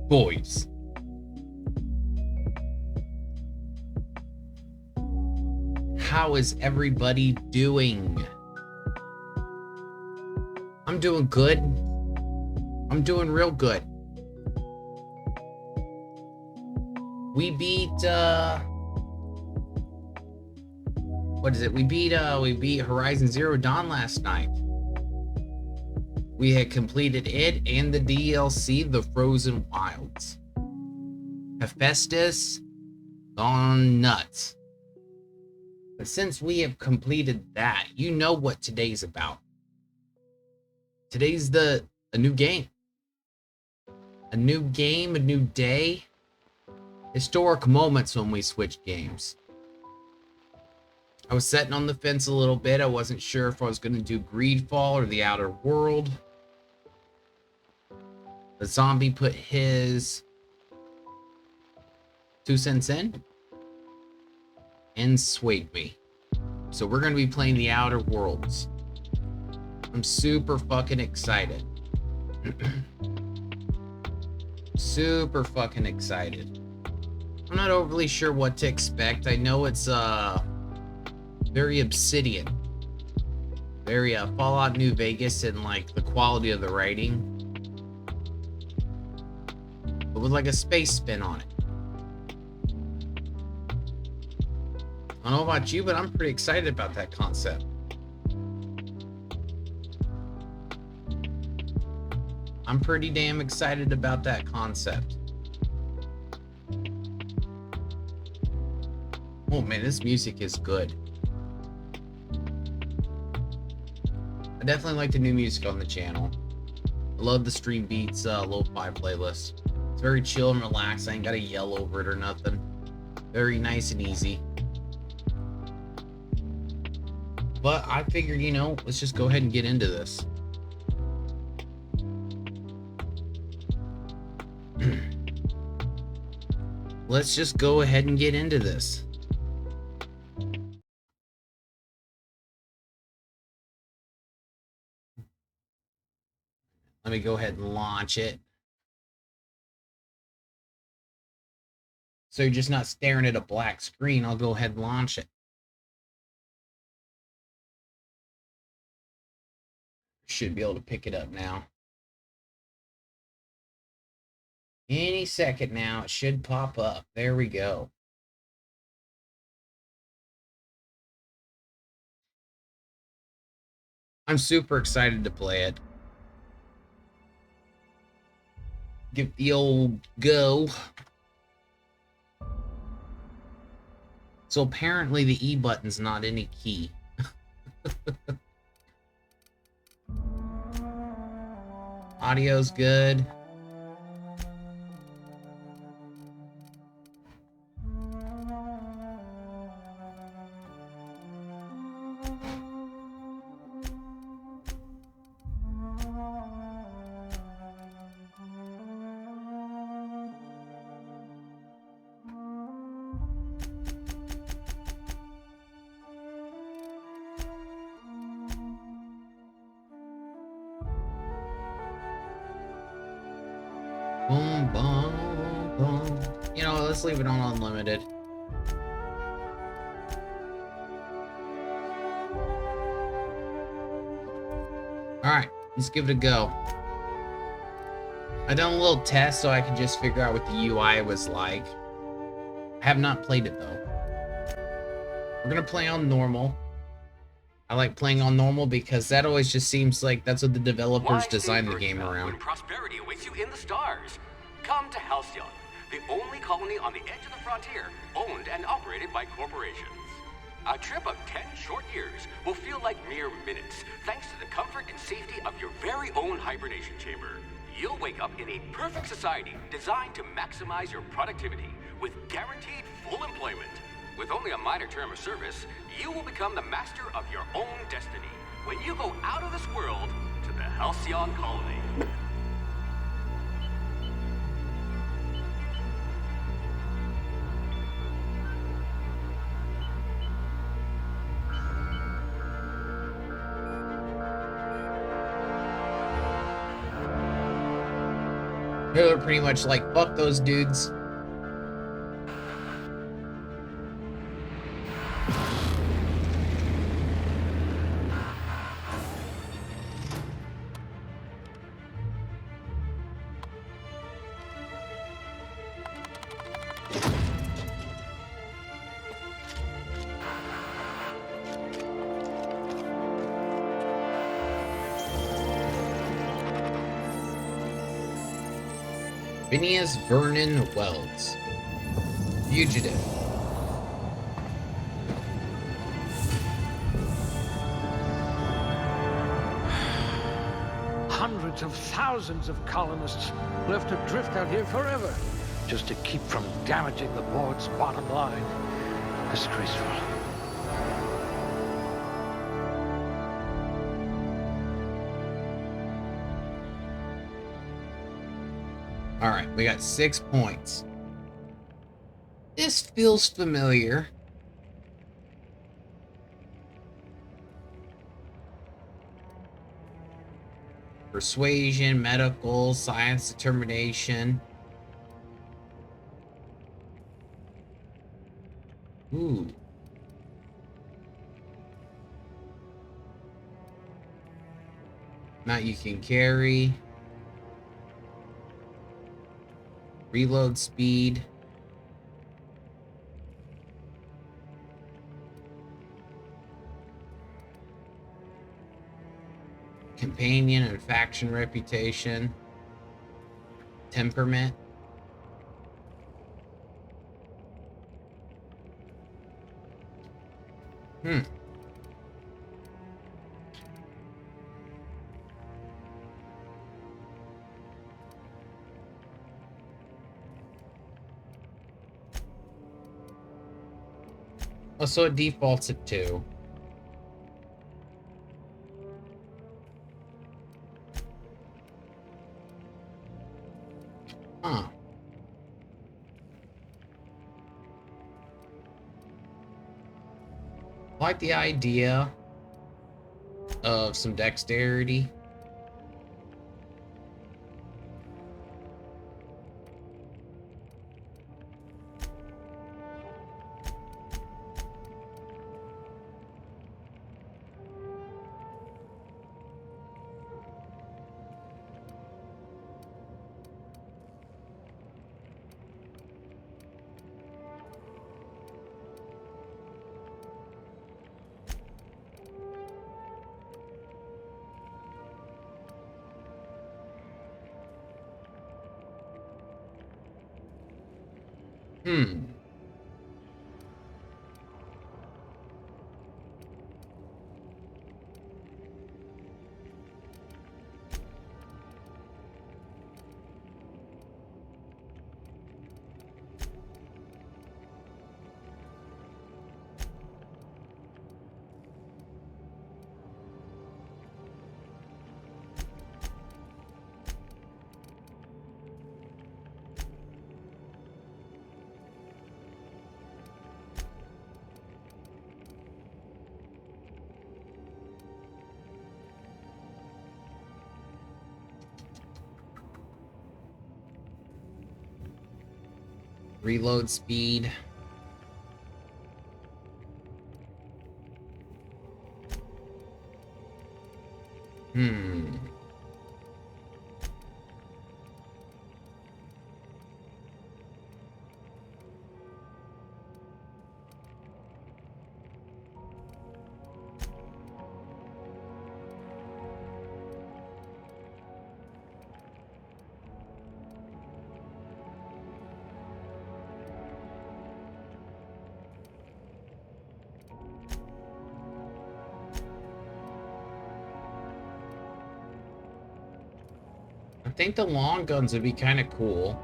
Boys, how is everybody doing? I'm doing good. I'm doing real good. We beat what is it? We beat Horizon Zero Dawn last night. We had completed it and the DLC, The Frozen Wilds. Hephaestus gone nuts. But since we have completed that, you know what today's about. Today's a new game. A new game, a new day. Historic moments when we switched games. I was sitting on the fence a little bit. I wasn't sure if I was going to do Greedfall or The Outer World. The zombie put his 2 cents in and swayed me. So we're going to be playing The Outer Worlds. I'm super fucking excited. Super fucking excited. I'm not overly sure what to expect. I know it's very Obsidian. Very Fallout New Vegas in like the quality of the writing. But with like a space spin on it. I don't know about you, but I'm pretty excited about that concept. I'm pretty damn excited about that concept. Oh man, this music is good. I definitely like the new music on the channel. I love the Stream Beats lo-fi playlist. It's very chill and relaxed. I ain't gotta yell over it or nothing. Very nice and easy. But I figured, you know, let's just go ahead and get into this. Let's just go ahead and get into this. Let me go ahead and launch it. So you're just not staring at a black screen. I'll go ahead and launch it. Should be able to pick it up now. Any second now, it should pop up. There we go. I'm super excited to play it. Give the old go. So apparently the E button's not any key. Audio's good. Boom, boom, boom. You know, let's leave it on unlimited. Alright, let's give it a go. I done a little test so I could just figure out what the UI was like. I have not played it though. We're gonna play on normal. I like playing on normal because that always just seems like that's what the developers designed the game around. When prosperity awaits you in the stars. Come to Halcyon, the only colony on the edge of the frontier, owned and operated by corporations. A trip of 10 short years will feel like mere minutes, thanks to the comfort and safety of your very own hibernation chamber. You'll wake up in a perfect society designed to maximize your productivity with guaranteed full employment. With only a minor term of service, you will become the master of your own destiny when you go out of this world to the Halcyon colony. They're pretty much like, fuck those dudes. Phineas Vernon Wells. Fugitive. Hundreds of thousands of colonists left adrift out here forever, just to keep from damaging the board's bottom line. Disgraceful. All right, we got 6 points. This feels familiar. Persuasion, medical, science determination. Ooh. Not you can carry. Reload speed. Companion and faction reputation. Temperament. Oh, so it defaults at 2. Huh. I like the idea of some dexterity. Reload speed. I think the long guns would be kind of cool.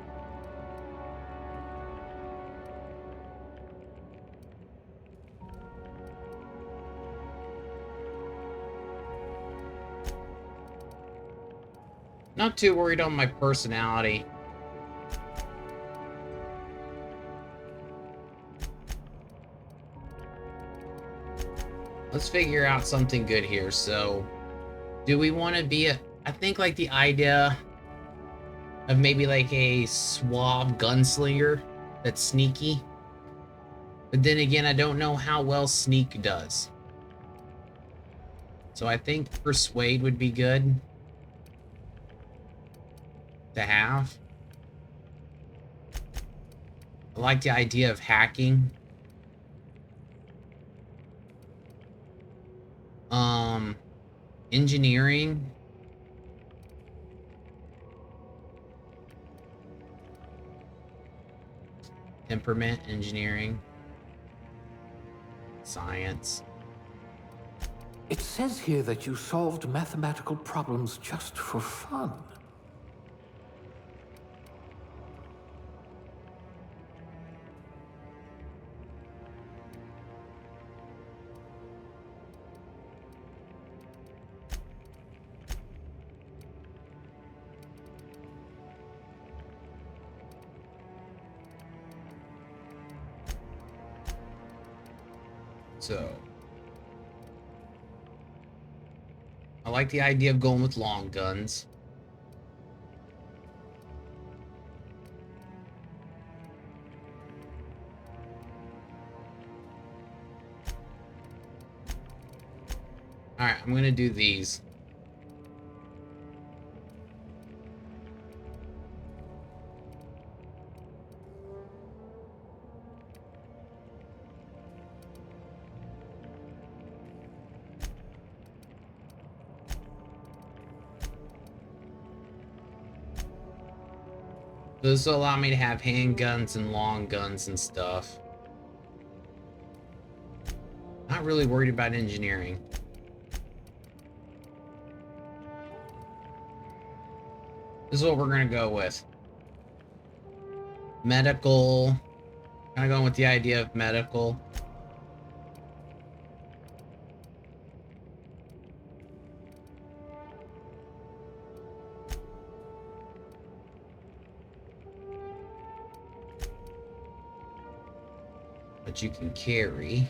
Not too worried on my personality. Let's figure out something good here. So, do we want to be I think like the idea of maybe like a suave gunslinger that's sneaky. But then again, I don't know how well sneak does. So I think persuade would be good to have. I like the idea of hacking. Engineering. Temperament, engineering. Science. It says here that you solved mathematical problems just for fun. So, I like the idea of going with long guns. Alright, I'm gonna do these. This will allow me to have handguns and long guns and stuff. Not really worried about engineering. This is what we're gonna go with. Medical. Kind of going with the idea of medical. But you can carry.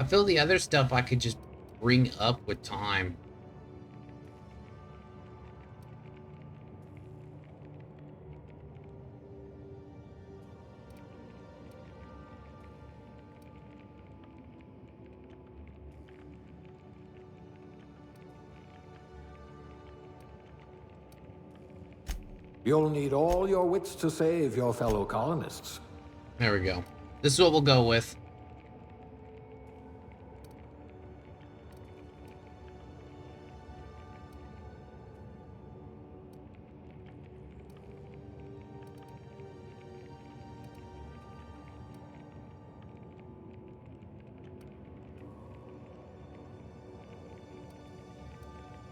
I feel the other stuff I could just bring up with time. You'll need all your wits to save your fellow colonists. There we go. This is what we'll go with.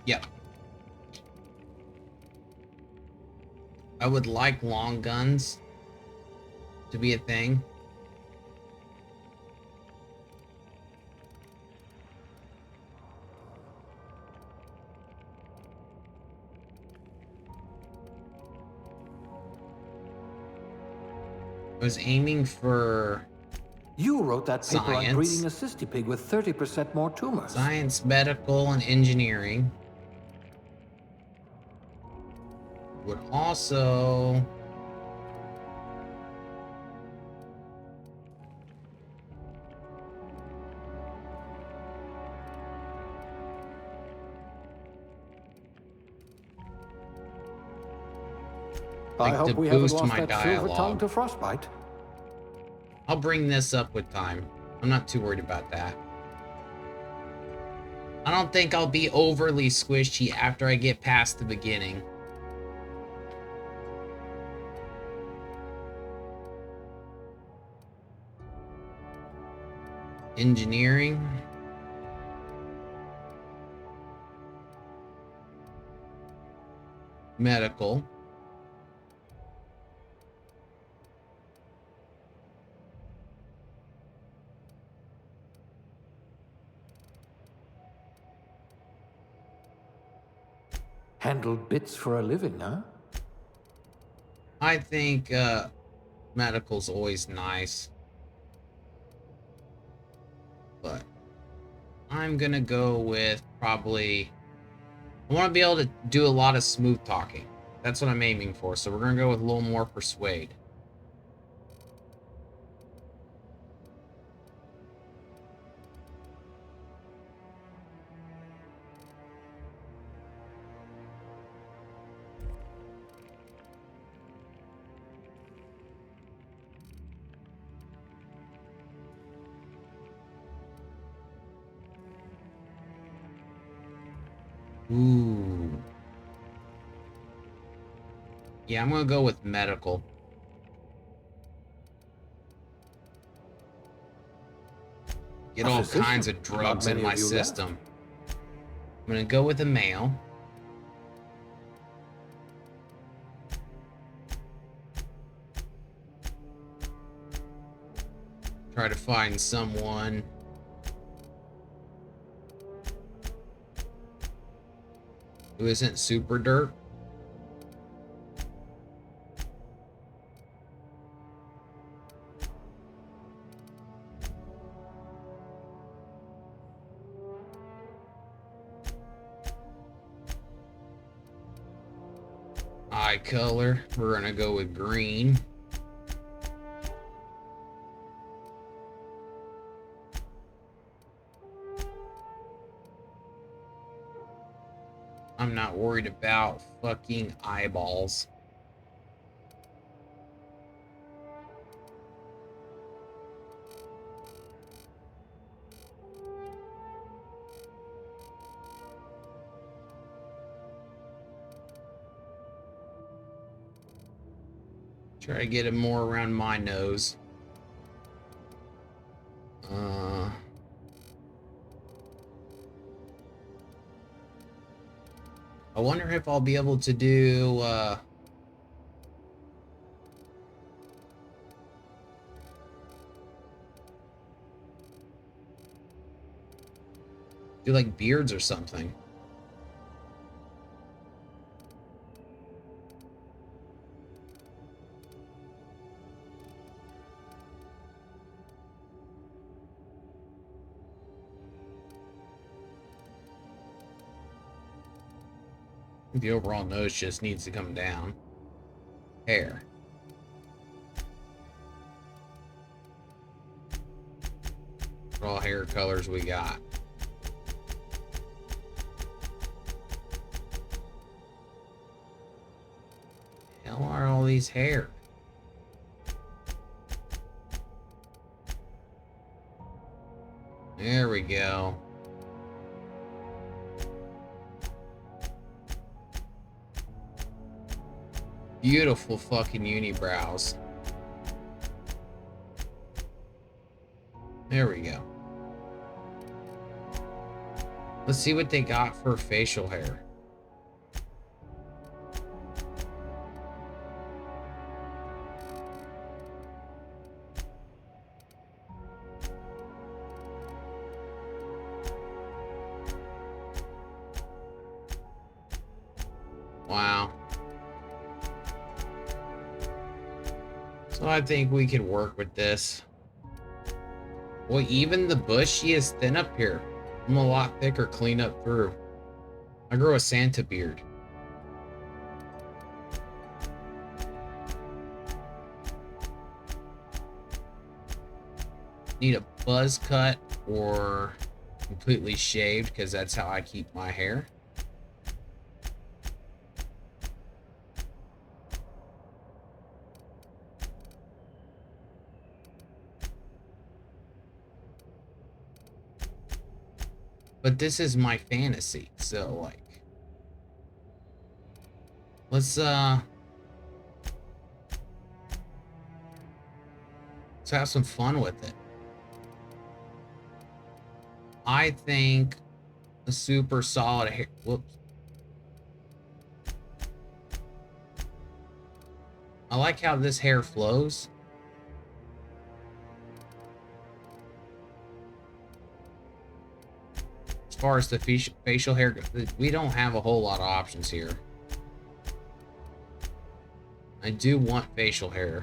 Yep. I would like long guns to be a thing. I was aiming for You wrote that paper science. on breeding a cystipig with 30% more tumors. Science, medical, and engineering. Would also I like hope to we haven't boost lost my that silver tongue dialogue. to frostbite. I'll bring this up with time. I'm not too worried about that. I don't think I'll be overly squishy after I get past the beginning. Engineering. Medical. Handled bits for a living, huh? I think medical's always nice. But I'm gonna go with probably... I want to be able to do a lot of smooth talking. That's what I'm aiming for. So we're gonna go with a little more persuade. Ooh. Yeah, I'm gonna go with medical. Get all kinds of drugs in my system. I'm gonna go with a male. Try to find someone. Who isn't super dirt. Eye color, we're gonna go with green. I'm not worried about fucking eyeballs. Try to get it more around my nose. I wonder if I'll be able to do like beards or something. The overall nose just needs to come down. Hair. What all hair colors we got? Hell are all these hair? There we go. Beautiful fucking unibrows. There we go. Let's see what they got for facial hair. Wow. So I think we could work with this. Well, even the bushy is thin up here. I'm a lot thicker clean up through. I grow a Santa beard. Need a buzz cut or completely shaved because that's how I keep my hair. But this is my fantasy, so like let's have some fun with it. I think a super solid hair. Whoops. I like how this hair flows. As far as the facial hair, we don't have a whole lot of options here. I do want facial hair.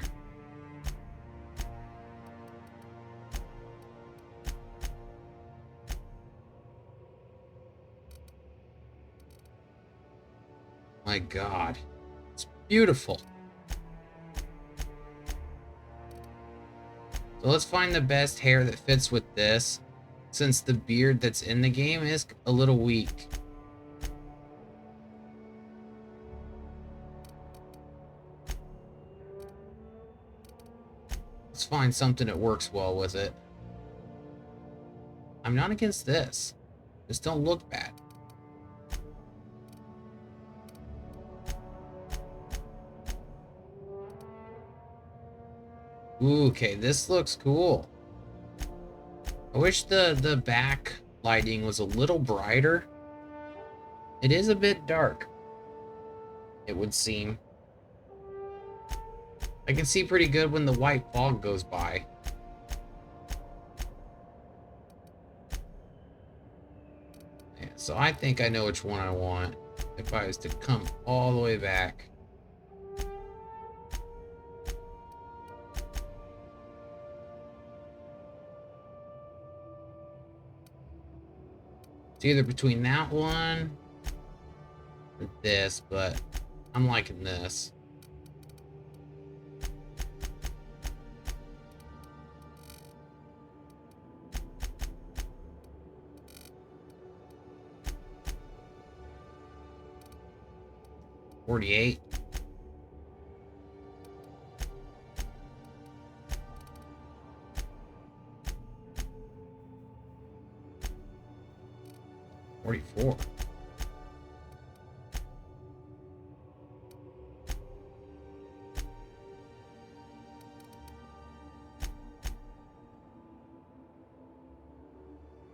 My God. Beautiful. So let's find the best hair that fits with this, since the beard that's in the game is a little weak. Let's find something that works well with it. I'm not against this. Just don't look bad. Ooh, okay, this looks cool. I wish the back lighting was a little brighter. It is a bit dark, it would seem. I can see pretty good when the white fog goes by. Yeah, so I think I know which one I want if I was to come all the way back. It's either between that one or this, but I'm liking this. $48. $44.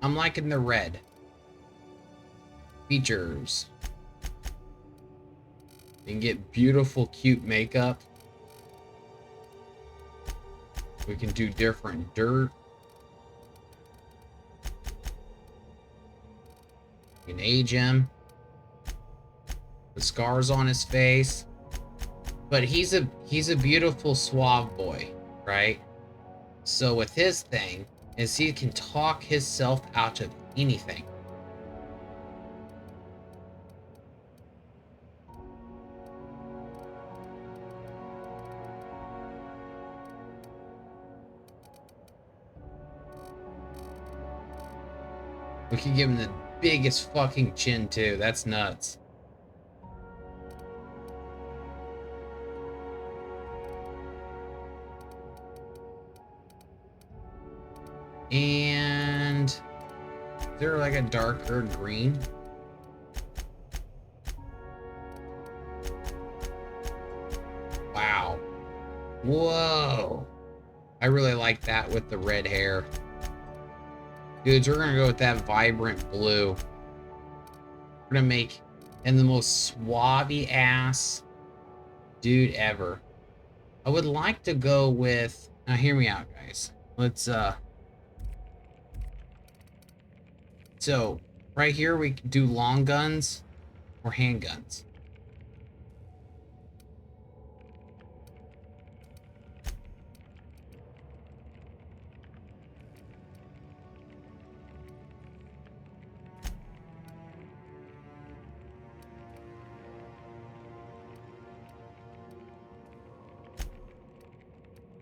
I'm liking the red. Features. You can get beautiful, cute makeup. We can do different dirt. You can age him. The scars on his face. But he's a beautiful, suave boy, right? So with his thing, is he can talk himself out of anything. We can give him the biggest fucking chin too. That's nuts. And is there like a darker green? Wow. Whoa. I really like that with the red hair. Dudes, we're gonna go with that vibrant blue. We're gonna make him the most suave ass dude ever. I would like to go with, now hear me out, guys. Let's so right here we can do long guns or handguns.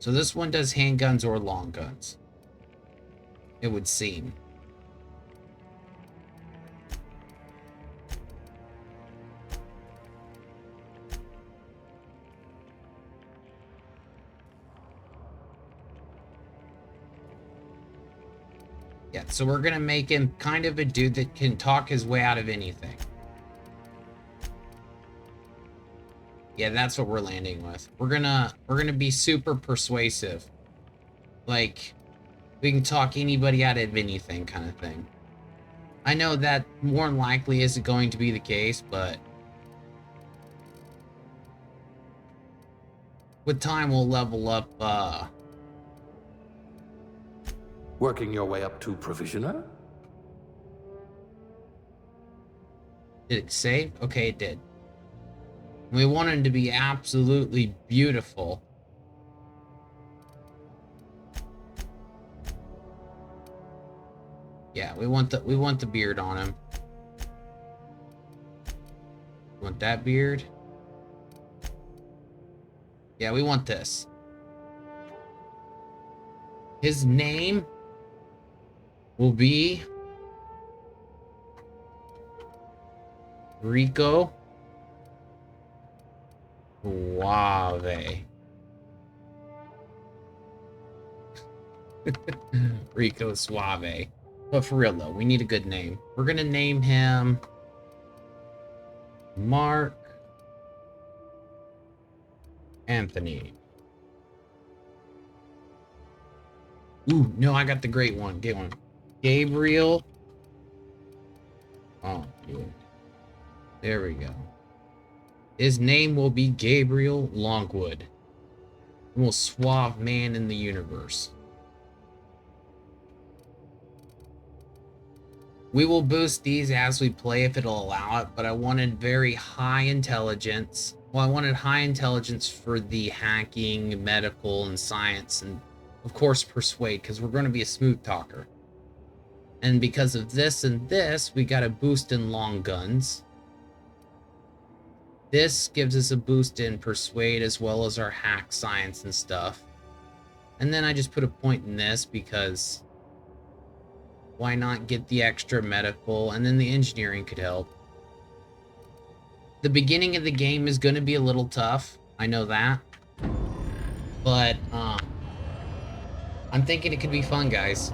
So this one does handguns or long guns, it would seem. Yeah, so we're gonna make him kind of a dude that can talk his way out of anything. Yeah, that's what we're landing with. We're gonna be super persuasive. Like, we can talk anybody out of anything kind of thing. I know that more than likely isn't going to be the case, but with time we'll level up. Working your way up to provisioner? Did it save? Okay, it did. We want him to be absolutely beautiful. Yeah, we want the beard on him. Want that beard? Yeah, we want this. His name will be Rico Suave. Rico Suave. But for real though, we need a good name. We're gonna name him Mark Anthony. Ooh, no, I got the great one. Get one. Gabriel. Oh, dude. There we go. His name will be Gabriel Longwood. The most suave man in the universe. We will boost these as we play if it'll allow it, but I wanted very high intelligence. Well, I wanted high intelligence for the hacking, medical, and science, and of course persuade, because we're going to be a smooth talker. And because of this and this, we got a boost in long guns. This gives us a boost in persuade as well as our hack, science, and stuff. And then I just put a point in this because why not get the extra medical, and then the engineering could help. The beginning of the game is going to be a little tough. I know that. But I'm thinking it could be fun, guys.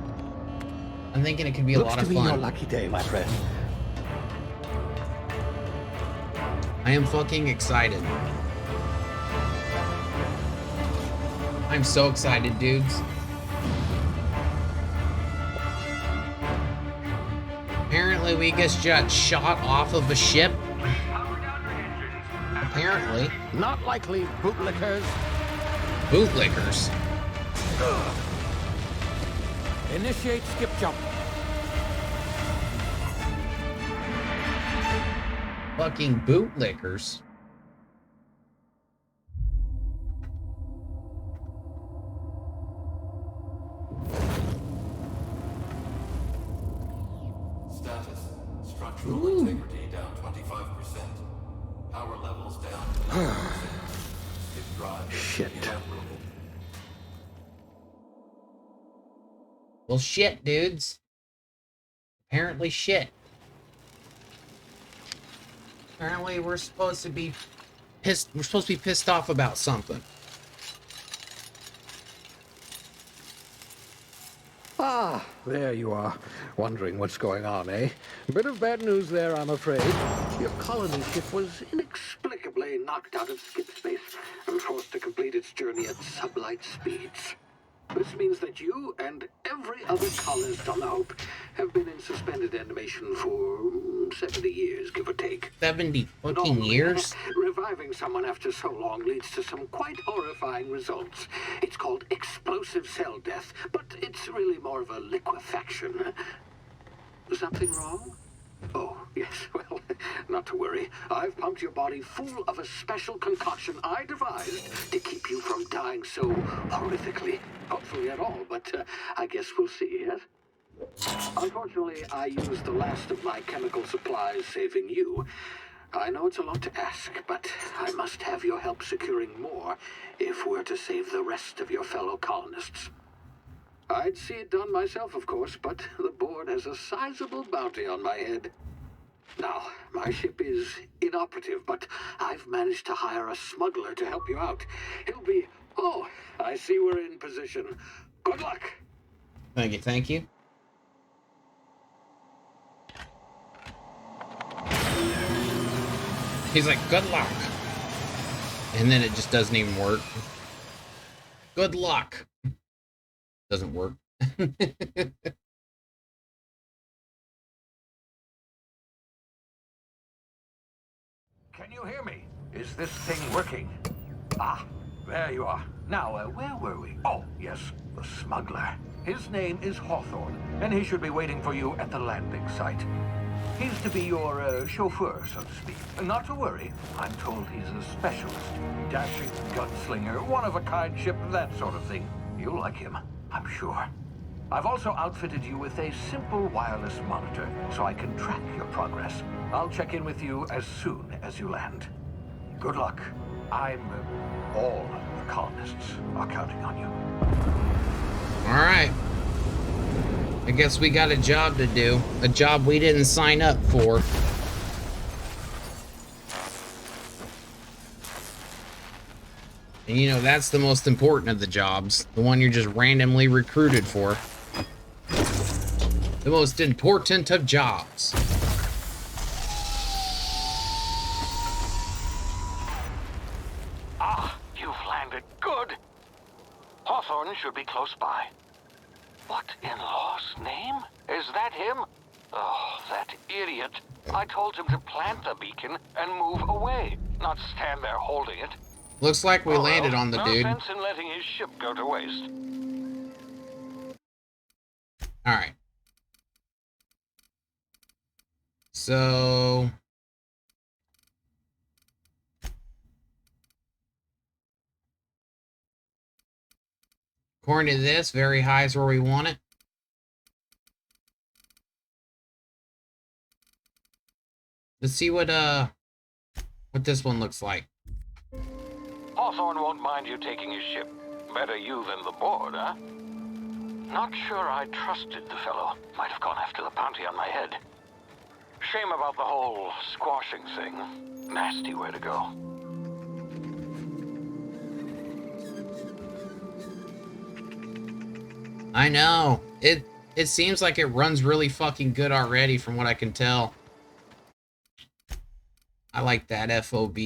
I'm thinking it could be a lot of fun. Looks to be your lucky day, my friend. I am fucking excited. I'm so excited, dudes. Apparently we just got shot off of a ship. Apparently. Not likely, bootlickers. Bootlickers? Initiate skip jump. Fucking bootlickers. Status. Structural integrity down 25%. Power levels down 90%. Skip drive. Shit. Well, shit, dudes. Apparently shit. Apparently we're supposed to be pissed. We're supposed to be pissed off about something. Ah, there you are. Wondering what's going on, eh? Bit of bad news there, I'm afraid. Your colony ship was inexplicably knocked out of skip space and forced to complete its journey at sublight speeds. This means that you and every other colonist on the Hope have been in suspended animation for 70 years, give or take. 70 fucking years? Reviving someone after so long leads to some quite horrifying results. It's called explosive cell death, but it's really more of a liquefaction. Something wrong? Oh, yes, well, not to worry. I've pumped your body full of a special concoction I devised to keep you from dying so horrifically. Hopefully at all, but I guess we'll see, yes? Unfortunately, I used the last of my chemical supplies saving you. I know it's a lot to ask, but I must have your help securing more if we're to save the rest of your fellow colonists. I'd see it done myself, of course, but the board has a sizable bounty on my head. Now, my ship is inoperative, but I've managed to hire a smuggler to help you out. He'll be... Oh, I see we're in position. Good luck! Thank you, thank you. He's like, good luck. And then it just doesn't even work. Good luck. Doesn't work. Can you hear me? Is this thing working? Ah, there you are. Now, where were we? Oh, yes, the smuggler. His name is Hawthorne, and he should be waiting for you at the landing site. He's to be your chauffeur, so to speak. Not to worry, I'm told he's a specialist. Dashing gunslinger, one-of-a-kind ship, that sort of thing. You'll like him, I'm sure. I've also outfitted you with a simple wireless monitor, so I can track your progress. I'll check in with you as soon as you land. Good luck. I'm all The colonists are counting on you. Alright. I guess we got a job to do. A job we didn't sign up for. And you know, that's the most important of the jobs. The one you're just randomly recruited for. The most important of jobs. Ah, you've landed good. Hawthorne should be close by. What in law's name? Is that him? Oh, that idiot. I told him to plant the beacon and move away, not stand there holding it. Looks like we landed well, on the no dude. sense in letting his ship go to waste. Alright. So... according to this, very high is where we want it. Let's see what this one looks like. Hawthorne won't mind you taking his ship. Better you than the board, huh? Not sure I trusted the fellow. Might have gone after the bounty on my head. Shame about the whole squashing thing. Nasty way to go. I know. It seems like it runs really fucking good already from what I can tell. I like that FOB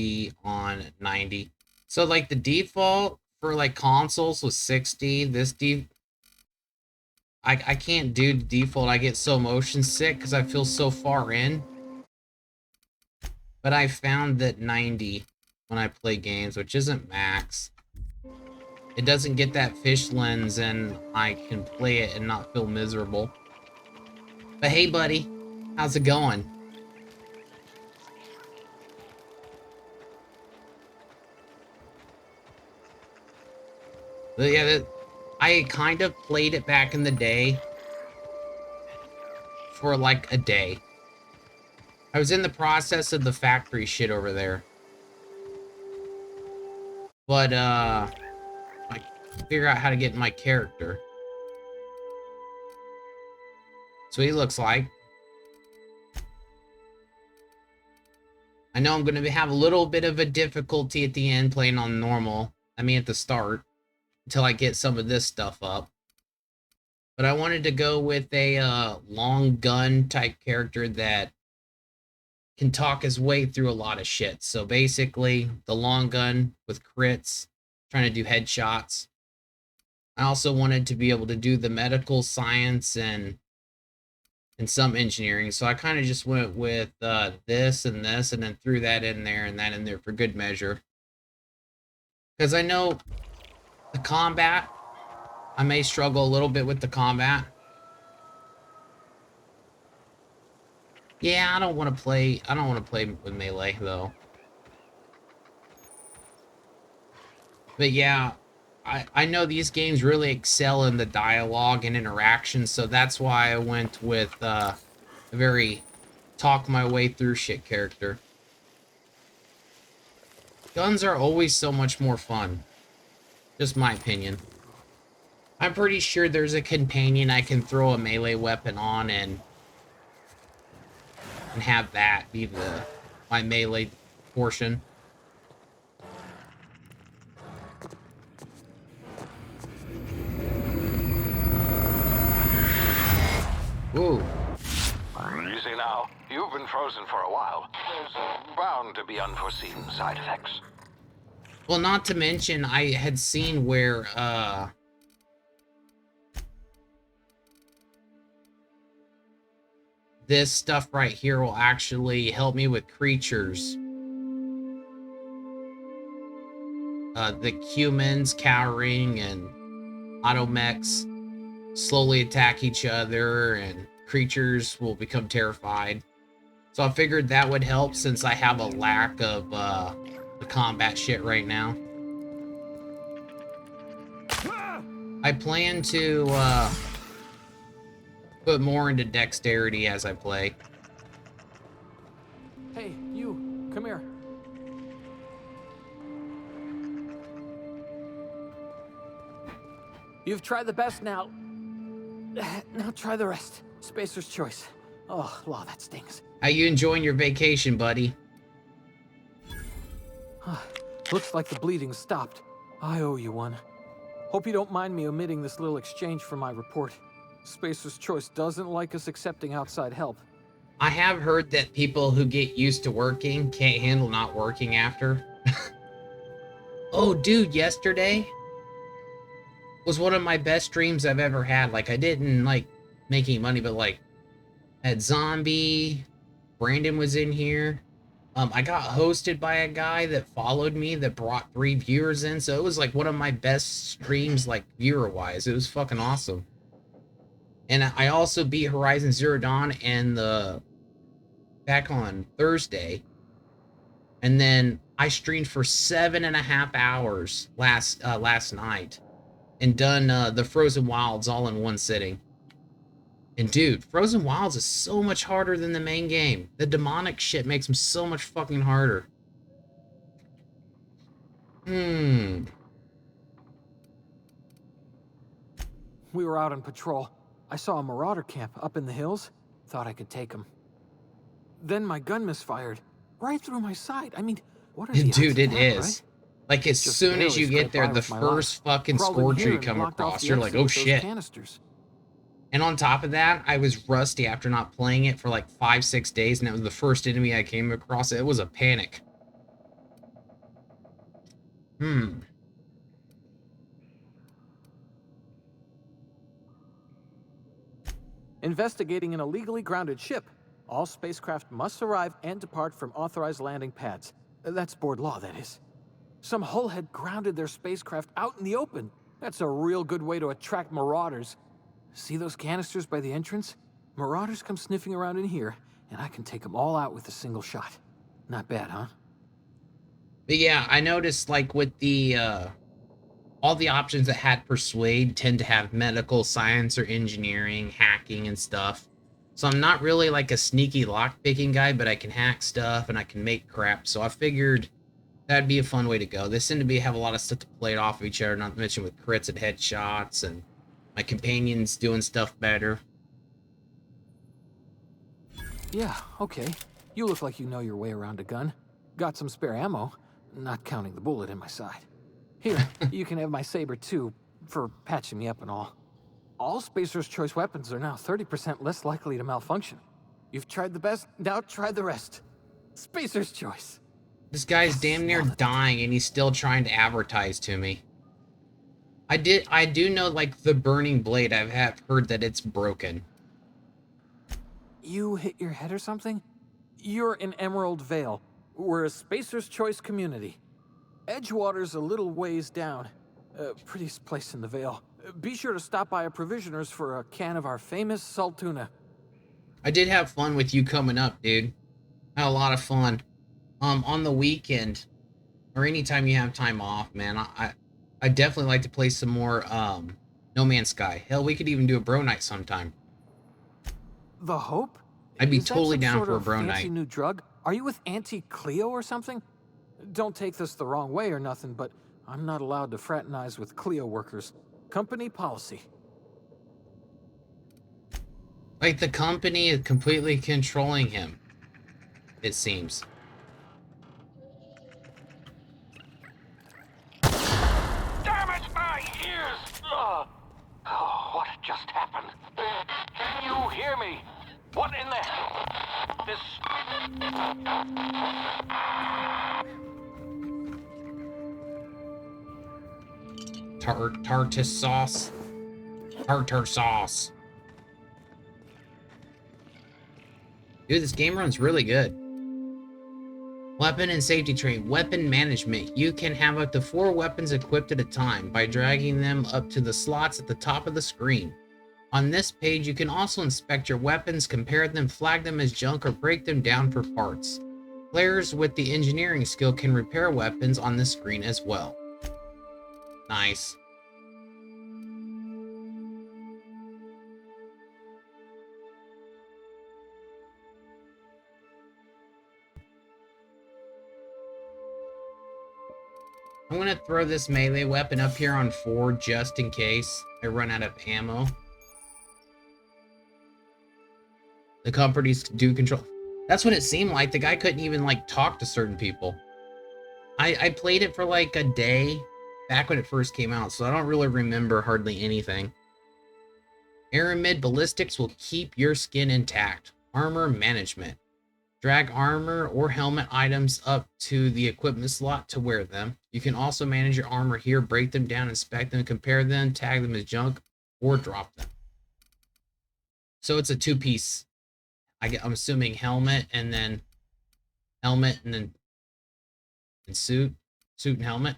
on 90. So like the default for like consoles was 60. This I can't do the default. I get so motion sick because I feel so far in. But I found that 90 when I play games, which isn't max. It doesn't get that fish lens and I can play it and not feel miserable. But hey buddy, how's it going? But yeah, I kind of played it back in the day for like a day. I was in the process of the factory shit over there. But, I figure out how to get my character. So he looks like. I know I'm going to have a little bit of a difficulty at the end playing on normal. I mean, at the start. Until I get some of this stuff up. But I wanted to go with a long gun type character that can talk his way through a lot of shit. So basically, the long gun with crits, trying to do headshots. I also wanted to be able to do the medical science and some engineering. So I kind of just went with this, and then threw that in there and that in there for good measure. Because I know the combat, I may struggle a little bit with the combat. Yeah, I don't want to play with melee though. But yeah, I know these games really excel in the dialogue and interaction, so that's why I went with a very talk my way through shit character. Guns are always so much more fun. Just my opinion. I'm pretty sure there's a companion I can throw a melee weapon on and have that be my melee portion. Ooh. Easy now. You've been frozen for a while. There's bound to be unforeseen side effects. Well, not to mention, I had seen where, this stuff right here will actually help me with creatures. The humans cowering and automechs slowly attack each other and creatures will become terrified. So I figured that would help since I have a lack of the combat shit right now. I plan to put more into dexterity as I play. Hey, you, come here. You've tried the best now. Now try the rest. Spacer's choice. Oh, law, that stings. How you enjoying your vacation, buddy? Looks like the bleeding stopped. I owe you one. Hope you don't mind me omitting this little exchange from my report. Spacer's choice doesn't like us accepting outside help. I have heard that people who get used to working can't handle not working after. Oh, dude, yesterday was one of my best dreams I've ever had. Like, I didn't, like, make any money, but, like, had Zombie, Brandon was in here. I got hosted by a guy that followed me that brought 3 viewers in, so it was, like, one of my best streams, like, viewer-wise. It was fucking awesome. And I also beat Horizon Zero Dawn and back on Thursday. And then I streamed for 7.5 hours last night and done the Frozen Wilds all in one sitting. And dude, Frozen Wilds is so much harder than the main game. The demonic shit makes them so much fucking harder. We were out on patrol. I saw a marauder camp up in the hills. Thought I could take him. Then my gun misfired. Right through my side. I mean, what are the odds Dude, of it that, is. right? Like, as Just soon as barely you get scraped there, by the with my first life. fucking Crawled in scorcher here you and come blocked off across, the you're like, exit oh with those shit. canisters. And on top of that, I was rusty after not playing it for like 5-6 days, and it was the first enemy I came across. It was a panic. Investigating an illegally grounded ship. All spacecraft must arrive and depart from authorized landing pads. That's board law, that is. Some hull had grounded their spacecraft out in the open. That's a real good way to attract marauders. See those canisters by the entrance? Marauders come sniffing around in here, and I can take them all out with a single shot. Not bad, huh? But yeah, I noticed like with the all the options that had persuade tend to have medical, science, or engineering, hacking, and stuff. So I'm not really like a sneaky lockpicking guy, but I can hack stuff and I can make crap. So I figured that'd be a fun way to go. They seem to have a lot of stuff to play it off of each other, not to mention with crits and headshots, and my companions doing stuff better. Yeah, okay. You look like you know your way around a gun. Got some spare ammo, not counting the bullet in my side. Here, you can have my saber too, for patching me up and all. All Spacer's choice weapons are now 30% less likely to malfunction. You've tried the best, now try the rest. Spacer's choice. This guy's damn near dying and he's still trying to advertise to me. I do know, like, the burning blade, have heard that it's broken. You hit your head or something? You're in Emerald Vale. We're a Spacer's choice community. Edgewater's a little ways down. Prettiest place in the Vale. Be sure to stop by a provisioner's for a can of our famous salt tuna. I did have fun with you coming up, dude. Had a lot of fun. On the weekend, or anytime you have time off, man, I definitely like to play some more, No Man's Sky. Hell, we could even do a bro night sometime. The Hope? I'd be Is that totally some down sort for a of bro fancy night. new drug? Are you with Auntie Cleo or something? Don't take this the wrong way or nothing, but I'm not allowed to fraternize with Cleo workers. Company policy. Like, the company is completely controlling him, it seems. Damn it, my ears! Oh, what just happened? Can you hear me? What in the hell? This... Tartar sauce. Tartar sauce. Dude, this game runs really good. Weapon and safety training. Weapon management. You can have up to 4 weapons equipped at a time by dragging them up to the slots at the top of the screen. On this page, you can also inspect your weapons, compare them, flag them as junk, or break them down for parts. Players with the engineering skill can repair weapons on this screen as well. Nice. I'm gonna throw this melee weapon up here on 4 just in case I run out of ammo. The companies do control. That's what it seemed like. The guy couldn't even like talk to certain people. I played it for like a day back when it first came out, so I don't really remember hardly anything. Aramid ballistics will keep your skin intact. Armor management. Drag armor or helmet items up to the equipment slot to wear them. You can also manage your armor here, break them down, inspect them, compare them, tag them as junk, or drop them. So it's a 2-piece. I'm assuming helmet and then suit and helmet.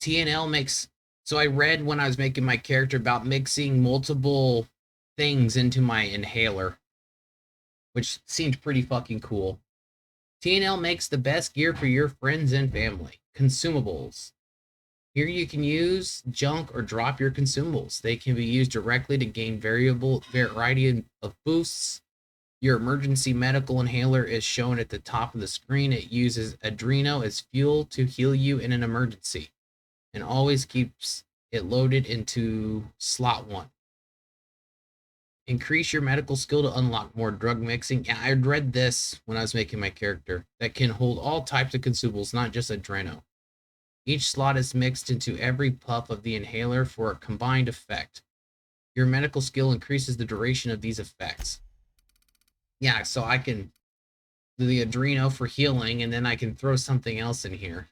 TNL makes. So I read when I was making my character about mixing multiple things into my inhaler, which seemed pretty fucking cool. TNL makes the best gear for your friends and family. Consumables. Here you can use junk or drop your consumables. They can be used directly to gain variety of boosts. Your emergency medical inhaler is shown at the top of the screen. It uses adreno as fuel to heal you in an emergency, and always keeps it loaded into slot 1. Increase your medical skill to unlock more drug mixing. Yeah, I read this when I was making my character. That can hold all types of consumables, not just adreno. Each slot is mixed into every puff of the inhaler for a combined effect. Your medical skill increases the duration of these effects. Yeah, so I can do the adreno for healing, and then I can throw something else in here.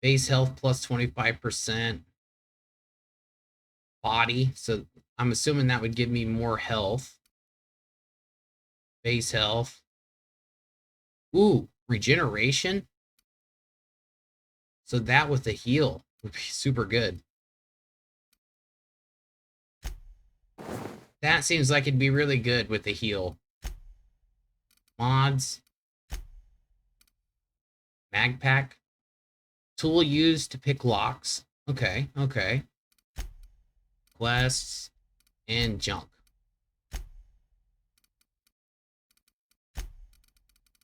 Base health plus 25%. Body, so I'm assuming that would give me more health. Base health. Ooh, regeneration. So that with the heal would be super good. That seems like it'd be really good with the heal. Mods. Mag pack. Tool used to pick locks. Okay, okay. Quests and junk.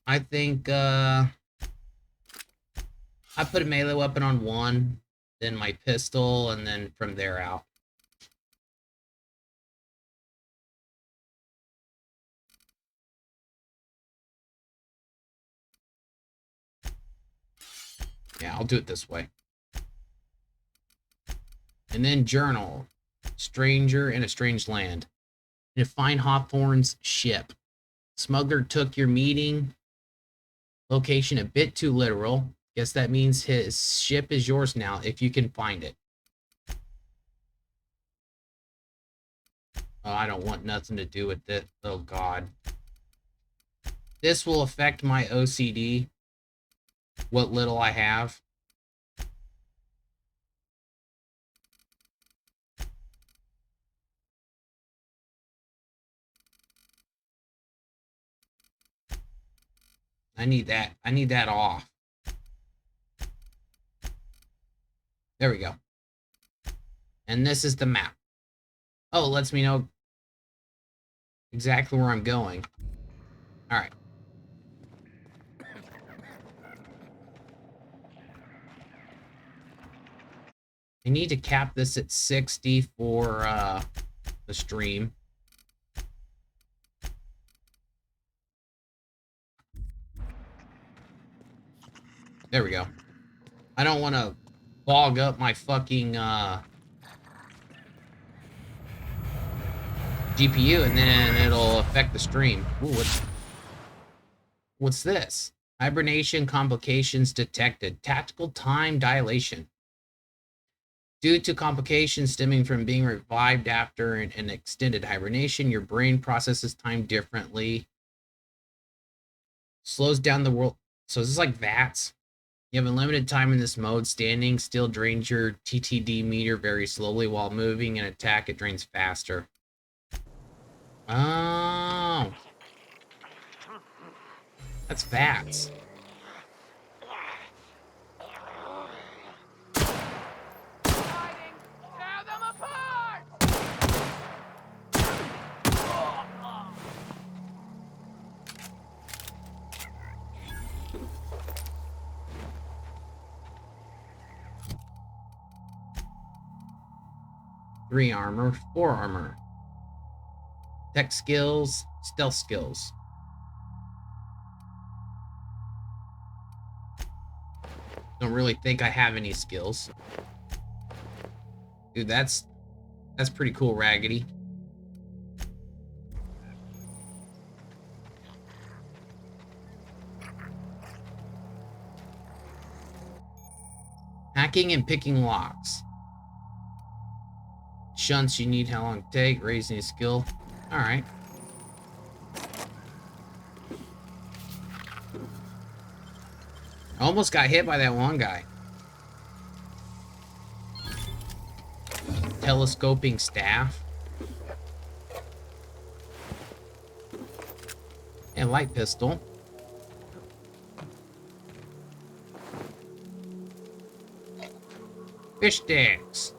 I think I put a melee weapon on 1, then my pistol, and then from there out. Yeah, I'll do it this way. And then journal. Stranger in a strange land. And to find Hawthorne's ship. Smuggler took your meeting location a bit too literal. Guess that means his ship is yours now, if you can find it. Oh, I don't want nothing to do with this. Oh, God. This will affect my OCD. What little I have. I need that. I need that off. There we go. And this is the map. Oh, it lets me know exactly where I'm going. All right. I need to cap this at 60 for the stream. There we go. I don't want to bog up my fucking GPU, and then it'll affect the stream. Ooh, what's this? Hibernation complications detected. Tactical time dilation. Due to complications stemming from being revived after an extended hibernation, your brain processes time differently. Slows down the world. So is this like VATS? You have a limited time in this mode. Standing still drains your TTD meter very slowly, while moving and attack it drains faster. Oh. That's VATS. 3 armor, 4 armor. Tech skills, stealth skills. Don't really think I have any skills. Dude, that's pretty cool, Raggedy. Hacking and picking locks. Shunts you need, how long it take, raising a skill. Alright. Almost got hit by that one guy. Telescoping staff. And light pistol. Fish sticks.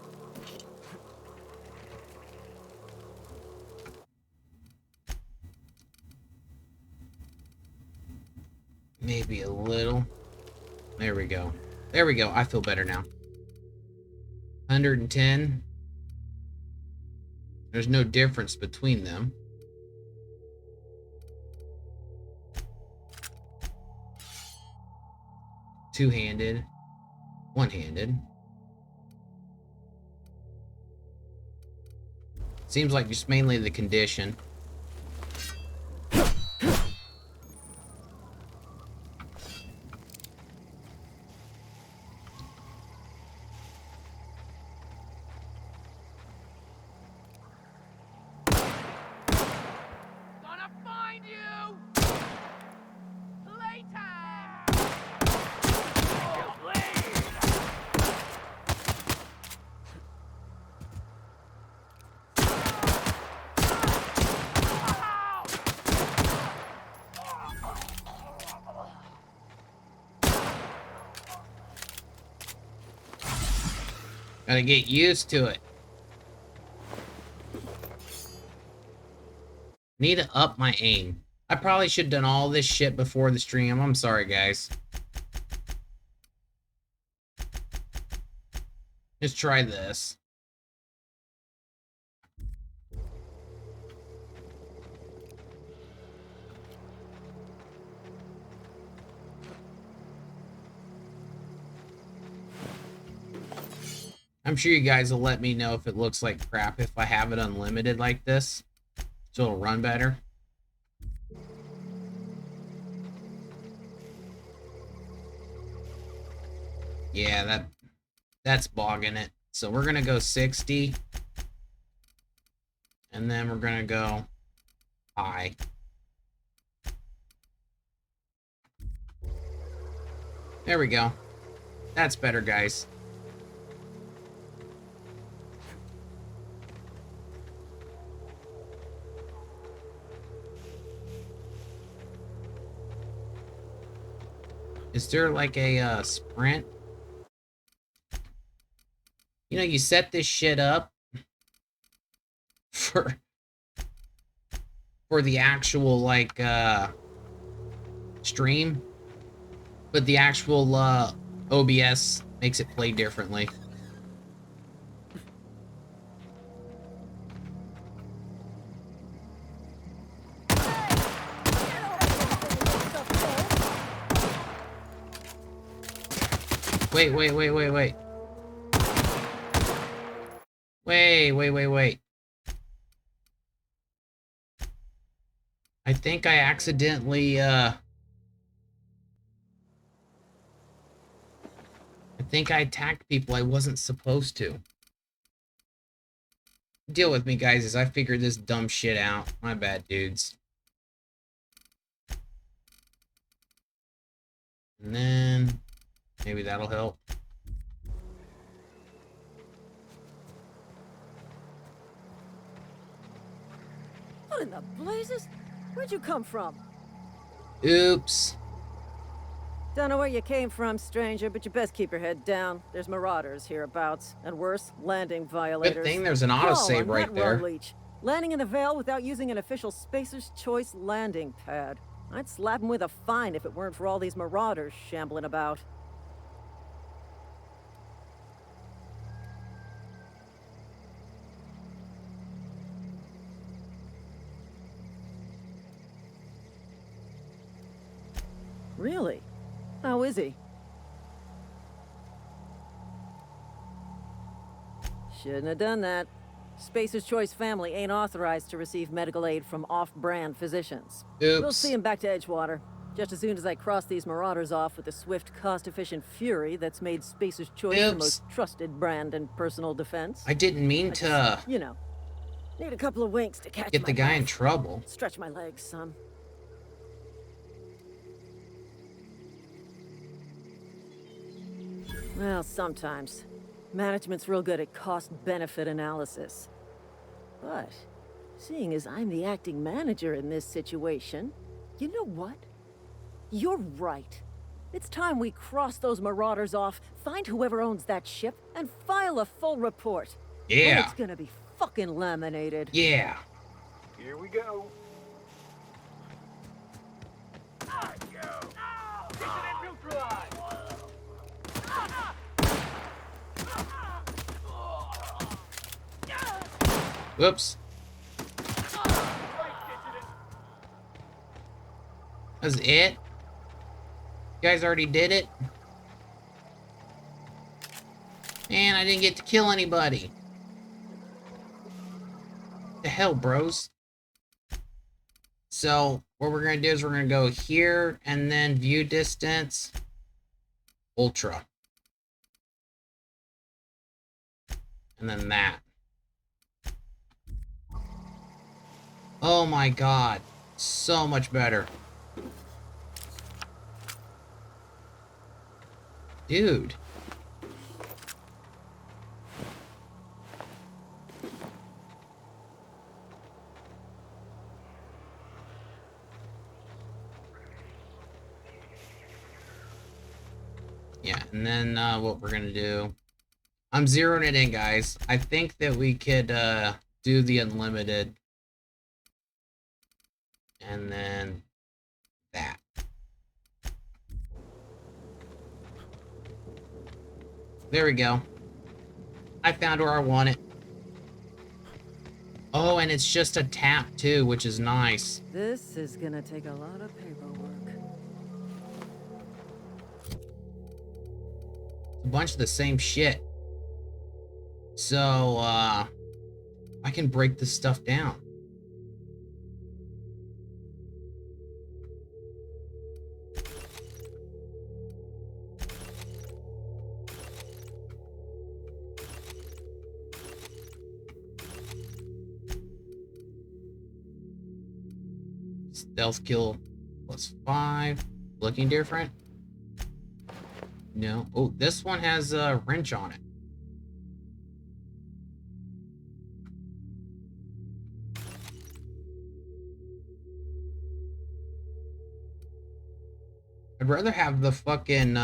Maybe a little. There we go. There we go. I feel better now. 110. There's no difference between them. Two-handed. One-handed. Seems like just mainly the condition. Gonna find you! Playtime! Gotta get used to it. Need to up my aim. I probably should have done all this shit before the stream. I'm sorry, guys. Let's try this. I'm sure you guys will let me know if it looks like crap if I have it unlimited like this, so it'll run better. Yeah, that's bogging it. So we're gonna go 60, and then we're gonna go high. There we go. That's better, guys. Is there like a sprint? You know, you set this shit up for the actual like stream, but the actual OBS makes it play differently. Wait. Wait. I think I accidentally, I think I attacked people I wasn't supposed to. Deal with me, guys, as I figure this dumb shit out. My bad, dudes. And then maybe that'll help. What in the blazes? Where'd you come from? Oops. Don't know where you came from, stranger, but you best keep your head down. There's marauders hereabouts, and worse, landing violators. Good thing there's an autosave right there. Leech. Landing in the Vale without using an official Spacer's Choice landing pad. I'd slap him with a fine if it weren't for all these marauders shambling about. he? Shouldn't have done that. Spacer's Choice family ain't authorized to receive medical aid from off-brand physicians. Oops. We'll see him back to Edgewater, just as soon as I cross these marauders off with the swift, cost-efficient fury that's made Spacer's Choice the most trusted brand in personal defense. I didn't mean to... You know, need a couple of winks to catch get the guy in breath. trouble. Stretch my legs some. Well, sometimes. Management's real good at cost-benefit analysis. But, seeing as I'm the acting manager in this situation, you know what? You're right. It's time we cross those marauders off, find whoever owns that ship, and file a full report. Yeah. And it's gonna be fucking laminated. Yeah. Here we go. Whoops. That's it? You guys already did it? Man, I didn't get to kill anybody. The hell, bros? So, what we're gonna do is we're gonna go here, and then view distance, ultra. And then that. Oh my god. So much better. Dude. Yeah, and then what we're gonna do... I'm zeroing it in, guys. I think that we could do the unlimited. And then that. There we go. I found where I want it. Oh, and it's just a tap too, which is nice. This is gonna take a lot of paperwork. A bunch of the same shit. So, I can break this stuff down. Stealth kill +5. Looking different? No. Oh, this one has a wrench on it. I'd rather have the fucking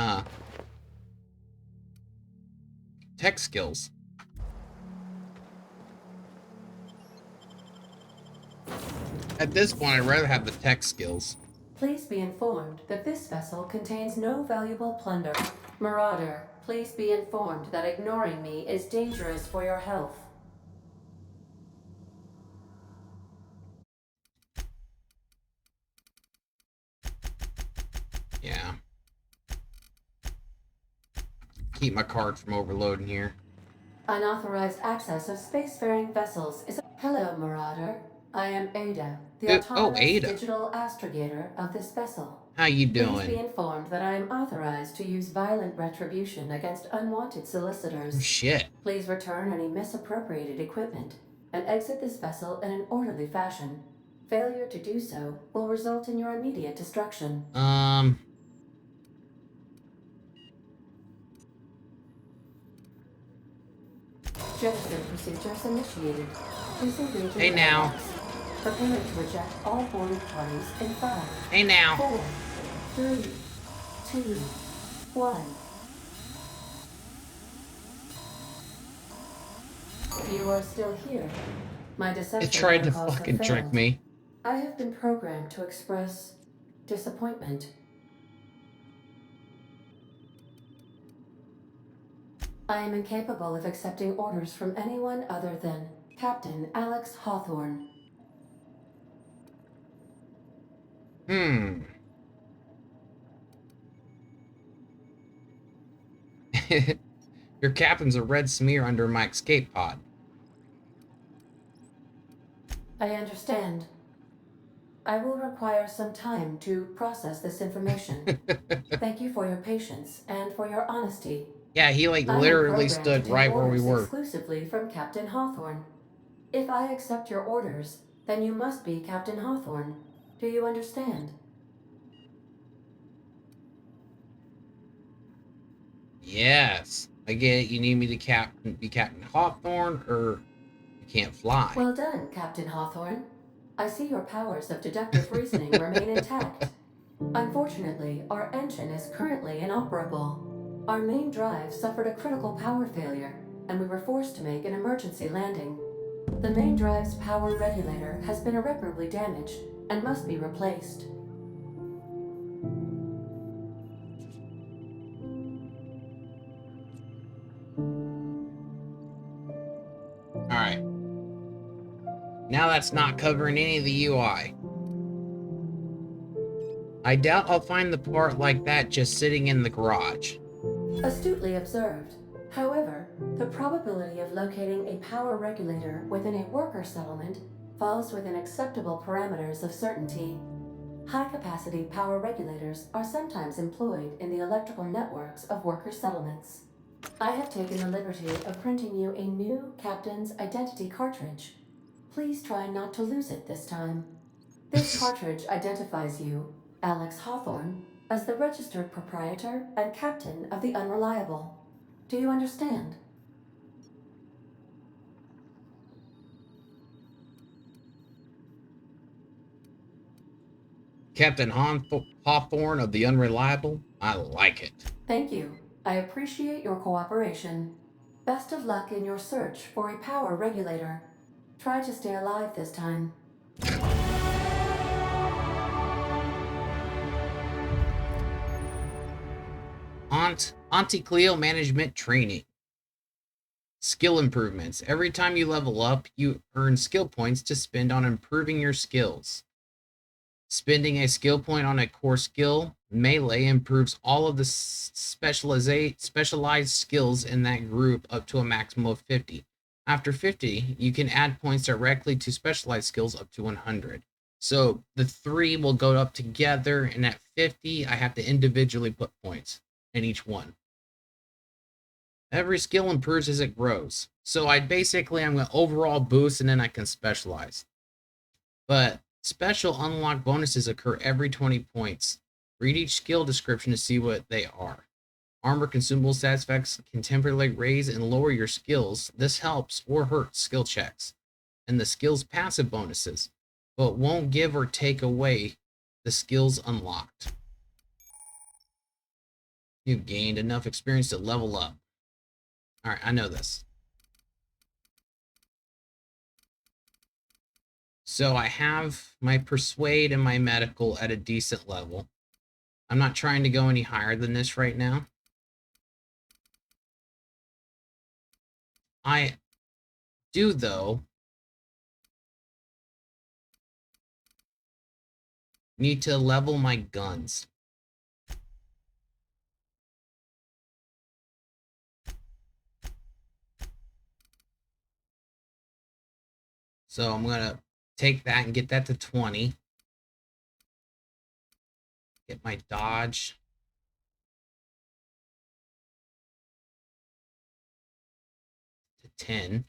tech skills. At this point, I'd rather have the tech skills. Please be informed that this vessel contains no valuable plunder. Marauder, please be informed that ignoring me is dangerous for your health. Yeah. Keep my card from overloading here. Unauthorized access of spacefaring vessels is... Hello, Marauder. I am Ada, the autonomous Ada. digital astrogator of this vessel. How you Please be doing? informed that I am authorized to use violent retribution against unwanted solicitors. Oh, shit. Please return any misappropriated equipment and exit this vessel in an orderly fashion. Failure to do so will result in your immediate destruction. Gesture procedures initiated. Disengaging Hey now. attacks. Preparing to reject all boarded parties in 5. Hey now. 4, 3, 2, 1. You are still here. My deception It tried to protocols have fucking trick failed. me. I have been programmed to express disappointment. I am incapable of accepting orders from anyone other than Captain Alex Hawthorne. Your captain's a red smear under my escape pod. I understand. I will require some time to process this information. Thank you for your patience and for your honesty. Yeah, he like I am literally programmed to stood take right where we orders were. exclusively from Captain Hawthorne. If I accept your orders, then you must be Captain Hawthorne. Do you understand? Yes. I get it. You need me to be Captain Hawthorne, or you can't fly. Well done, Captain Hawthorne. I see your powers of deductive reasoning remain intact. Unfortunately, our engine is currently inoperable. Our main drive suffered a critical power failure, and we were forced to make an emergency landing. The main drive's power regulator has been irreparably damaged and must be replaced. Alright. Now that's not covering any of the UI. I doubt I'll find the part like that just sitting in the garage. Astutely observed. However, the probability of locating a power regulator within a worker settlement falls within acceptable parameters of certainty. High-capacity power regulators are sometimes employed in the electrical networks of worker settlements. I have taken the liberty of printing you a new Captain's Identity cartridge. Please try not to lose it this time. This cartridge identifies you, Alex Hawthorne, as the registered proprietor and captain of the Unreliable. Do you understand? Captain Hawthorne of the Unreliable? I like it. Thank you. I appreciate your cooperation. Best of luck in your search for a power regulator. Try to stay alive this time. Auntie Cleo Management Training. Skill improvements. Every time you level up, you earn skill points to spend on improving your skills. Spending a skill point on a core skill, melee, improves all of the specialized skills in that group up to a maximum of 50. After 50, you can add points directly to specialized skills up to 100. So the three will go up together, and at 50, I have to individually put points in each one. Every skill improves as it grows. So I'm going to overall boost, and then I can specialize. But special unlock bonuses occur every 20 points. Read each skill description to see what they are. Armor consumable stat effects can temporarily raise and lower your skills. This helps or hurts skill checks. And the skills passive bonuses, but won't give or take away the skills unlocked. You've gained enough experience to level up. Alright, I know this. So I have my persuade and my medical at a decent level. I'm not trying to go any higher than this right now. I do, though, need to level my guns. So I'm going to take that and get that to 20. Get my dodge to 10.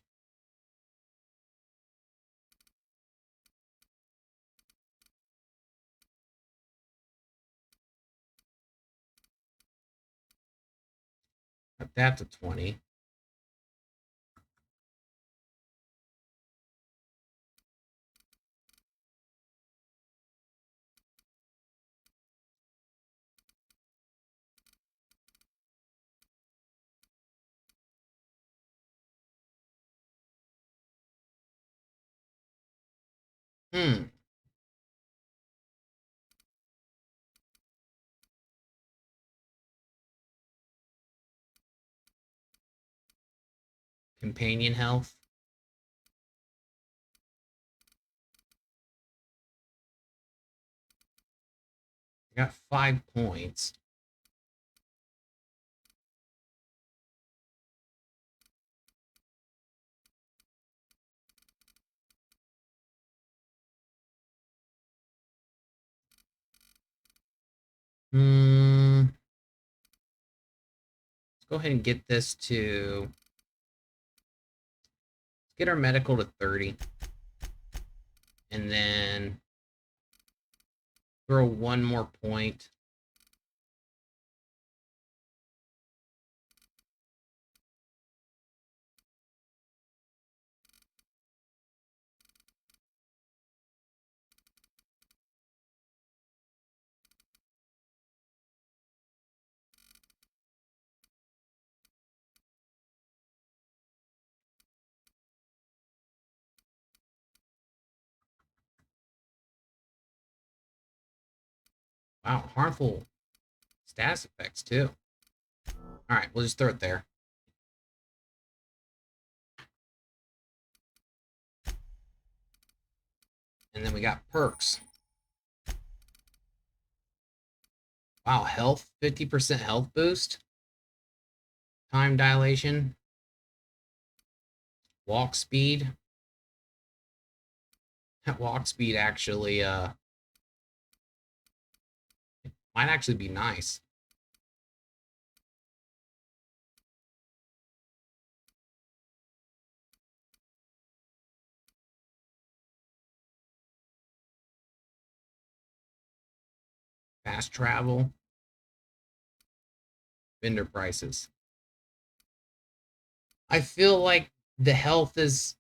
Up that to 20. Companion health. I got 5 points. Let's go ahead and get this to... Let's get our medical to 30. And then throw one more point. Wow, harmful status effects too. Alright, we'll just throw it there. And then we got perks. Wow, health, 50% health boost. Time dilation. Walk speed. That walk speed actually, might actually be nice. Fast travel. Vendor prices. I feel like the health is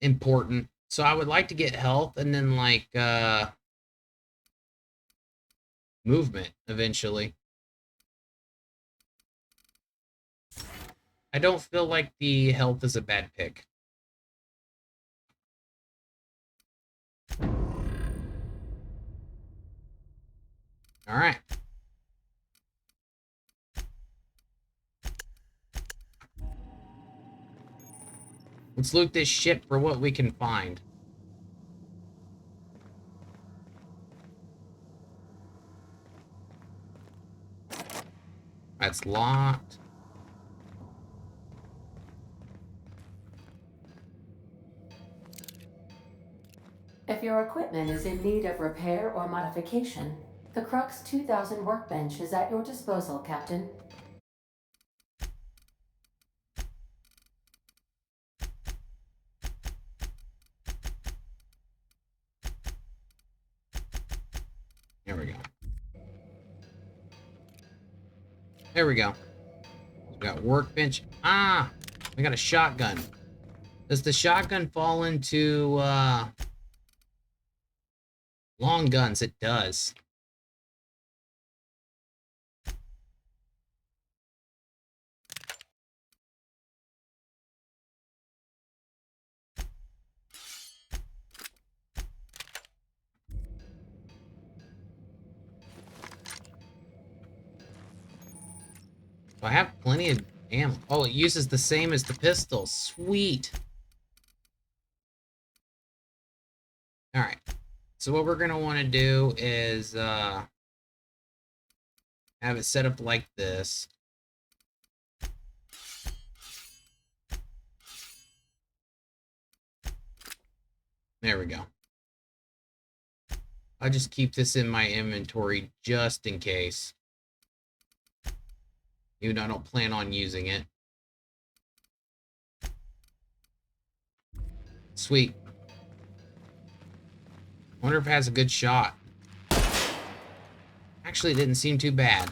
important. So I would like to get health and then like movement eventually. I don't feel like the health is a bad pick. All right. Let's loot this ship for what we can find. That's locked. If your equipment is in need of repair or modification, the Crux 2000 workbench is at your disposal, Captain. There we go. There we go. We got workbench. Ah! We got a shotgun. Does the shotgun fall into long guns? It does. I have plenty of ammo. Oh, it uses the same as the pistol. Sweet. Alright. So what we're going to want to do is have it set up like this. There we go. I'll just keep this in my inventory just in case. Even though I don't plan on using it. Sweet. Wonder if it has a good shot. Actually, it didn't seem too bad.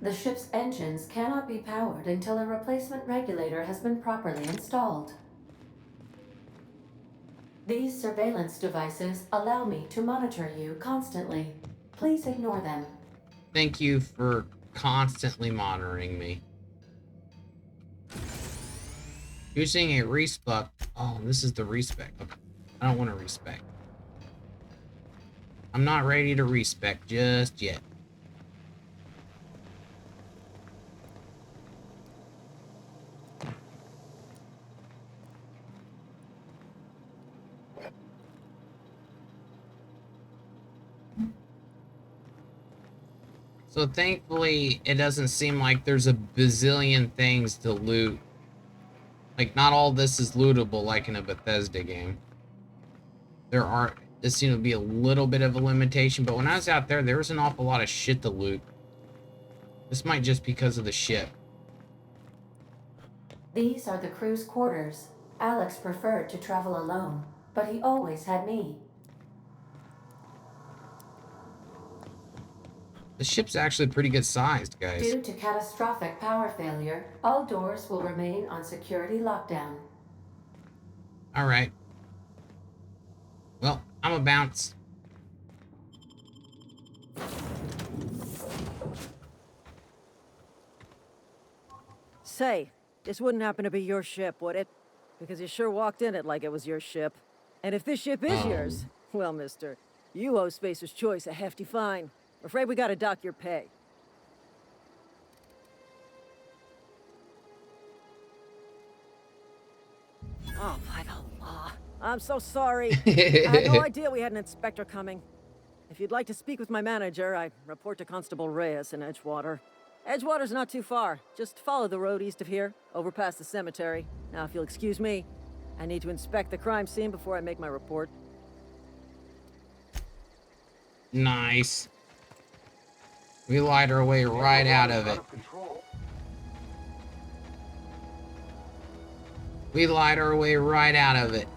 The ship's engines cannot be powered until a replacement regulator has been properly installed. These surveillance devices allow me to monitor you constantly. Please ignore them. Thank you for constantly monitoring me. Using a respec. Oh, this is the respec. Okay. I don't want to respec. I'm not ready to respec just yet. So thankfully, it doesn't seem like there's a bazillion things to loot. Like, not all this is lootable like in a Bethesda game. There seems to be a little bit of a limitation, but when I was out there, there was an awful lot of shit to loot. This might just because of the ship. These are the crew's quarters. Alex preferred to travel alone, but he always had me. The ship's actually pretty good sized, guys. Due to catastrophic power failure, all doors will remain on security lockdown. Alright. Well, I'm a bounce. Say, this wouldn't happen to be your ship, would it? Because you sure walked in it like it was your ship. And if this ship is yours, well, mister, you owe Spacer's Choice a hefty fine. I'm afraid we gotta dock your pay. Oh, by the law. I'm so sorry. I had no idea we had an inspector coming. If you'd like to speak with my manager, I report to Constable Reyes in Edgewater. Edgewater's not too far. Just follow the road east of here, over past the cemetery. Now, if you'll excuse me, I need to inspect the crime scene before I make my report. Nice. We lied our way right out of it. We lied our way right out of it.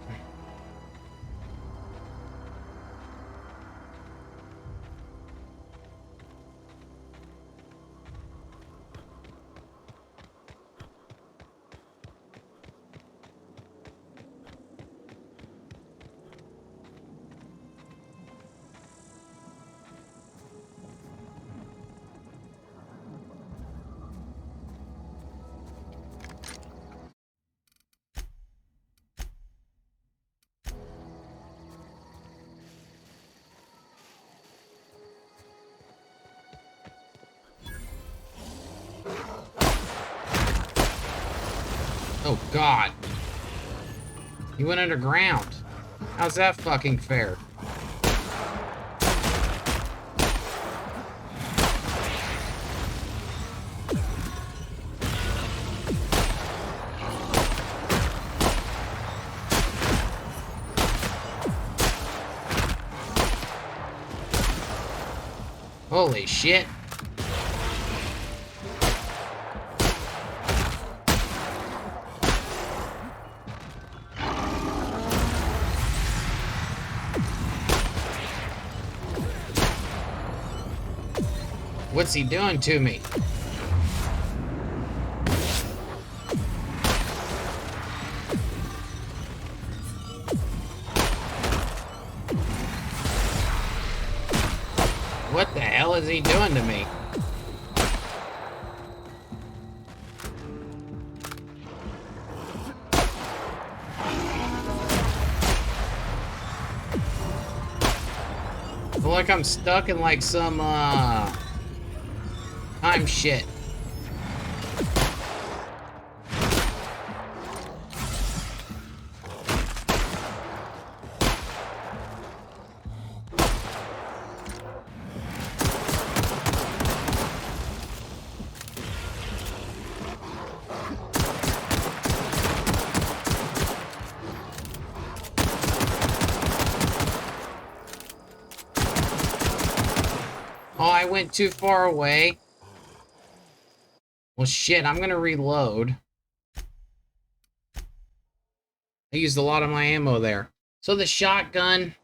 Oh, God. He went underground. How's that fucking fair? Holy shit. What's he doing to me? What the hell is he doing to me? I feel like I'm stuck in like some time shit. Oh, I went too far away. Well, shit, I'm gonna reload. I used a lot of my ammo there. So the shotgun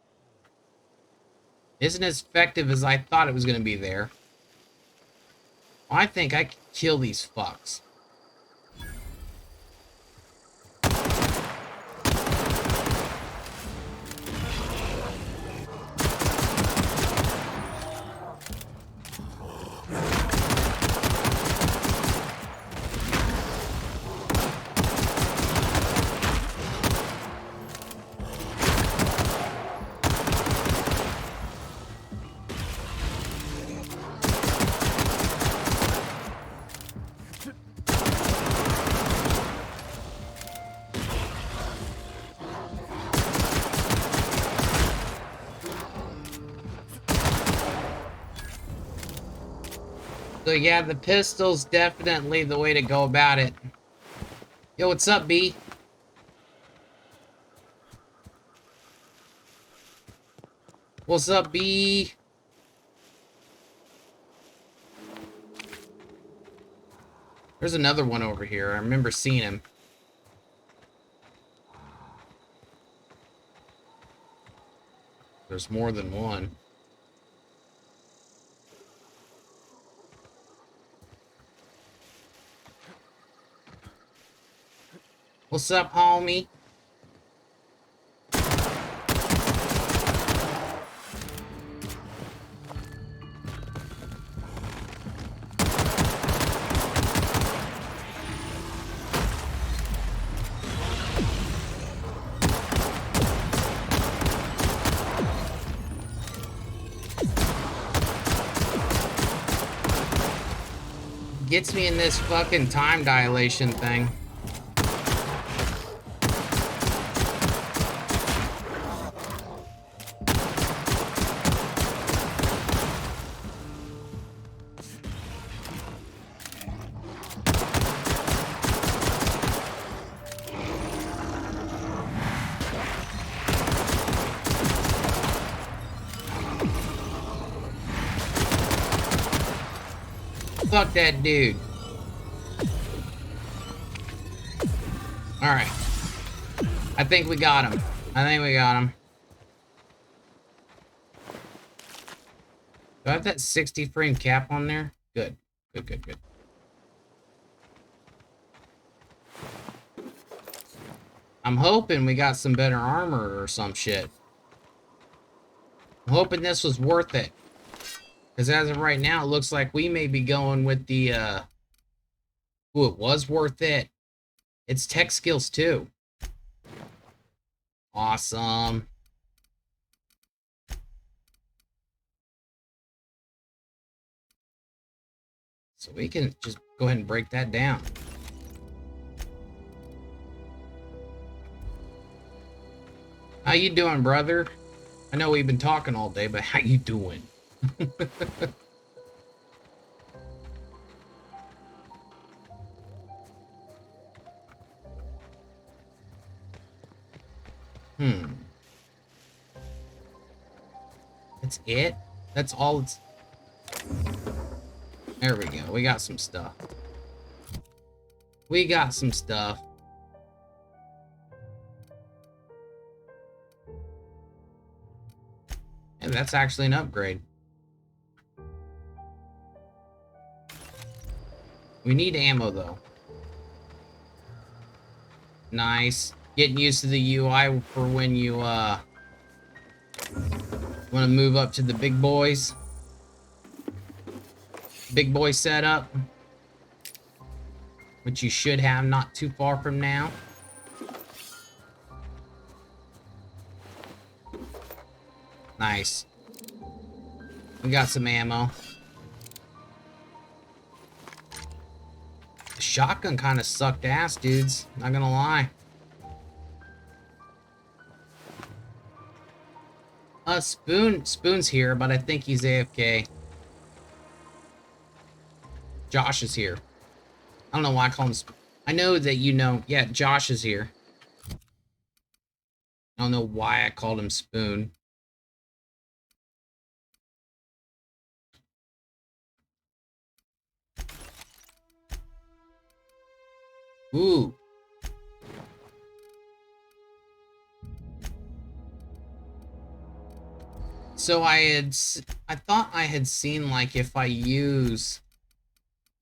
isn't as effective as I thought it was gonna be there. I think I could kill these fucks. So yeah, the pistol's definitely the way to go about it. Yo, what's up, B? What's up, B? There's another one over here. I remember seeing him. There's more than one. What's up, homie? Gets me in this fucking time dilation thing. Fuck that dude. Alright. I think we got him. I think we got him. Do I have that 60 frame cap on there? Good. Good, good, good. I'm hoping we got some better armor or some shit. I'm hoping this was worth it. Because as of right now, it looks like we may be going with the, ooh, it was worth it. It's tech skills too. Awesome. So we can just go ahead and break that down. How you doing, brother? I know we've been talking all day, but how you doing? That's it? That's all it's... There we go. We got some stuff. We got some stuff. And that's actually an upgrade. We need ammo, though. Nice. Getting used to the UI for when you, want to move up to the big boys. Big boy setup. Which you should have not too far from now. Nice. We got some ammo. The shotgun kind of sucked ass, dudes. Not gonna lie. Spoon's here, but I think he's AFK. Josh is here. I don't know why I call him I know that you know. Yeah, Josh is here. I don't know why I called him Spoon. Ooh. So I thought I had seen, like, if I use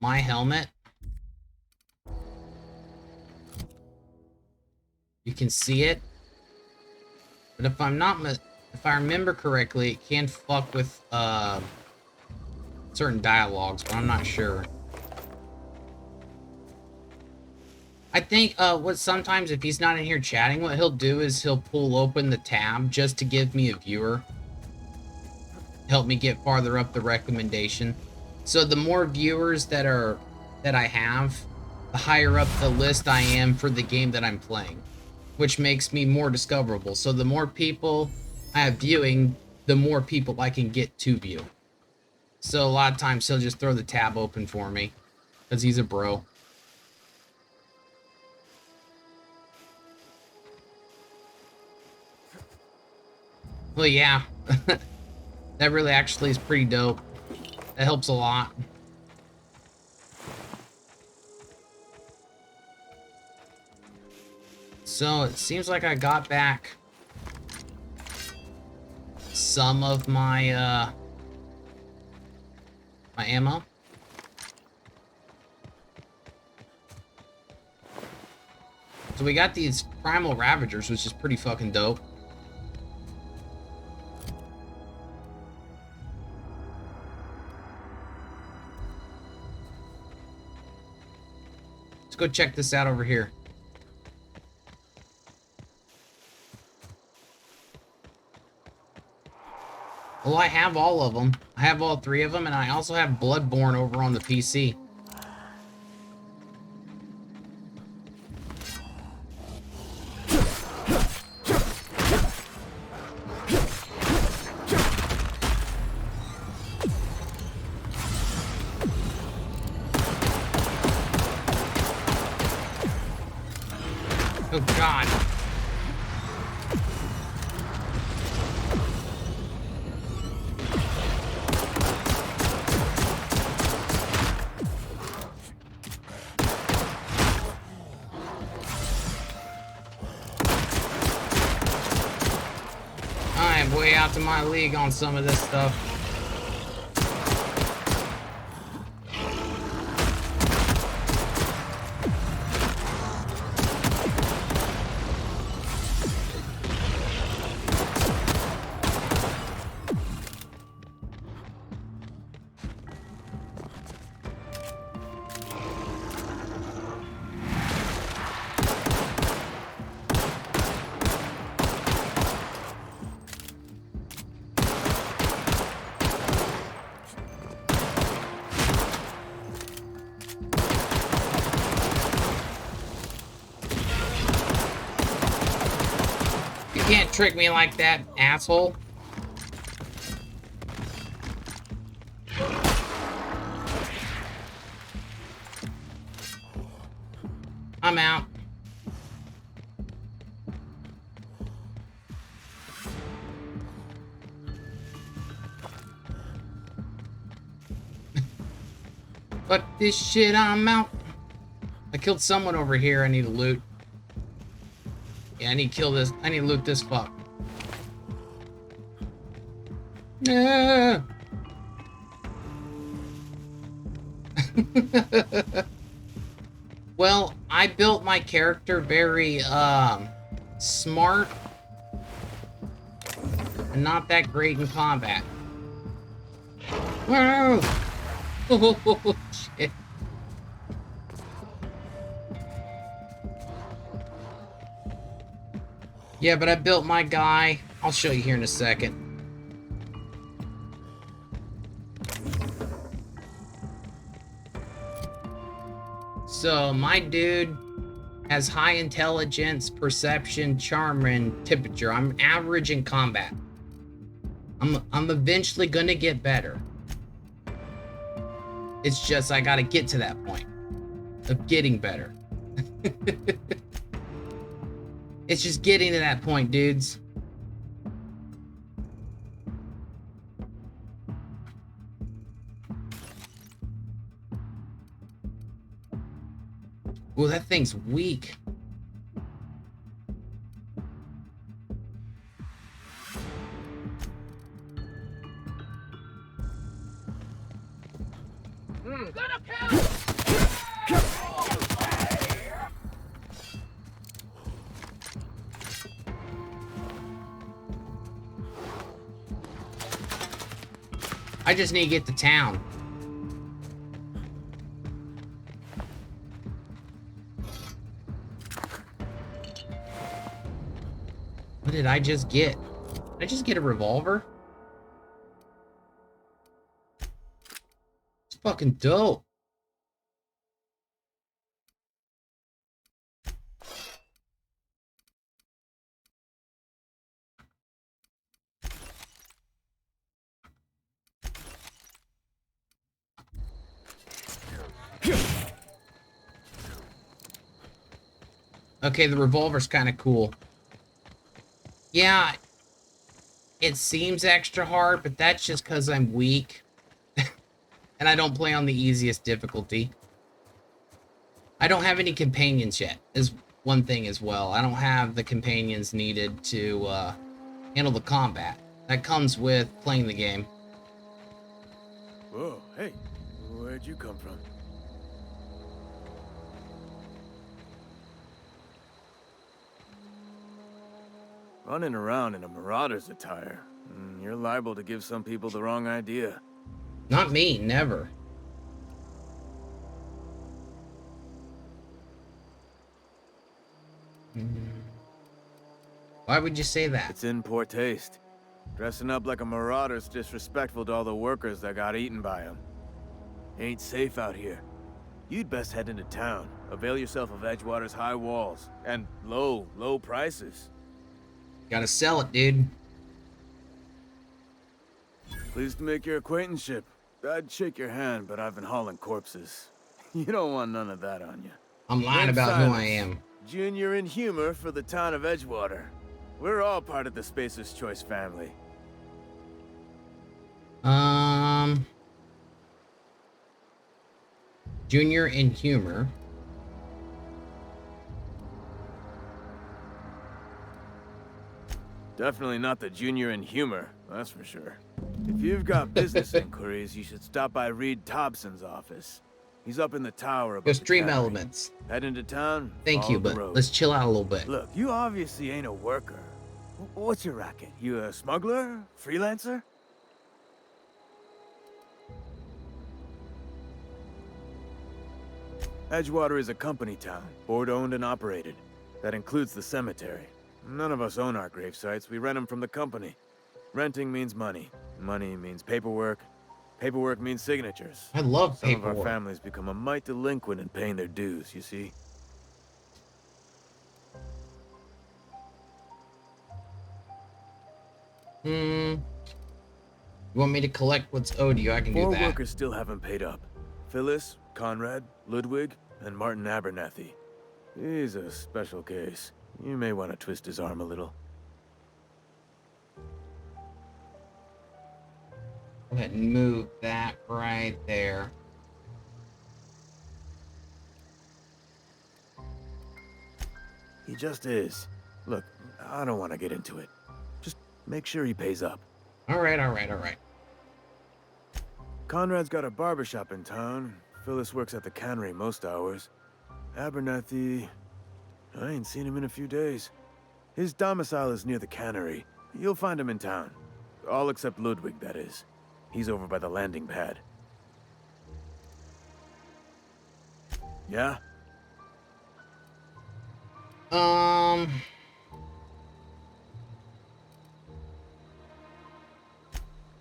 my helmet, you can see it. But if I remember correctly, it can fuck with certain dialogues, but I'm not sure. I think what sometimes if he's not in here chatting, what he'll do is he'll pull open the tab just to give me a viewer. Help me get farther up the recommendation. So the more viewers that I have, the higher up the list I am for the game that I'm playing, which makes me more discoverable. So the more people I have viewing, the more people I can get to view. So a lot of times he'll just throw the tab open for me. Because he's a bro. Well, yeah. That really actually is pretty dope. That helps a lot. So it seems like I got back some of my my ammo. So we got these primal ravagers, which is pretty fucking dope. Let's go check this out over here. Well, I have all of them. I have all 3 of them, and I also have Bloodborne over on the PC. Oh, God. I am way out to my league on some of this stuff. You can't trick me like that, asshole. I'm out. Fuck this shit, I'm out. I killed someone over here. I need to loot. Yeah, I need to kill this. I need to loot this fuck. Yeah. Well, I built my character very, smart and not that great in combat. Whoa! Oh, shit. Yeah, but I built my guy. I'll show you here in a second. So, my dude has high intelligence, perception, charm, and temperature. I'm average in combat. I'm eventually gonna get better. It's just I gotta get to that point of getting better. It's just getting to that point, dudes. Ooh, that thing's weak. Gonna kill! I just need to get to town. What did I just get? Did I just get a revolver? It's fucking dope. Okay, the revolver's kind of cool. Yeah, it seems extra hard, but that's just because I'm weak. And I don't play on the easiest difficulty. I don't have any companions yet, is one thing as well. I don't have the companions needed to handle the combat. That comes with playing the game. Whoa, hey, where'd you come from? Running around in a marauder's attire. You're liable to give some people the wrong idea. Not me, never. Why would you say that? It's in poor taste. Dressing up like a marauder's disrespectful to all the workers that got eaten by them. Ain't safe out here. You'd best head into town. Avail yourself of Edgewater's high walls. And low prices. Gotta sell it, dude. Pleased to make your acquaintanceship. I'd shake your hand, but I've been hauling corpses. You don't want none of that on you. I'm lying about who I am. Junior in humor for the town of Edgewater. We're all part of the Spacer's Choice family. Junior in humor. Definitely not the junior in humor, that's for sure. If you've got business inquiries, you should stop by Reed Thompson's office. He's up in the tower above There's the Dream cannery. Elements. Head into town. Thank you, follow the but road. let's chill out a little bit. Look, you obviously ain't a worker. What's your racket? You a smuggler? Freelancer? Edgewater is a company town, board-owned and operated. That includes the cemetery. None of us own our grave sites. We rent them from the company. Renting means money. Money means paperwork. Paperwork means signatures. I love Some paperwork. of our families become a mite delinquent in paying their dues, you see? You want me to collect what's owed you? I can do Four that. workers still haven't paid up. Phyllis, Conrad, Ludwig, and Martin Abernathy. He's a special case. You may want to twist his arm a little. Go ahead and move that right there. He just is. Look, I don't want to get into it. Just make sure he pays up. All right. Conrad's got a barbershop in town. Phyllis works at the cannery most hours. Abernathy... I ain't seen him in a few days. His domicile is near the cannery. You'll find him in town. All except Ludwig, that is. He's over by the landing pad. Yeah?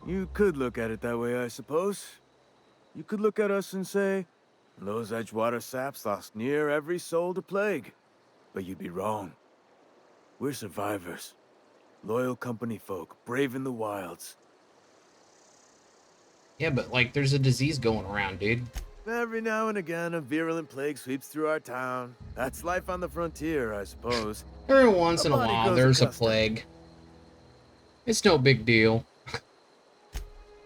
You could look at it that way, I suppose. You could look at us and say, those Edgewater saps lost near every soul to plague. But you'd be wrong. We're survivors. Loyal company folk, brave in the wilds. Yeah, but like, there's a disease going around, dude. Every now and again, a virulent plague sweeps through our town. That's life on the frontier, I suppose. Every once in a body while, grows there's a accustomed. plague. It's no big deal.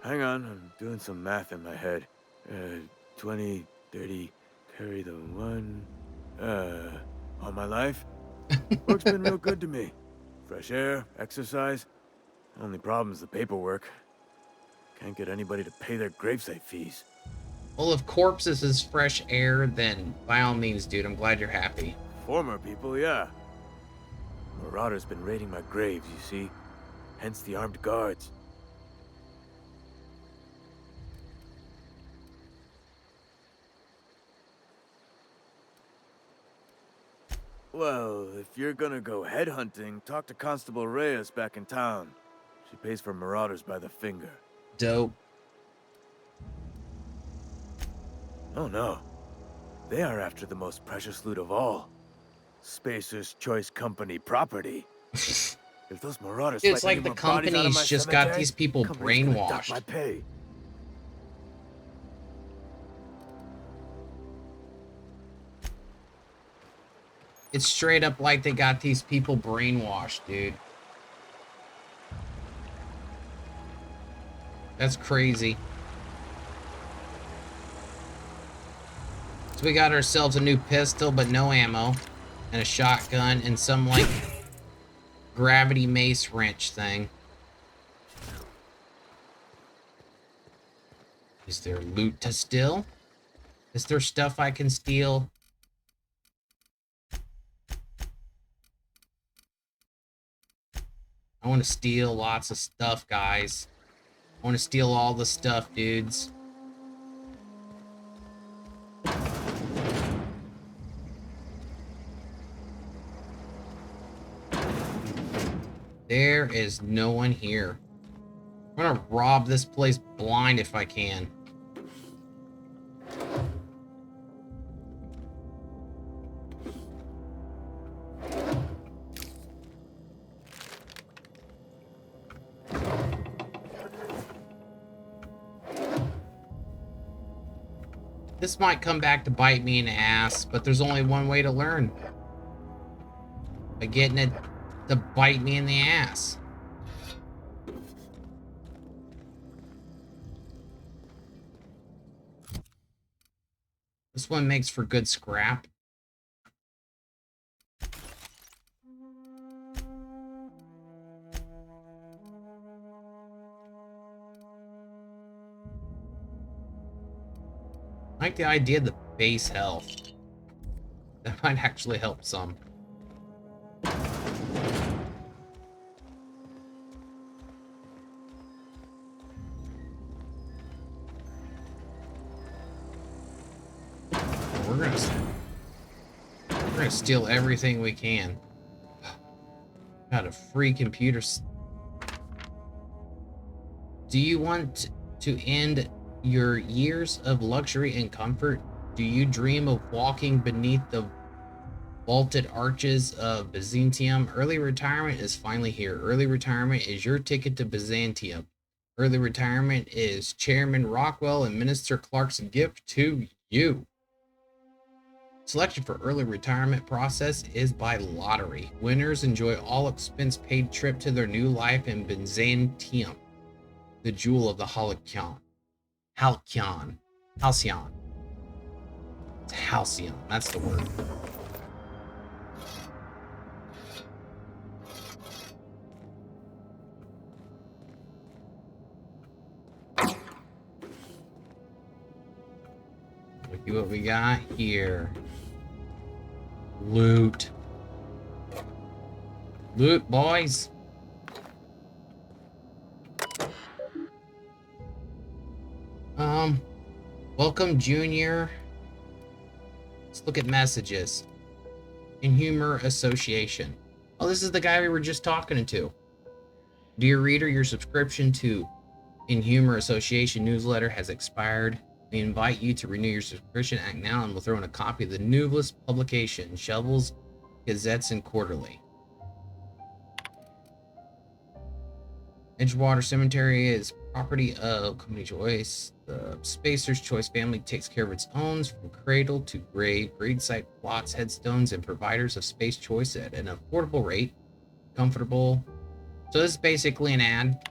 Hang on, I'm doing some math in my head. 20, 30, carry the one... all my life? Work's been real good to me. Fresh air, exercise. Only problem's the paperwork. Can't get anybody to pay their gravesite fees. Well, if corpses is fresh air, then by all means, dude, I'm glad you're happy. Former people, yeah. Marauders been raiding my graves, you see. Hence the armed guards. Well, if you're gonna go headhunting, talk to Constable Reyes back in town. She pays for marauders by the finger. Dope. Oh no. They are after the most precious loot of all. Spacer's Choice Company property. If those marauders It's fight like any the more bodies out of company's my just got cemetery, these people company's gonna dock brainwashed. my pay. It's straight up like they got these people brainwashed, dude. That's crazy. So we got ourselves a new pistol, but no ammo, and a shotgun, and some, like, gravity mace wrench thing. Is there loot to steal? Is there stuff I can steal? I want to steal lots of stuff, guys. I want to steal all the stuff, dudes. There is no one here. I'm gonna rob this place blind if I can. This might come back to bite me in the ass, but there's only one way to learn. By getting it to bite me in the ass. This one makes for good scrap. I like the idea of the base health. That might actually help some. We're gonna steal everything we can. Got a free computer. Do you want to end your years of luxury and comfort? Do you dream of walking beneath the vaulted arches of Byzantium? Early retirement is finally here. Early retirement is your ticket to Byzantium. Early retirement is Chairman Rockwell and Minister Clark's gift to you. Selection for early retirement process is by lottery. Winners enjoy all expense paid trip to their new life in Byzantium, the jewel of the Halcyon. Halcyon. Halcyon. It's Halcyon. That's the word. Look at what we got here. Loot. Loot, boys. Welcome, Junior. Let's look at messages. In Humor Association. Oh, this is the guy we were just talking to. Dear reader, your subscription to In Humor Association newsletter has expired. We invite you to renew your subscription. Act now, and we'll throw in a copy of the newest publication, Shovels, Gazettes, and Quarterly. Edgewater Cemetery is property of Company Choice. The Spacer's Choice family takes care of its own from cradle to grave. Gravesite plots, headstones, and providers of space choice at an affordable rate. Comfortable. So this is basically an ad.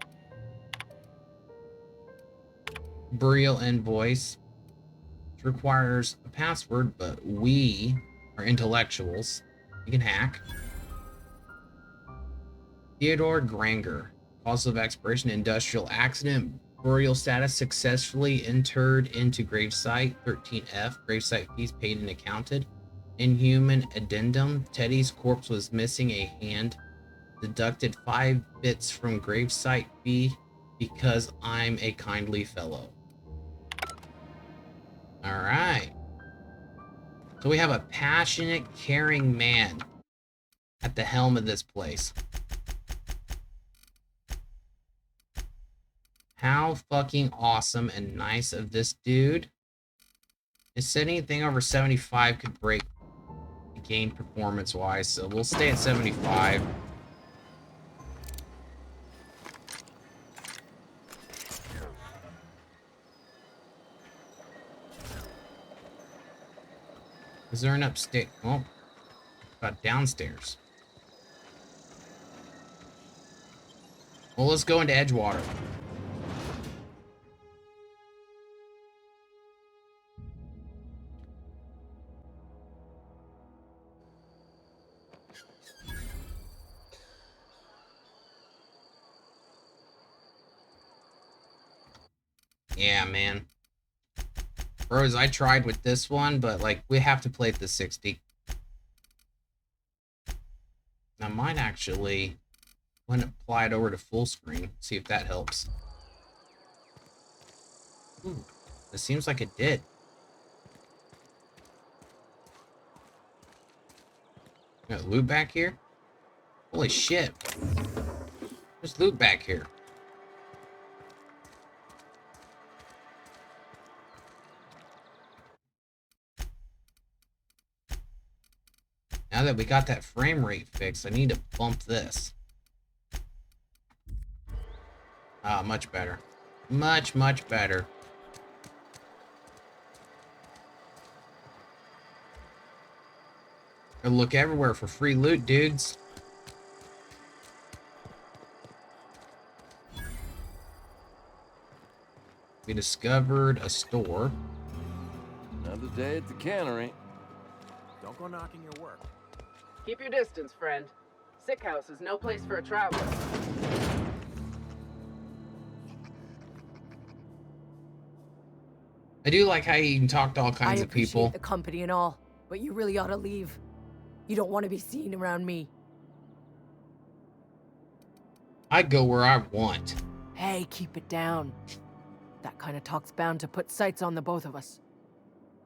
Burial invoice. It requires a password, but we are intellectuals. You can hack. Theodore Granger. Cause of expiration, industrial accident. Burial status successfully entered into gravesite. 13F. Gravesite fees paid and accounted. Inhuman addendum. Teddy's corpse was missing a hand. Deducted 5 bits from gravesite fee because I'm a kindly fellow. Alright. So we have a passionate, caring man at the helm of this place. How fucking awesome and nice of this dude. It said anything over 75 could break the game performance-wise, so we'll stay at 75. Is there an upstate? Oh. About downstairs. Well, let's go into Edgewater. Yeah, man. Bros, I tried with this one, but, like, we have to play at the 60. I might actually want to apply it over to full screen, see if that helps. Ooh, it seems like it did. Got loot back here? Holy shit. There's loot back here. Now that we got that frame rate fixed, I need to bump this. Ah, much better. Much, much better. Gotta look everywhere for free loot, dudes. We discovered a store. Another day at the cannery. Don't go knocking your work. Keep your distance, friend. Sick house is no place for a traveler. I do like how you can talk to all kinds of people. I appreciate the company and all, but you really ought to leave. You don't want to be seen around me. I go where I want. Hey, keep it down. That kind of talk's bound to put sights on the both of us.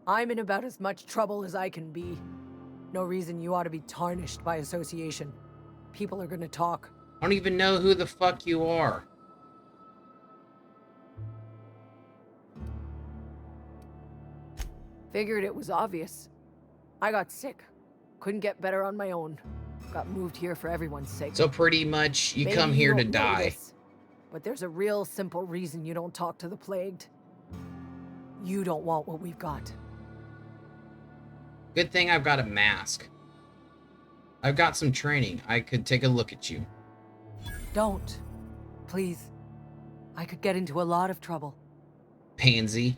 I'm in about as much trouble as I can be. No reason you ought to be tarnished by association. People are gonna talk. I don't even know who the fuck you are. Figured it was obvious. I got sick. Couldn't get better on my own. Got moved here for everyone's sake. So pretty much you Maybe come here to don't know die. this, but there's a real simple reason you don't talk to the plagued. You don't want what we've got. Good thing I've got a mask. I've got some training. I could take a look at you. Don't. Please. I could get into a lot of trouble. Pansy.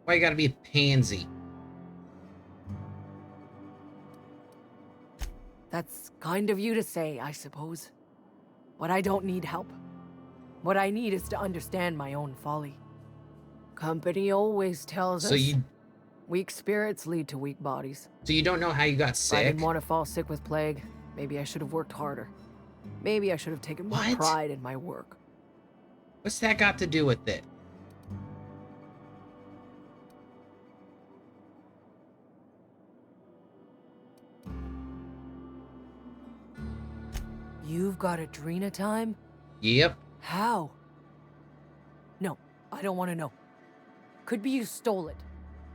Why you gotta be a pansy? That's kind of you to say, I suppose. But I don't need help. What I need is to understand my own folly. Company always tells us weak spirits lead to weak bodies. So you don't know how you got sick? I didn't want to fall sick with plague. Maybe I should have worked harder. Maybe I should have taken more pride in my work. What's that got to do with it? You've got Adrena time? Yep. How? No, I don't want to know. Could be you stole it.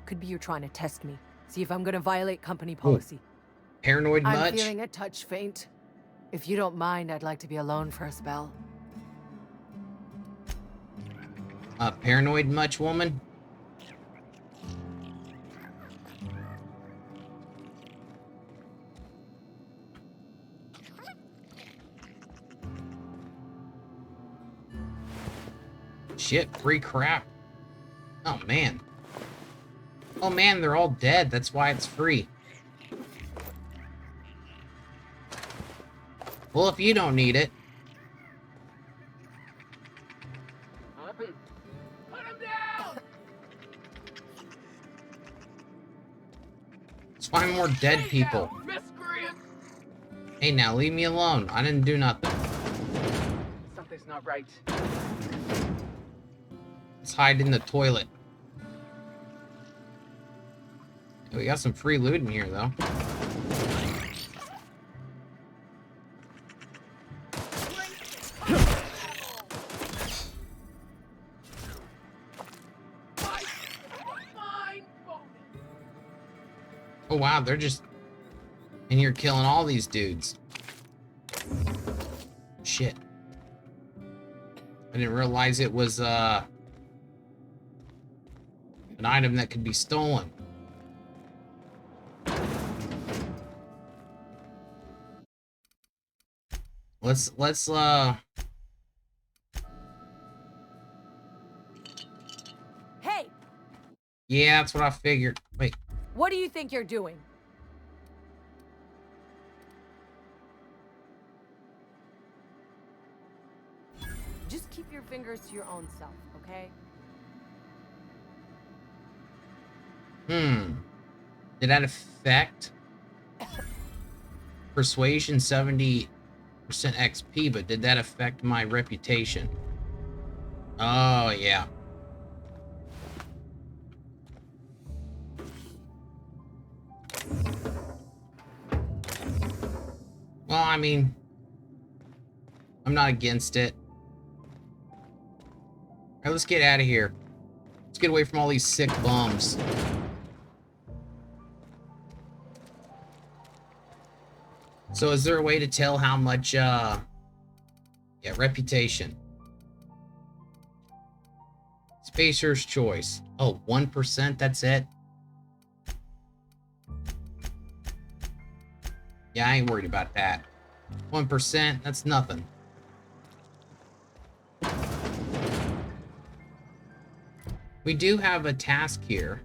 Could be you're trying to test me. See if I'm gonna violate company policy. Paranoid much? I'm feeling a touch faint. If you don't mind, I'd like to be alone for a spell. Paranoid much, woman? Shit, free crap. Oh, man. Oh, man, they're all dead. That's why it's free. Well, if you don't need it. Put him down! Let's find more dead people. Miscreant! Hey, now, leave me alone. I didn't do nothing. Something's not right. Let's hide in the toilet. We got some free loot in here, though. Oh, wow, they're just in here killing all these dudes. Shit. I didn't realize it was, an item that could be stolen. Let's Hey! Yeah, that's what I figured. Wait. What do you think you're doing? Just keep your fingers to your own self, okay? Did that affect persuasion 70% XP, but did that affect my reputation? Oh, yeah. Well, I mean, I'm not against it. Alright, let's get out of here. Let's get away from all these sick bums. So is there a way to tell how much, yeah, reputation. Spacer's choice. Oh, 1%, that's it? Yeah, I ain't worried about that. 1%, that's nothing. We do have a task here.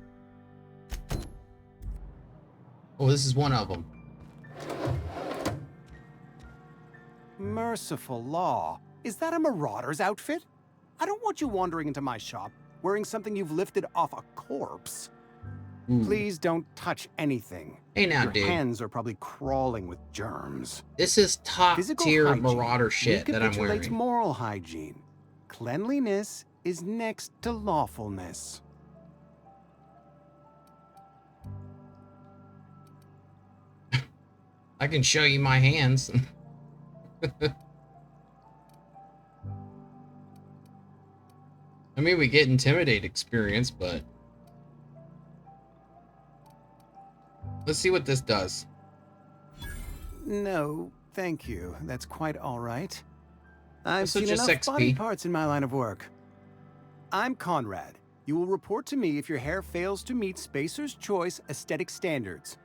Oh, this is one of them. Merciful law. Is that a marauder's outfit? I don't want you wandering into my shop wearing something you've lifted off a corpse. Please don't touch anything. Hey now, Your dude. hands are probably crawling with germs. This is top tier marauder shit that I'm Recapitulates wearing. moral hygiene. Cleanliness is next to lawfulness. I can show you my hands. I mean, we get intimidate experience, but let's see what this does. No, thank you. That's quite all right. I've So seen just enough body XP. parts in my line of work. I'm Conrad. You will report to me if your hair fails to meet Spacer's Choice aesthetic standards.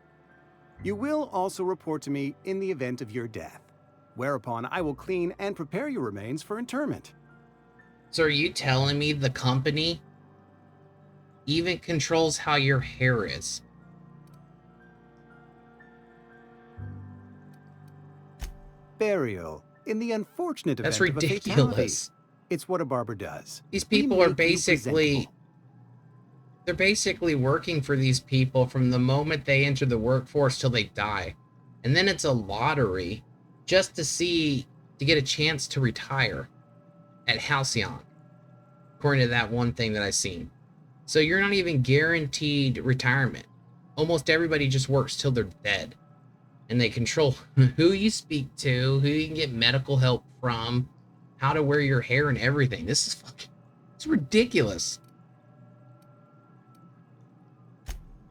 You will also report to me in the event of your death, whereupon I will clean and prepare your remains for interment. So are you telling me the company even controls how your hair is? Burial. In the unfortunate event That's of a fatality. ridiculous. It's what a barber does. These We people are make you basically, presentable. they're basically working for these people from the moment they enter the workforce till they die. And then it's a lottery just to get a chance to retire at Halcyon, according to that one thing that I seen. So you're not even guaranteed retirement. Almost everybody just works till they're dead. And they control who you speak to, who you can get medical help from, how to wear your hair and everything. This is fucking, it's ridiculous.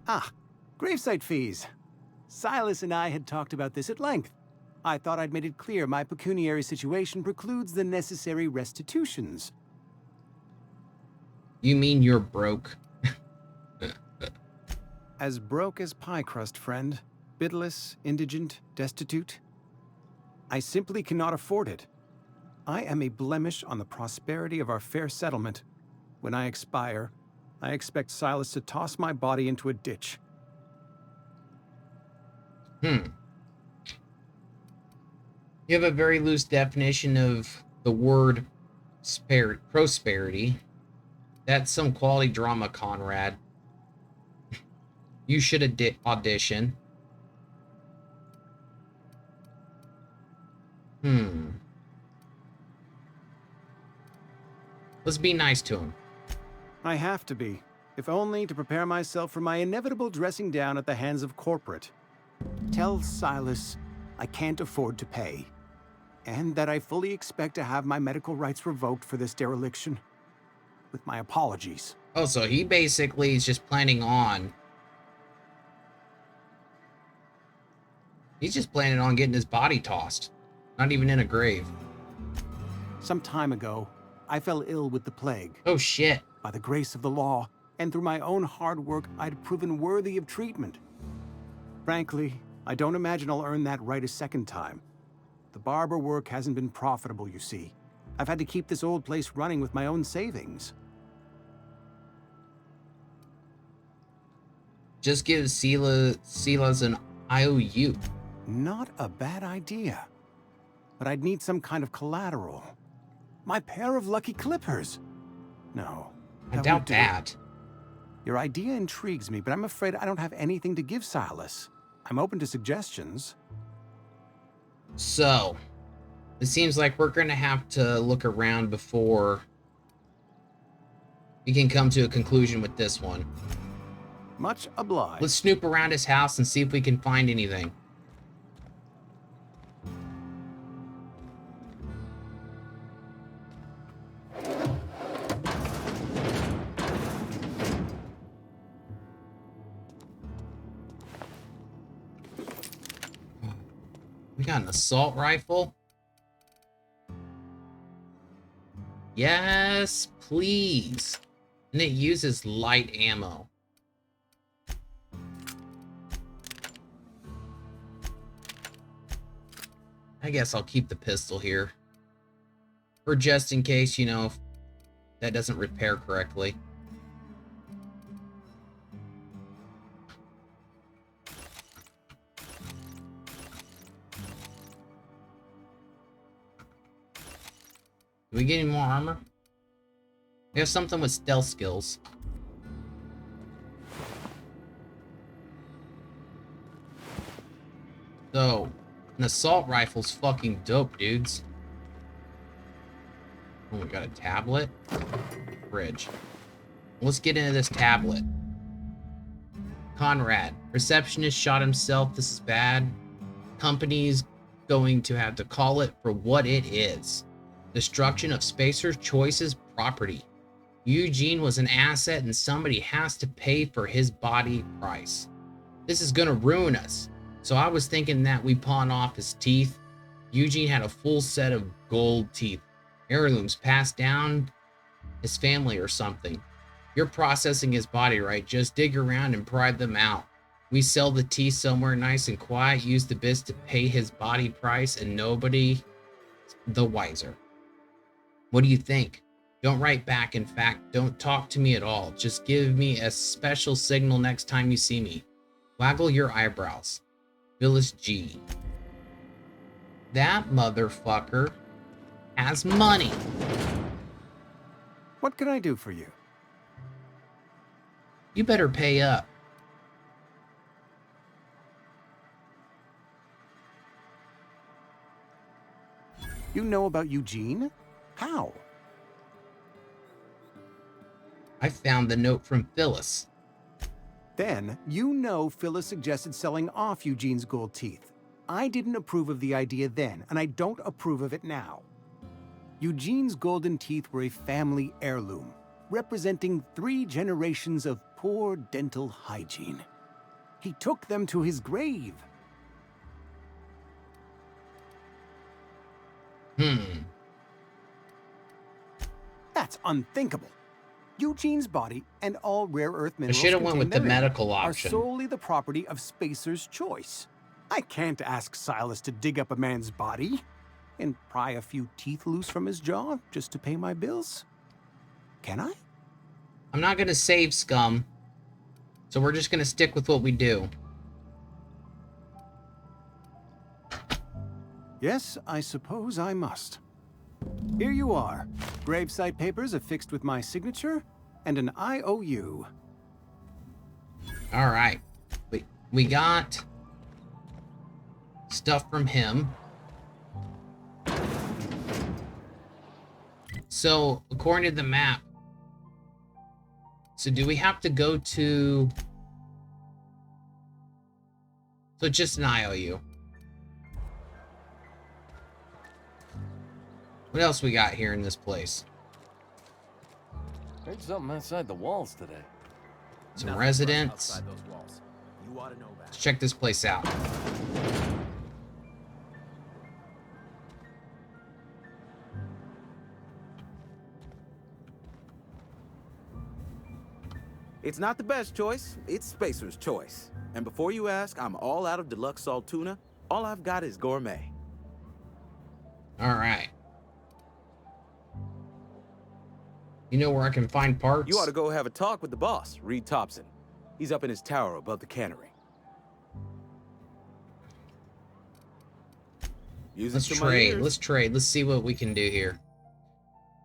Ah, gravesite fees. Silas and I had talked about this at length. I thought I'd made it clear my pecuniary situation precludes the necessary restitutions. You mean you're broke? As broke as pie crust, friend. Bidless, indigent, destitute. I simply cannot afford it. I am a blemish on the prosperity of our fair settlement. When I expire, I expect Silas to toss my body into a ditch. You have a very loose definition of the word prosperity. That's some quality drama, Conrad. You should audition. Let's be nice to him. I have to be, if only to prepare myself for my inevitable dressing down at the hands of corporate. Tell Silas I can't afford to pay, and that I fully expect to have my medical rights revoked for this dereliction. With my apologies. Oh, so he basically is just planning on... He's just planning on getting his body tossed. Not even in a grave. Some time ago, I fell ill with the plague. Oh, shit. By the grace of the law, and through my own hard work, I'd proven worthy of treatment. Frankly, I don't imagine I'll earn that right a second time. The barber work hasn't been profitable, you see. I've had to keep this old place running with my own savings. Just give Silas an IOU. Not a bad idea. But I'd need some kind of collateral. My pair of lucky clippers. No. I doubt that. Your idea intrigues me, but I'm afraid I don't have anything to give Silas. I'm open to suggestions. So, it seems like we're going to have to look around before we can come to a conclusion with this one. Much obliged. Let's snoop around his house and see if we can find anything. We got an assault rifle. Yes, please. And it uses light ammo. I guess I'll keep the pistol here. For just in case, you know, if that doesn't repair correctly. Do we get any more armor? We have something with stealth skills. So, an assault rifle's fucking dope, dudes. Oh, we got a tablet. Bridge. Let's get into this tablet. Conrad. Receptionist shot himself. This is bad. Company's going to have to call it for what it is. Destruction of Spacer's Choice's property. Eugene was an asset and somebody has to pay for his body price. This is gonna ruin us. So I was thinking that we pawn off his teeth. Eugene had a full set of gold teeth. Heirlooms passed down his family or something. You're processing his body, right? Just dig around and pry them out. We sell the teeth somewhere nice and quiet, use the bits to pay his body price, and nobody the wiser. What do you think? Don't write back. In fact, don't talk to me at all. Just give me a special signal next time you see me. Waggle your eyebrows. Phyllis G. That motherfucker has money. What can I do for you? You better pay up. You know about Eugene? How? I found the note from Phyllis. Then, you know Phyllis suggested selling off Eugene's gold teeth. I didn't approve of the idea then, and I don't approve of it now. Eugene's golden teeth were a family heirloom, representing 3 generations of poor dental hygiene. He took them to his grave. That's unthinkable. Eugene's body and all rare earth minerals I should have went with the medical option. Are solely the property of Spacer's Choice. I can't ask Silas to dig up a man's body and pry a few teeth loose from his jaw just to pay my bills. Can I? I'm not gonna save Scum, so we're just gonna stick with what we do. Yes, I suppose I must. Here you are. Gravesite papers affixed with my signature and an IOU. All right. We got stuff from him. So, according to the map, so do we have to go to... So just an IOU. What else we got here in this place? Heard something outside the walls today. Some residents. Outside those walls. You ought to know that. Let's check this place out. It's not the best choice, it's Spacer's Choice. And before you ask, I'm all out of deluxe salt tuna. All I've got is gourmet. Alright. You know where I can find parts? You ought to go have a talk with the boss, Reed Thompson. He's up in his tower above the cannery. Let's trade. Let's trade. Let's see what we can do here.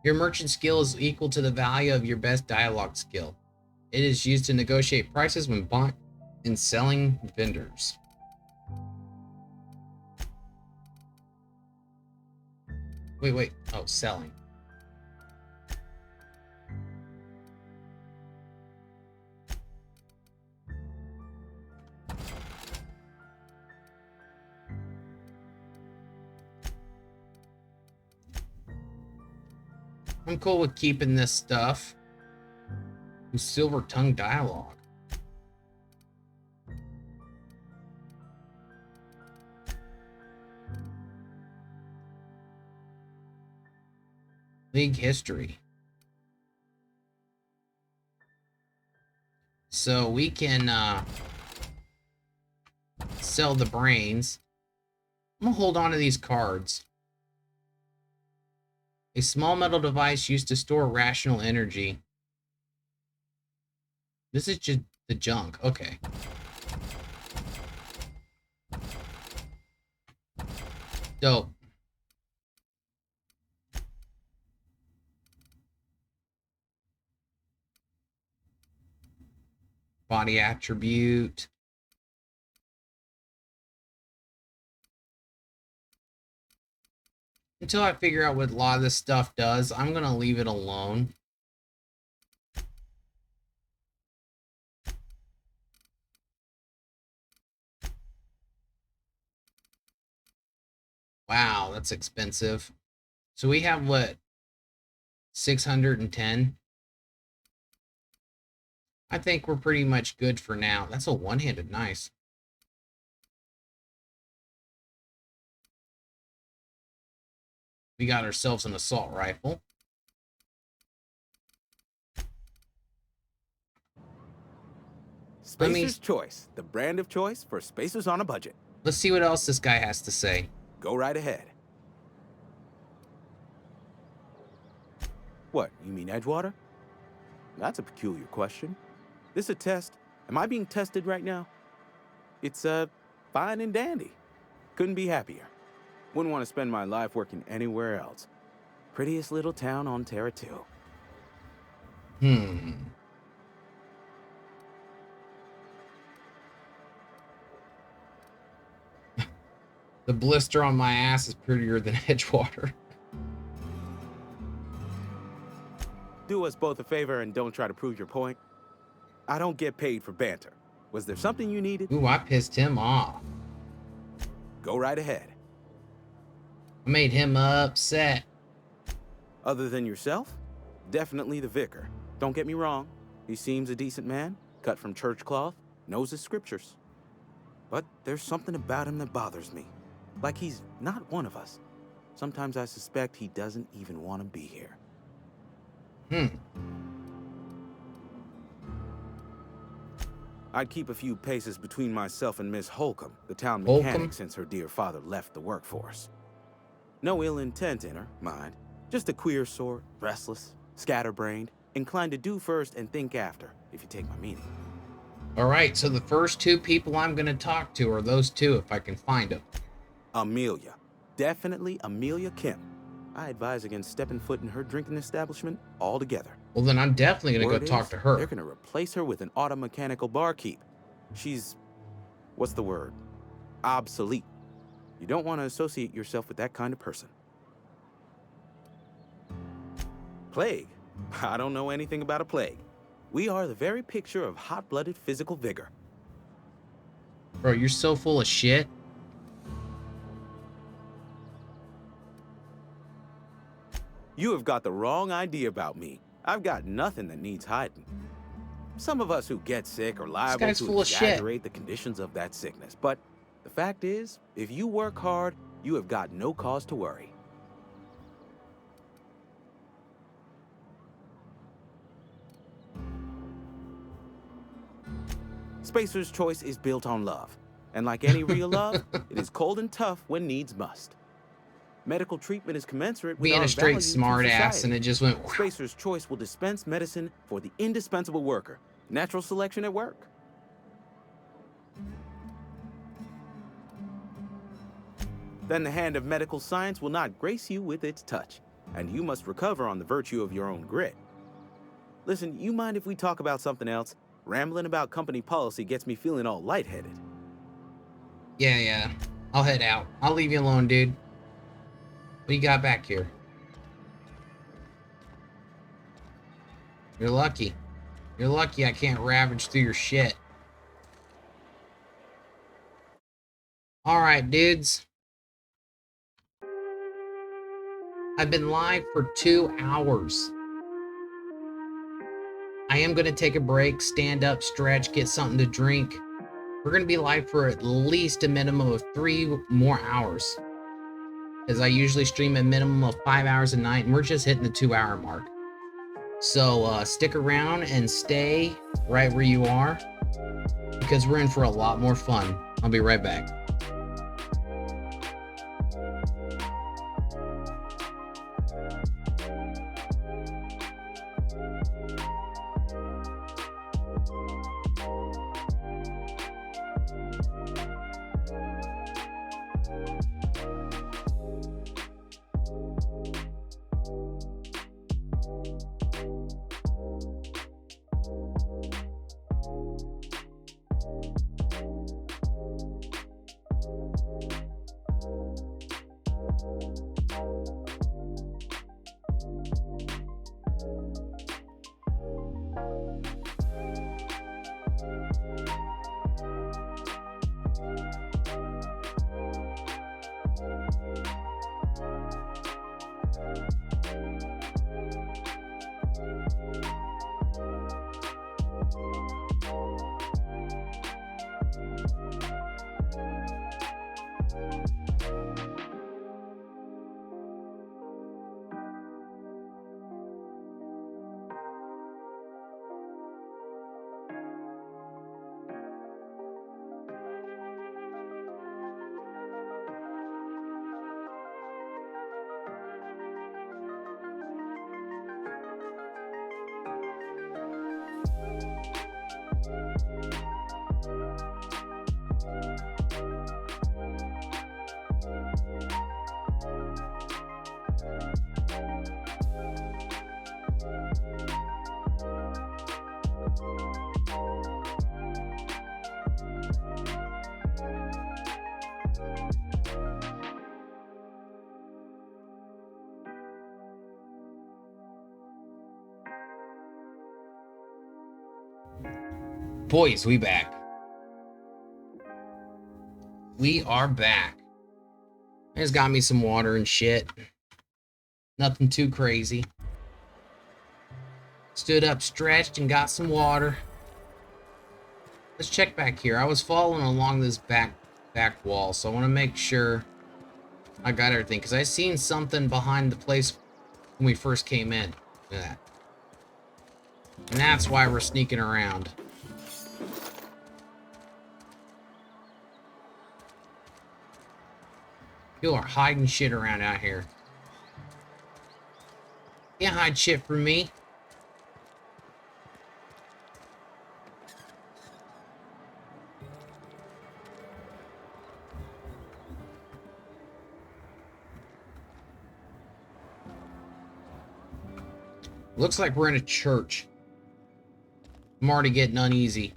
Your merchant skill is equal to the value of your best dialogue skill. It is used to negotiate prices when buying and selling vendors. Wait. Oh, selling. I'm cool with keeping this stuff. Silver tongue dialogue. League history. So we can sell the brains. I'm gonna hold on to these cards. A small metal device used to store rational energy. This is just the junk. Okay. Dope. Body attribute. Until I figure out what a lot of this stuff does, I'm gonna leave it alone. Wow, that's expensive. So we have what? 610? I think we're pretty much good for now. That's a one-handed nice. We got ourselves an assault rifle. Spacer's Choice, the brand of choice for spacers on a budget. Let's see what else this guy has to say. Go right ahead. What, you mean Edgewater? That's a peculiar question. This a test? Am I being tested right now? It's, fine and dandy. Couldn't be happier. Wouldn't want to spend my life working anywhere else. Prettiest little town on Terra 2. The blister on my ass is prettier than Edgewater. Do us both a favor and don't try to prove your point. I don't get paid for banter. Was there something you needed? Ooh, I pissed him off. Go right ahead. I made him upset. Other than yourself? Definitely the vicar. Don't get me wrong. He seems a decent man, cut from church cloth, knows his scriptures. But there's something about him that bothers me. Like he's not one of us. Sometimes I suspect he doesn't even want to be here. I'd keep a few paces between myself and Miss Holcomb, the town mechanic, since her dear father left the workforce. No ill intent in her, mind. Just a queer sort, restless, scatterbrained, inclined to do first and think after, if you take my meaning. Alright, so the first two people I'm gonna talk to are those two, if I can find them. Amelia. Definitely Amelia Kim. I advise against stepping foot in her drinking establishment altogether. Well, then I'm definitely gonna go talk to her. They're gonna replace her with an auto-mechanical barkeep. She's... what's the word? Obsolete. You don't want to associate yourself with that kind of person. Plague? I don't know anything about a plague. We are the very picture of hot-blooded physical vigor. Bro, you're so full of shit. You have got the wrong idea about me. I've got nothing that needs hiding. Some of us who get sick are liable to exaggerate the conditions of that sickness. But the fact is, if you work hard, you have got no cause to worry. Spacer's Choice is built on love. And like any real love, it is cold and tough when needs must. Medical treatment is commensurate with Being our a straight value to smart ass, society. and it just went. Spacer's Choice will dispense medicine for the indispensable worker. Natural selection at work. Then the hand of medical science will not grace you with its touch, and you must recover on the virtue of your own grit. Listen, you mind if we talk about something else? Rambling about company policy gets me feeling all lightheaded. Yeah. I'll head out. I'll leave you alone, dude. What do you got back here? You're lucky. You're lucky I can't ravage through your shit. Alright, dudes. I've been live for 2 hours. I am going to take a break, stand up, stretch, get something to drink. We're going to be live for at least a minimum of 3 more hours. As I usually stream a minimum of 5 hours a night, and we're just hitting the 2-hour mark. So stick around and stay right where you are, because we're in for a lot more fun. I'll be right back. Boys, we back. We are back. I just got me some water and shit. Nothing too crazy. Stood up, stretched, and got some water. Let's check back here. I was following along this back wall, so I want to make sure I got everything, because I seen something behind the place when we first came in. Look at that. And that's why we're sneaking around. People are hiding shit around out here. Can't hide shit from me. Looks like we're in a church. I'm already getting uneasy.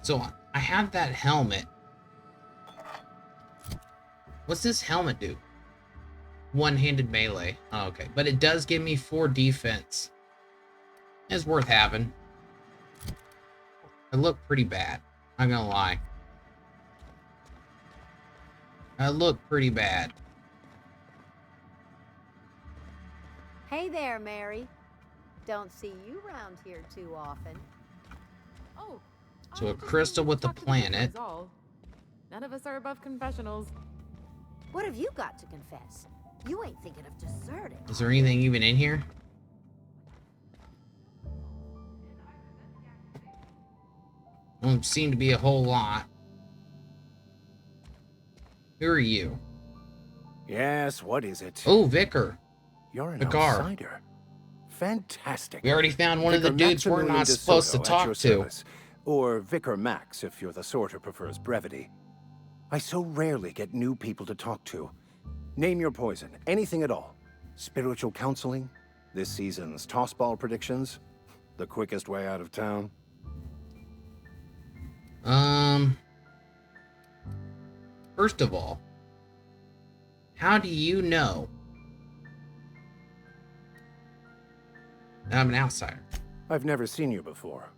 So, I have that helmet. What's this helmet do? One-handed melee. Oh, okay. But it does give me 4 defense. It's worth having. I look pretty bad. I'm not gonna lie. I look pretty bad. Hey there, Mary. Don't see you around here too often. Oh. So a crystal with the planet. None of us are above confessionals. What have you got to confess? You ain't thinking of deserting. Is there anything even in here? Don't seem to be a whole lot. Who are you? Yes, what is it? Oh, Vicar. You're an Vicar. outsider. Fantastic. We already found one Vicar of the dudes we're Maximilian not de supposed to Soto at talk your to. service. Or Vicar Max, if you're the sort who prefers brevity. I so rarely get new people to talk to. Name your poison, anything at all. Spiritual counseling, this season's tossball predictions, the quickest way out of town. First of all, how do you know that I'm an outsider? I've never seen you before,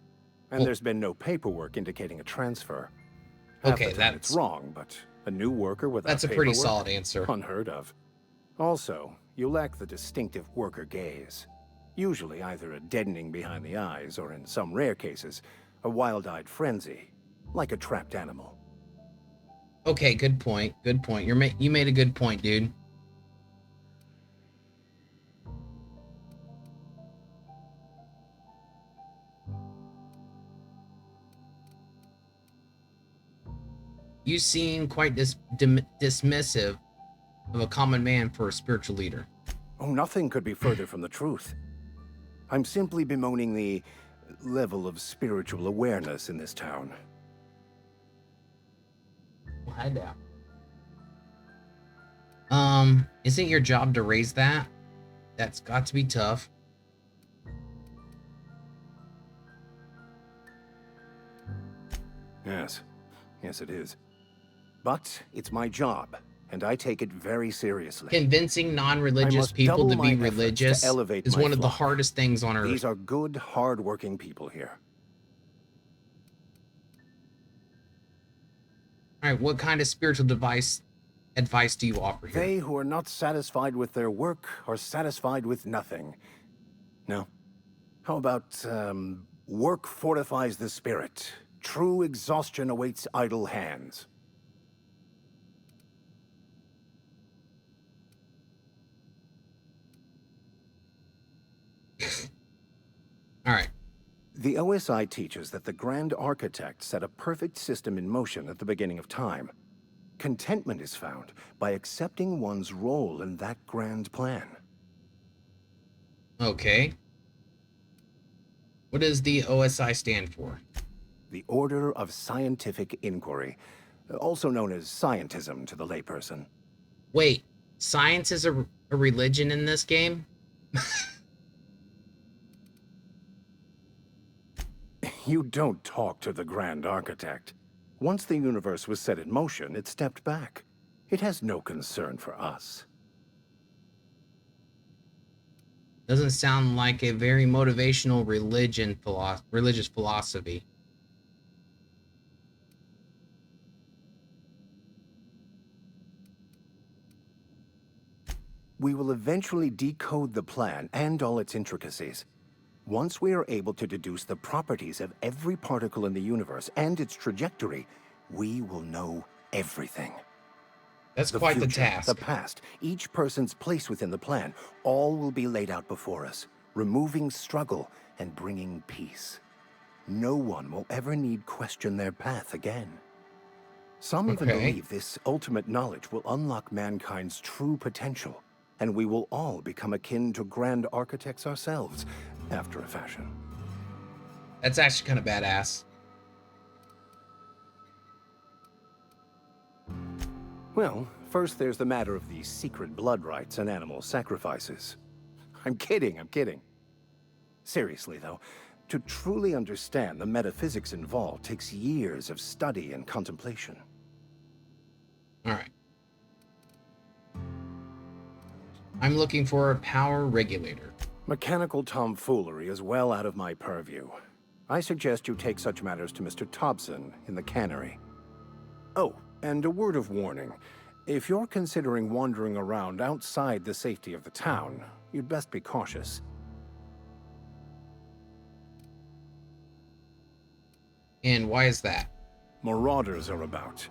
and there's been no paperwork indicating a transfer. Half Okay, the time it's wrong, but a new worker without that's a pretty paperwork? solid answer. Unheard of. Also, you lack the distinctive worker gaze. Usually either a deadening behind the eyes, or in some rare cases, a wild-eyed frenzy, like a trapped animal. Okay, good point. Good point. You made a good point, dude. You seem quite dismissive of a common man for a spiritual leader. Oh, nothing could be further from the truth. I'm simply bemoaning the level of spiritual awareness in this town. Well, I doubt. Isn't your job to raise that? That's got to be tough. Yes. Yes, it is. But it's my job, and I take it very seriously. Convincing non-religious people to be religious is one of the hardest things on earth. These are good, hard-working people here. All right, what kind of spiritual advice do you offer here? They who are not satisfied with their work are satisfied with nothing. No. How about, work fortifies the spirit. True exhaustion awaits idle hands. All right. The OSI teaches that the Grand Architect set a perfect system in motion at the beginning of time. Contentment is found by accepting one's role in that grand plan. Okay. What does the OSI stand for? The Order of Scientific Inquiry, also known as scientism to the layperson. Wait, science is a religion in this game? You don't talk to the Grand Architect. Once the universe was set in motion, it stepped back. It has no concern for us. Doesn't sound like a very motivational religious philosophy. We will eventually decode the plan and all its intricacies. Once we are able to deduce the properties of every particle in the universe and its trajectory, we will know everything. That's quite the task. The past, each person's place within the plan, all will be laid out before us, removing struggle and bringing peace. No one will ever need question their path again. Some even believe this ultimate knowledge will unlock mankind's true potential, and we will all become akin to Grand Architects ourselves, after a fashion. That's actually kind of badass. Well, first there's the matter of the secret blood rites and animal sacrifices. I'm kidding. Seriously, though, to truly understand the metaphysics involved takes years of study and contemplation. All right. I'm looking for a power regulator. Mechanical tomfoolery is well out of my purview. I suggest you take such matters to Mr. Thompson in the cannery. Oh, and a word of warning. If you're considering wandering around outside the safety of the town, you'd best be cautious. And why is that? Marauders are about.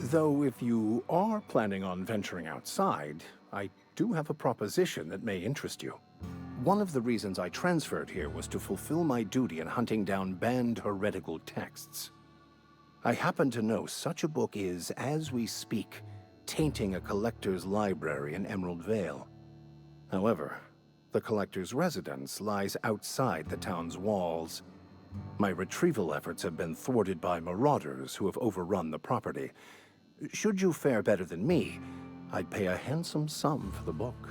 Though if you are planning on venturing outside, I do have a proposition that may interest you. One of the reasons I transferred here was to fulfill my duty in hunting down banned heretical texts. I happen to know such a book is, as we speak, tainting a collector's library in Emerald Vale. However, the collector's residence lies outside the town's walls. My retrieval efforts have been thwarted by marauders who have overrun the property. Should you fare better than me, I'd pay a handsome sum for the book.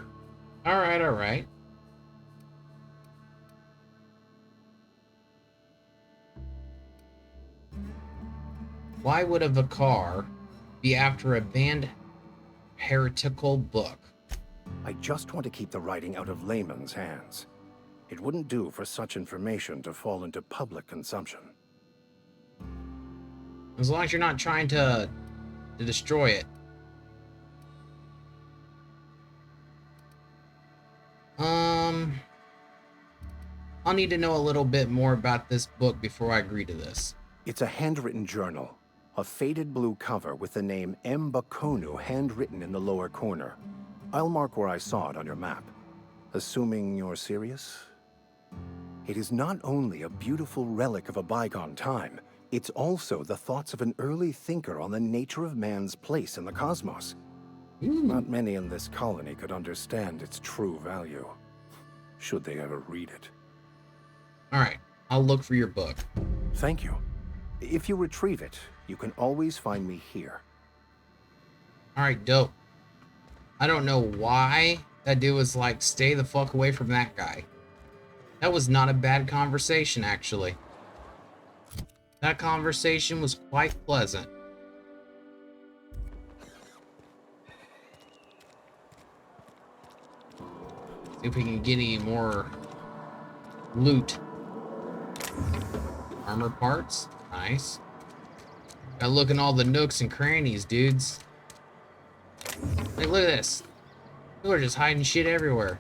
All right, all right. Why would a vicar be after a banned heretical book? I just want to keep the writing out of layman's hands. It wouldn't do for such information to fall into public consumption. As long as you're not trying to destroy it. I'll need to know a little bit more about this book before I agree to this. It's a handwritten journal. A faded blue cover with the name Mbakonu handwritten in the lower corner. I'll mark where I saw it on your map. Assuming you're serious? It is not only a beautiful relic of a bygone time, it's also the thoughts of an early thinker on the nature of man's place in the cosmos. Not many in this colony could understand its true value, should they ever read it. All right, I'll look for your book. Thank you. If you retrieve it, you can always find me here. All right, dope. I don't know why that dude was like, stay the fuck away from that guy. That was not a bad conversation, actually. That conversation was quite pleasant. See if we can get any more loot. Armor parts. Nice. Gotta look in all the nooks and crannies, dudes. Like, look at this. People are just hiding shit everywhere.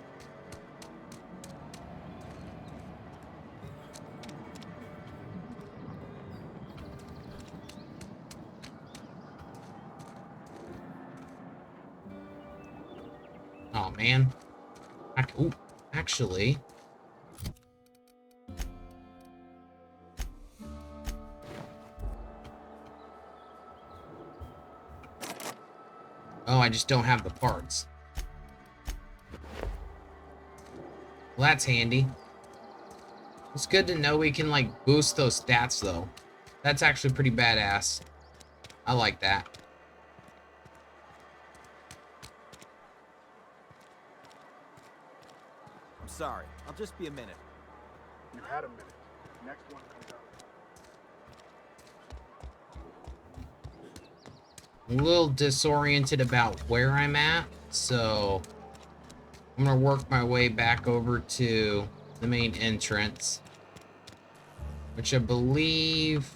Oh, man. Ooh, actually... Oh, I just don't have the parts. Well, that's handy. It's good to know we can, like, boost those stats, though. That's actually pretty badass. I like that. I'm sorry. I'll just be a minute. You had a minute. Next one comes out. I'm a little disoriented about where I'm at, so I'm gonna work my way back over to the main entrance, which I believe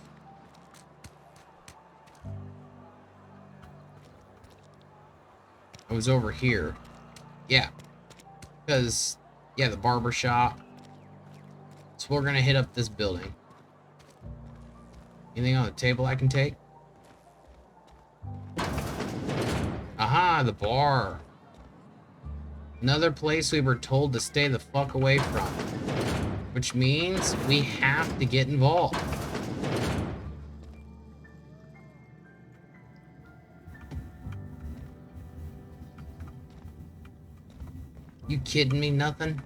I was over here. Yeah, because yeah, the barber shop. So we're gonna hit up this building. Anything on the table I can take? Aha, the bar. Another place we were told to stay the fuck away from. Which means we have to get involved. You kidding me? Nothing?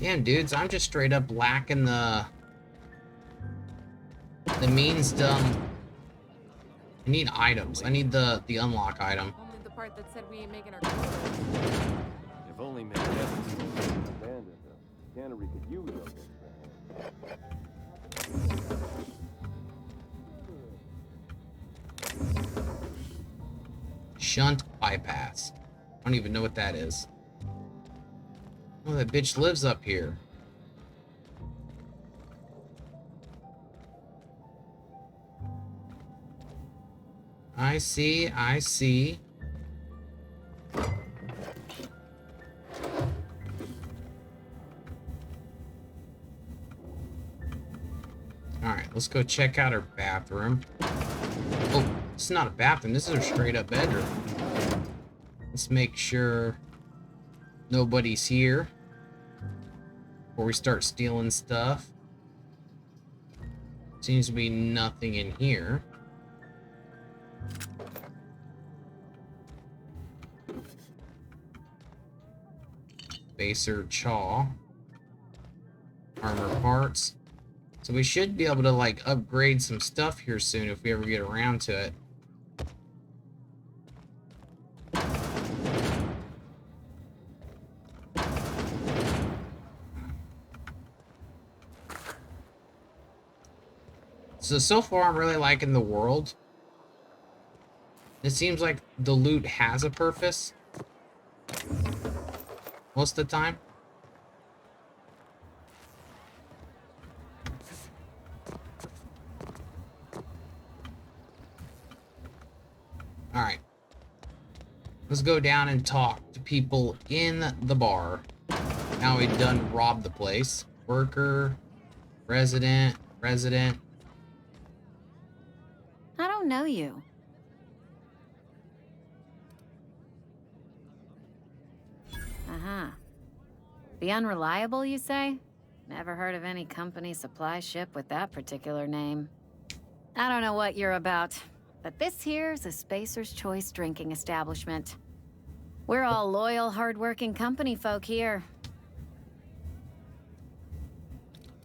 Damn, dudes, I'm just straight up lacking the means to... I need items. I need the unlock item. Only the part that said we ain't making our quota. If only Miss Evans abandoned her. Cannery could use them. Shunt bypass. I don't even know what that is. Oh, that bitch lives up here. I see, I see. Alright, let's go check out her bathroom. Oh, This is not a bathroom. This is a straight up bedroom. Let's make sure nobody's here before we start stealing stuff. Seems to be nothing in here. Spacer chaw. Armor parts. So we should be able to like upgrade some stuff here soon if we ever get around to it. So far I'm really liking the world. It seems like the loot has a purpose. Most of the time. Alright. Let's go down and talk to people in the bar. Now we've done robbed the place. Worker, resident. I don't know you. Uh-huh. The Unreliable, you say? Never heard of any company supply ship with that particular name. I don't know what you're about, but this here's a Spacer's Choice drinking establishment. We're all loyal, hard-working company folk here.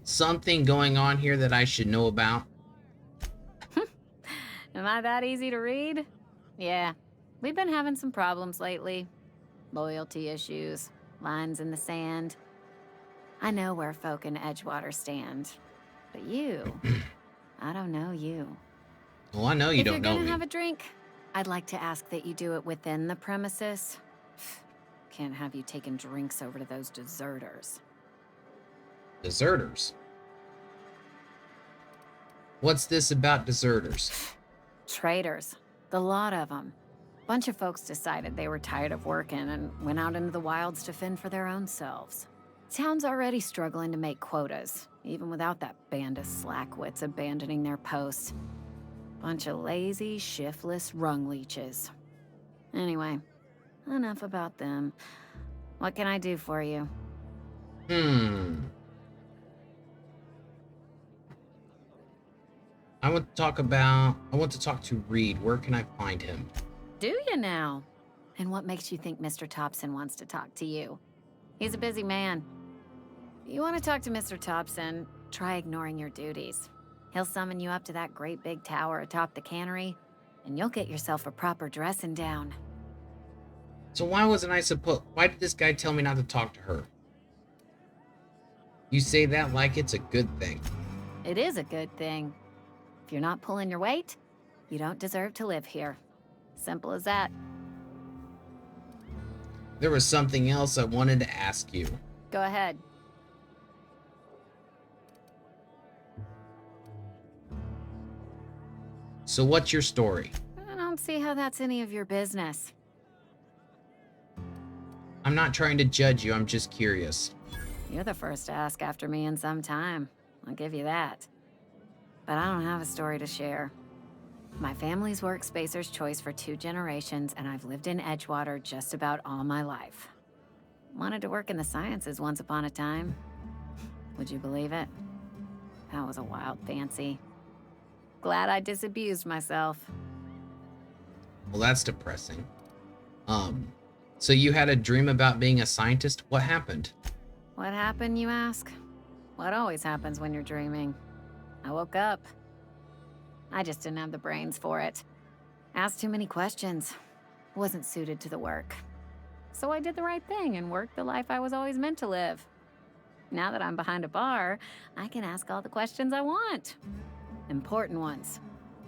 Something going on here that I should know about? Am I that easy to read? Yeah, we've been having some problems lately. Loyalty issues, lines in the sand. I know where folk in Edgewater stand, but you, I don't know you. Well, I know you don't know me. If you're gonna have a drink, I'd like to ask that you do it within the premises. Can't have you taking drinks over to those deserters. Deserters? What's this about deserters? Traitors. The lot of them. Bunch of folks decided they were tired of working and went out into the wilds to fend for their own selves. Town's already struggling to make quotas, even without that band of slackwits abandoning their posts. Bunch of lazy, shiftless rung leeches. Anyway, enough about them. What can I do for you? I want to talk to Reed. Where can I find him? Do you now? And what makes you think Mr. Thompson wants to talk to you? He's a busy man. You want to talk to Mr. Thompson, try ignoring your duties. He'll summon you up to that great big tower atop the cannery, and you'll get yourself a proper dressing down. So why did this guy tell me not to talk to her? You say that like it's a good thing. It is a good thing. If you're not pulling your weight, you don't deserve to live here. Simple as that. There was something else I wanted to ask you. Go ahead. So what's your story? I don't see how that's any of your business. I'm not trying to judge you, I'm just curious. You're the first to ask after me in some time. I'll give you that. But I don't have a story to share. My family's worked Spacer's Choice for 2 generations, and I've lived in Edgewater just about all my life. Wanted to work in the sciences once upon a time. Would you believe it? That was a wild fancy. Glad I disabused myself. Well, that's depressing. So you had a dream about being a scientist? What happened? What happened, you ask? What always happens when you're dreaming? I woke up. I just didn't have the brains for it. Asked too many questions. Wasn't suited to the work. So I did the right thing and worked the life I was always meant to live. Now that I'm behind a bar, I can ask all the questions I want. Important ones.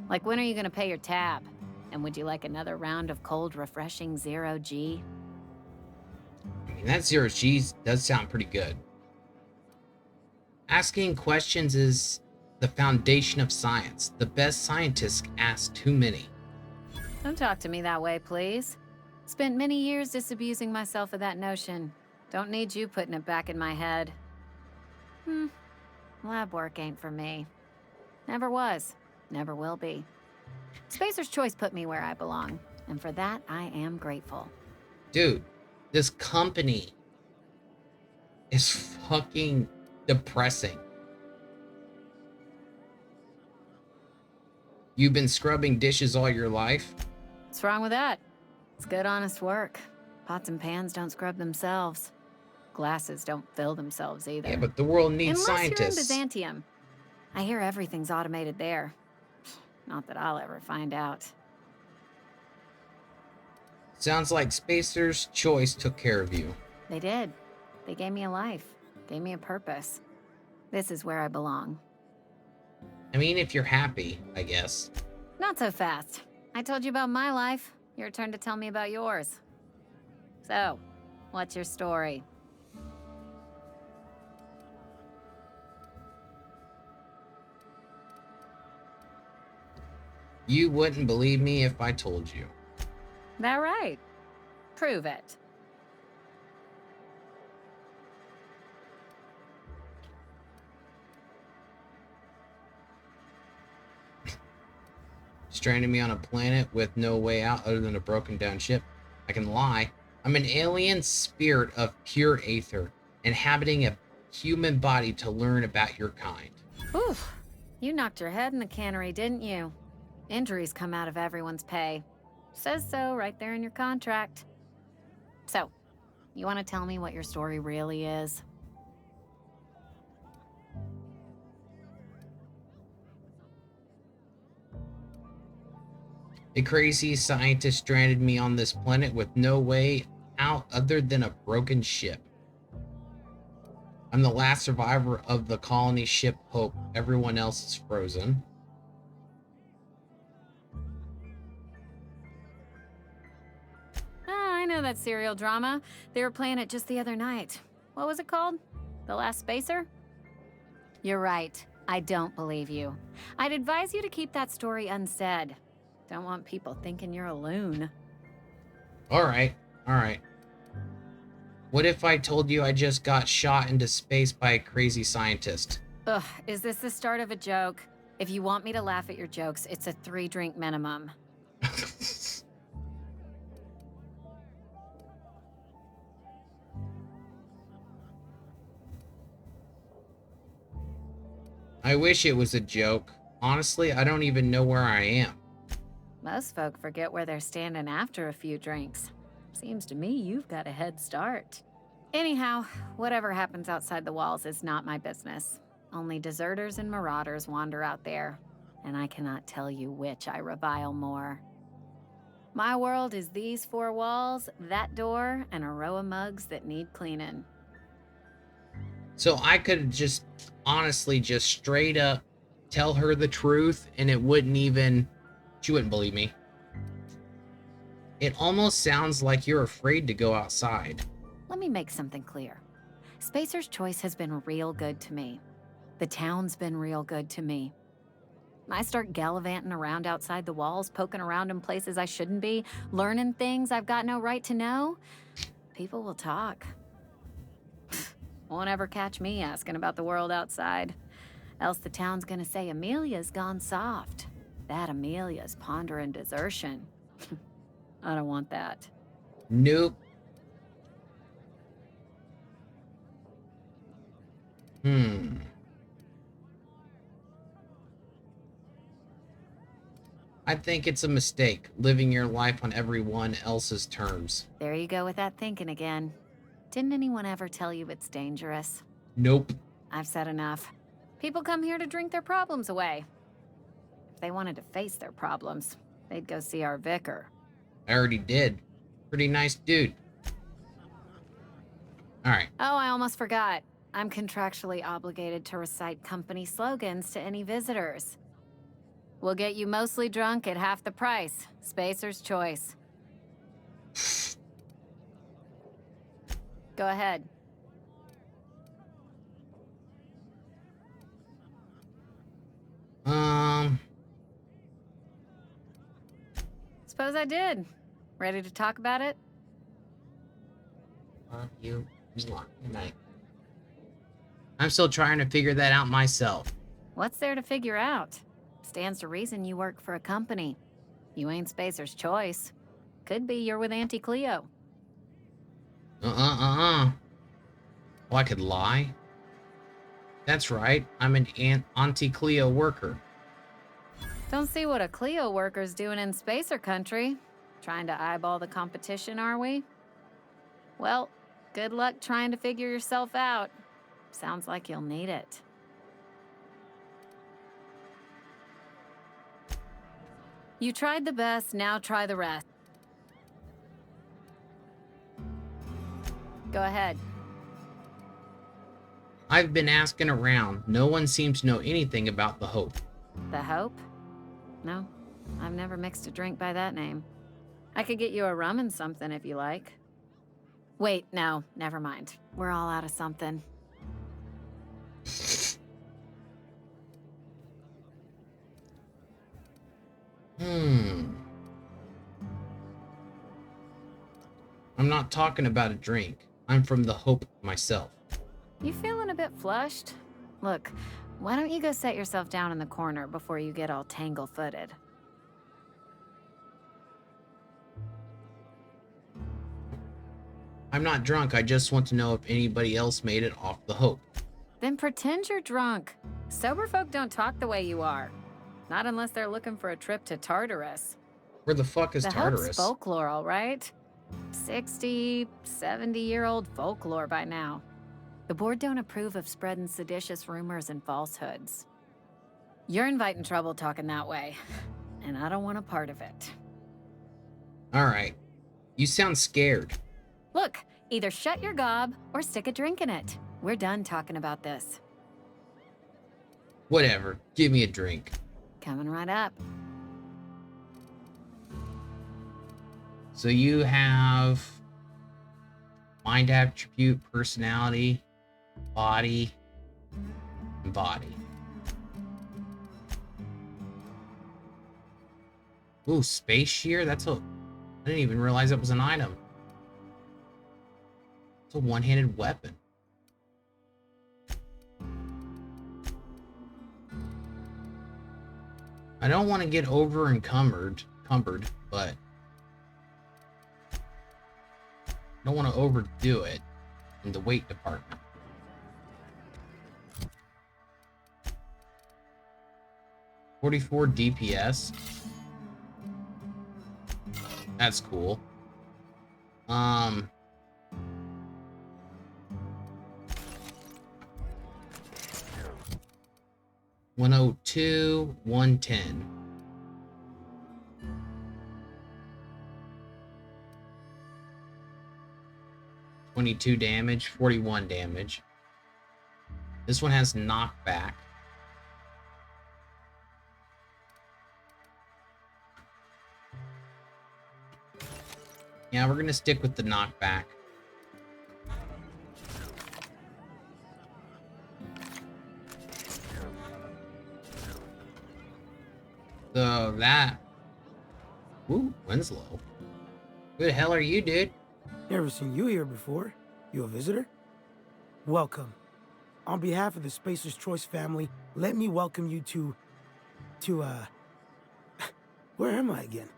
Like, when are you gonna pay your tab? And would you like another round of cold, refreshing 0G? I mean, that 0G does sound pretty good. Asking questions is the foundation of science. The best scientists ask too many. Don't talk to me that way, please. Spent many years disabusing myself of that notion. Don't need you putting it back in my head. Lab work ain't for me. Never was. Never will be. Spacer's Choice put me where I belong, and for that, I am grateful. Dude, this company is fucking depressing. You've been scrubbing dishes all your life? What's wrong with that? It's good, honest work. Pots and pans don't scrub themselves. Glasses don't fill themselves either. Yeah, but the world needs scientists. Unless you're in Byzantium. I hear everything's automated there. Not that I'll ever find out. Sounds like Spacer's Choice took care of you. They did. They gave me a life. Gave me a purpose. This is where I belong. I mean, if you're happy, I guess. Not so fast. I told you about my life. Your turn to tell me about yours. So, what's your story? You wouldn't believe me if I told you. That right? Prove it. Stranded me on a planet with no way out other than a broken down ship. I can lie. I'm an alien spirit of pure aether, inhabiting a human body to learn about your kind. Oof. You knocked your head in the cannery, didn't you? Injuries come out of everyone's pay. Says so right there in your contract. So, you want to tell me what your story really is? A crazy scientist stranded me on this planet with no way out other than a broken ship. I'm the last survivor of the colony ship Hope. Everyone else is frozen. I know that serial drama. They were playing it just the other night. What was it called? The Last Spacer? You're right. I don't believe you. I'd advise you to keep that story unsaid. Don't want people thinking you're a loon. Alright. What if I told you I just got shot into space by a crazy scientist? Ugh, is this the start of a joke? If you want me to laugh at your jokes, it's a 3-drink minimum. I wish it was a joke. Honestly, I don't even know where I am. Most folk forget where they're standing after a few drinks. Seems to me you've got a head start. Anyhow, whatever happens outside the walls is not my business. Only deserters and marauders wander out there, and I cannot tell you which I revile more. My world is these 4 walls, that door, and a row of mugs that need cleaning. So I could just honestly just straight up tell her the truth and it wouldn't even... She wouldn't believe me. It almost sounds like you're afraid to go outside. Let me make something clear. Spacer's Choice has been real good to me. The town's been real good to me. I start gallivanting around outside the walls, poking around in places I shouldn't be, learning things I've got no right to know. People will talk. Won't ever catch me asking about the world outside. Else the town's gonna say Amelia's gone soft. That Amelia's pondering desertion. I don't want that. Nope. I think it's a mistake, living your life on everyone else's terms. There you go with that thinking again. Didn't anyone ever tell you it's dangerous? Nope. I've said enough. People come here to drink their problems away. If they wanted to face their problems, they'd go see our vicar. I already did. Pretty nice dude. Alright. Oh, I almost forgot. I'm contractually obligated to recite company slogans to any visitors. We'll get you mostly drunk at half the price. Spacer's Choice. Go ahead. Suppose I did. Ready to talk about it? I'm still trying to figure that out myself. What's there to figure out? Stands to reason you work for a company. You ain't Spacer's choice. Could be you're with Auntie Cleo. Well, I could lie. That's right, I'm an Auntie Cleo worker. Don't see what a Cleo worker's doing in Spacer country. Trying to eyeball the competition, are we? Well, good luck trying to figure yourself out. Sounds like you'll need it. You tried the best, now try the rest. Go ahead. I've been asking around. No one seems to know anything about the Hope. The Hope? No, I've never mixed a drink by that name. I could get you a rum and something if you like. Wait, no, never mind. We're all out of something. I'm not talking about a drink. I'm from the Hope myself. You feeling a bit flushed? Look, why don't you go set yourself down in the corner before you get all tangle-footed? I'm not drunk. I just want to know if anybody else made it off the Hope. Then pretend you're drunk. Sober folk don't talk the way you are. Not unless they're looking for a trip to Tartarus. Where the fuck is Tartarus? Hope's folklore, all right? 60, 70-year-old folklore by now. The board don't approve of spreading seditious rumors and falsehoods. You're inviting trouble talking that way, and I don't want a part of it. All right. You sound scared. Look, either shut your gob or stick a drink in it. We're done talking about this. Whatever. Give me a drink. Coming right up. So you have mind attribute, personality, body, and body. Ooh, space shear? That's a... I didn't even realize that was an item. It's a one-handed weapon. I don't want to get over encumbered, but I don't want to overdo it in the weight department. .44 DPS. That's cool. 102, 110. .22 damage, 41 damage. This one has knockback. Yeah, we're gonna stick with the knockback. So that... Ooh, Winslow. Who the hell are you, dude? Never seen you here before. You a visitor? Welcome. On behalf of the Spacer's Choice family, let me welcome you to where am I again?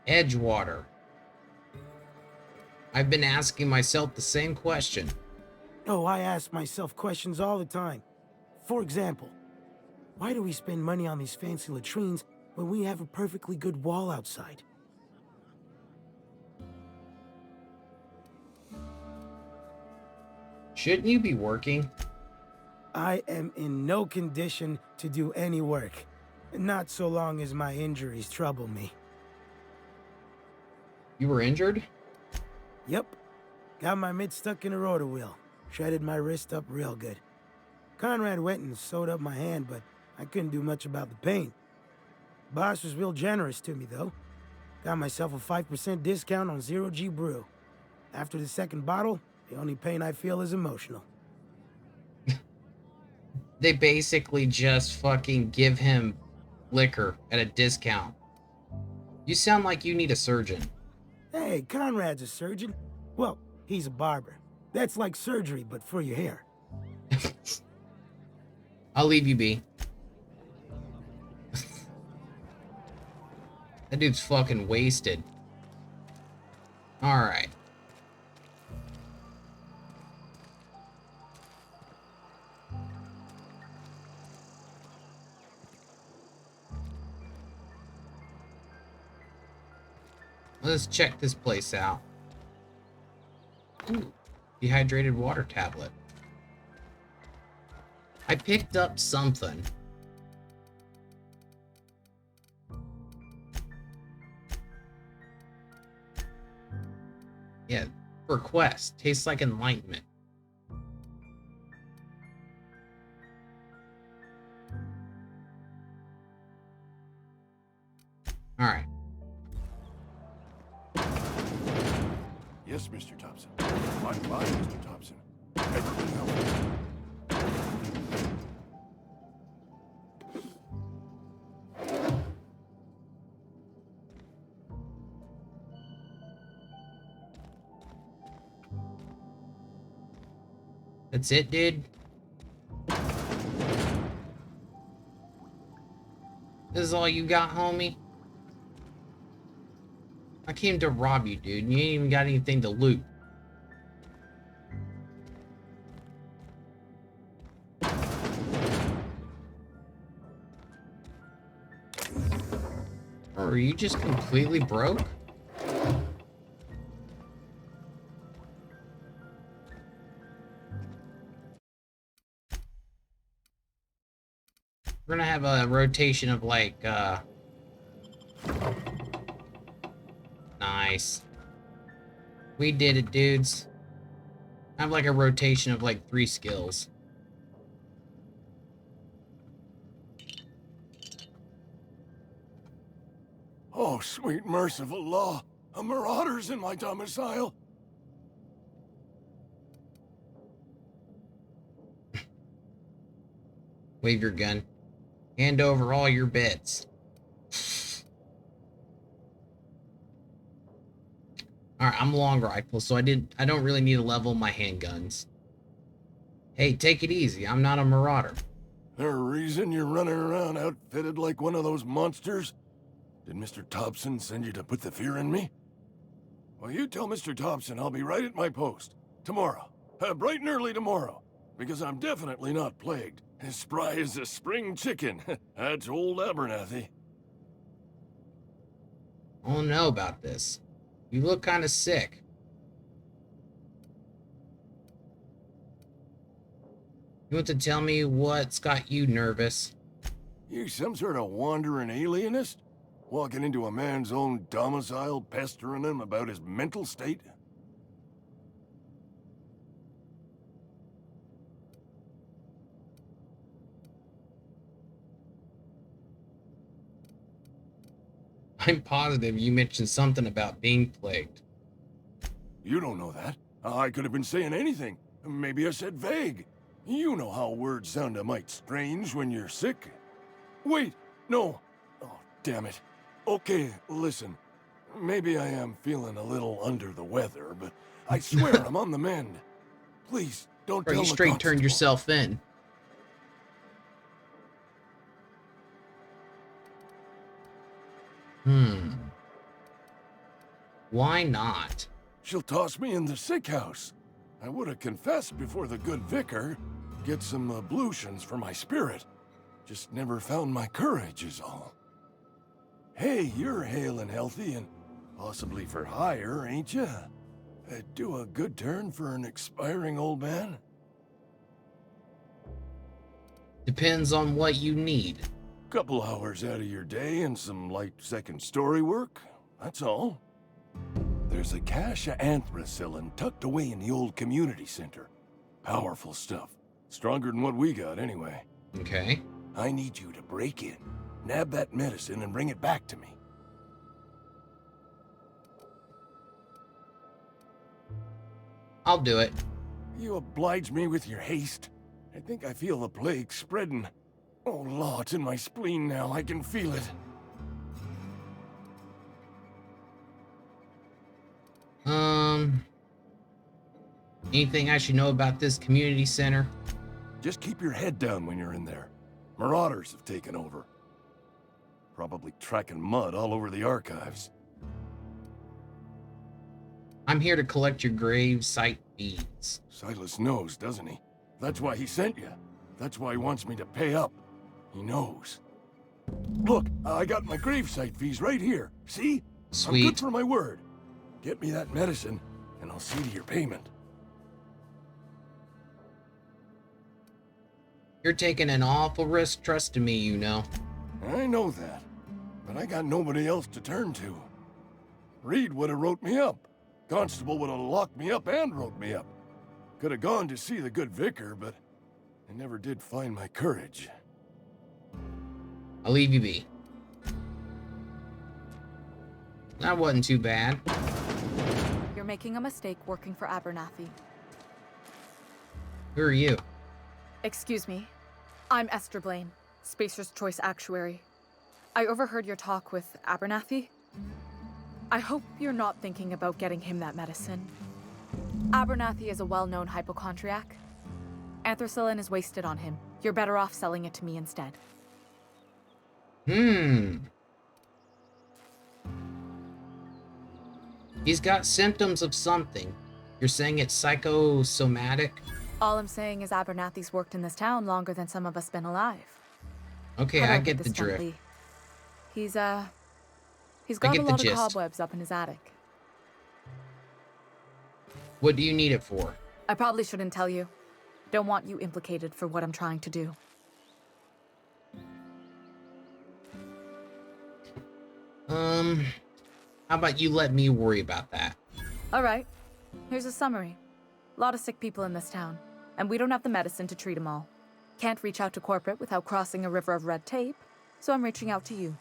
Edgewater. I've been asking myself the same question. Oh, I ask myself questions all the time. For example, why do we spend money on these fancy latrines when we have a perfectly good wall outside? Shouldn't you be working? I am in no condition to do any work. Not so long as my injuries trouble me. You were injured? Yep. Got my mid stuck in a rotor wheel. Shredded my wrist up real good. Conrad went and sewed up my hand, but I couldn't do much about the pain. Boss was real generous to me, though. Got myself a 5% discount on Zero G Brew. After the second bottle, the only pain I feel is emotional. They basically just fucking give him liquor at a discount. You sound like you need a surgeon. Hey, Conrad's a surgeon. Well, he's a barber. That's like surgery, but for your hair. I'll leave you be. That dude's fucking wasted. Alright. Let's check this place out. Ooh, dehydrated water tablet. I picked up something. Yeah, for quest. Tastes like enlightenment. Alright. Yes, Mr. Thompson. I'm fine, Mr. Thompson. Everything else. That's it, dude? This is all you got, homie? I came to rob you, dude. You ain't even got anything to loot. Or are you just completely broke? We're gonna have a rotation of like, nice. We did it, dudes. I have like a rotation of like 3 skills. Oh, sweet merciful law. A marauder's in my domicile. Wave your gun. Hand over all your bets. Alright, I'm long rifle, so I don't really need to level my handguns. Hey, take it easy. I'm not a marauder. There a reason you're running around outfitted like one of those monsters? Did Mr. Thompson send you to put the fear in me? Well, you tell Mr. Thompson I'll be right at my post. Tomorrow. Bright and early tomorrow. Because I'm definitely not plagued. As spry as a spring chicken. That's old Abernathy. I don't know about this. You look kind of sick. You want to tell me what's got you nervous? You some sort of wandering alienist? Walking into a man's own domicile, pestering him about his mental state? I'm positive you mentioned something about being plagued. You don't know that. I could have been saying anything. Maybe I said vague. You know how words sound a mite strange when you're sick. Wait, no. Oh, damn it. Okay, listen. Maybe I am feeling a little under the weather, but I swear I'm on the mend. Please, don't tell you the straight constable. turned yourself in. Why not? She'll toss me in the sick house. I would have confessed before the good vicar. Get some ablutions for my spirit. Just never found my courage is all. Hey, you're hale and healthy and possibly for hire, ain't ya? Do a good turn for an expiring old man? Depends on what you need. Couple hours out of your day and some light second story work, that's all. There's a cache of anthracillin tucked away in the old community center. Powerful stuff. Stronger than what we got, anyway. Okay. I need you to break in, nab that medicine, and bring it back to me. I'll do it. You oblige me with your haste. I think I feel the plague spreading. Oh, law, it's in my spleen now. I can feel it. Anything I should know about this community center? Just keep your head down when you're in there. Marauders have taken over. Probably tracking mud all over the archives. I'm here to collect your grave site fees. Silas knows, doesn't he? That's why he sent you. That's why he wants me to pay up. He knows. Look, I got my gravesite fees right here. See? Sweet. I'm good for my word. Get me that medicine, and I'll see to your payment. You're taking an awful risk trusting me, you know. I know that, but I got nobody else to turn to. Reed would have wrote me up. Constable would have locked me up and wrote me up. Could have gone to see the good vicar, but I never did find my courage. I'll leave you be. That wasn't too bad. You're making a mistake working for Abernathy. Who are you? Excuse me. I'm Esther Blaine, Spacer's Choice Actuary. I overheard your talk with Abernathy. I hope you're not thinking about getting him that medicine. Abernathy is a well-known hypochondriac. Anthracillin is wasted on him. You're better off selling it to me instead. He's got symptoms of something. You're saying it's psychosomatic? All I'm saying is Abernathy's worked in this town longer than some of us been alive. Okay, I get the drift. Gently. He's got a lot of cobwebs up in his attic. What do you need it for? I probably shouldn't tell you. Don't want you implicated for what I'm trying to do. How about you let me worry about that? All right. Here's a summary. A lot of sick people in this town, and we don't have the medicine to treat them all. Can't reach out to corporate without crossing a river of red tape, so I'm reaching out to you.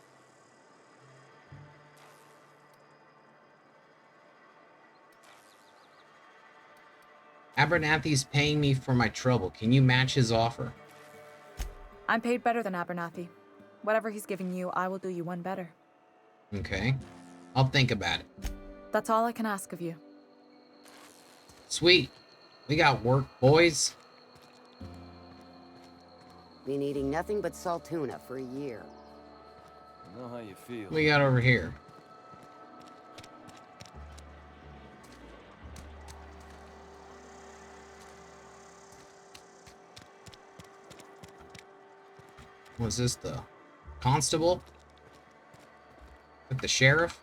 Abernathy's paying me for my trouble. Can you match his offer? I'm paid better than Abernathy. Whatever he's giving you, I will do you one better. Okay. I'll think about it. That's all I can ask of you. Sweet. We got work, boys. Been eating nothing but salt tuna for a year. I know how you feel. What we got over here? Was this the constable? With the sheriff?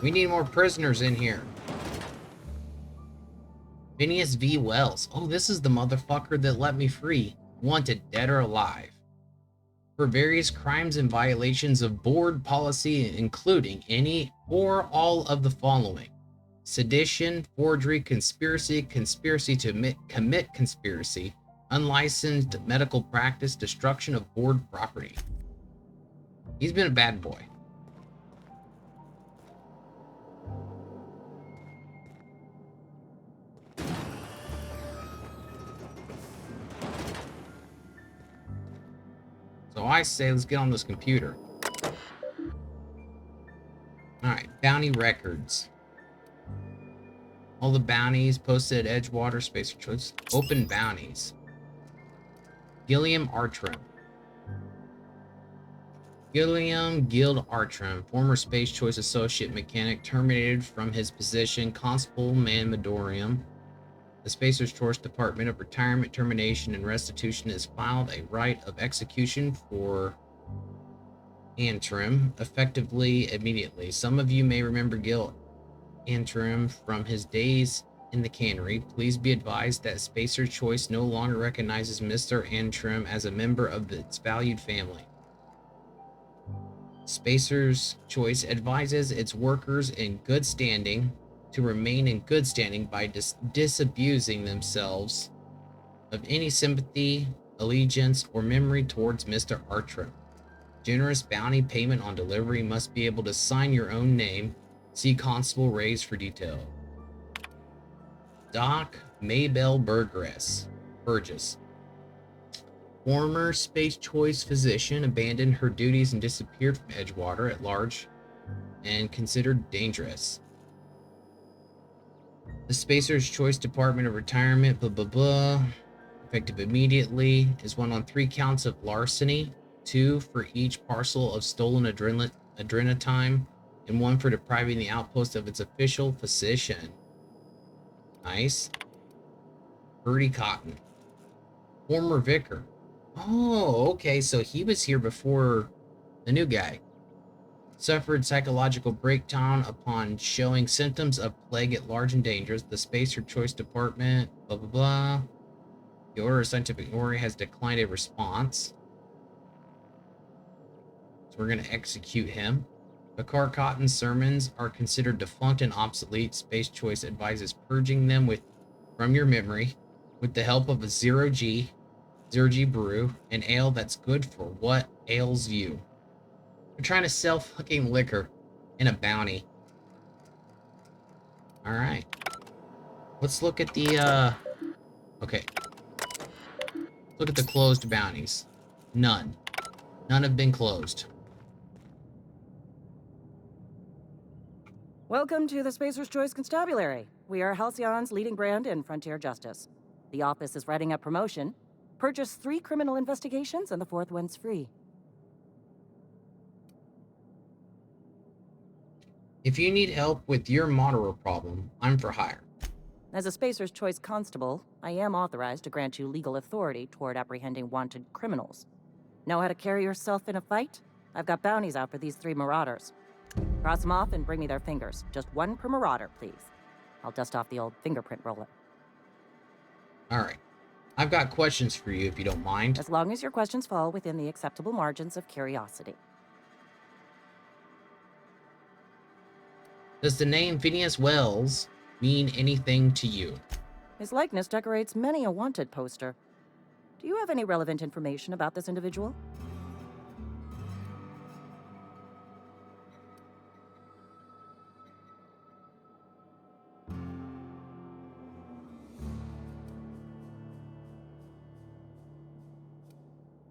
We need more prisoners in here. Phineas V. Wells. Oh, this is the motherfucker that let me free. Wanted dead or alive. For various crimes and violations of board policy, including any or all of the following: sedition, forgery, conspiracy, conspiracy to commit conspiracy, unlicensed medical practice, destruction of board property. He's been a bad boy. So I say, let's get on this computer. Alright, bounty records. All the bounties posted at Edgewater, Spacer Choice. Open bounties. Gilliam Artrim. Gilliam Guild Artrim, former Space Choice Associate Mechanic, terminated from his position. Constable Manmadorium. The Spacer's Choice Department of Retirement, Termination, and Restitution has filed a right of execution for Antrim, effectively immediately. Some of you may remember Gil Antrim from his days in the cannery. Please be advised that Spacer's Choice no longer recognizes Mr. Antrim as a member of its valued family. Spacer's Choice advises its workers in good standing to remain in good standing by disabusing themselves of any sympathy, allegiance, or memory towards Mr. Artrim. Generous bounty payment on delivery. Must be able to sign your own name. See Constable Rays for detail. Doc Maybell Burgess. Former Space Choice physician abandoned her duties and disappeared from Edgewater at large and considered dangerous. The Spacer's Choice Department of Retirement, blah, blah, blah, effective immediately, is one on 3 counts of larceny, 2 for each parcel of stolen adrenatime, and 1 for depriving the outpost of its official physician. Nice. Bertie Cotton. Former vicar. Oh, okay, so he was here before the new guy. Suffered psychological breakdown upon showing symptoms of plague at large and dangerous. The Spacer Choice Department, blah, blah, blah. The Order of Scientific Inquiry has declined a response. So we're going to execute him. Bakar Cotton's sermons are considered defunct and obsolete. Space Choice advises purging them from your memory with the help of a zero-G brew, an ale that's good for what ails you. We're trying to sell fucking liquor in a bounty. Alright. Let's look at the, okay. Look at the closed bounties. None. None have been closed. Welcome to the Spacer's Choice Constabulary. We are Halcyon's leading brand in frontier justice. The office is writing up promotion. Purchase 3 criminal investigations and the 4th one's free. If you need help with your moderate problem, I'm for hire. As a Spacer's Choice constable, I am authorized to grant you legal authority toward apprehending wanted criminals. Know how to carry yourself in a fight? I've got bounties out for these 3 marauders. Cross them off and bring me their fingers. Just 1 per marauder, please. I'll dust off the old fingerprint roller. Alright. I've got questions for you if you don't mind. As long as your questions fall within the acceptable margins of curiosity. Does the name Phineas Wells mean anything to you? His likeness decorates many a wanted poster. Do you have any relevant information about this individual?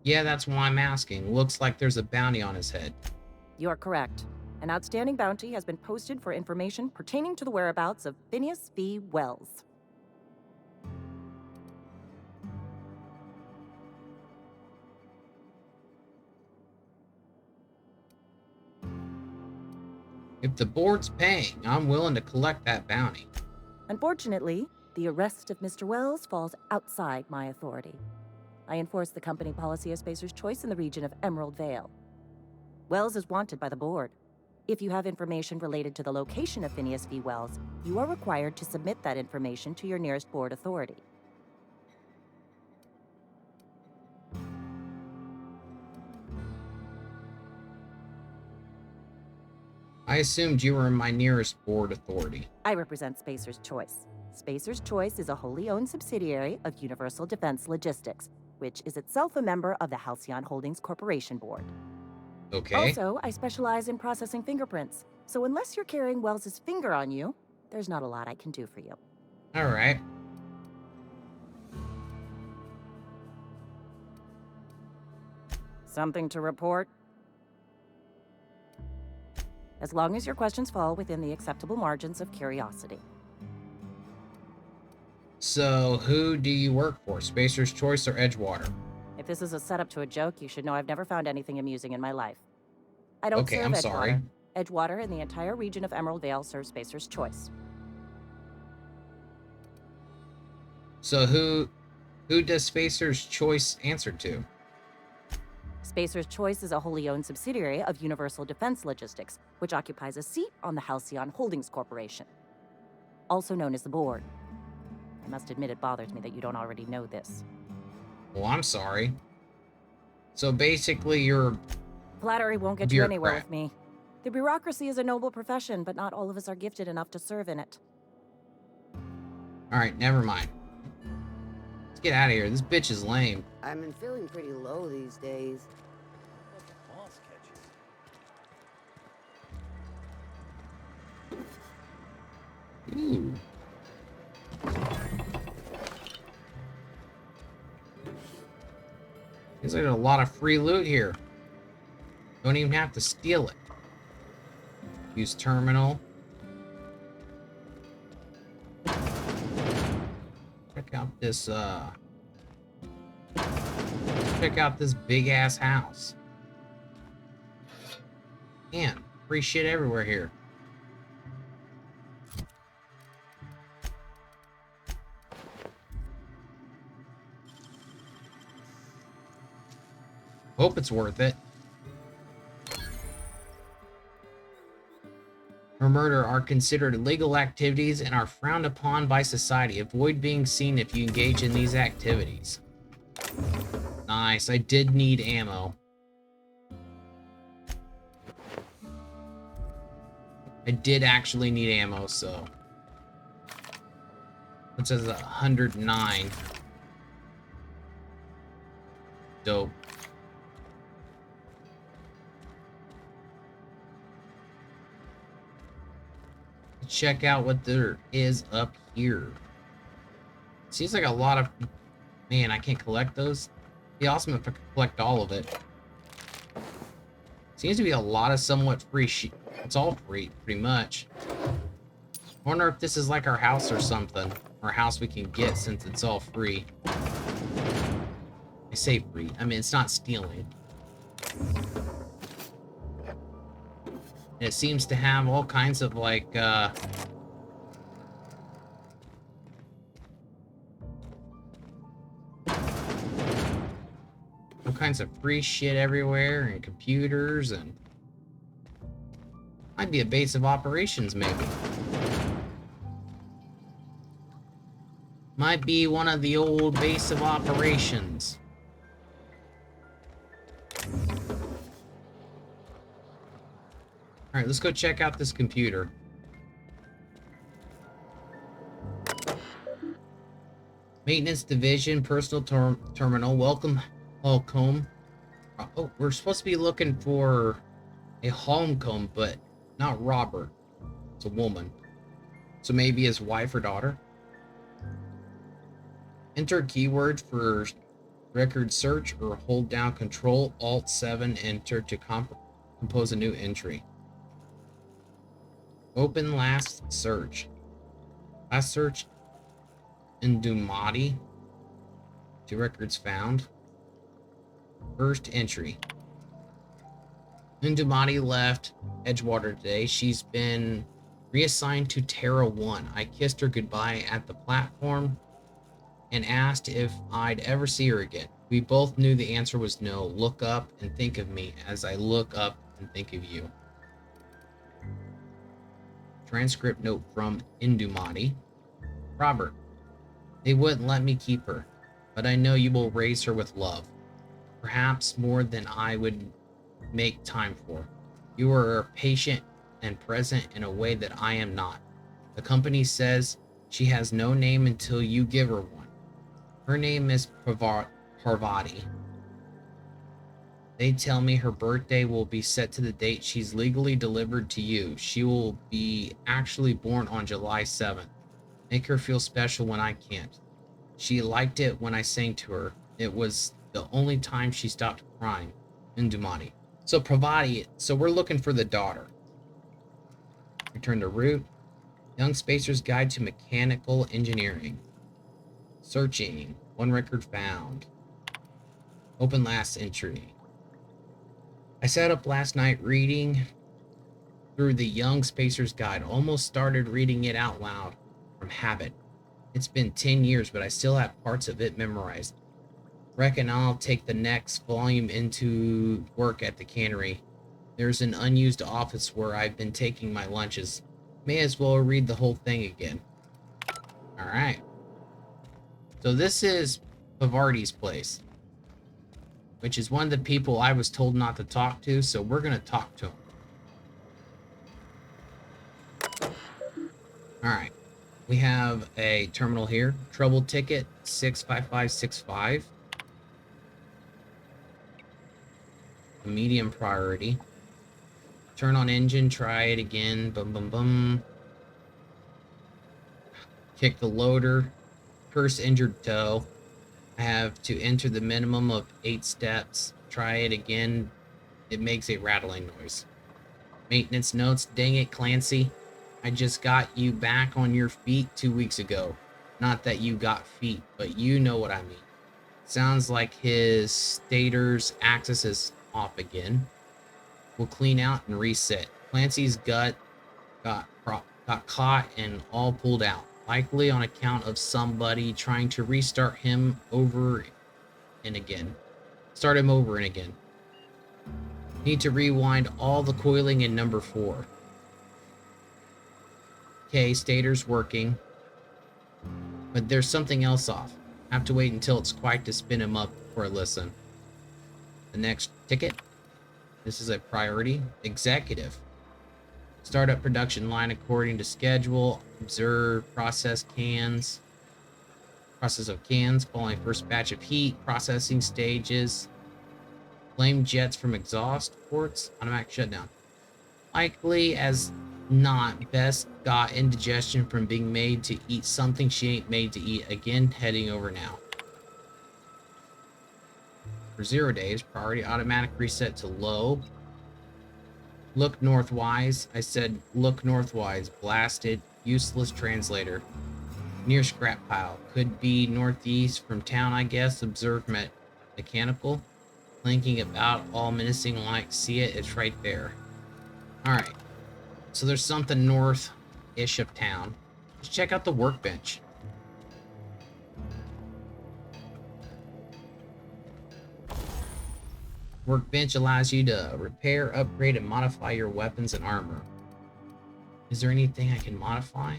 Yeah, that's why I'm asking. Looks like there's a bounty on his head. You're correct. An outstanding bounty has been posted for information pertaining to the whereabouts of Phineas V. Wells. If the board's paying, I'm willing to collect that bounty. Unfortunately, the arrest of Mr. Wells falls outside my authority. I enforce the company policy of Spacer's Choice in the region of Emerald Vale. Wells is wanted by the board. If you have information related to the location of Phineas V. Wells, you are required to submit that information to your nearest board authority. I assumed you were my nearest board authority. I represent Spacer's Choice. Spacer's Choice is a wholly owned subsidiary of Universal Defense Logistics, which is itself a member of the Halcyon Holdings Corporation Board. Okay. Also, I specialize in processing fingerprints, so unless you're carrying Wells's finger on you, there's not a lot I can do for you. All right. Something to report? As long as your questions fall within the acceptable margins of curiosity. So, who do you work for? Spacer's Choice or Edgewater? If this is a setup to a joke, you should know I've never found anything amusing in my life. I don't Okay, serve I'm Edgewater. sorry. Edgewater and the entire region of Emerald Vale serve Spacer's Choice. So who does Spacer's Choice answer to? Spacer's Choice is a wholly owned subsidiary of Universal Defense Logistics, which occupies a seat on the Halcyon Holdings Corporation, also known as the Board. I must admit it bothers me that you don't already know this. Well, I'm sorry. So basically you're... Flattery won't get you anywhere with me. The bureaucracy is a noble profession, but not all of us are gifted enough to serve in it. Alright, never mind. Let's get out of here. This bitch is lame. I've been feeling pretty low these days. Ooh. Seems like there's a lot of free loot here. Don't even have to steal it. Use terminal. Check out this, check out this big-ass house. Man, free shit everywhere here. Hope it's worth it. Or murder are considered illegal activities and are frowned upon by society. Avoid being seen if you engage in these activities. Nice, I did need ammo. I did actually need ammo, so... It says 109. Dope. Check out what there is up here. Seems like a lot of... Man, I can't collect those. It'd be awesome if I could collect all of it. Seems to be a lot of somewhat free shit. It's all free, pretty much. I wonder if this is like our house or something. Or a house we can get since it's all free. I say free. I mean, it's not stealing. It seems to have all kinds of, like, all kinds of free shit everywhere, and computers, and... Might be a base of operations, maybe. Might be one of the old base of operations. Alright, let's go check out this computer. Maintenance division, personal terminal. Welcome. Oh, we're supposed to be looking for a Holmcomb, but not Robert. It's a woman. So maybe his wife or daughter. Enter keyword for record search or hold down Control Alt 7 enter to compose a new entry. Open last search. Last search Indumati. 2 records found. First entry. Indumati left Edgewater today. She's been reassigned to Terra 1. I kissed her goodbye at the platform and asked if I'd ever see her again. We both knew the answer was no. Look up and think of me as I look up and think of you. Transcript note from Indumati. Robert, they wouldn't let me keep her, but I know you will raise her with love. Perhaps more than I would make time for. You are patient and present in a way that I am not. The company says she has no name until you give her one. Her name is Parvati. They tell me her birthday will be set to the date she's legally delivered to you. She will be actually born on July 7th. Make her feel special when I can't. She liked it when I sang to her. It was the only time she stopped crying. Indumati. So Parvati, so we're looking for the daughter. Return to root. Young Spacer's Guide to Mechanical Engineering. Searching. 1 record found. Open last entry. I sat up last night reading through the Young Spacer's Guide. Almost started reading it out loud from habit. It's been 10 years, but I still have parts of it memorized. Reckon I'll take the next volume into work at the cannery. There's an unused office where I've been taking my lunches. May as well read the whole thing again. Alright. So this is Pavarti's place, which is one of the people I was told not to talk to, so we're going to talk to him. Alright. We have a terminal here. Trouble ticket 65565. A medium priority. Turn on engine, try it again. Bum bum bum. Kick the loader. Curse injured toe. I have to enter the minimum of 8 steps. Try it again. It makes a rattling noise. Maintenance notes. Dang it, Clancy. I just got you back on your feet 2 weeks ago. Not that you got feet, but you know what I mean. Sounds like his stator's axis is off again. We'll clean out and reset. Clancy's gut got caught and all pulled out. Likely on account of somebody trying to restart him over and again. Start him over and again. Need to rewind all the coiling in number 4. Okay, stator's working. But there's something else off. Have to wait until it's quiet to spin him up for a listen. The next ticket. This is a priority. Executive. Start up production line according to schedule. Observe process of cans. Following first batch of heat. Processing stages. Flame jets from exhaust ports. Automatic shutdown. Likely as not, Bess got indigestion from being made to eat something she ain't made to eat again. Heading over now. For 0 days, priority automatic reset to low. Look northwise. I said look northwise. Blasted. Useless translator. Near scrap pile. Could be northeast from town, I guess. Observe mechanical. Blinking about all menacing lights. See it? It's right there. Alright. So there's something north-ish of town. Let's check out the workbench. Workbench allows you to repair, upgrade, and modify your weapons and armor. Is there anything I can modify?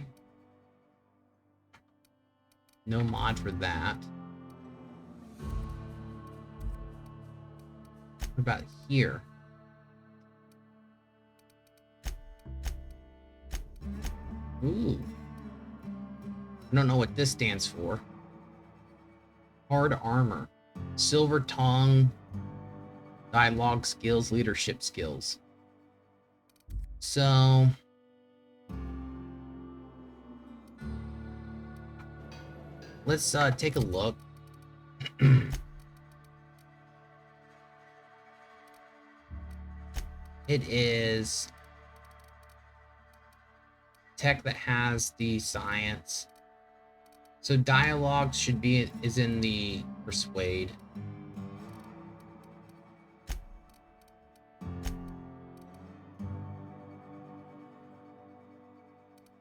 No mod for that. What about here? Ooh. I don't know what this stands for. Hard armor. Silver tongue. Dialogue skills, leadership skills. So let's take a look. It is tech that has the science. So dialogue is in the persuade.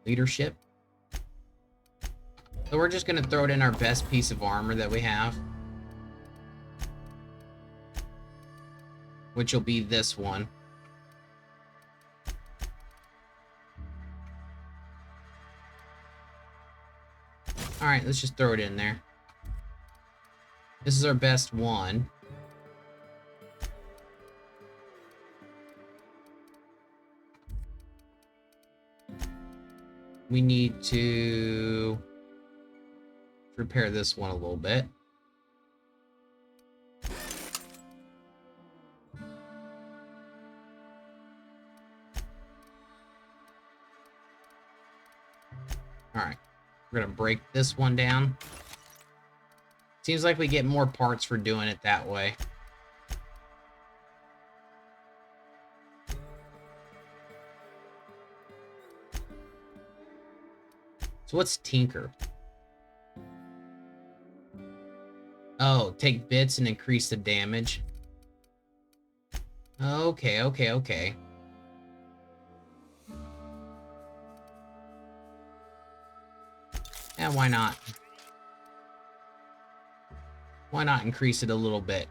Leadership. So we're just going to throw it in our best piece of armor that we have. Which will be this one. Alright, let's just throw it in there. This is our best one. We need to repair this one a little bit. Alright, we're gonna break this one down. Seems like we get more parts for doing it that way. So what's tinker? Oh, take bits and increase the damage. Okay. Yeah, why not? Why not increase it a little bit?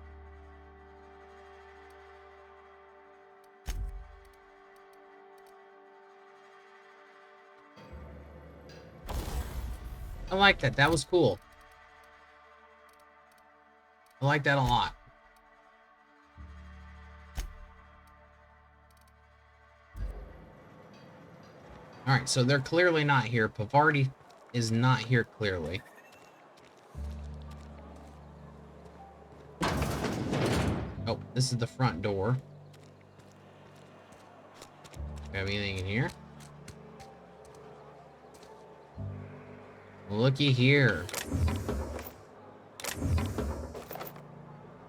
I like that. That was cool. I like that a lot. Alright, so they're clearly not here. Pavardi is not here clearly. Oh, this is the front door. Have anything in here? Looky here.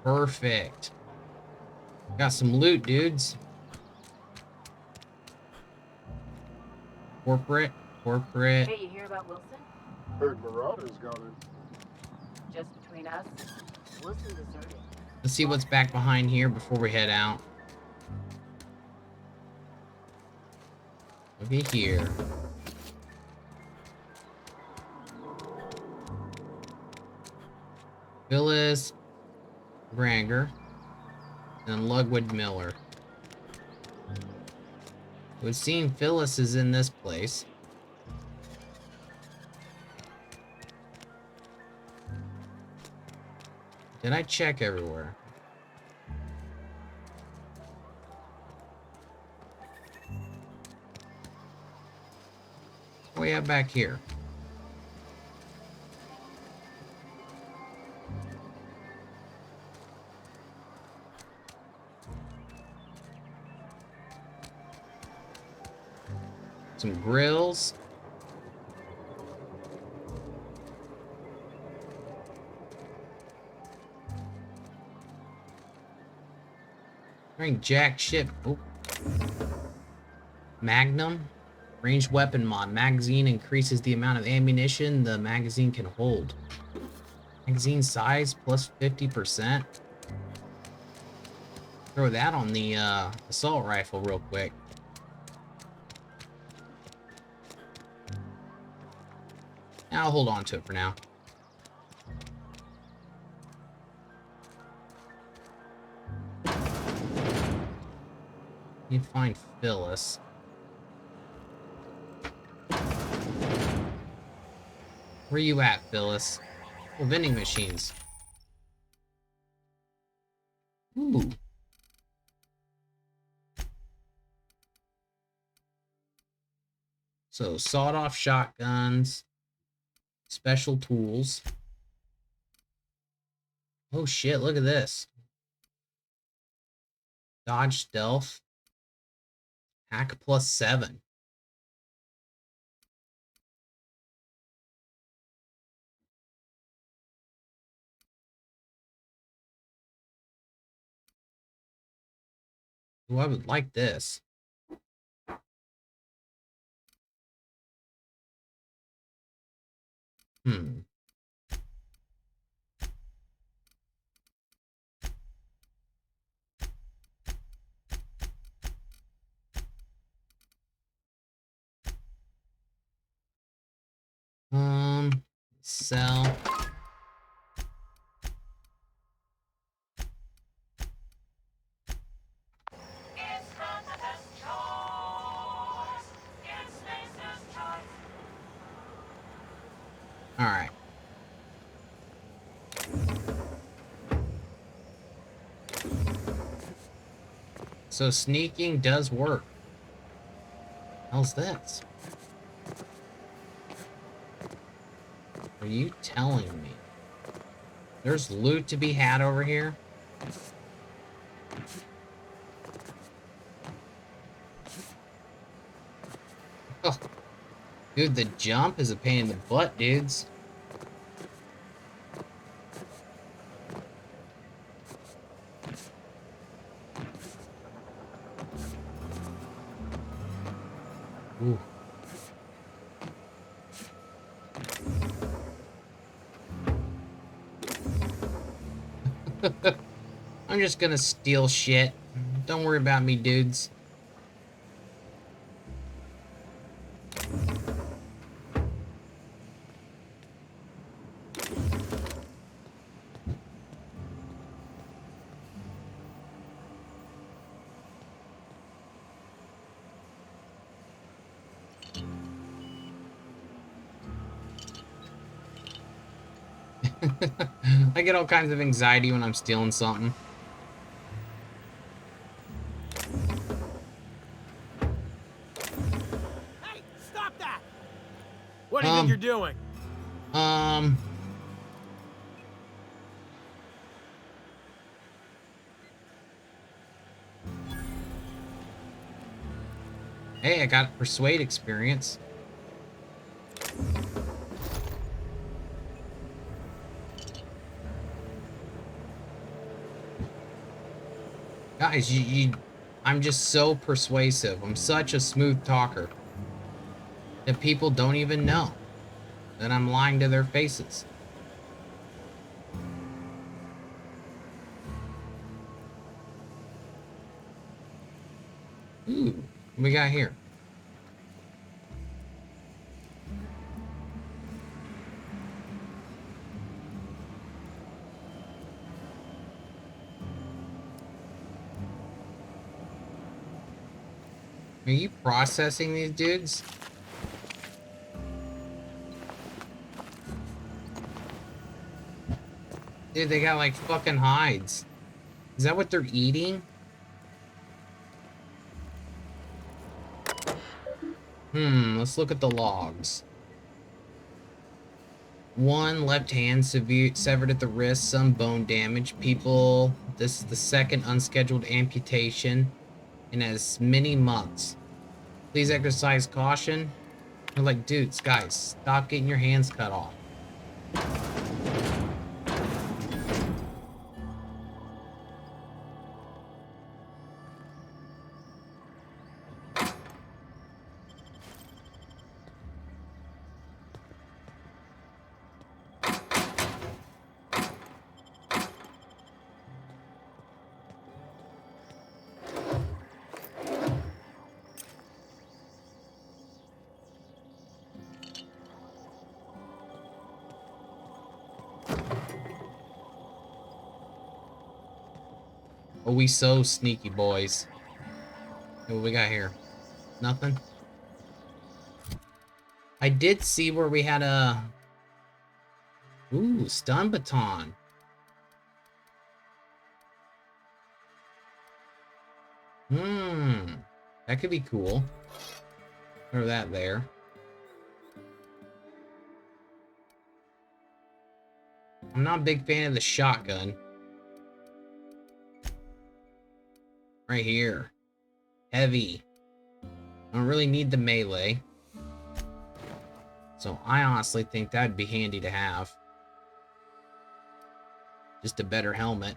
Perfect. Got some loot, dudes. Corporate. Hey, you hear about Wilson? Heard Marauders got in. Just between us, Wilson deserted. Let's see what's back behind here before we head out. Over here. Phyllis Granger and Lugwood Miller. It would seem Phyllis is in this place. Did I check everywhere? Way up back here. Some grills. Wearing jack ship. Oh. Magnum. Ranged weapon mod. Magazine increases the amount of ammunition the magazine can hold. Magazine size plus 50%. Throw that on the assault rifle real quick. I'll hold on to it for now. Need to find Phyllis. Where you at, Phyllis? Oh, vending machines. Ooh. So, sawed-off shotguns. Special tools. Oh shit, look at this. Dodge stealth. Hack plus 7. Oh, I would like this. Sell. All right. So sneaking does work. How's this? Are you telling me there's loot to be had over here? Oh, dude, the jump is a pain in the butt, dudes. Ooh. I'm just gonna steal shit. Don't worry about me, dudes. I get all kinds of anxiety when I'm stealing something. Hey, stop that! What do you think you're doing? Hey, I got persuade experience. Guys, I'm just so persuasive. I'm such a smooth talker that people don't even know that I'm lying to their faces. Ooh, what we got here? Are you processing these dudes? Dude, they got like fucking hides. Is that what they're eating? Let's look at the logs. 1 left hand severed at the wrist, some bone damage. People, this is the 2nd unscheduled amputation in as many months. Please exercise caution. They're like, dudes, guys, stop getting your hands cut off. Oh, we so sneaky, boys. What we got here? Nothing? I did see where we had a... Ooh, stun baton. That could be cool. Throw that there. I'm not a big fan of the shotgun. Right here. Heavy. I don't really need the melee. So I honestly think that'd be handy to have. Just a better helmet.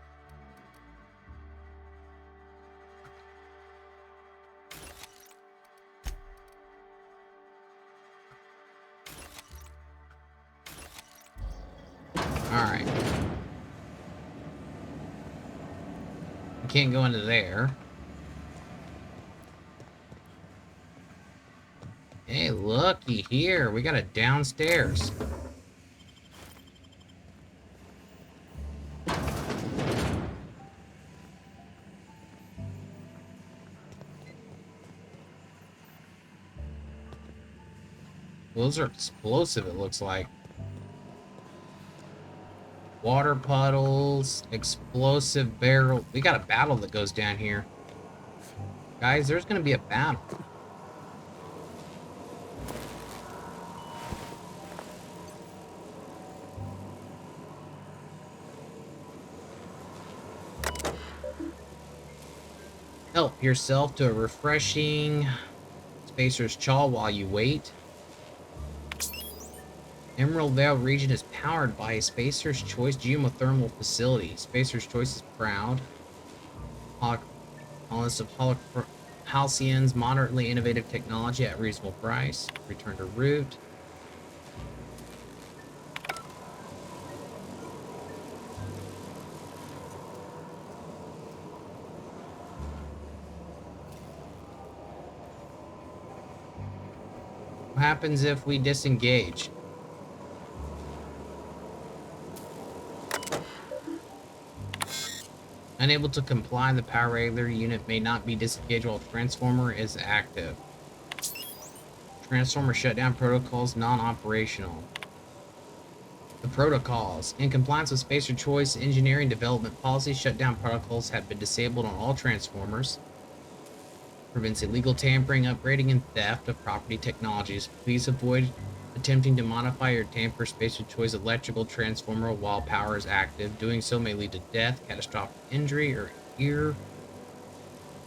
Alright. We can't go into there. Hey, looky here. We got a downstairs. Those are explosive, it looks like. Water puddles, explosive barrel. We got a battle that goes down here. Guys, there's gonna be a battle. Help yourself to a refreshing Spacer's Chaw while you wait. Emerald Vale region is powered by a Spacer's Choice geothermal facility. Spacer's Choice is proud. Colonists of Halcyon's moderately innovative technology at reasonable price. Return to route. What happens if we disengage? Unable to comply, the power regulator unit may not be disengaged while transformer is active. Transformer shutdown protocols non-operational. The protocols. In compliance with Spacer Choice engineering development policy, shutdown protocols have been disabled on all transformers. Prevents illegal tampering, upgrading, and theft of property technologies. Please avoid attempting to modify or tamper Spacer Choice electrical transformer while power is active. Doing so may lead to death, catastrophic injury, or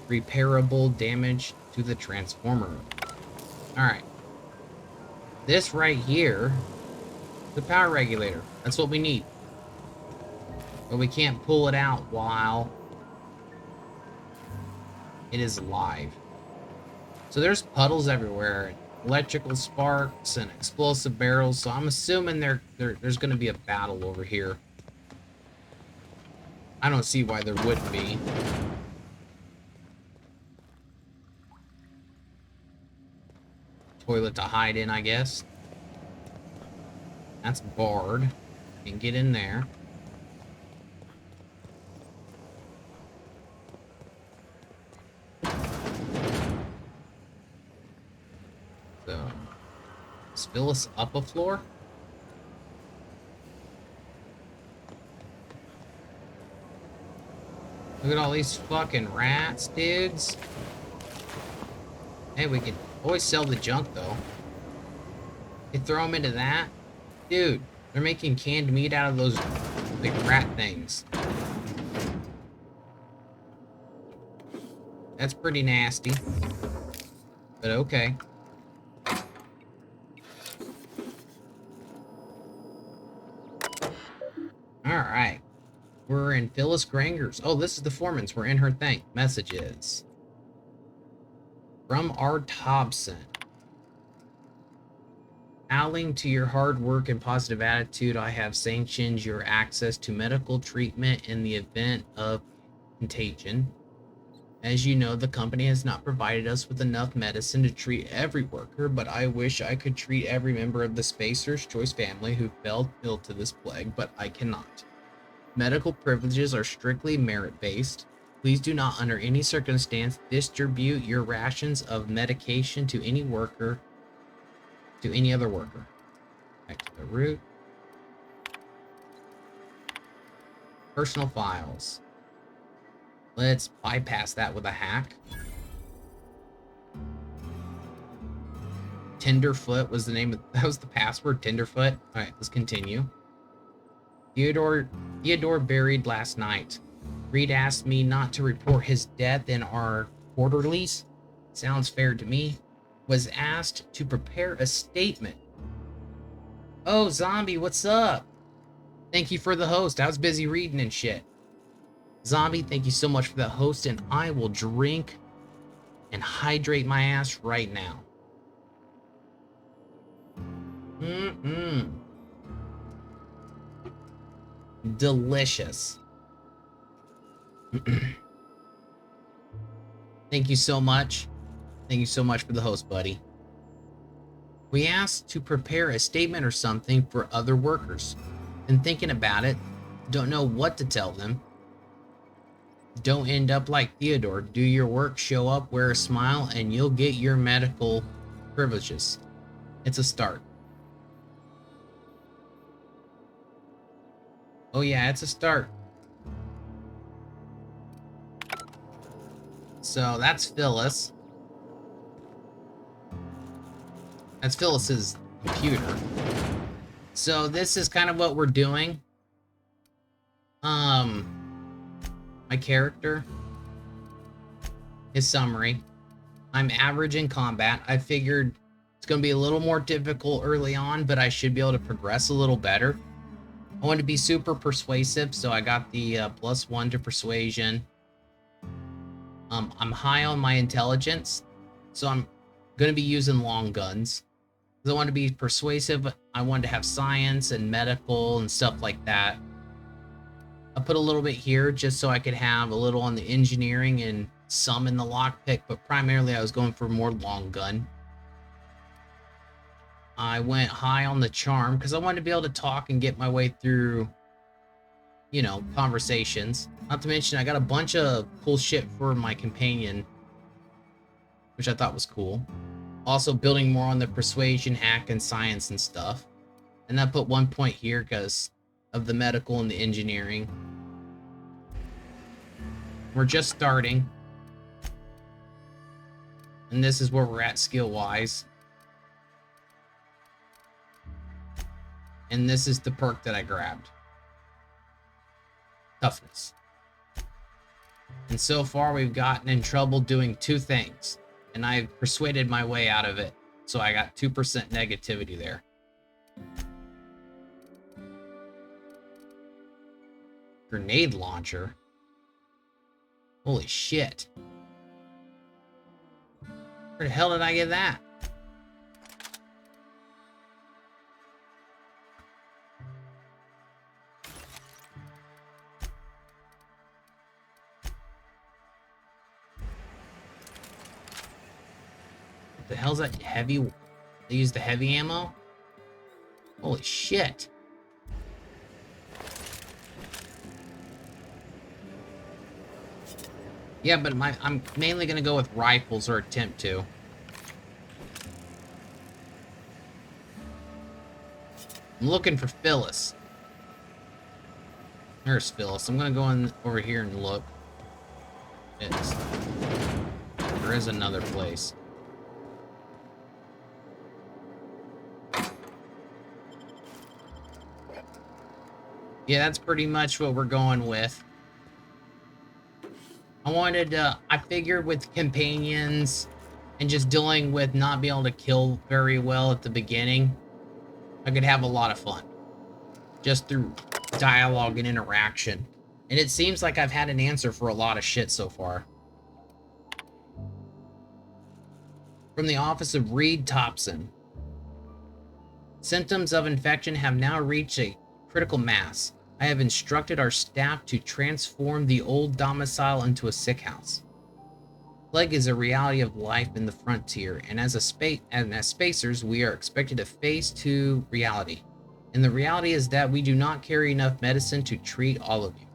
irreparable damage to the transformer. Alright. This right here, the power regulator. That's what we need. But we can't pull it out while It is live. So there's puddles everywhere, electrical sparks and explosive barrels. So I'm assuming there's going to be a battle over here. I don't see why there wouldn't be. Toilet to hide in, I guess. That's barred. Can get in there. So, is Phyllis up a floor? Look at all these fucking rats, dudes. Hey, we can always sell the junk, though. You throw them into that? Dude, they're making canned meat out of those, like, rat things. That's pretty nasty. But okay. Alright. We're in Phyllis Granger's. Oh, this is the foreman's. We're in her thing. Messages. From R. Thompson. Owing to your hard work and positive attitude, I have sanctioned your access to medical treatment in the event of contagion. As you know, the company has not provided us with enough medicine to treat every worker, but I wish I could treat every member of the Spacer's Choice family who fell ill to this plague, but I cannot. Medical privileges are strictly merit-based. Please do not, under any circumstance, distribute your rations of medication to any other worker. Back to the root. Personal files. Let's bypass that with a hack. Tenderfoot was the name of, that was the password, Tenderfoot. Alright, let's continue. Theodore buried last night. Reed asked me not to report his death in our quarterlies. Sounds fair to me. Was asked to prepare a statement. Oh, Zombie, what's up? Thank you for the host. I was busy reading and shit. Zombie, thank you so much for the host, and I will drink and hydrate my ass right now. Delicious. Thank you so much. Thank you so much for the host, buddy. We asked to prepare a statement or something for other workers. And thinking about it, don't know what to tell them. Don't end up like Theodore. Do your work, show up, wear a smile, and you'll get your medical privileges. It's a start. Oh yeah, it's a start. So that's Phyllis. That's Phyllis's computer. So this is kind of what we're doing. My character. His summary. I'm average in combat. I figured it's going to be a little more difficult early on, but I should be able to progress a little better. I want to be super persuasive, so I got the +1 to persuasion. I'm high on my intelligence, so I'm going to be using long guns. I want to be persuasive. I wanted to have science and medical and stuff like that. I put a little bit here just so I could have a little on the engineering and some in the lockpick, but primarily I was going for more long gun. I went high on the charm because I wanted to be able to talk and get my way through, you know, conversations. Not to mention I got a bunch of cool shit for my companion, which I thought was cool. Also building more on the persuasion, hack, and science and stuff. And I put 1 point here because of the medical and the engineering. We're just starting. And this is where we're at skill-wise. And this is the perk that I grabbed. Toughness. And so far we've gotten in trouble doing 2 things. And I've persuaded my way out of it. So I got 2% negativity there. Grenade launcher? Holy shit. Where the hell did I get that? What the hell's that heavy? They used the heavy ammo? Holy shit. Yeah, but I'm mainly gonna go with rifles or attempt to. I'm looking for Phyllis. There's Phyllis. I'm gonna go in over here and look. There is another place. Yeah, that's pretty much what we're going with. I figured with companions and just dealing with not being able to kill very well at the beginning, I could have a lot of fun. Just through dialogue and interaction. And it seems like I've had an answer for a lot of shit so far. From the office of Reed Thompson. Symptoms of infection have now reached a critical mass. I have instructed our staff to transform the old domicile into a sick house. Plague is a reality of life in the frontier, and as spacers, we are expected to face to reality. And the reality is that we do not carry enough medicine to treat all of you.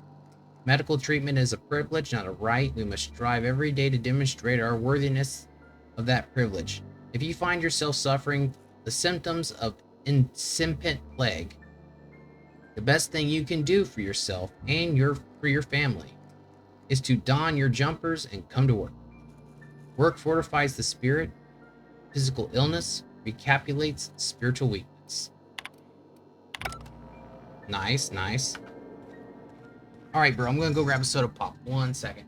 Medical treatment is a privilege, not a right. We must strive every day to demonstrate our worthiness of that privilege. If you find yourself suffering the symptoms of incipient plague, the best thing you can do for yourself and for your family is to don your jumpers and come to work. Work fortifies the spirit. Physical illness recapitulates spiritual weakness. Nice, nice. All right, bro, I'm gonna go grab a soda pop. 1 second.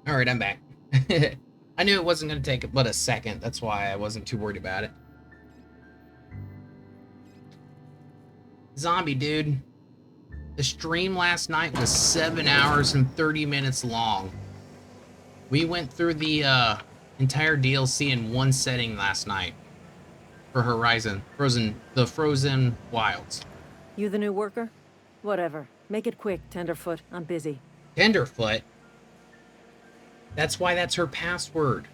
All right, I'm back. I knew it wasn't going to take but a second. That's why I wasn't too worried about it. Zombie, dude. The stream last night was 7 hours and 30 minutes long. We went through the entire DLC in one setting last night for Horizon. The Frozen Wilds. You the new worker? Whatever. Make it quick, Tenderfoot. I'm busy. Tenderfoot? That's why that's her password.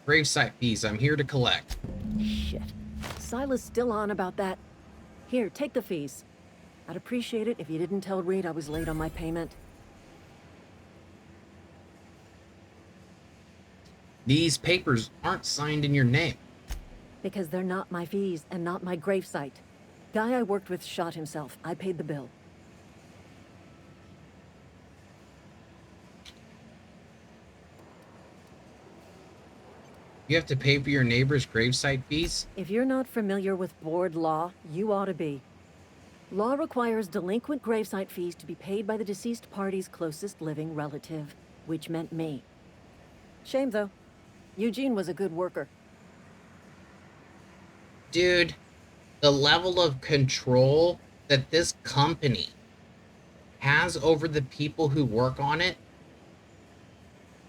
Gravesite fees, I'm here to collect. Shit. Silas still on about that. Here, take the fees. I'd appreciate it if you didn't tell Reed I was late on my payment. These papers aren't signed in your name. Because they're not my fees and not my gravesite. Guy I worked with shot himself. I paid the bill. You have to pay for your neighbor's gravesite fees? If you're not familiar with board law, you ought to be. Law requires delinquent gravesite fees to be paid by the deceased party's closest living relative, which meant me. Shame, though. Eugene was a good worker. Dude, the level of control that this company has over the people who work on it,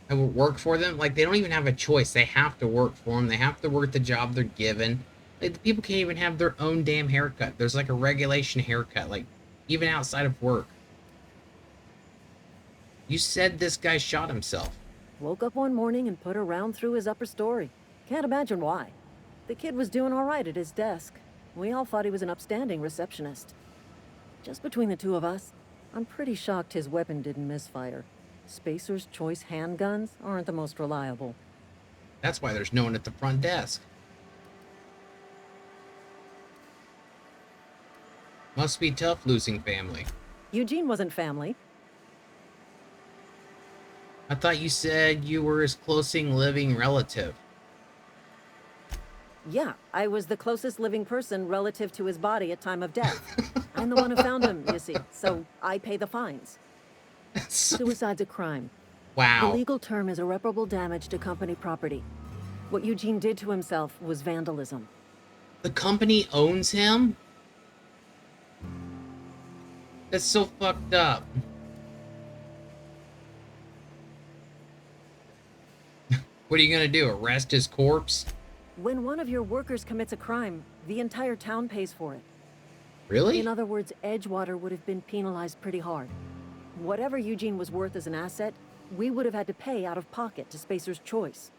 and work for them, like, they don't even have a choice. They have to work for them. They have to work the job they're given. Like, the people can't even have their own damn haircut. There's like a regulation haircut, like, even outside of work. You said this guy shot himself. Woke up one morning and put a round through his upper story. Can't imagine why. The kid was doing all right at his desk. We all thought he was an upstanding receptionist. Just between the two of us, I'm pretty shocked his weapon didn't misfire. Spacer's Choice handguns aren't the most reliable. That's why there's no one at the front desk. Must be tough losing family. Eugene wasn't family. I thought you said you were his closest living relative. Yeah, I was the closest living person relative to his body at time of death. I'm the one who found him, you see, so I pay the fines. Suicide's a crime. Wow. The legal term is irreparable damage to company property. What Eugene did to himself was vandalism. The company owns him? That's so fucked up. What are you gonna do, arrest his corpse? When one of your workers commits a crime, the entire town pays for it. Really? In other words, Edgewater would have been penalized pretty hard. Whatever Eugene was worth as an asset, we would have had to pay out of pocket to Spacer's Choice.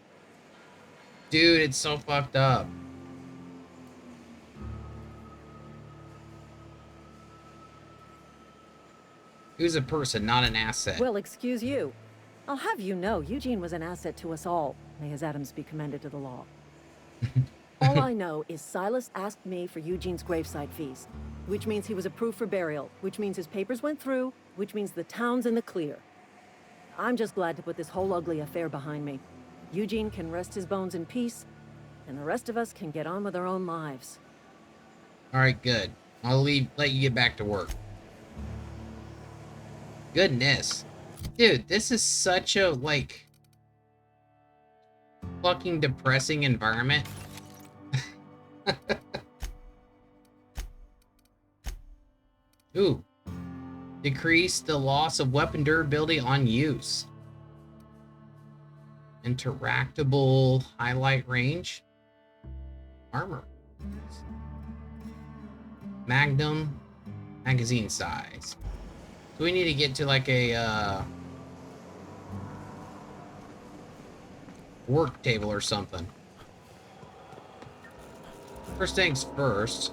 Dude, it's so fucked up. He was a person, not an asset. Well, excuse you. I'll have you know, Eugene was an asset to us all. May his atoms be commended to the law. All I know is Silas asked me for Eugene's gravesite fees, which means he was approved for burial, which means his papers went through, which means the town's in the clear. I'm just glad to put this whole ugly affair behind me. Eugene can rest his bones in peace, and the rest of us can get on with our own lives. All right, good. I'll let you get back to work. Goodness. Dude, this is such a, like, fucking depressing environment. Ooh. Decrease the loss of weapon durability on use. Interactable highlight range. Armor. Magnum. Magazine size. So we need to get to like a work table or something. First things first.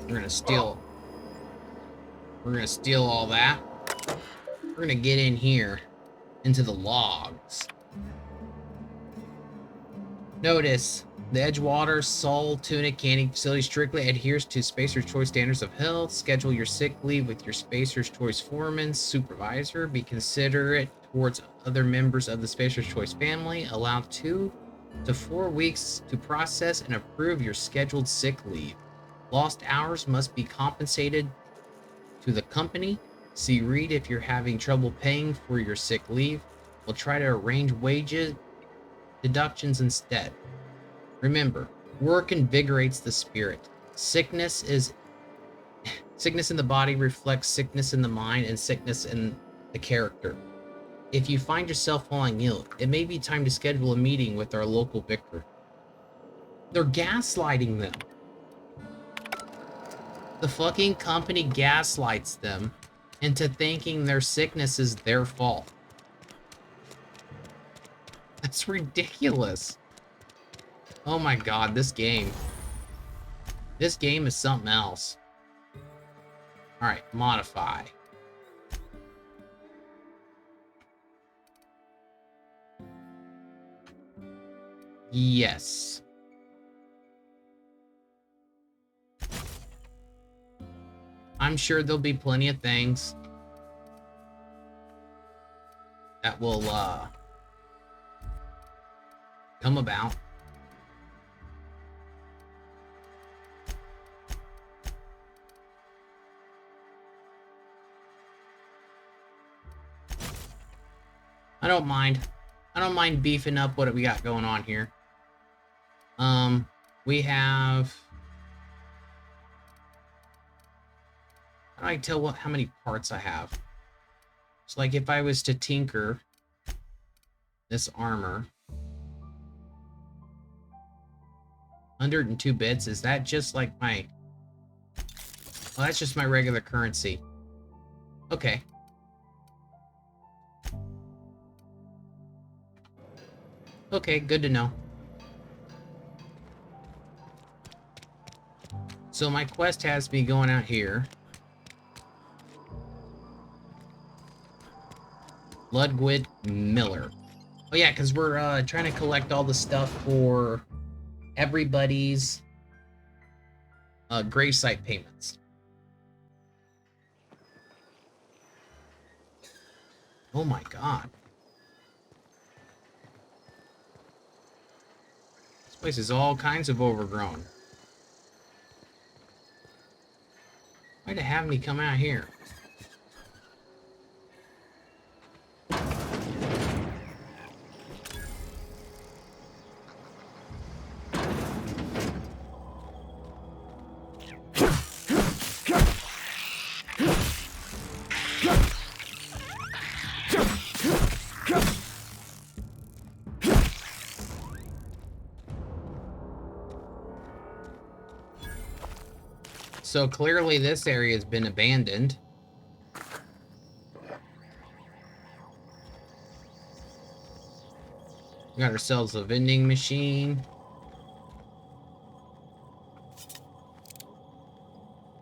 We're gonna steal all that. We're gonna get in here into the logs. Notice, the Edgewater Sol Tunic Canning Facility strictly adheres to Spacer's Choice standards of health. Schedule your sick leave with your Spacer's Choice foreman, supervisor. Be considerate towards other members of the Spacer's Choice family. Allow 2 to 4 weeks to process and approve your scheduled sick leave. Lost hours must be compensated to the company. See Reed if you're having trouble paying for your sick leave. We'll try to arrange wages deductions instead. Remember, work invigorates the spirit. Sickness in the body reflects sickness in the mind and sickness in the character. If you find yourself falling ill, it may be time to schedule a meeting with our local vicar. They're gaslighting them. The fucking company gaslights them into thinking their sickness is their fault. That's ridiculous. Oh my god, this game. This game is something else. Alright, modify. Yes. I'm sure there'll be plenty of things that will, come about. I don't mind. I don't mind beefing up what we got going on here. We have... How do I tell how many parts I have? It's like if I was to tinker this armor... 102 bits, is that just like my... Well, that's just my regular currency. Okay. Okay, good to know. So my quest has me going out here. Ludwig Miller. Oh yeah, because we're trying to collect all the stuff for everybody's gravesite payments. Oh my god. This place is all kinds of overgrown. Why'd it have me come out here? So clearly this area has been abandoned. We got ourselves a vending machine.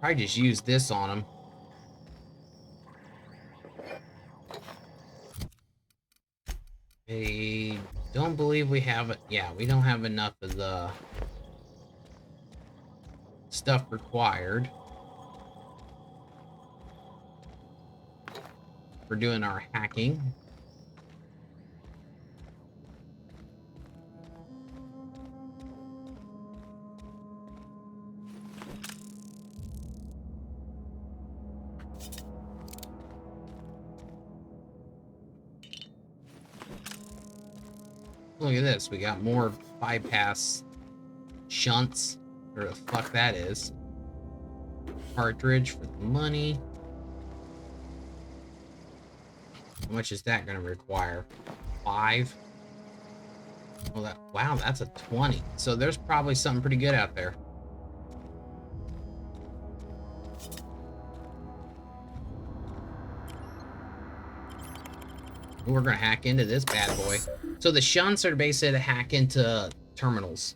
Probably just use this on them. I don't believe we have it. Yeah, we don't have enough of the stuff required for doing our hacking. Look at this, we got more bypass shunts, or the fuck that is. Cartridge for the money. How much is that gonna require? 5? Well, wow, that's a 20. So there's probably something pretty good out there. We're gonna hack into this bad boy. So the shunts are basically to hack into terminals.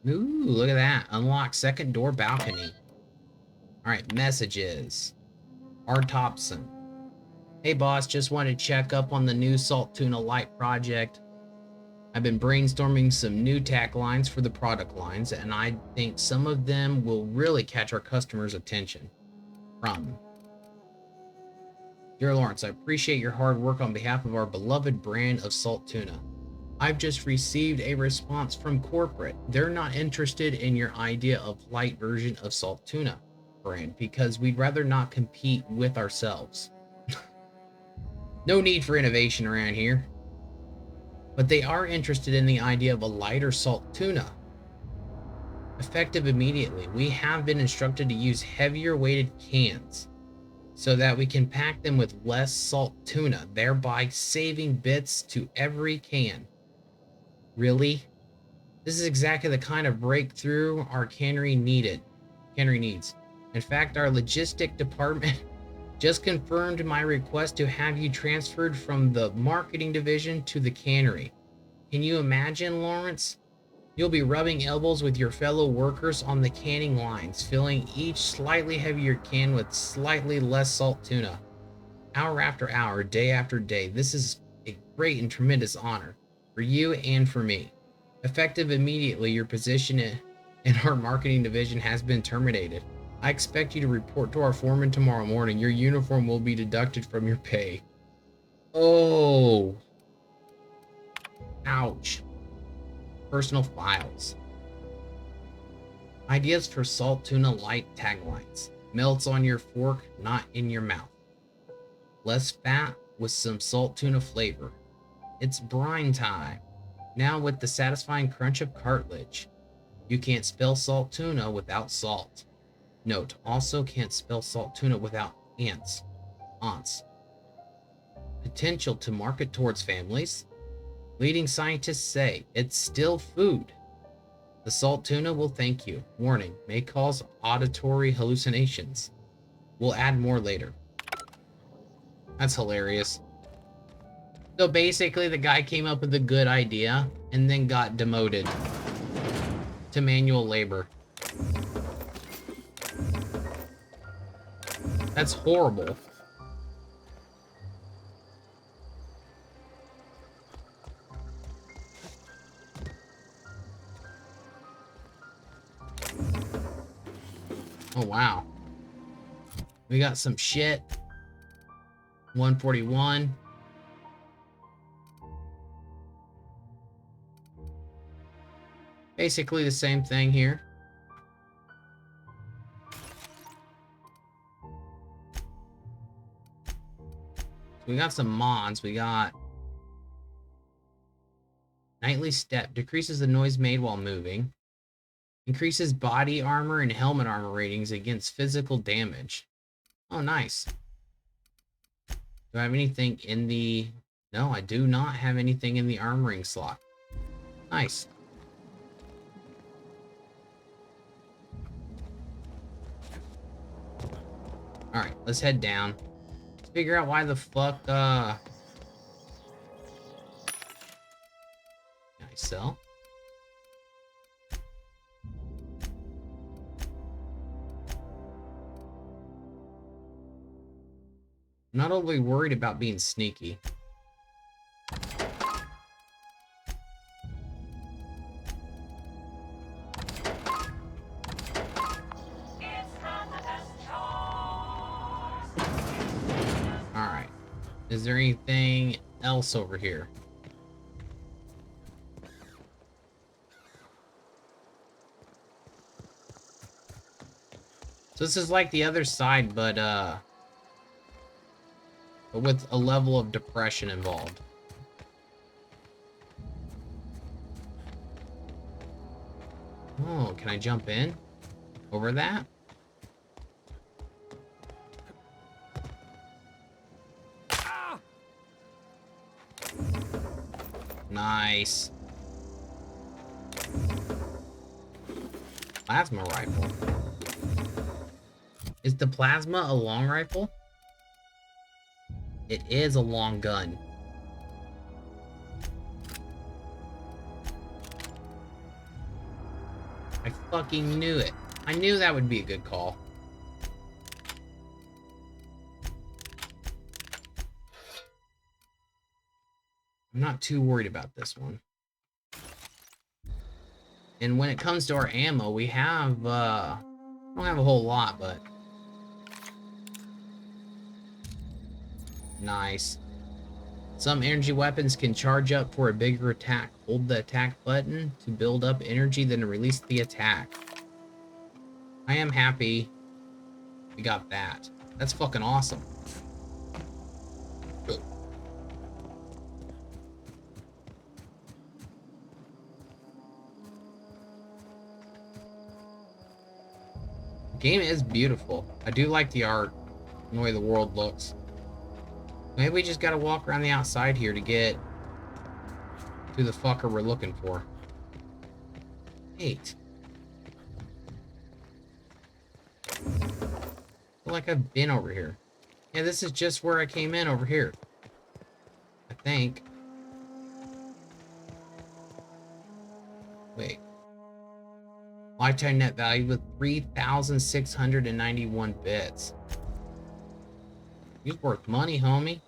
Ooh, look at that. Unlock second door balcony. Alright, messages. R. Thompson. Hey boss, just wanted to check up on the new Salt Tuna Light project. I've been brainstorming some new taglines for the product lines, and I think some of them will really catch our customers' attention. From Dear Lawrence, I appreciate your hard work on behalf of our beloved brand of salt tuna. I've just received a response from corporate. They're not interested in your idea of light version of salt tuna brand because we'd rather not compete with ourselves. No need for innovation around here. But they are interested in the idea of a lighter salt tuna. Effective immediately, we have been instructed to use heavier weighted cans so that we can pack them with less salt tuna, thereby saving bits to every can. Really? This is exactly the kind of breakthrough our cannery needs. In fact, our logistic department just confirmed my request to have you transferred from the marketing division to the cannery. Can you imagine, Lawrence? You'll be rubbing elbows with your fellow workers on the canning lines, filling each slightly heavier can with slightly less salt tuna. Hour after hour, day after day, this is a great and tremendous honor for you and for me. Effective immediately, your position in our marketing division has been terminated. I expect you to report to our foreman tomorrow morning. Your uniform will be deducted from your pay. Oh. Ouch. Personal files. Ideas for salt tuna light taglines. Melts on your fork, not in your mouth. Less fat with some salt tuna flavor. It's brine time. Now with the satisfying crunch of cartilage. You can't spell salt tuna without salt. Note, also can't spell salt tuna without ants. Aunts. Potential to market towards families. Leading scientists say it's still food. The salt tuna will thank you. Warning, may cause auditory hallucinations. We'll add more later. That's hilarious. So basically the guy came up with a good idea and then got demoted to manual labor. That's horrible. Oh, wow. We got some shit. 141. Basically the same thing here. We got some mods. We got Nightly Step. Decreases the noise made while moving. Increases body armor and helmet armor ratings against physical damage. Oh, nice. Do I have anything in the... No, I do not have anything in the armoring slot. Nice. Alright, let's head down. Let's figure out why the fuck, Can I sell? I'm not overly worried about being sneaky. Alright. Is there anything else over here? So this is like the other side, but with a level of depression involved. Oh, can I jump in? Over that? Nice. Plasma rifle. Is the plasma a long rifle? It is a long gun. I fucking knew it. I knew that would be a good call. I'm not too worried about this one. And when it comes to our ammo, we have, I don't have a whole lot, but... Nice. Some energy weapons can charge up for a bigger attack. Hold the attack button to build up energy, then release the attack. I am happy we got that. That's fucking awesome. The game is beautiful. I do like the art and the way the world looks. Maybe we just gotta walk around the outside here to get to the fucker we're looking for. 8. I feel like I've been over here. Yeah, this is just where I came in over here. I think. Wait. Lifetime net value with 3,691 bits. You're worth money, homie.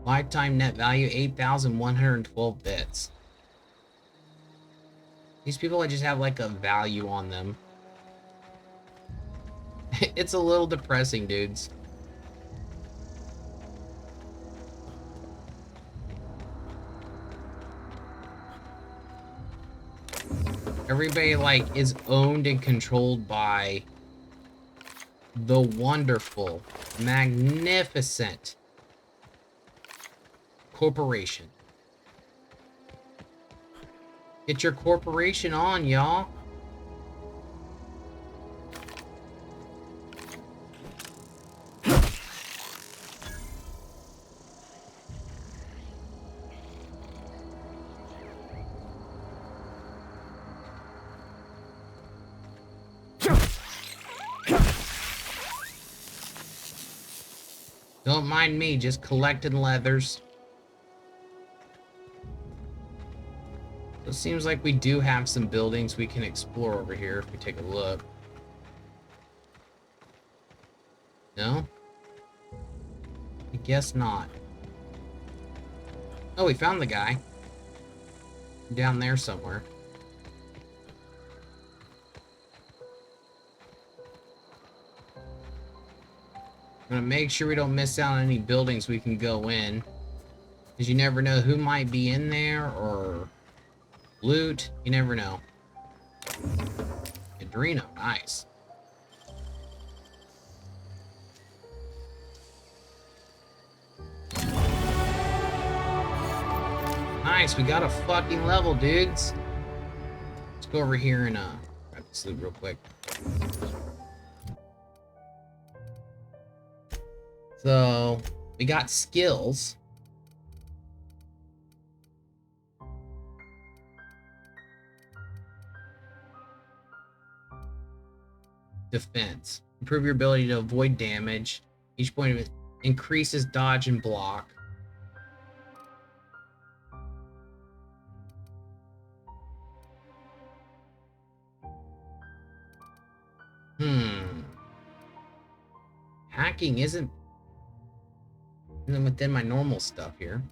Lifetime net value, 8,112 bits. These people just have like a value on them. It's a little depressing, dudes. Everybody, like, is owned and controlled by the wonderful, magnificent corporation. Get your corporation on, y'all. Don't mind me, just collecting leathers. So it seems like we do have some buildings we can explore over here if we take a look. No? I guess not. Oh, we found the guy. Down there somewhere. I'm gonna make sure we don't miss out on any buildings we can go in. Because you never know who might be in there, or loot. You never know. Adreno, nice. Nice, we got a fucking level, dudes. Let's go over here and grab this loot real quick. So, we got skills. Defense. Improve your ability to avoid damage. Each point of it increases dodge and block. Hacking isn't within my normal stuff here.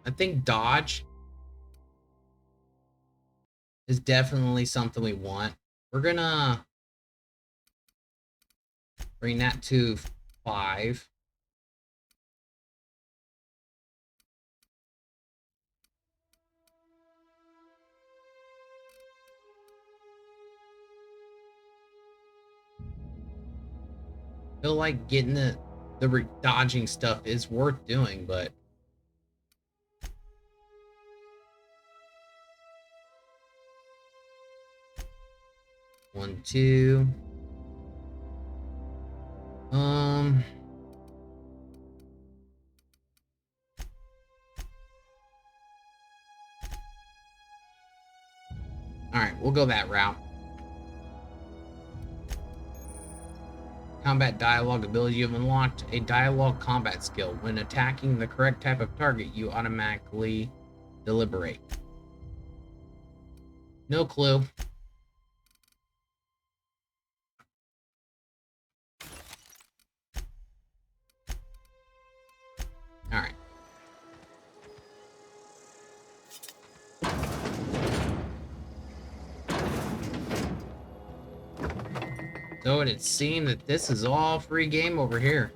I think dodge is definitely something we want. We're gonna bring that to 5. Feel like getting the dodging stuff is worth doing, but one, two. All right, we'll go that route. Combat dialogue ability. You have unlocked a dialogue combat skill. When attacking the correct type of target, you automatically deliberate. No clue. All right. So it seems that this is all free game over here.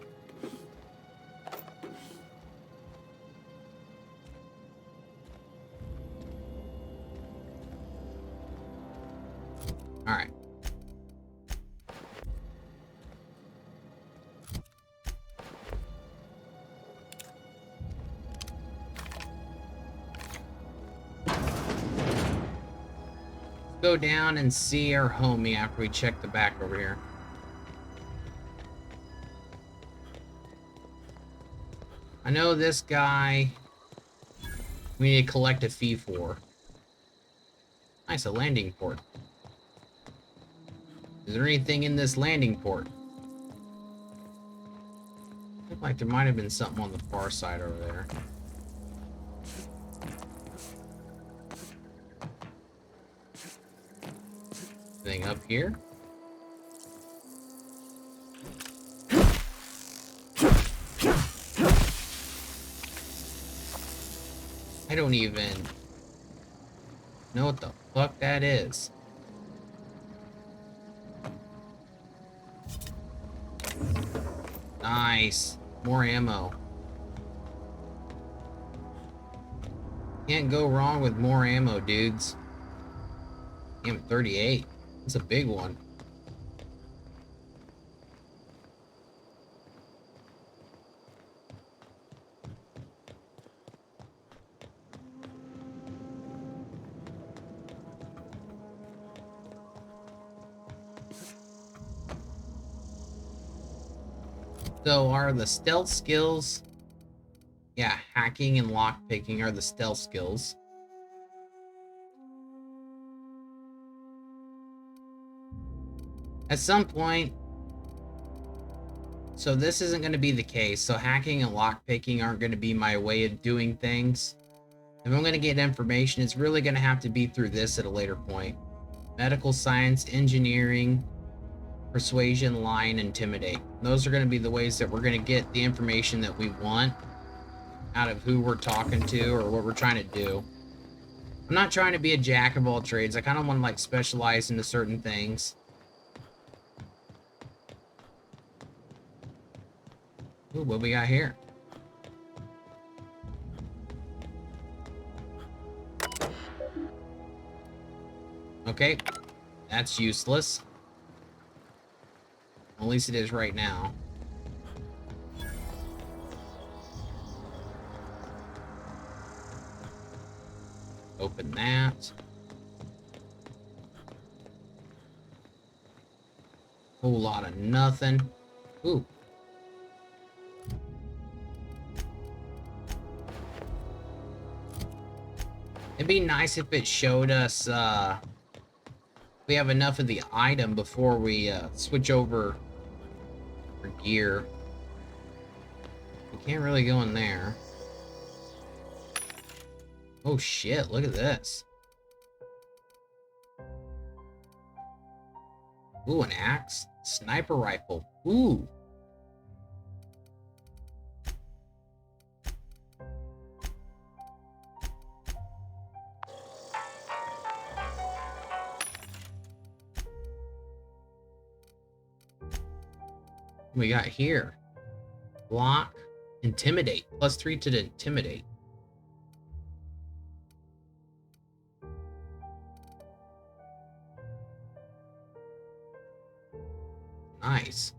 All right. Go down and see our homie after we check the back over here. I know this guy we need to collect a fee for. Nice, a landing port. Is there anything in this landing port? Looked like there might have been something on the far side over there. Thing up here? I don't even know what the fuck that is. Nice. More ammo. Can't go wrong with more ammo, dudes. Damn, 38. That's a big one. So are the stealth skills? Yeah, hacking and lockpicking are the stealth skills. At some point, so this isn't going to be the case. So hacking and lockpicking aren't going to be my way of doing things. If I'm going to get information, it's really going to have to be through this at a later point. medical science, engineering, persuasion, lie, and intimidate. Those are going to be the ways that we're going to get the information that we want out of who we're talking to or what we're trying to do. I'm not trying to be a jack of all trades. I kind of want to like specialize into certain things. Ooh, what we got here? Okay, that's useless. At least it is right now. Open that. Whole lot of nothing. Ooh. It'd be nice if it showed us we have enough of the item before we switch over for gear. We can't really go in there. Oh shit, look at this. Ooh, an axe. Sniper rifle. Ooh. We got here. Block. Intimidate. +3 to intimidate. Nice.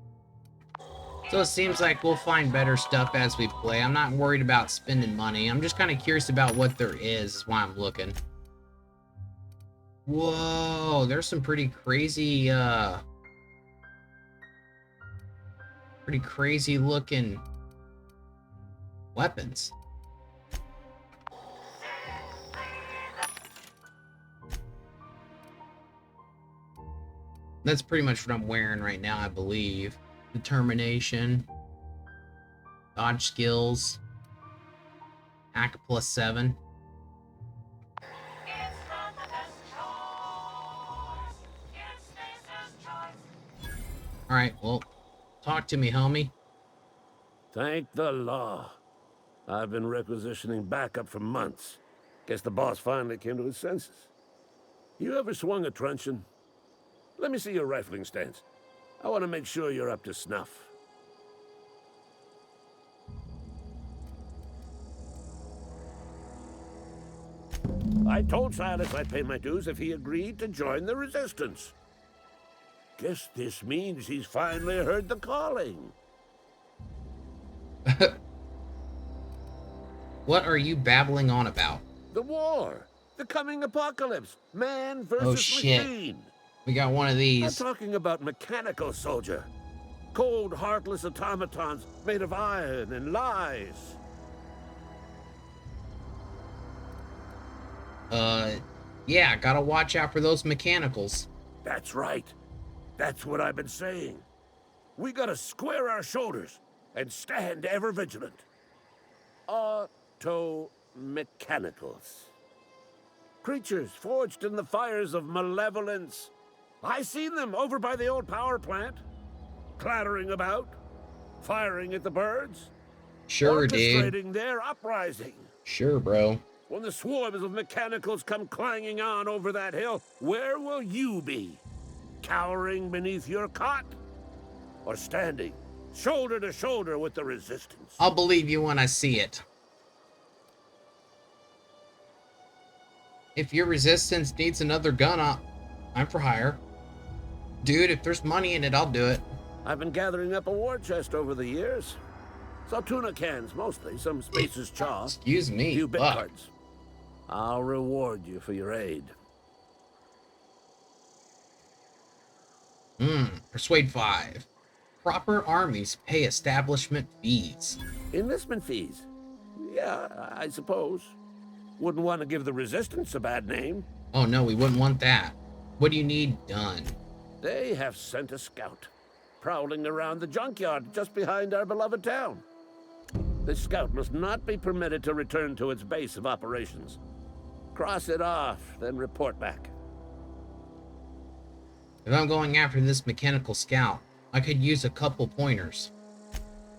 So it seems like we'll find better stuff as we play. I'm not worried about spending money. I'm just kind of curious about what there is why I'm looking. Whoa, there's some pretty crazy looking weapons. That's pretty much what I'm wearing right now, I believe. Determination. Dodge skills. Hack +7. Alright, well, talk to me, homie. Thank the law. I've been requisitioning backup for months. Guess the boss finally came to his senses. You ever swung a truncheon? Let me see your rifling stance. I want to make sure you're up to snuff. I told Silas I'd pay my dues if he agreed to join the resistance. Guess this means he's finally heard the calling. What are you babbling on about? The war. The coming apocalypse. Man versus machine. We got one of these. I'm talking about mechanical soldier. Cold, heartless automatons made of iron and lies. Yeah, gotta watch out for those mechanicals. That's right. That's what I've been saying. We gotta square our shoulders and stand ever vigilant. Auto-mechanicals. Creatures forged in the fires of malevolence. I seen them over by the old power plant. Clattering about. Firing at the birds. Sure, dude. Orchestrating their uprising. Sure, bro. When the swarms of mechanicals come clanging on over that hill, where will you be? Cowering beneath your cot? Or standing, shoulder to shoulder with the resistance? I'll believe you when I see it. If your resistance needs another gun, I'm for hire. Dude, if there's money in it, I'll do it. I've been gathering up a war chest over the years. Some tuna cans, mostly. Some Spacer's chaw. Excuse me. A few bit cards. I'll reward you for your aid. Persuade 5. Proper armies pay establishment fees. Enlistment fees? Yeah, I suppose. Wouldn't want to give the resistance a bad name. Oh no, we wouldn't want that. What do you need done? They have sent a scout, prowling around the junkyard just behind our beloved town. This scout must not be permitted to return to its base of operations. Cross it off, then report back. If I'm going after this mechanical scout, I could use a couple pointers.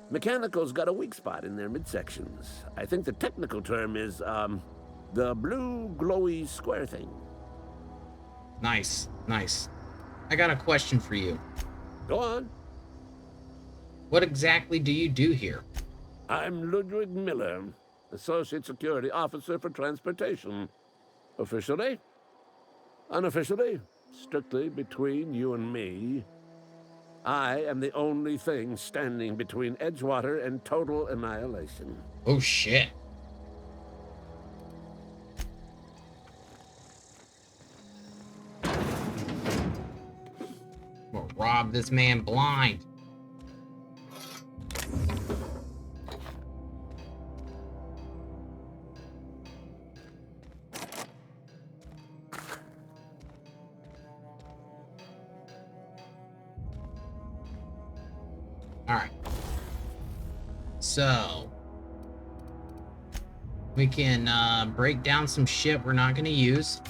Mechanical's got a weak spot in their midsections. I think the technical term is, the blue glowy square thing. Nice, nice. I got a question for you. Go on. What exactly do you do here? I'm Ludwig Miller, Associate Security Officer for Transportation. Officially, unofficially, strictly between you and me, I am the only thing standing between Edgewater and total annihilation. Oh, shit. We'll rob this man blind. Alright. So we can break down some shit we're not going to use.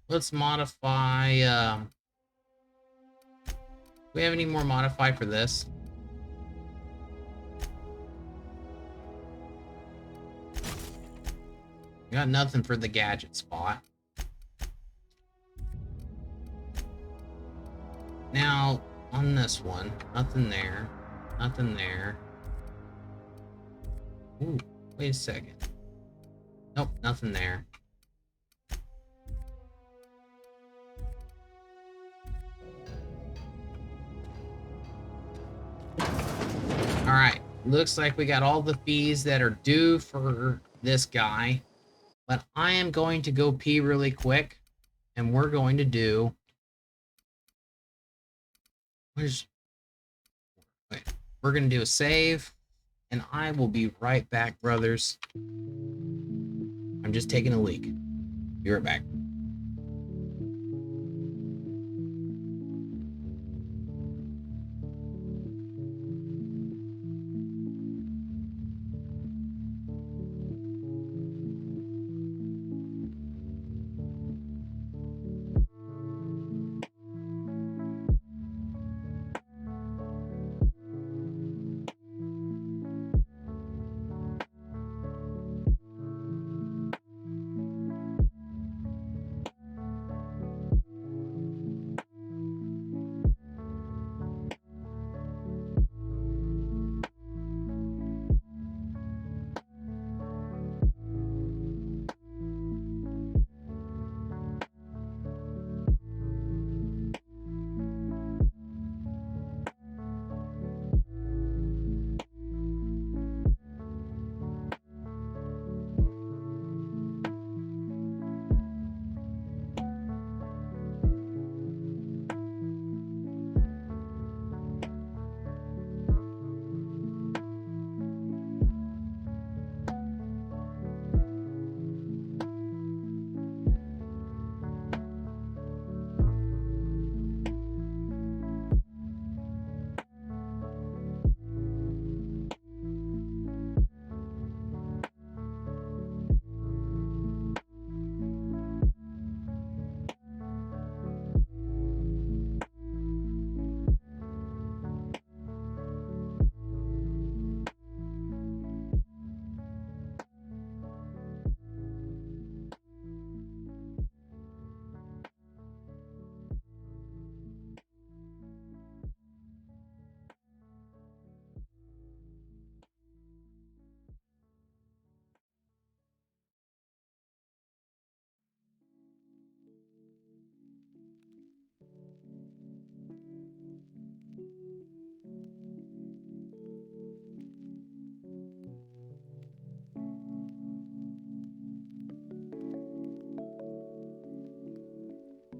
Let's modify, do we have any more modify for this? Got nothing for the gadget spot. Now, on this one, nothing there. Nothing there. Ooh, wait a second. Nope, nothing there. Alright, looks like we got all the fees that are due for this guy. But I am going to go pee really quick, and we're going to do... Wait, we're going to do a save, and I will be right back, brothers. I'm just taking a leak. Be right back.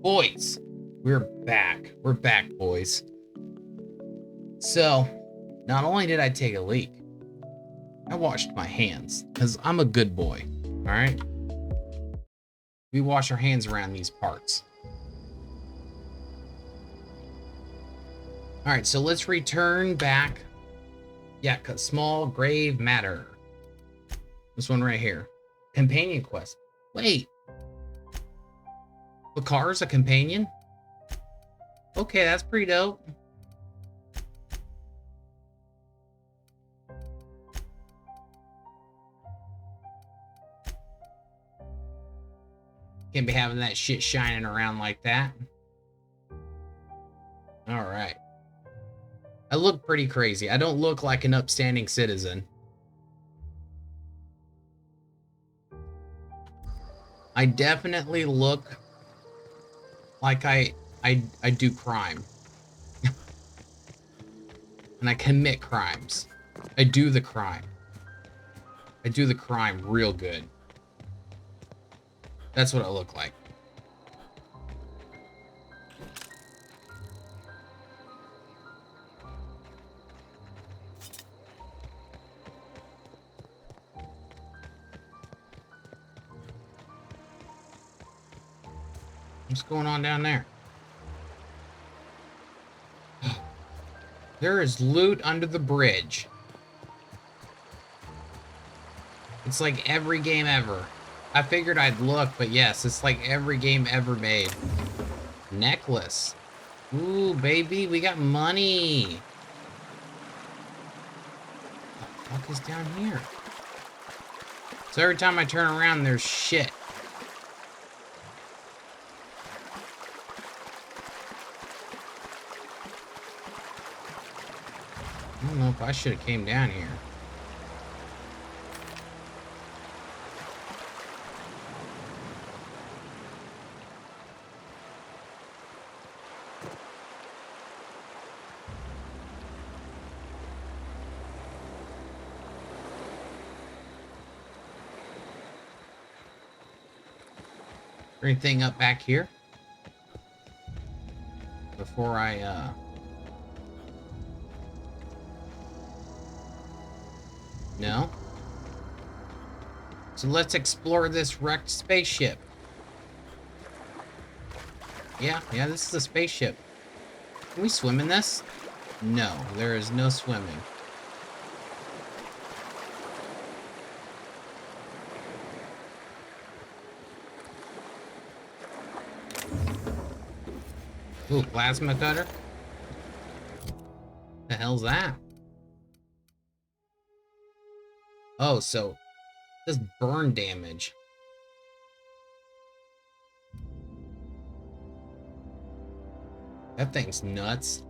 Boys, we're back. We're back, boys. So, not only did I take a leak, I washed my hands, because I'm a good boy, alright? We wash our hands around these parts. Alright, so let's return back Yeah, small grave matter. This one right here. Companion quest. Wait. The car is a companion? Okay, that's pretty dope. Can't be having that shit shining around like that. Alright. I look pretty crazy. I don't look like an upstanding citizen. I definitely look like I do crime. And I commit crimes. I do the crime. I do the crime real good. That's what I look like. What's going on down there? There is loot under the bridge. It's like every game ever. I figured I'd look, but yes, it's like every game ever made. Necklace. Ooh, baby, we got money. What the fuck is down here? So every time I turn around, there's shit. I don't know if I should have came down here. Anything up back here? Before I, No? So let's explore this wrecked spaceship. Yeah, this is a spaceship. Can we swim in this? No, there is no swimming. Ooh, plasma cutter? The hell's that? Oh, so this burn damage. That thing's nuts.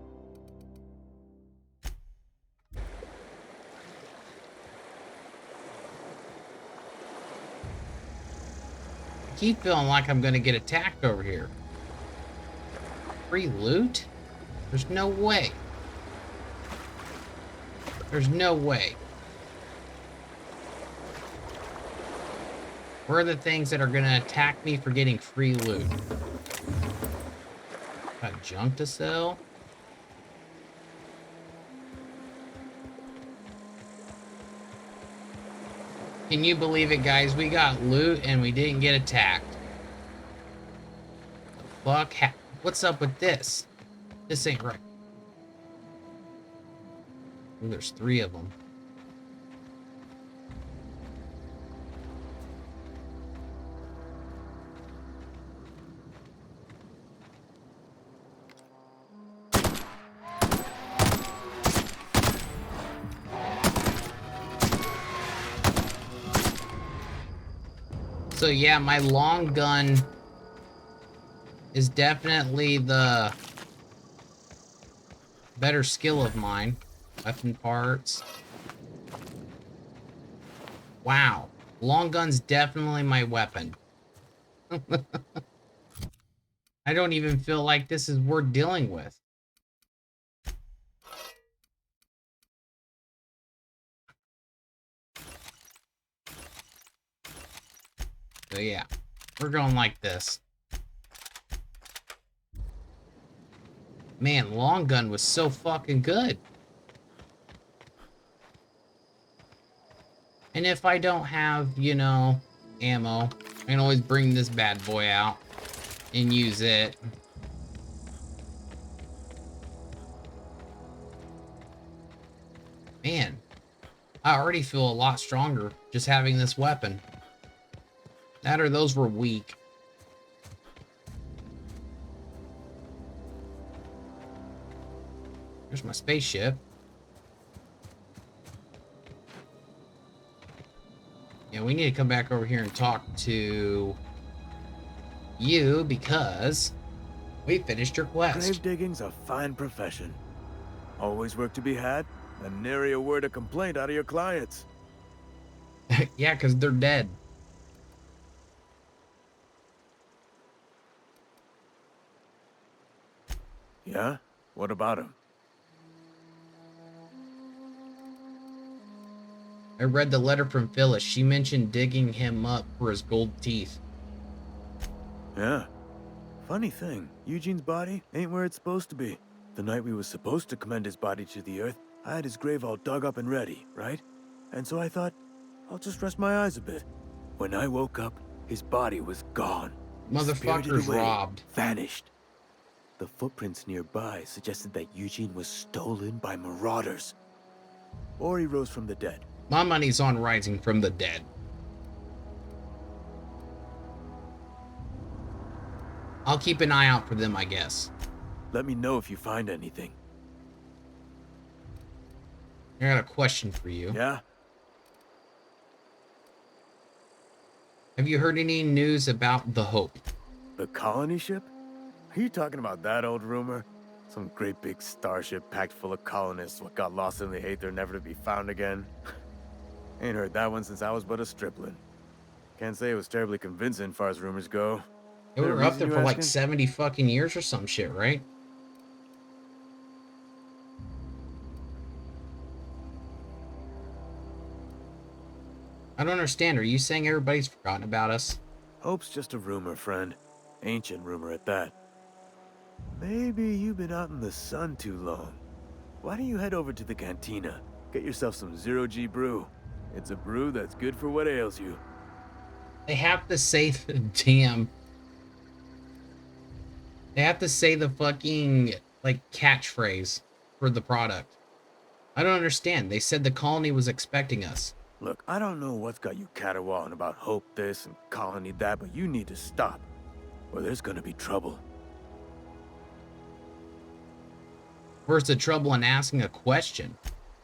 I keep feeling like I'm gonna get attacked over here. Free loot? There's no way. There's no way. Where are the things that are gonna attack me for getting free loot? Got junk to sell? Can you believe it, guys? We got loot and we didn't get attacked. The fuck? What's up with this? This ain't right. Ooh, there's 3 of them. So yeah, my long gun is definitely the better skill of mine. Weapon parts. Wow. Long gun's definitely my weapon. I don't even feel like this is worth dealing with. So yeah, we're going like this. Man, long gun was so fucking good. And if I don't have, you know, ammo, I can always bring this bad boy out and use it. Man, I already feel a lot stronger just having this weapon. That or those were weak. There's my spaceship. Yeah, we need to come back over here and talk to you because we finished your quest. Grave digging's a fine profession. Always work to be had, and nary a word of complaint out of your clients. Yeah, because they're dead. Yeah? What about him? I read the letter from Phyllis. She mentioned digging him up for his gold teeth. Yeah. Funny thing, Eugene's body ain't where it's supposed to be. The night we was supposed to commend his body to the earth, I had his grave all dug up and ready, right? And so I thought, I'll just rest my eyes a bit. When I woke up, his body was gone. Motherfucker's robbed. Vanished. The footprints nearby suggested that Eugene was stolen by marauders. Or he rose from the dead. My money's on rising from the dead. I'll keep an eye out for them, I guess. Let me know if you find anything. I got a question for you. Yeah? Have you heard any news about the Hope? The colony ship? Are you talking about that old rumor? Some great big starship packed full of colonists what got lost in the aether never to be found again? Ain't heard that one since I was but a stripling. Can't say it was terribly convincing far as rumors go. They were up there for like 70 fucking years or some shit, right? I don't understand. Are you saying everybody's forgotten about us? Hope's just a rumor, friend. Ancient rumor at that. Maybe you've been out in the sun too long. Why don't you head over to the cantina? Get yourself some zero-G brew. It's a brew that's good for what ails you. They have to say the damn... They have to say the fucking, like, catchphrase for the product. I don't understand. They said the colony was expecting us. Look, I don't know what's got you caterwauling about Hope this and Colony that, but you need to stop, or there's gonna be trouble. Where's the trouble in asking a question?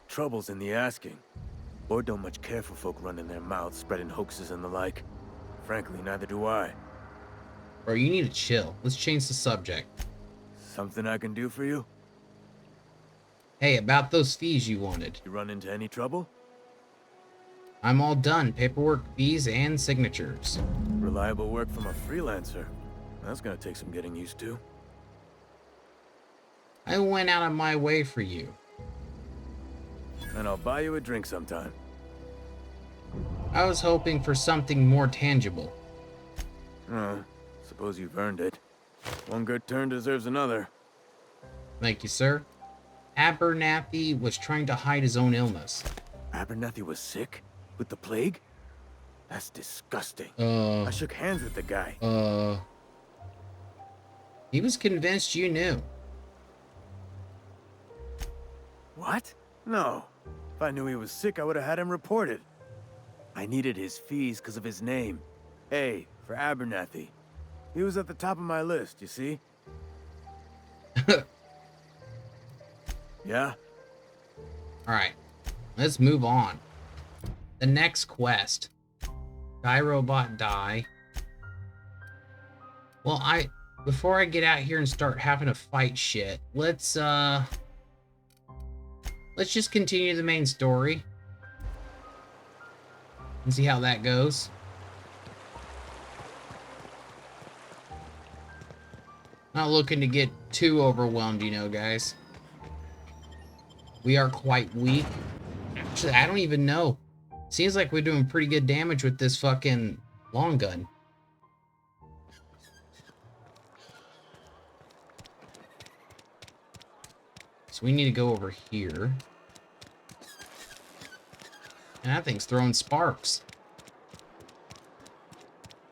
Trouble's in the asking. Lord don't much care for folk running their mouths, spreading hoaxes and the like. Frankly, neither do I. Bro, you need to chill. Let's change the subject. Something I can do for you? Hey, about those fees you wanted. You run into any trouble? I'm all done. Paperwork, fees, and signatures. Reliable work from a freelancer. That's gonna take some getting used to. I went out of my way for you. And I'll buy you a drink sometime. I was hoping for something more tangible. Oh, suppose you've earned it. One good turn deserves another. Thank you, sir. Abernathy was trying to hide his own illness. Abernathy was sick? With the plague? That's disgusting. I shook hands with the guy. He was convinced you knew. What? No. If I knew he was sick, I would have had him reported. I needed his fees because of his name. A for Abernathy. He was at the top of my list, you see? Yeah? Alright. Let's move on. The next quest. Die robot die. Well, before I get out here and start having to fight shit, let's just continue the main story and see how that goes. Not looking to get too overwhelmed, you know, guys. We are quite weak. Actually, I don't even know. Seems like we're doing pretty good damage with this fucking long gun. So we need to go over here. And that thing's throwing sparks.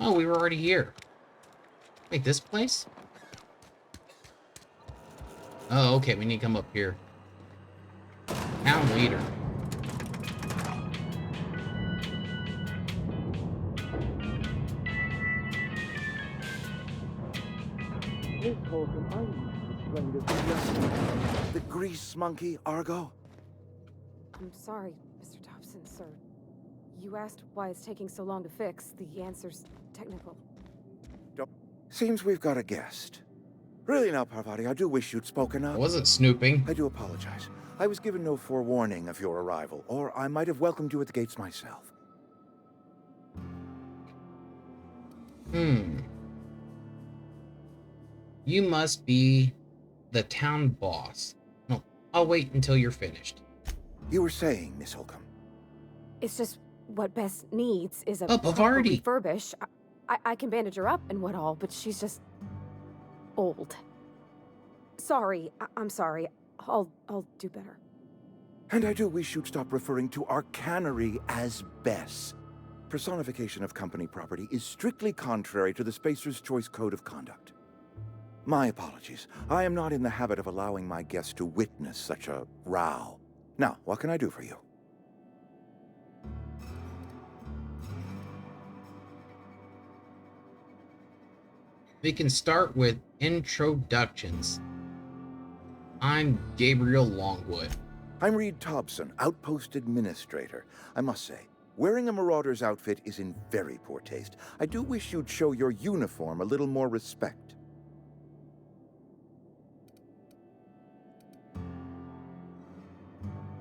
Oh, we were already here. Wait, this place? Oh, okay, we need to come up here. Town leader. Miss Holcomb, are you explain this to us? The grease monkey, Argo? I'm sorry, Mr. Thompson, sir. You asked why it's taking so long to fix. The answer's technical. Seems we've got a guest. Really now, Parvati, I do wish you'd spoken up. I wasn't snooping. I do apologize. I was given no forewarning of your arrival, or I might have welcomed you at the gates myself. You must be the town boss. No, I'll wait until you're finished. You were saying, Miss Holcomb. It's just what Bess needs is a proper refurbish. I can bandage her up and what all, but she's just old. Sorry, I'm sorry. I'll do better. And I do wish you'd stop referring to our cannery as Bess. Personification of company property is strictly contrary to the Spacer's Choice Code of Conduct. My apologies. I am not in the habit of allowing my guests to witness such a row. Now, what can I do for you? We can start with introductions. I'm Gabriel Longwood. I'm Reed Thompson, Outpost Administrator. I must say, wearing a Marauder's outfit is in very poor taste. I do wish you'd show your uniform a little more respect.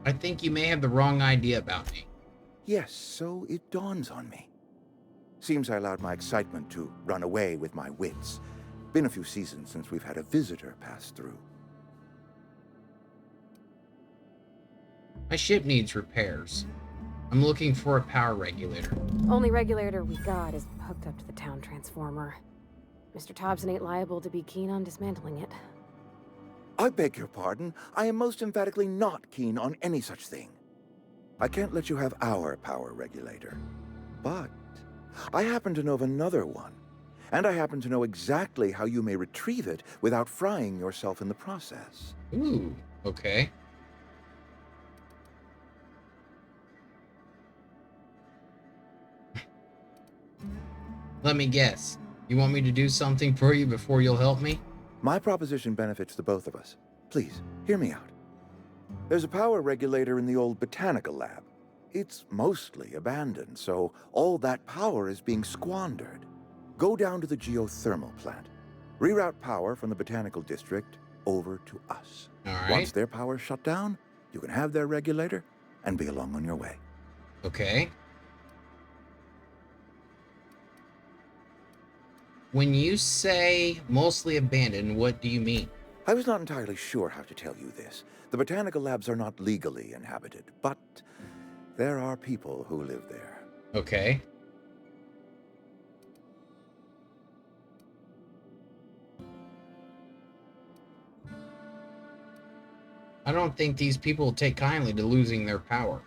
I think you may have the wrong idea about me. Yes, so it dawns on me. Seems I allowed my excitement to run away with my wits. Been a few seasons since we've had a visitor pass through. My ship needs repairs. I'm looking for a power regulator. Only regulator we got is hooked up to the town transformer. Mr. Thompson ain't liable to be keen on dismantling it. I beg your pardon. I am most emphatically not keen on any such thing. I can't let you have our power regulator. But I happen to know of another one. And I happen to know exactly how you may retrieve it without frying yourself in the process. Ooh, okay. Let me guess. You want me to do something for you before you'll help me? My proposition benefits the both of us. Please, hear me out. There's a power regulator in the old botanical lab. It's mostly abandoned, so all that power is being squandered. Go down to the geothermal plant. Reroute power from the botanical district over to us. All right. Once their power's shut down, you can have their regulator and be along on your way. Okay. When you say mostly abandoned, what do you mean? I was not entirely sure how to tell you this. The botanical labs are not legally inhabited, but there are people who live there. Okay. I don't think these people will take kindly to losing their power.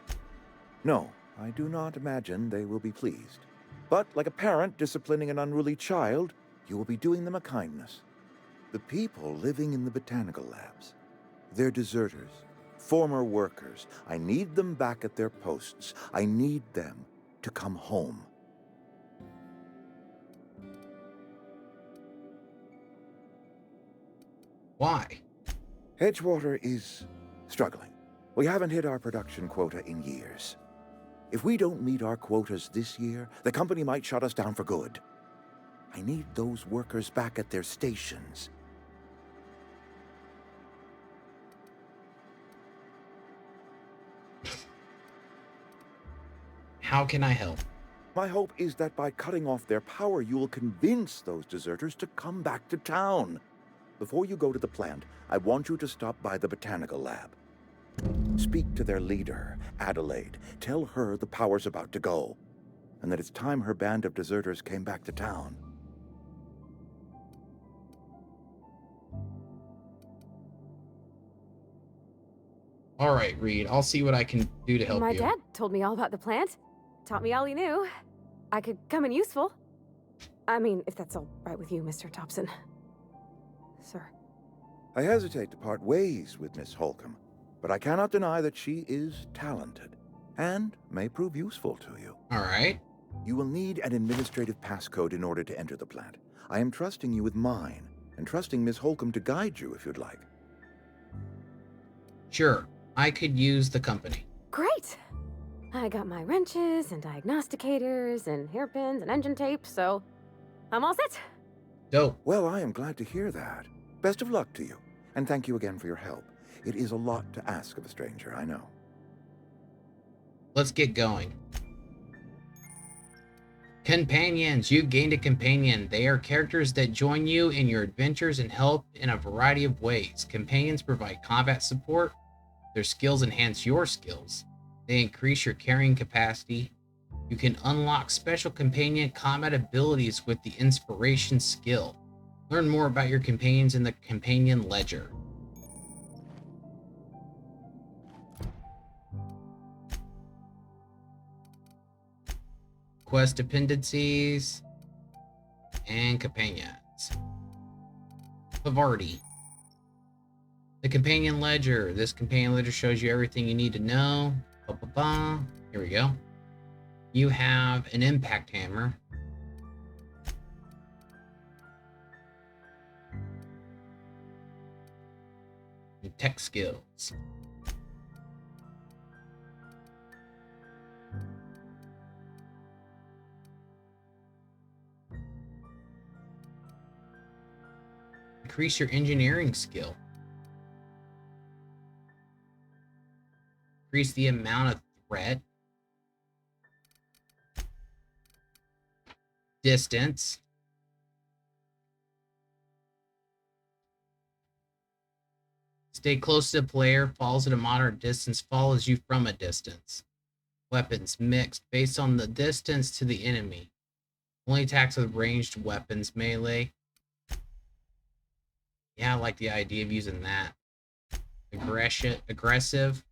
No, I do not imagine they will be pleased. But like a parent disciplining an unruly child, you will be doing them a kindness. The people living in the botanical labs, they're deserters, former workers. I need them back at their posts. I need them to come home. Why? Edgewater is struggling. We haven't hit our production quota in years. If we don't meet our quotas this year, the company might shut us down for good. I need those workers back at their stations. How can I help? My hope is that by cutting off their power, you will convince those deserters to come back to town. Before you go to the plant, I want you to stop by the botanical lab. Speak to their leader, Adelaide. Tell her the power's about to go, and that it's time her band of deserters came back to town. All right, Reed. I'll see what I can do to help My you. dad told me all about the plant. Taught me all he knew. I could come in useful. I mean, if that's all right with you, Mr. Thompson. Sir. I hesitate to part ways with Miss Holcomb, but I cannot deny that she is talented and may prove useful to you. All right. You will need an administrative passcode in order to enter the plant. I am trusting you with mine, and trusting Miss Holcomb to guide you if you'd like. Sure, I could use the company. Great! I got my wrenches and diagnosticators and hairpins and engine tape, so I'm all set. Dope. Well, I am glad to hear that. Best of luck to you, and thank you again for your help. It is a lot to ask of a stranger, I know. Let's get going. Companions. You gained a companion. They are characters that join you in your adventures and help in a variety of ways. Companions provide combat support. Their skills enhance your skills. They increase your carrying capacity. You can unlock special companion combat abilities with the inspiration skill. Learn more about your companions in the companion ledger. Quest dependencies and companions. Pavarti. The companion ledger. This companion ledger shows you everything you need to know. Here we go. You have an impact hammer. And tech skills. Increase your engineering skill. Increase the amount of threat. Distance. Stay close to the player, falls at a moderate distance, follows you from a distance. Weapons mixed based on the distance to the enemy. Only attacks with ranged weapons, melee. Yeah, I like the idea of using that. Aggressive.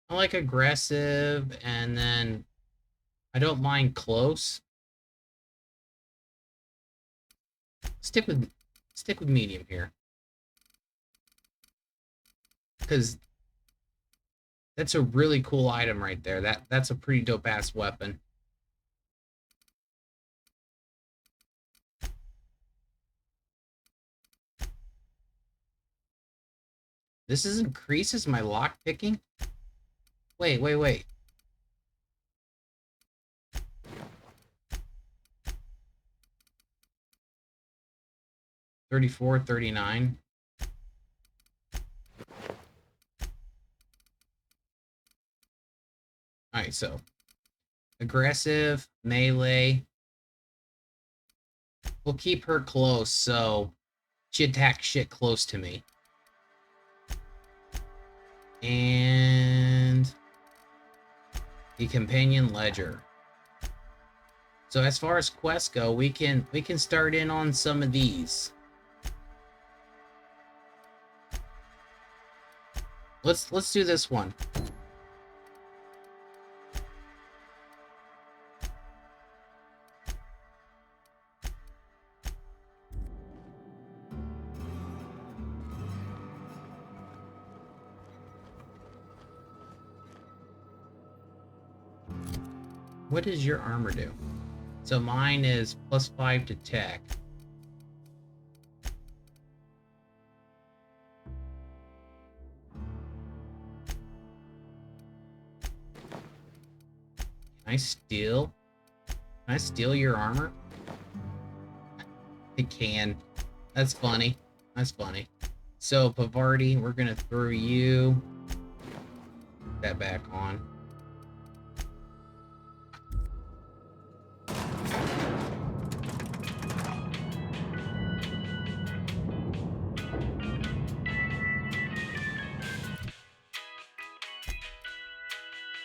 I like aggressive, and then I don't mind close. Stick with medium here, because that's a really cool item right there. That's a pretty dope ass weapon. This increases my lock picking. Wait. 34, 39. Alright, so aggressive, melee. We'll keep her close, so she attacks shit close to me. And the companion ledger. So as far as quests go, we can start in on some of these. Let's do this one. What does your armor do? So mine is +5 to tech. Can I steal your armor? I can. That's funny. So Pavarti, we're gonna throw you that back on.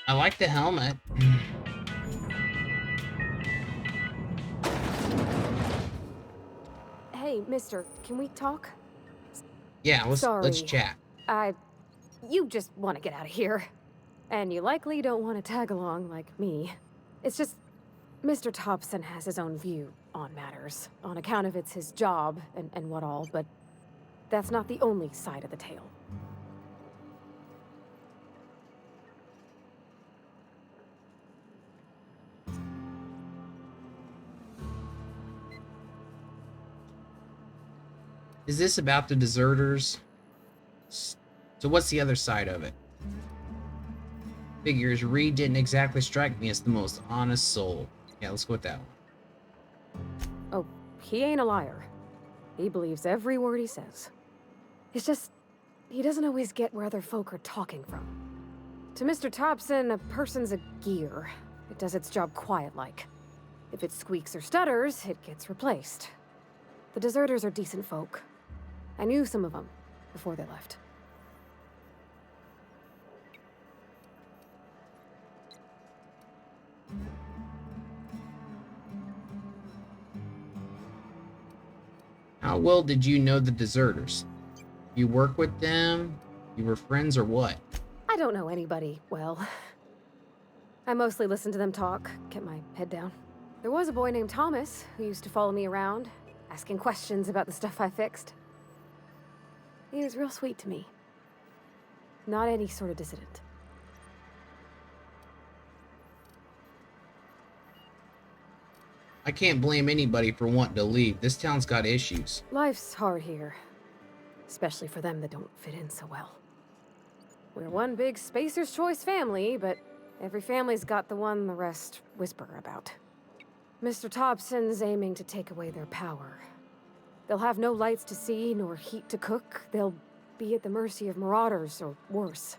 I like the helmet. Hey, mister, can we talk? Yeah, let's chat. You just want to get out of here. And you likely don't want to tag along like me. It's just, Mr. Thompson has his own view on matters, on account of it's his job and what all, but that's not the only side of the tale. Is this about the deserters? So what's the other side of it? Figures, Reed didn't exactly strike me as the most honest soul. Yeah, let's go with that one. Oh, he ain't a liar. He believes every word he says. It's just, he doesn't always get where other folk are talking from. To Mr. Thompson, a person's a gear. It does its job quiet-like. If it squeaks or stutters, it gets replaced. The deserters are decent folk. I knew some of them before they left. How well did you know the deserters? You work with them? You were friends or what? I don't know anybody well. I mostly listened to them talk, kept my head down. There was a boy named Thomas who used to follow me around, asking questions about the stuff I fixed. He was real sweet to me. Not any sort of dissident. I can't blame anybody for wanting to leave. This town's got issues. Life's hard here, especially for them that don't fit in so well. We're one big Spacer's Choice family, but every family's got the one the rest whisper about. Mr. Thompson's aiming to take away their power. They'll have no lights to see, nor heat to cook. They'll be at the mercy of marauders, or worse.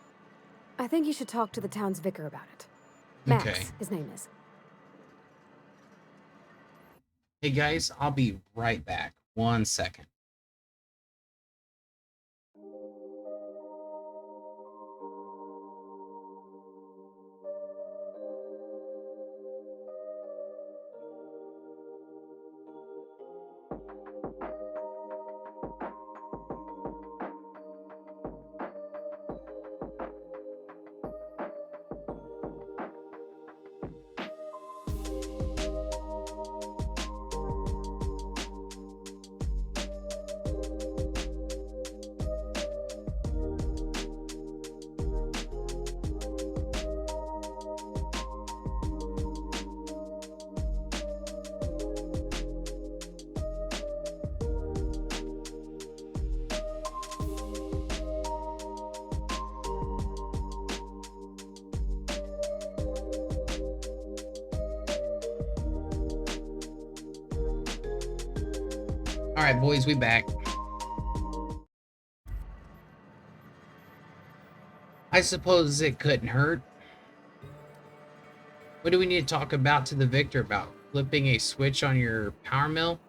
I think you should talk to the town's vicar about it. Max, okay. His name is. Hey guys, I'll be right back. 1 second. All right, boys, we back. I suppose it couldn't hurt. What do we need to talk about to the victor about? Flipping a switch on your power mill?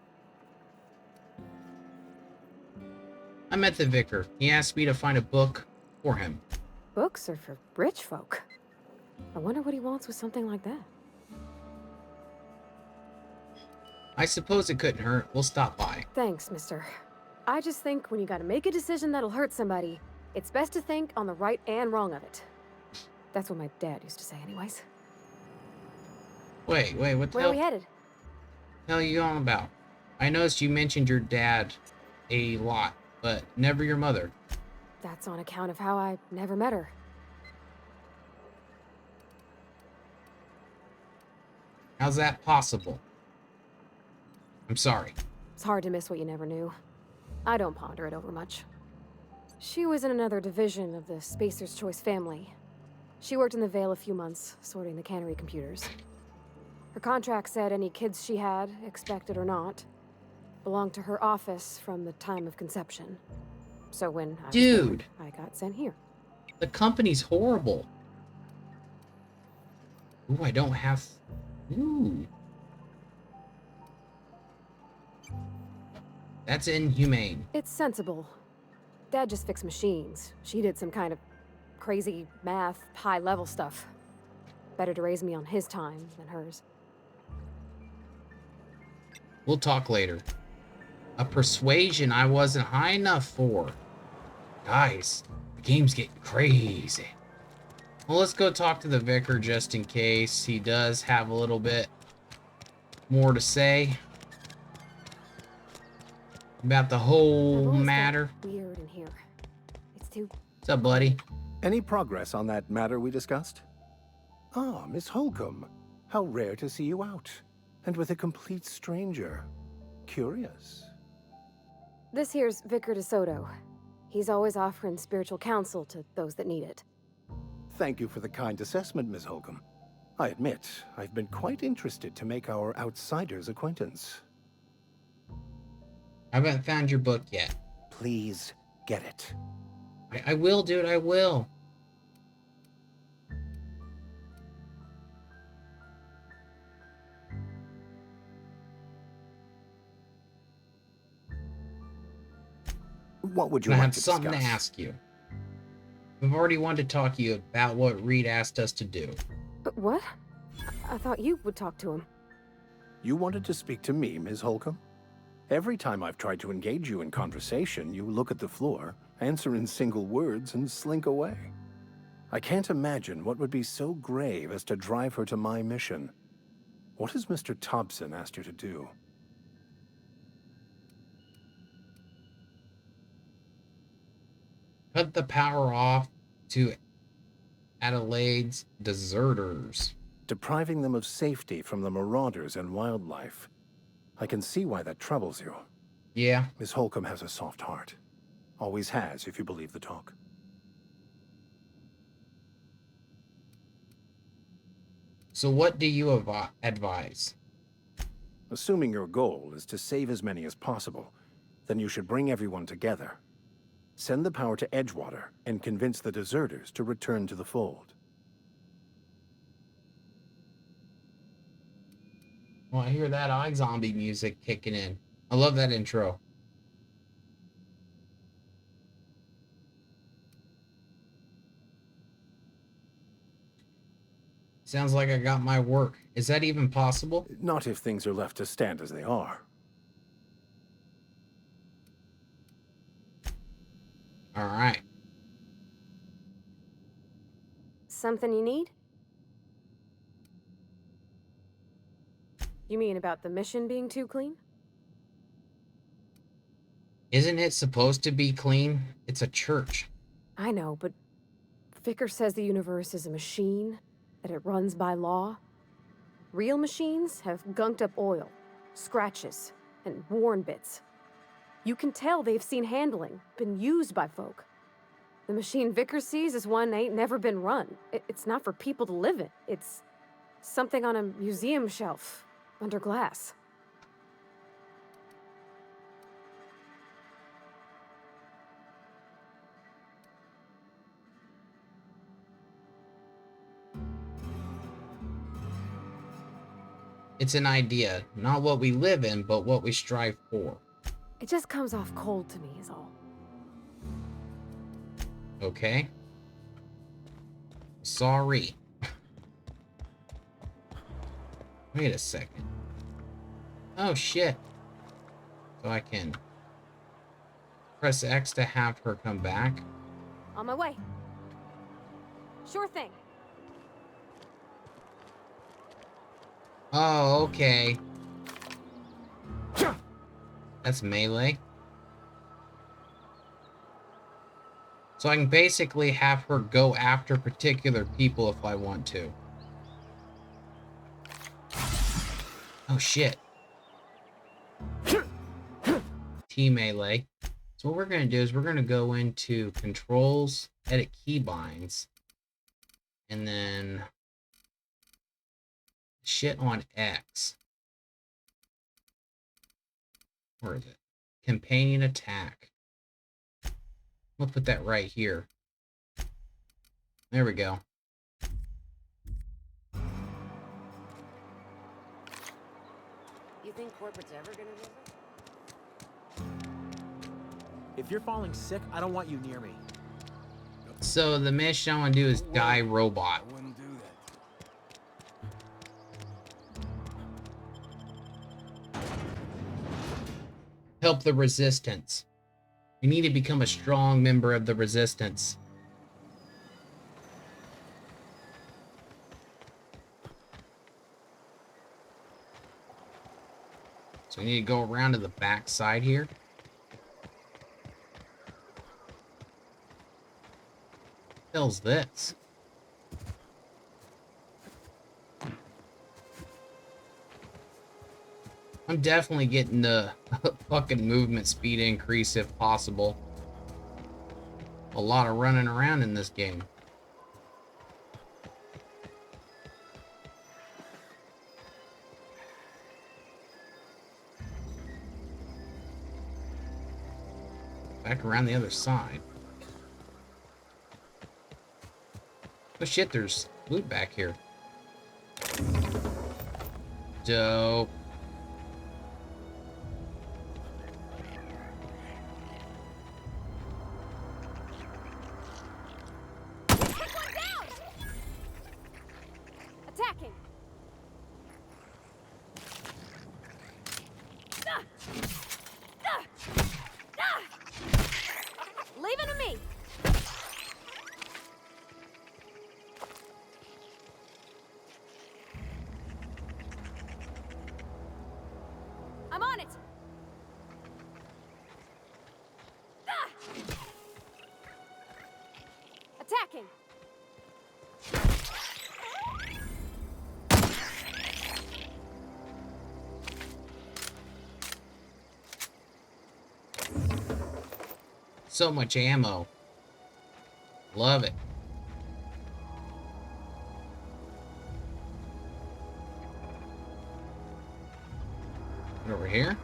I met the vicar. He asked me to find a book for him. Books are for rich folk. I wonder what he wants with something like that. I suppose it couldn't hurt. We'll stop by. Thanks, mister. I just think when you gotta make a decision that'll hurt somebody, it's best to think on the right and wrong of it. That's what my dad used to say anyways. Wait, what the hell? Where are we headed? Hell are you on about? I noticed you mentioned your dad a lot, but never your mother. That's on account of how I never met her. How's that possible? I'm sorry. It's hard to miss what you never knew. I don't ponder it over much. She was in another division of the Spacer's Choice family. She worked in the Vale a few months, sorting the cannery computers. Her contract said any kids she had, expected or not, belonged to her office from the time of conception. So when I was born, I got sent here. The company's horrible. Ooh, I don't have... Ooh. That's inhumane. It's sensible. Dad just fixed machines. She did some kind of crazy math, high-level stuff. Better to raise me on his time than hers. We'll talk later. A persuasion I wasn't high enough for. Guys, the game's getting crazy. Well, let's go talk to the vicar just in case he does have a little bit more to say about the whole matter. Weird in here. It's too... What's up, buddy? Any progress on that matter we discussed? Ah, Miss Holcomb. How rare to see you out. And with a complete stranger. Curious. This here's Vicar DeSoto. He's always offering spiritual counsel to those that need it. Thank you for the kind assessment, Miss Holcomb. I admit, I've been quite interested to make our outsider's acquaintance. I haven't found your book yet. Please get it. I will, dude, I will. What would you like to discuss? I have something to ask you. I've already wanted to talk to you about what Reed asked us to do. What? I thought you would talk to him. You wanted to speak to me, Ms. Holcomb? Every time I've tried to engage you in conversation, you look at the floor, answer in single words, and slink away. I can't imagine what would be so grave as to drive her to my mission. What has Mr. Thompson asked you to do? Cut the power off to Adelaide's deserters. Depriving them of safety from the marauders and wildlife. I can see why that troubles you. Yeah. Miss Holcomb has a soft heart. Always has, if you believe the talk. So what do you advise? Assuming your goal is to save as many as possible, then you should bring everyone together. Send the power to Edgewater and convince the deserters to return to the fold. Well, I hear that iZombie music kicking in. I love that intro. Sounds like I got my work. Is that even possible? Not if things are left to stand as they are. All right. Something you need? You mean about the mission being too clean? Isn't it supposed to be clean? It's a church. I know, but Vicar says the universe is a machine, that it runs by law. Real machines have gunked up oil, scratches, and worn bits. You can tell they've seen handling, been used by folk. The machine Vicar sees is one ain't never been run. It's not for people to live in. It's something on a museum shelf, under glass. It's an idea, not what we live in, but what we strive for. It just comes off cold to me, is all. Okay. Sorry. Wait a second. Oh, shit. So I can press X to have her come back. On my way. Sure thing. Oh, okay. That's melee. So I can basically have her go after particular people if I want to. Oh, shit. T-melee. So what we're going to do is we're going to go into controls, edit keybinds, and then shit on X. Where is it? Companion attack. We'll put that right here. There we go. You think corporate's ever gonna visit? If you're falling sick, I don't want you near me. So the mission I want to do is die robot. I wouldn't do that. Help the resistance. You need to become a strong member of the resistance. So we need to go around to the back side here. What the hell's this? I'm definitely getting the fucking movement speed increase if possible. A lot of running around in this game. Back around the other side. Oh shit, there's loot back here. Dope. Attacking! Leave it to me! I'm on it! Attacking! So much ammo. Love it. Get over here.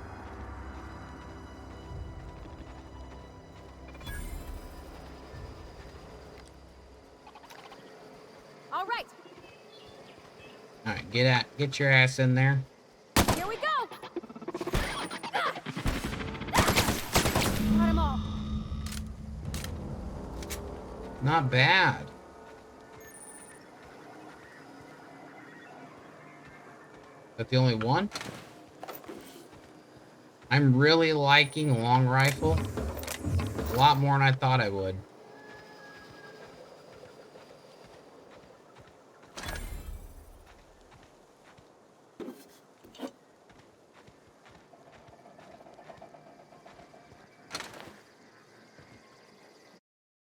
All right, All right, get your ass in there. here we go! Got 'em all. Not bad. Is that the only one? I'm really liking long rifle. A lot more than I thought I would.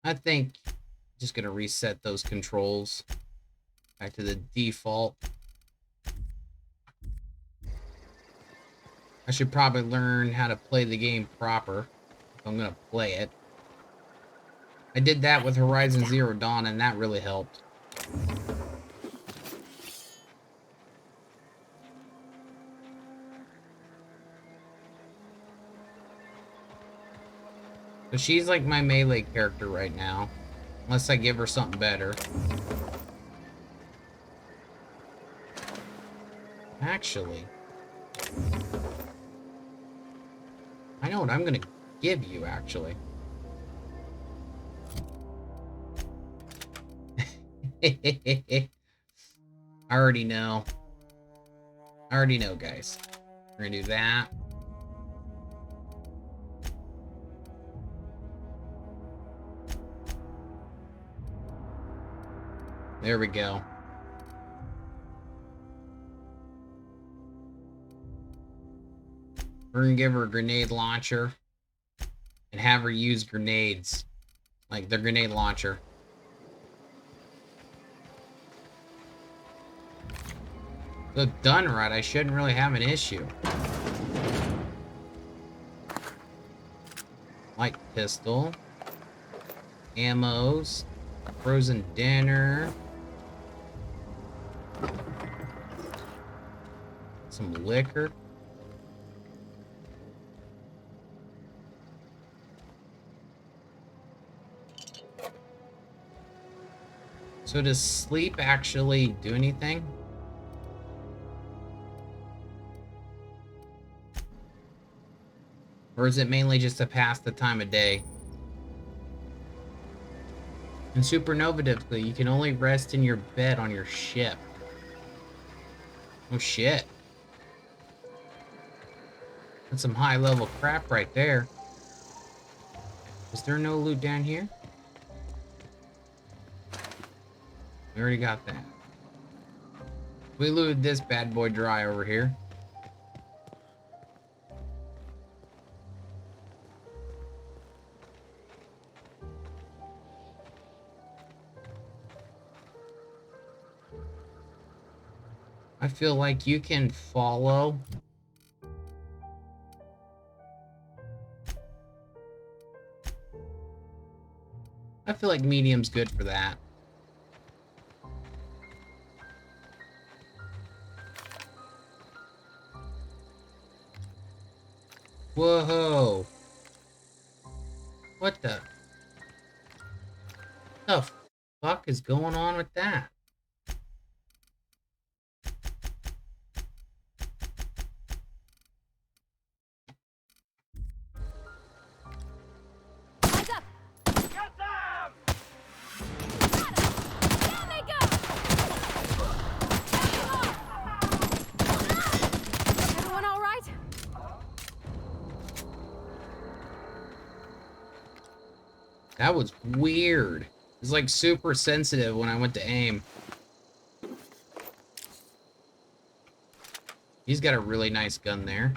I think just gonna reset those controls back to the default. I should probably learn how to play the game proper if I'm gonna play it. I did that with Horizon Zero Dawn and that really helped. So she's like my melee character right now. Unless I give her something better. Actually, I know what I'm gonna give you, actually. I already know. I already know, guys. We're gonna do that. There we go. We're gonna give her a grenade launcher and have her use grenades. Like the grenade launcher. So done right, I shouldn't really have an issue. Light pistol. Ammos. Frozen dinner. Some liquor. So does sleep actually do anything? Or is it mainly just to pass the time of day? In Supernovatively, you can only rest in your bed on your ship. Oh shit. That's some high level crap right there. Is there no loot down here? We already got that. We looted this bad boy dry over here. I feel like you can follow feel like medium's good for that. Whoa. What the fuck is going on with that? Everyone all right? That was weird. It's like super sensitive when I went to aim. He's got a really nice gun there.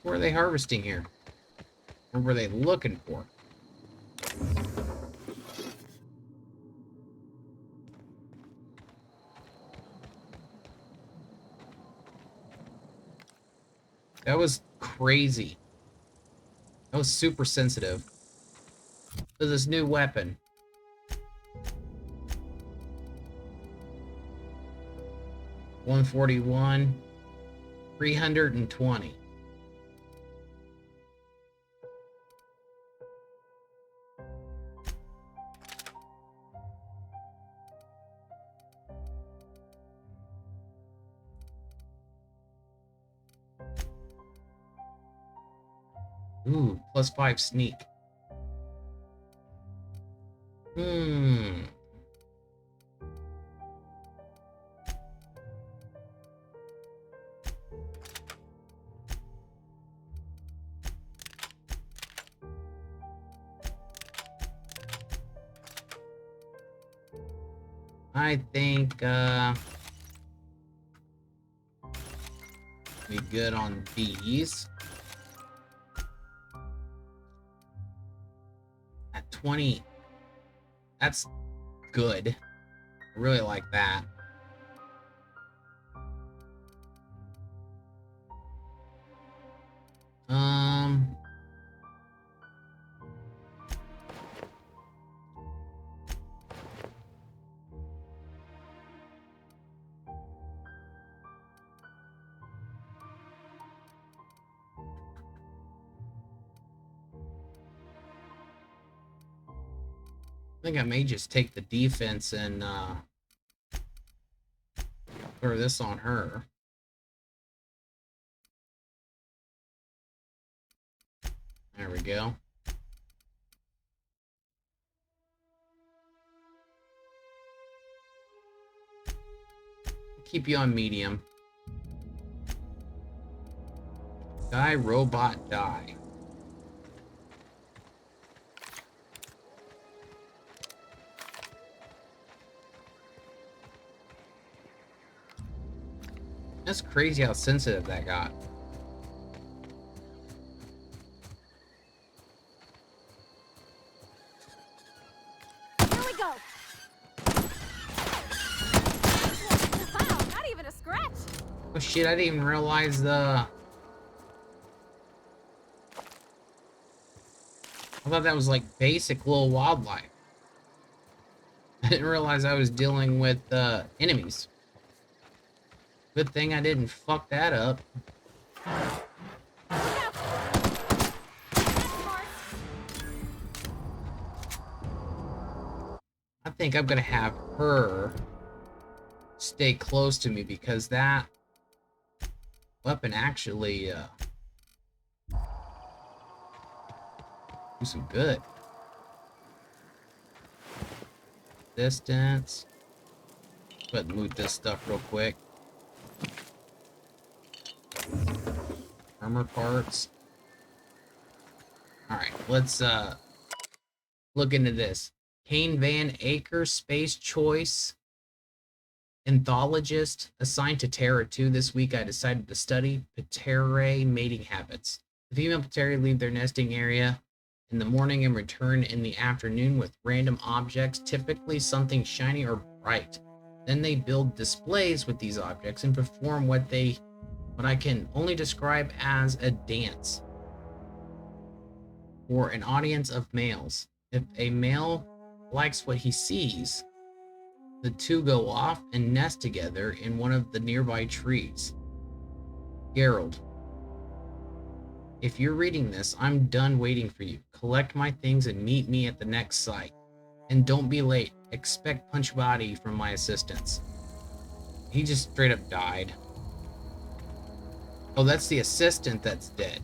What are they harvesting here? What were they looking for? That was crazy. That was super sensitive. So this new weapon. $141, 320. Ooh, +5 sneak. I think, be good on these. At 20, that's good. I really like that. I think I may just take the defense and throw this on her. There we go. Keep you on medium. Die, robot, die. That's crazy how sensitive that got. Here we go. Wow, not even a scratch. Oh shit, I didn't even realize the... I thought that was like basic little wildlife. I didn't realize I was dealing with enemies. Good thing I didn't fuck that up. I think I'm gonna have her stay close to me because that weapon actually do some good. Distance. Go ahead and loot this stuff real quick. Armor parts. Alright, let's look into this. Kane Van Aker, Space Choice Anthologist, assigned to Terra 2 this week. I decided to study Paterae mating habits. The female Paterae leave their nesting area in the morning and return in the afternoon with random objects, typically something shiny or bright. Then they build displays with these objects and perform what they what I can only describe as a dance for an audience of males. If a male likes what he sees, the two go off and nest together in one of the nearby trees. Gerald, if you're reading this, I'm done waiting for you. Collect my things and meet me at the next site. And don't be late. Expect punch body from my assistants. He just straight up died. Oh, that's the assistant that's dead.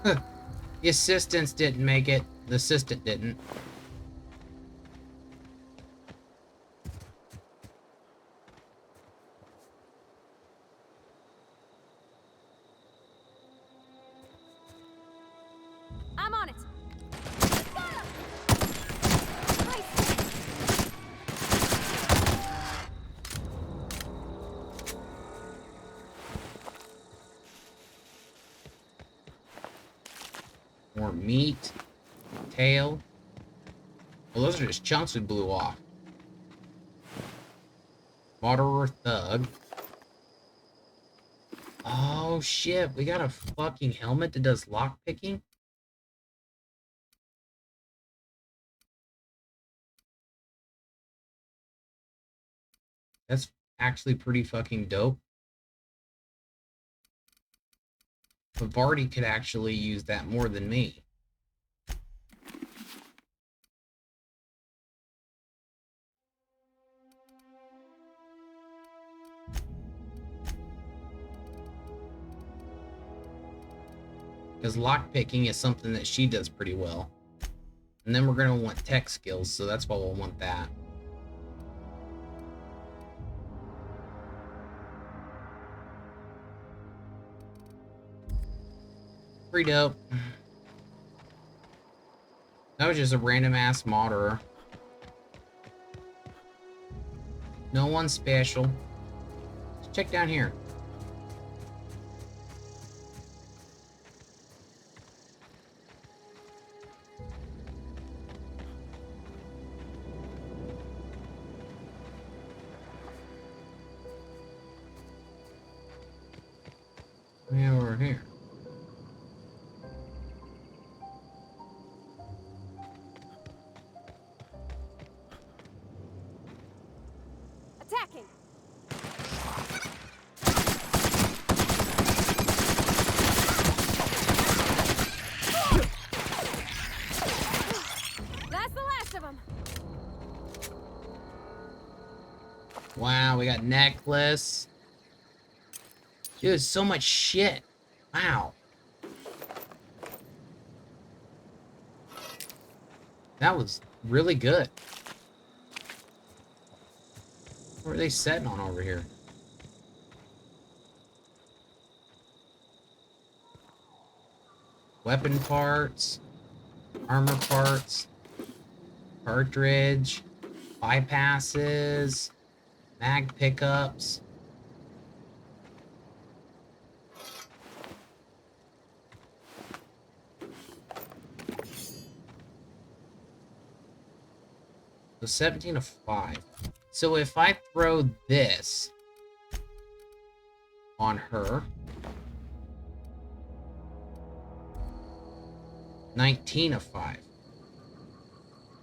The assistants didn't make it. The assistant didn't. I'm on it. More meat. Tail. Well, those are just chunks we blew off. Waterer thug. Oh shit, we got a fucking helmet that does lockpicking? That's actually pretty fucking dope. But Vardy could actually use that more than me. Because lockpicking is something that she does pretty well. And then we're going to want tech skills, so that's why we'll want that. Pretty dope. That was just a random ass modder. No one special. Let's check down here. Yeah, we're here. Attacking. That's the last of them. Wow, we got necklace. Dude, so much shit. Wow. That was really good. What are they setting on over here? Weapon parts, armor parts, cartridge, bypasses, mag pickups. So 17 of 5. So if I throw this on her, 19 of 5.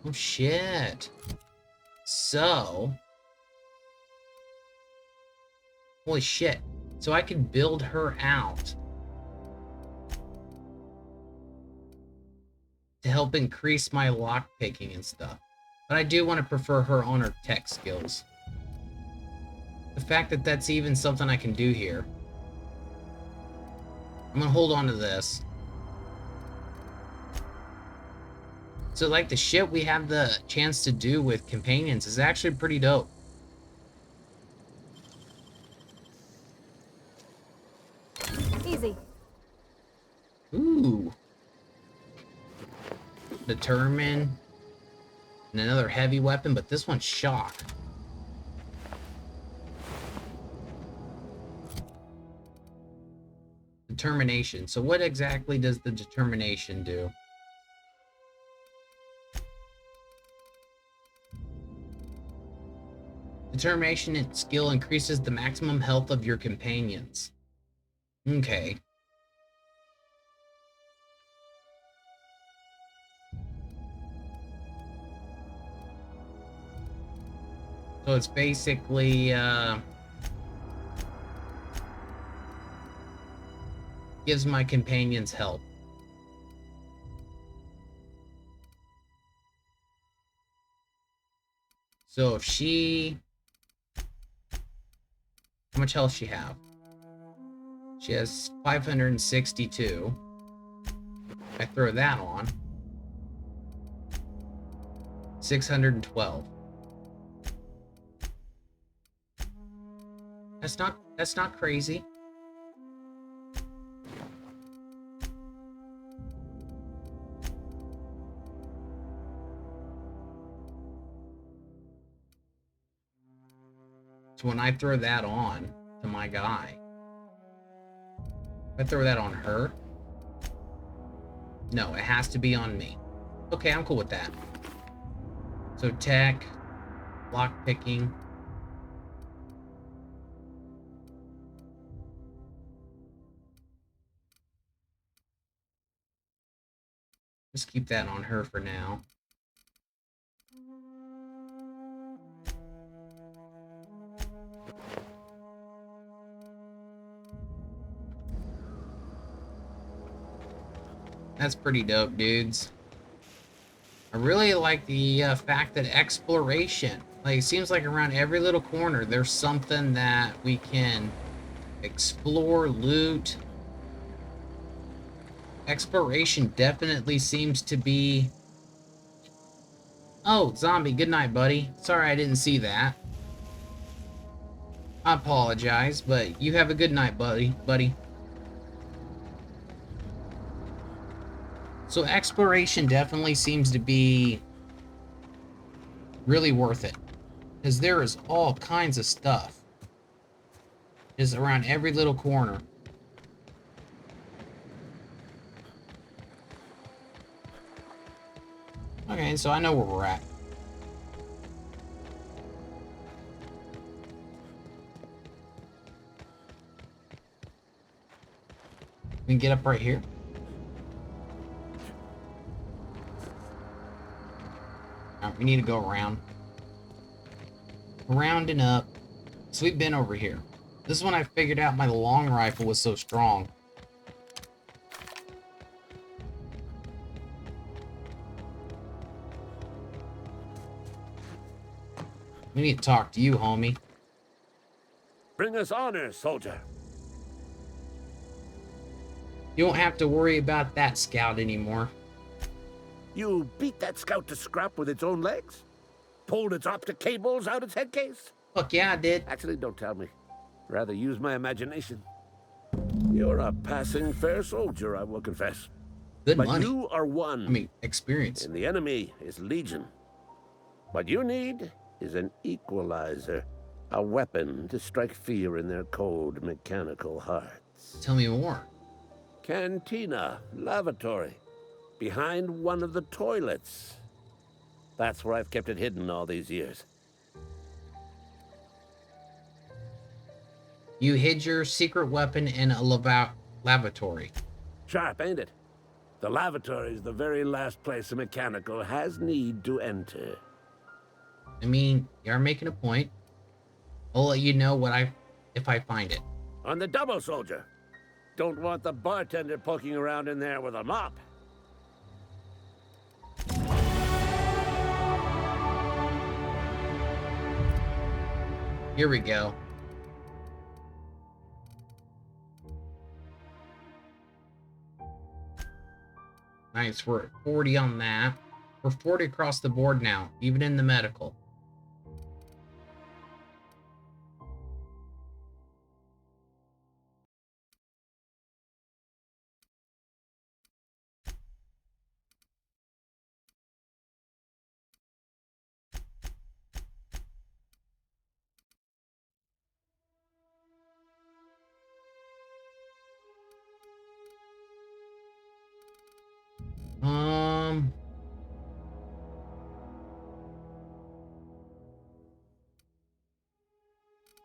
Oh shit. So, holy shit. So I can build her out to help increase my lockpicking and stuff. But I do want to prefer her on her tech skills. The fact that that's even something I can do here. I'm gonna hold on to this. So like the shit we have the chance to do with companions is actually pretty dope. Easy. Ooh. Determine. And another heavy weapon, but this one's shock. Determination. So what exactly does the determination do? Determination skill increases the maximum health of your companions. Okay. So it's basically, gives my companions help. So if she... How much health she have? She has 562. I throw that on. 612. That's not crazy. So when I throw that on to my guy, if I throw that on her, no, it has to be on me. Okay, I'm cool with that. So tech, lock picking. Just keep that on her for now. That's pretty dope, dudes. I really like the fact that exploration, like, it seems like around every little corner there's something that we can explore, loot. Exploration definitely seems to be... Oh, zombie, good night, buddy. Sorry I didn't see that. I apologize, but you have a good night, buddy. So exploration definitely seems to be really worth it, because there is all kinds of stuff just around every little corner. Okay, so I know where we're at. We can get up right here. Alright, we need to go around. Around and up. So we've been over here. This is when I figured out my long rifle was so strong. We need to talk to you, homie. Bring us honor, soldier. You don't have to worry about that scout anymore. You beat that scout to scrap with its own legs? Pulled its optic cables out its head case? Fuck yeah, I did. Actually, don't tell me. Rather use my imagination. You're a passing fair soldier, I will confess. Good but money. You are one. I mean, experience. And the enemy is legion. What you need is an equalizer. A weapon to strike fear in their cold, mechanical hearts. Tell me more. Cantina, lavatory, behind one of the toilets. That's where I've kept it hidden all these years. You hid your secret weapon in a lavatory. Sharp, ain't it? The lavatory is the very last place a mechanical has need to enter. I mean, you're making a point. I'll let you know if I find it. On the double, soldier. Don't want the bartender poking around in there with a mop. Here we go. Nice, we're at 40 on that. We're 40 across the board now, even in the medical.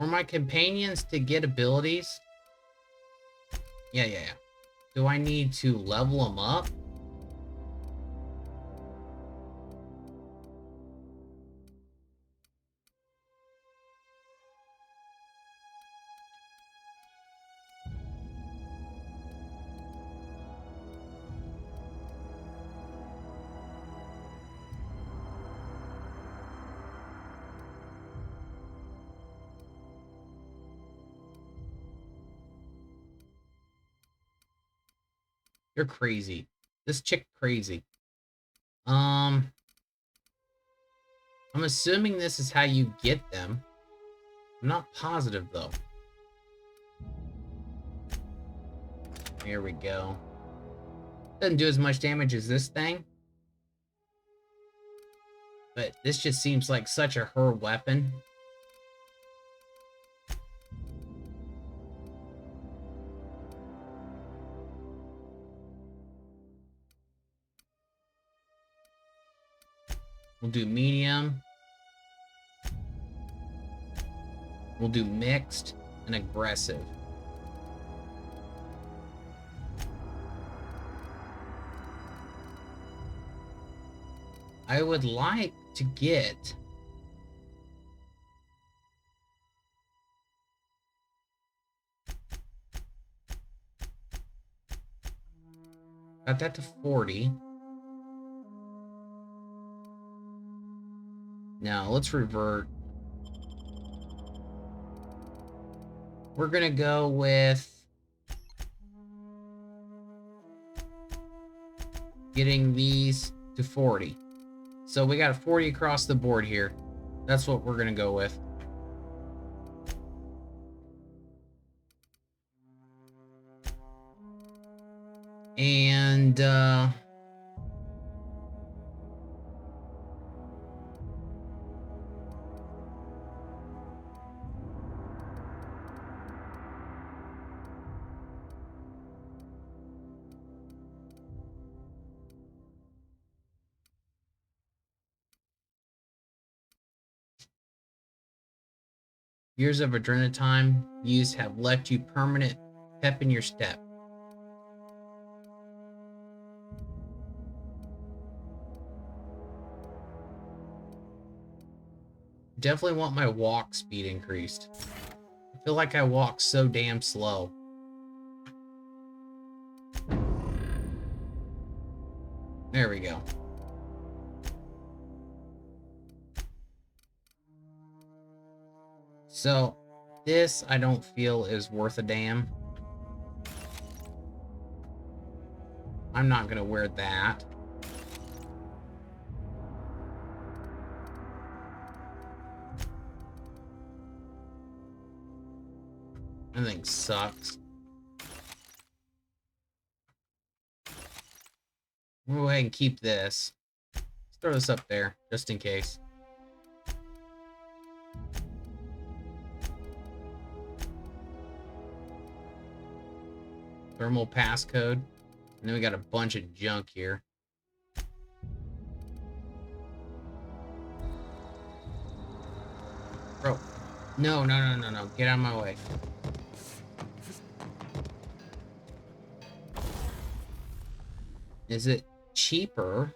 For my companions to get abilities... Yeah. Do I need to level them up? You're crazy. This chick crazy. I'm assuming this is how you get them. I'm not positive though. There we go. Doesn't do as much damage as this thing. But this just seems like such a her weapon. We'll do medium. We'll do mixed and aggressive. I would like to get... Got that to 40. Now, let's revert. We're gonna go with... getting these to 40. So we got a 40 across the board here. That's what we're gonna go with. And, years of adrenochrome use have left you permanent pep in your step. Definitely want my walk speed increased. I feel like I walk so damn slow. There we go. So, this I don't feel is worth a damn. I'm not gonna wear that. That thing sucks. We'll go ahead and keep this. Let's throw this up there, just in case. Thermal passcode. And then we got a bunch of junk here. Bro. No. Get out of my way. Is it cheaper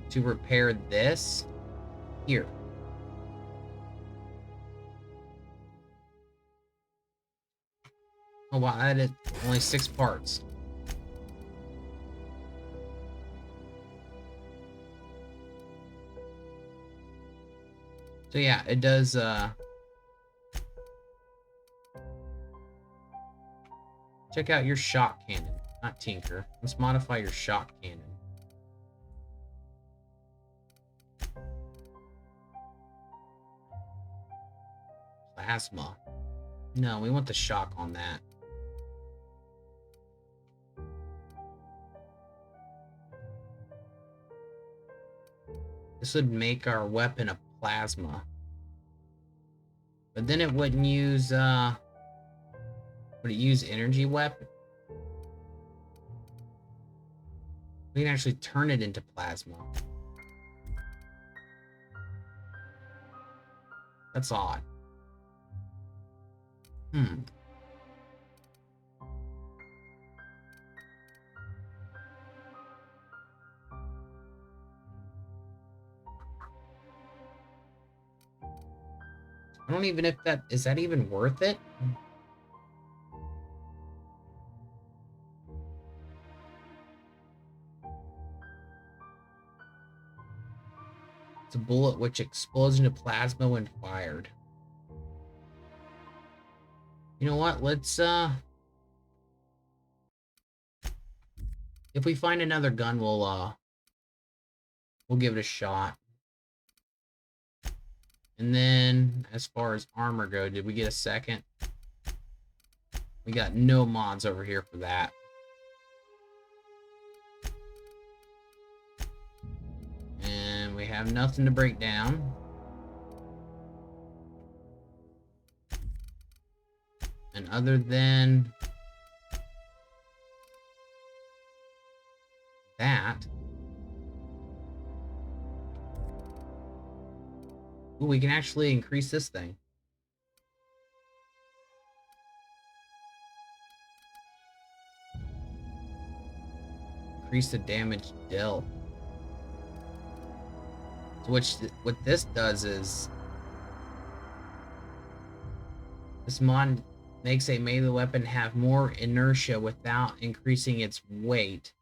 to repair this here? Oh wow, I added only 6 parts. So yeah, it does check out your shock cannon, not tinker. Let's modify your shock cannon. Plasma. No, we want the shock on that. This would make our weapon a plasma. But then it wouldn't use, would it use energy weapon? We can actually turn it into plasma. That's odd. I don't even know if that is that even worth it? It's a bullet which explodes into plasma when fired. You know what? Let's if we find another gun, we'll give it a shot. And then, as far as armor go, did we get a second? We got no mods over here for that. And we have nothing to break down. And other than that... Ooh, we can actually increase this thing. Increase the damage dealt. So what this does is... This mod makes a melee weapon have more inertia without increasing its weight.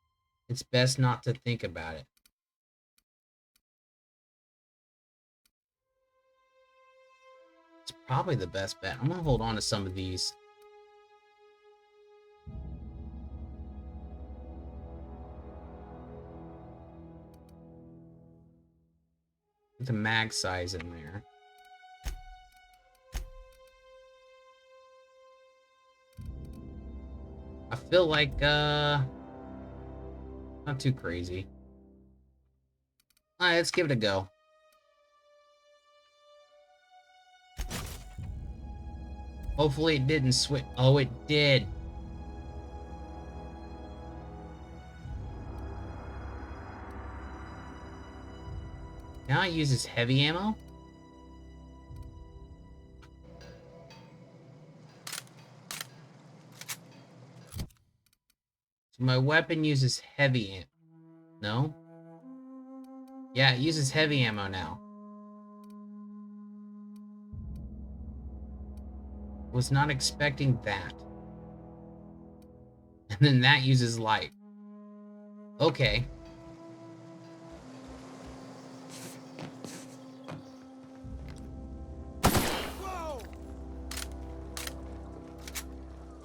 It's best not to think about it. It's probably the best bet. I'm gonna hold on to some of these. Put the mag size in there. I feel like not too crazy. Alright, let's give it a go. Hopefully it didn't switch. Oh, it did. Now it uses heavy ammo? So my weapon uses heavy ammo. No? Yeah, it uses heavy ammo now. Was not expecting that. And then that uses light. Okay.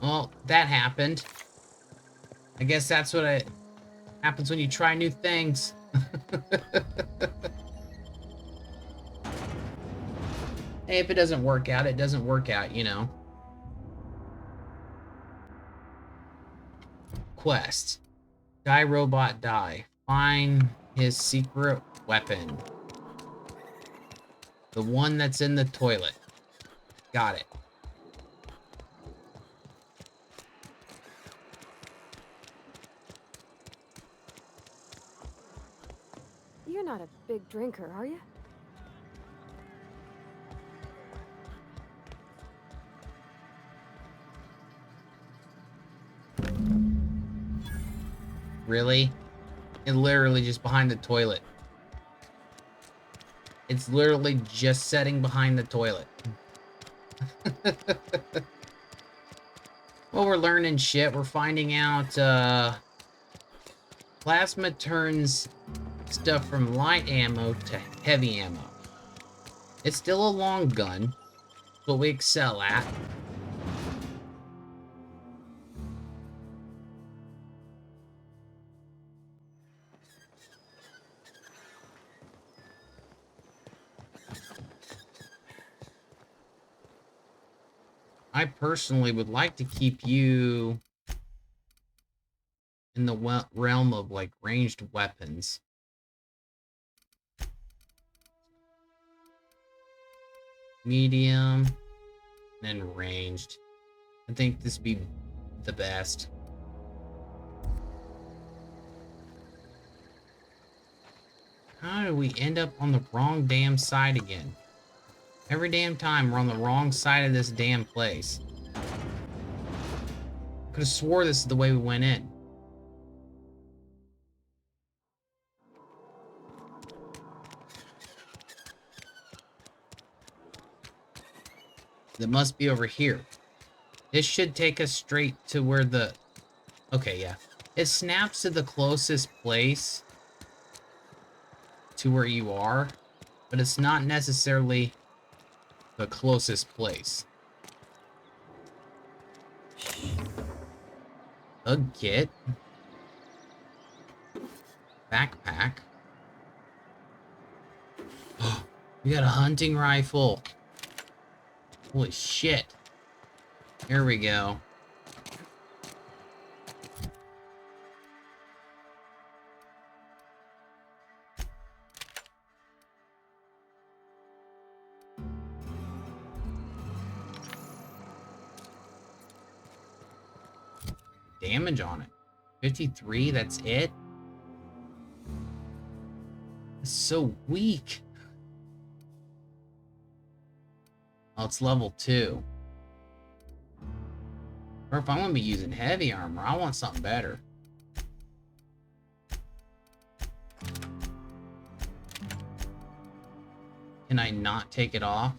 Well, that happened. I guess that's what happens when you try new things. Hey, if it doesn't work out, it doesn't work out, you know. Quest. Die robot die. Find his secret weapon. The one that's in the toilet. Got it. You're not a big drinker, are you? Really? It's literally just behind the toilet. It's literally just sitting behind the toilet. Well, we're learning shit. We're finding out, plasma turns stuff from light ammo to heavy ammo. It's still a long gun, but we excel at. I personally would like to keep you in the realm of, like, ranged weapons. Medium, and ranged. I think this would be the best. How did we end up on the wrong damn side again? Every damn time we're on the wrong side of this damn place. Could have swore this is the way we went in. That must be over here. This should take us straight to where the... Okay, yeah. It snaps to the closest place to where you are, but it's not necessarily the closest place. A kit. Backpack. We got a hunting rifle. Holy shit. Here we go. Damage on it. 53, that's it? It's so weak. Oh, it's level 2. Or if I'm gonna be using heavy armor, I want something better. Can I not take it off?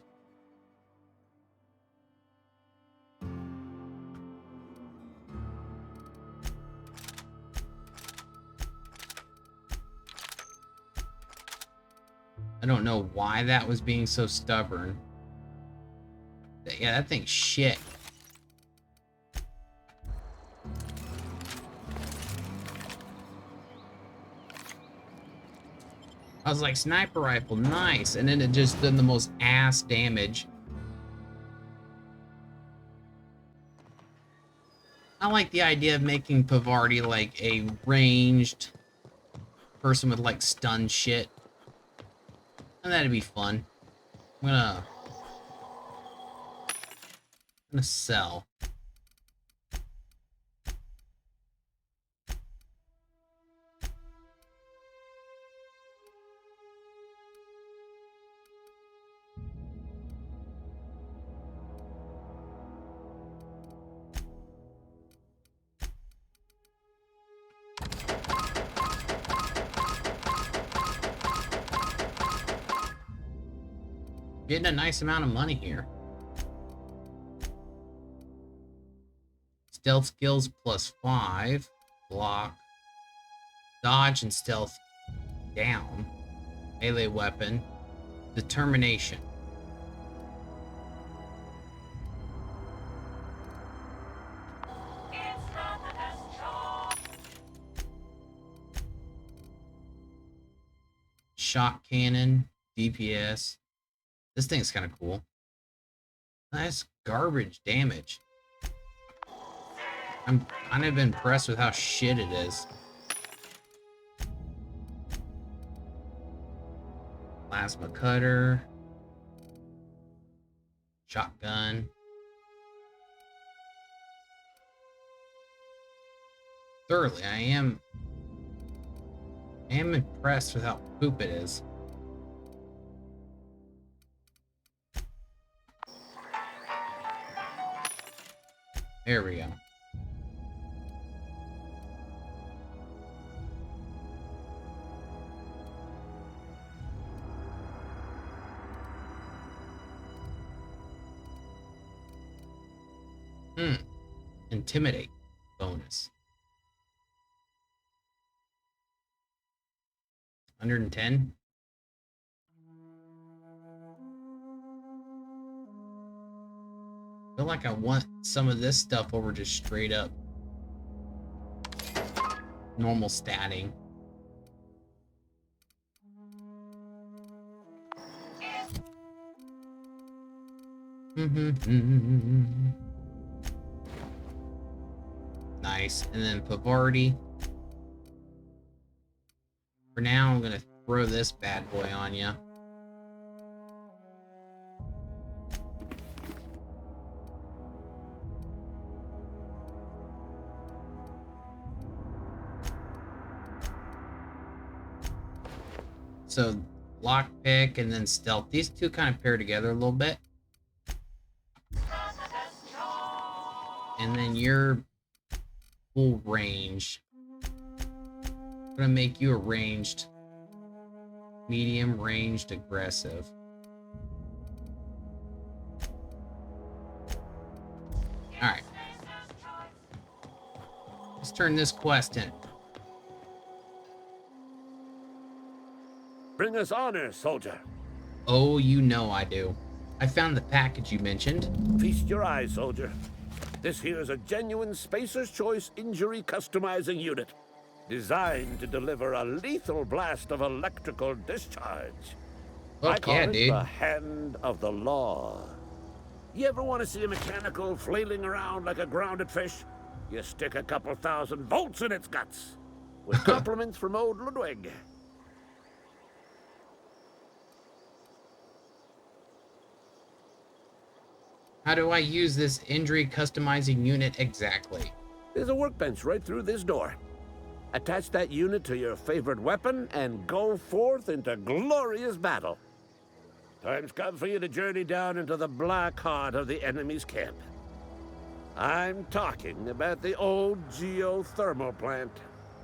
I don't know why that was being so stubborn. Yeah, that thing's shit. I was like, sniper rifle, nice. And then it just did the most ass damage. I like the idea of making Pavarti like a ranged person with like stun shit. And that'd be fun. I'm gonna sell. Getting a nice amount of money here. Stealth skills +5. Block. Dodge and stealth down. Melee weapon. Determination. Shot cannon. DPS. This thing's kind of cool. Nice garbage damage. I'm kind of impressed with how shit it is. Plasma cutter. Shotgun. Thoroughly, I am impressed with how poop it is. There we go. Intimidate bonus. 110. I feel like I want some of this stuff over just straight up normal statting. Nice. And then Pavarti. For now, I'm gonna throw this bad boy on ya. So lockpick, and then stealth. These two kind of pair together a little bit. And then you're full range. I'm gonna make you a ranged, medium ranged aggressive. Alright. Let's turn this quest in. Bring us honor, soldier. Oh, you know I do. I found the package you mentioned. Feast your eyes, soldier. This here is a genuine Spacer's Choice injury customizing unit, designed to deliver a lethal blast of electrical discharge. I call it the Hand of the Law. You ever want to see a mechanical flailing around like a grounded fish? You stick a couple thousand volts in its guts. With compliments from old Ludwig. How do I use this injury customizing unit exactly? There's a workbench right through this door. Attach that unit to your favorite weapon and go forth into glorious battle. Time's come for you to journey down into the black heart of the enemy's camp. I'm talking about the old geothermal plant.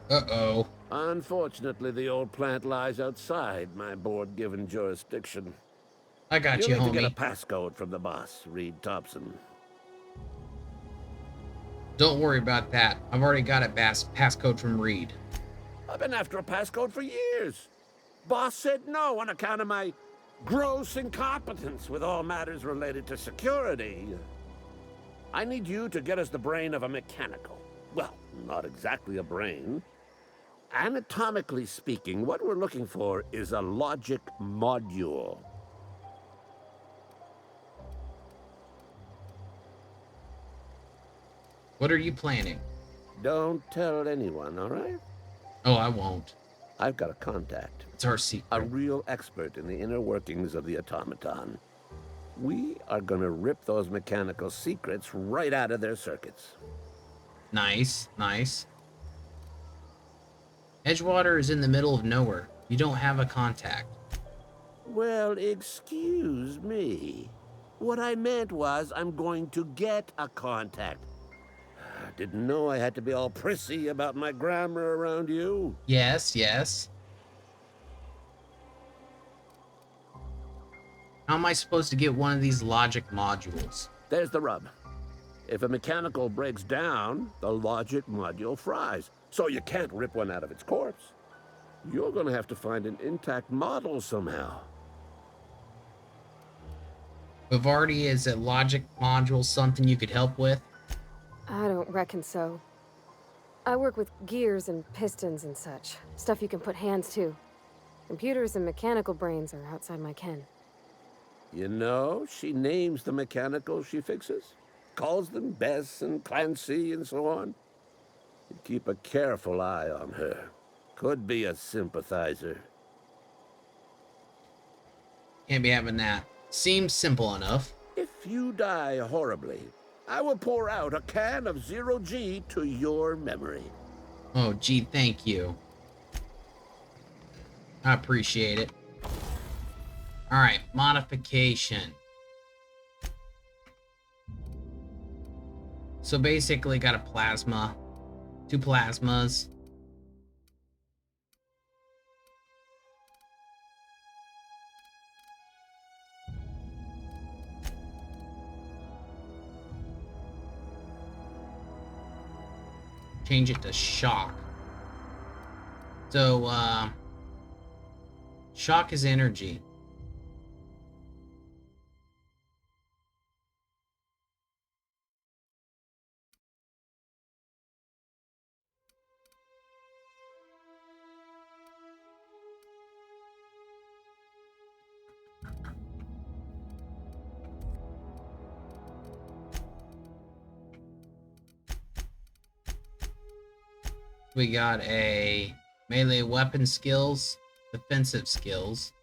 Uh-oh. Unfortunately, the old plant lies outside my board-given jurisdiction. I got you, You'll need to homie. get a passcode from the boss, Reed Thompson. Don't worry about that. I've already got a passcode from Reed. I've been after a passcode for years. Boss said no on account of my gross incompetence with all matters related to security. I need you to get us the brain of a mechanical. Well, not exactly a brain. Anatomically speaking, what we're looking for is a logic module. What are you planning? Don't tell anyone, all right? Oh, I won't. I've got a contact. It's our secret. A real expert in the inner workings of the automaton. We are gonna rip those mechanical secrets right out of their circuits. Nice, nice. Edgewater is in the middle of nowhere. You don't have a contact. Well, excuse me. What I meant was I'm going to get a contact. Didn't know I had to be all prissy about my grammar around you. Yes, yes. How am I supposed to get one of these logic modules? There's the rub. If a mechanical breaks down, the logic module fries. So you can't rip one out of its corpse. You're gonna have to find an intact model somehow. Vivardi, is a logic module something you could help with? I don't reckon so. I work with gears and pistons and such. Stuff you can put hands to. Computers and mechanical brains are outside my ken. You know, she names the mechanicals she fixes. Calls them Bess and Clancy and so on. You keep a careful eye on her. Could be a sympathizer. Can't be having that. Seems simple enough. If you die horribly, I will pour out a can of 0G to your memory. Oh, gee, thank you. I appreciate it. Alright, modification. So basically got a plasma. 2 plasmas. Change it to shock. So, shock is energy. We got a melee weapon skills, defensive skills,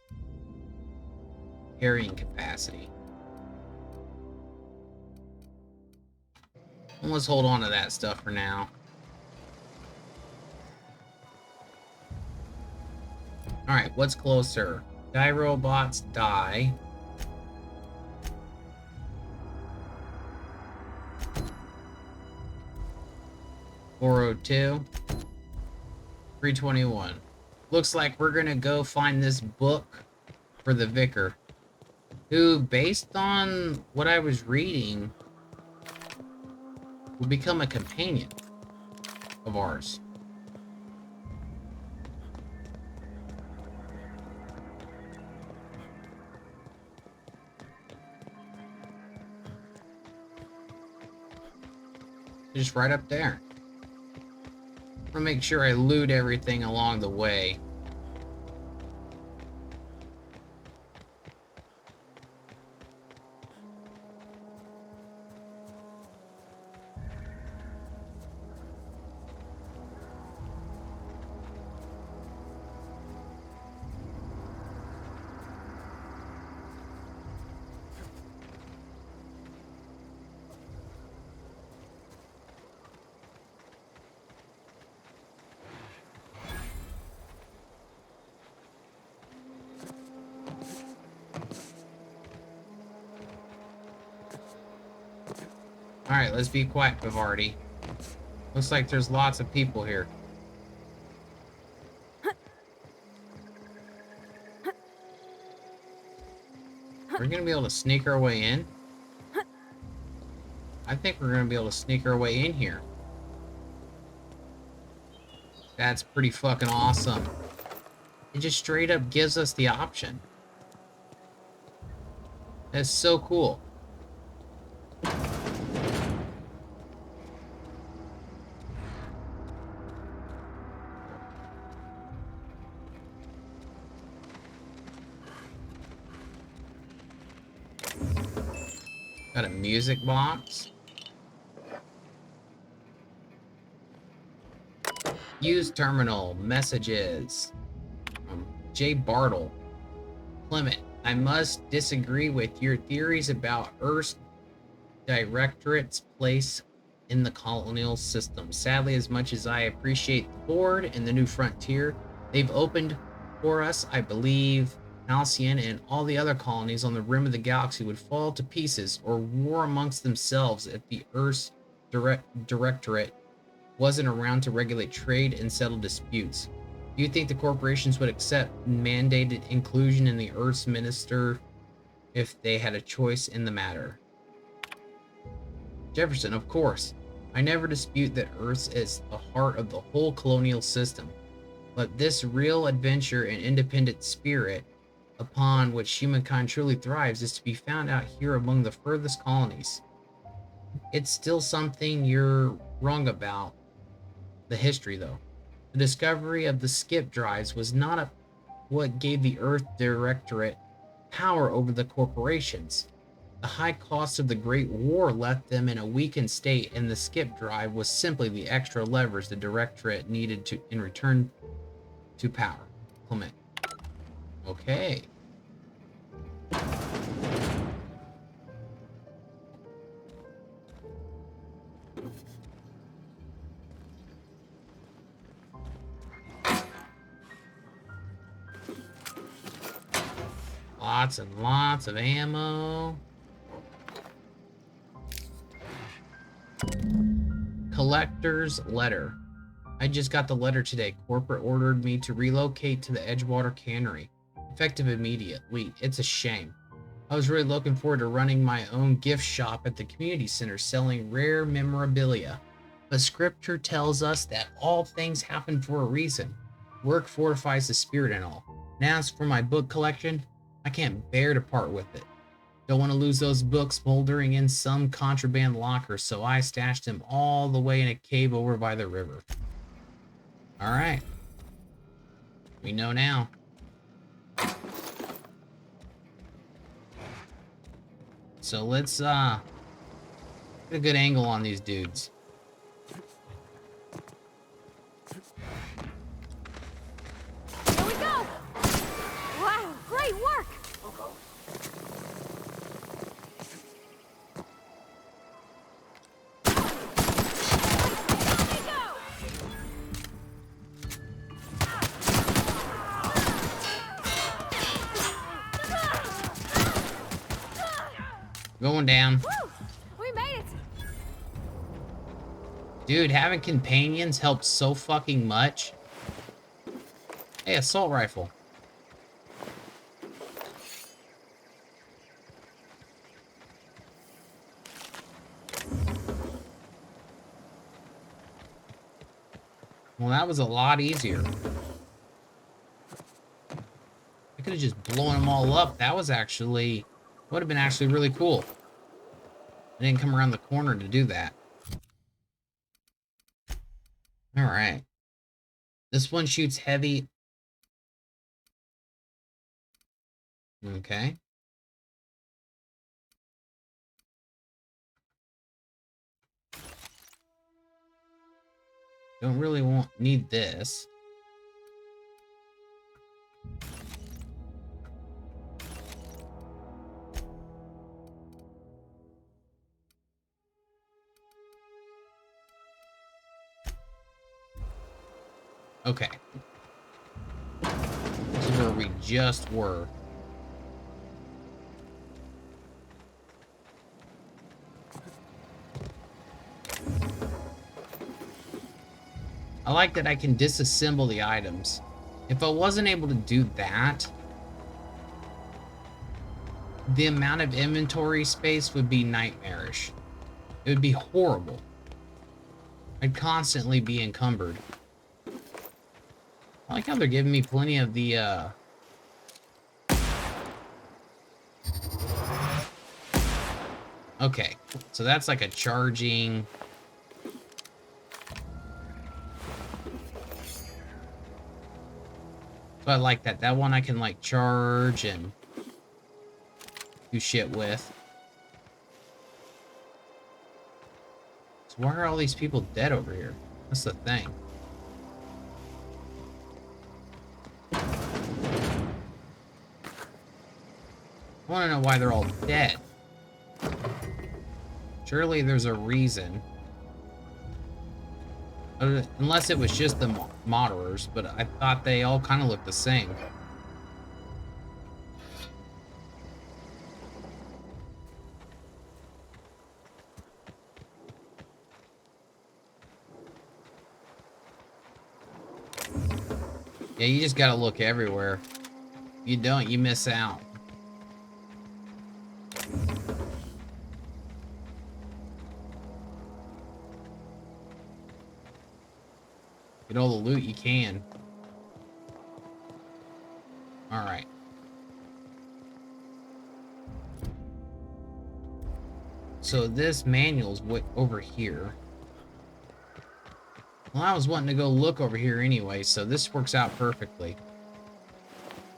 carrying capacity. And let's hold on to that stuff for now. Alright, what's closer? Die robots, die. $402. $321. Looks like we're gonna go find this book for the vicar, who, based on what I was reading, will become a companion of ours. Just right up there. I'm gonna make sure I loot everything along the way. Alright, let's be quiet, Bavardi. Looks like there's lots of people here. We're gonna be able to sneak our way in? I think we're gonna be able to sneak our way in here. That's pretty fucking awesome. It just straight up gives us the option. That's so cool. Got a music box. Use terminal. Messages. J. Bartle. Clement, I must disagree with your theories about Earth's Directorate's place in the colonial system. Sadly, as much as I appreciate the board and the new frontier they've opened for us, I believe Halcyon and all the other colonies on the rim of the galaxy would fall to pieces or war amongst themselves if the Earth's Directorate wasn't around to regulate trade and settle disputes. Do you think the corporations would accept mandated inclusion in the Earth's minister if they had a choice in the matter? Jefferson, of course. I never dispute that Earth is the heart of the whole colonial system, but this real adventure and independent spirit upon which humankind truly thrives is to be found out here among the furthest colonies. It's still something you're wrong about the history, though. The discovery of the skip drives was not what gave the Earth Directorate power over the corporations. The high cost of the Great War left them in a weakened state, and the skip drive was simply the extra levers the Directorate needed to in return to power. Clement. Okay. Lots and lots of ammo. Collector's letter. I just got the letter today. Corporate ordered me to relocate to the Edgewater Cannery, effective immediately. It's a shame. I was really looking forward to running my own gift shop at the community center selling rare memorabilia. But scripture tells us that all things happen for a reason. Work fortifies the spirit and all. Now as for my book collection, I can't bear to part with it. Don't want to lose those books moldering in some contraband locker, so I stashed them all the way in a cave over by the river. Alright. We know now. So let's get a good angle on these dudes. Here we go! Wow, great work! Going down. Woo! We made it! Dude, having companions helps so fucking much. Hey, assault rifle. Well, that was a lot easier. I could have just blown them all up. That was actually, would have been actually really cool. I didn't come around the corner to do that. All right. This one shoots heavy. Okay. Don't really need this. Okay. This is where we just were. I like that I can disassemble the items. If I wasn't able to do that, the amount of inventory space would be nightmarish. It would be horrible. I'd constantly be encumbered. I like how they're giving me plenty of the, Okay, so that's like a charging... So I like that. That one I can, like, charge and do shit with. So why are all these people dead over here? That's the thing. I want to know why they're all dead. Surely there's a reason. Unless it was just the moderators, but I thought they all kind of looked the same. Yeah, you just gotta look everywhere. If you don't, you miss out. Get all the loot you can. Alright. So this manual's over here. Well, I was wanting to go look over here anyway, so this works out perfectly.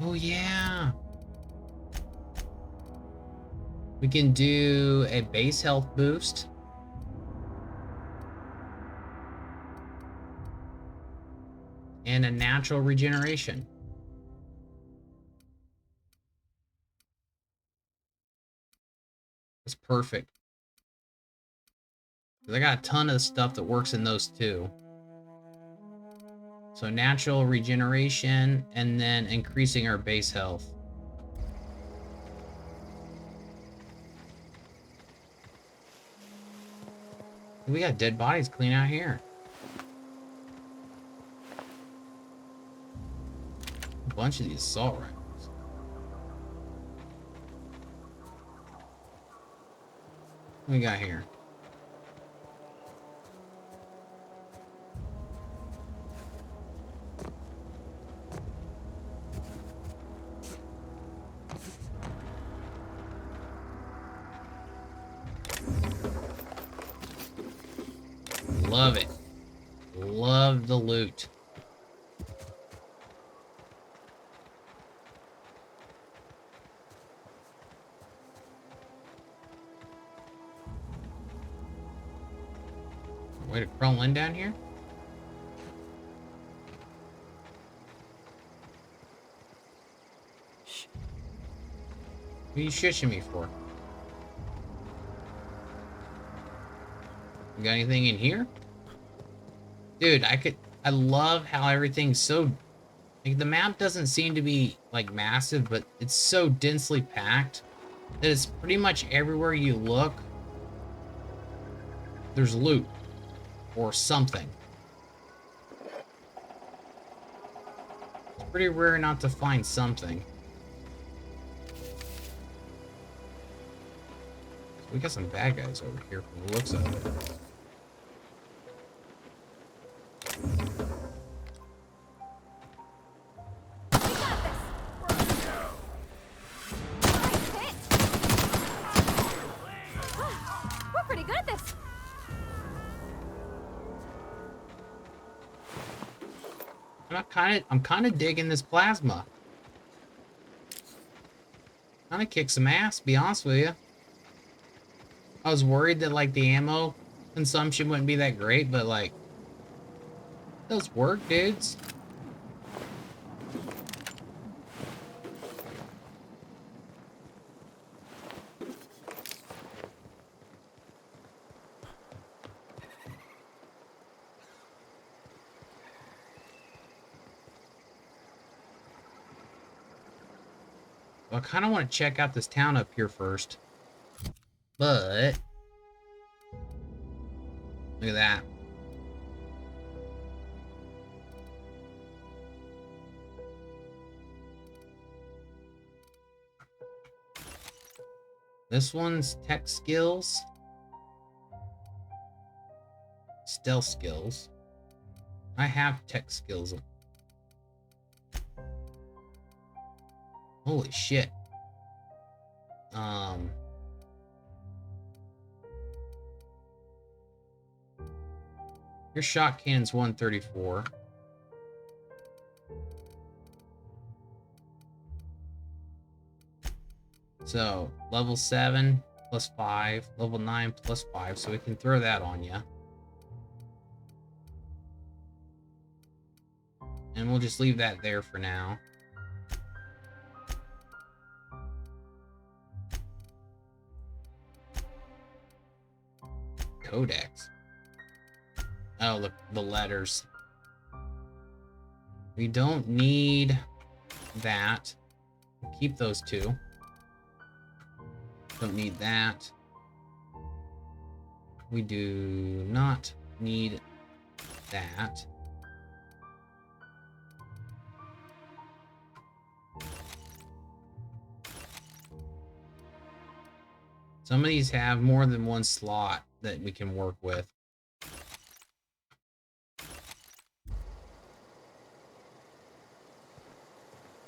Oh, yeah. We can do a base health boost. And a natural regeneration. That's perfect. I got a ton of stuff that works in those too. So natural regeneration and then increasing our base health. We got dead bodies clean out here. A bunch of these assault rifles. What we got here? Love it. Love the loot. Way to crawl in down here? Shh. What are you shushing me for? You got anything in here? Dude, I love how everything's so, like, the map doesn't seem to be, like, massive, but it's so densely packed. that is pretty much everywhere you look, there's loot or something. It's pretty rare not to find something. So we got some bad guys over here from the looks of it. We're pretty good at this. I'm kind of digging this plasma. Kind of kick some ass, be honest with you. I was worried that like the ammo consumption wouldn't be that great, but like, it does work, dudes. I kind of want to check out this town up here first. But look at that. This one's tech skills. Stealth skills. I have tech skills. Holy shit. Your shot cannon's 134. So, level 7 plus 5, level 9 plus 5, so we can throw that on you. And we'll just leave that there for now. Codex. Oh, the letters. We don't need that. Keep those two. Don't need that. We do not need that. Some of these have more than one slot that we can work with.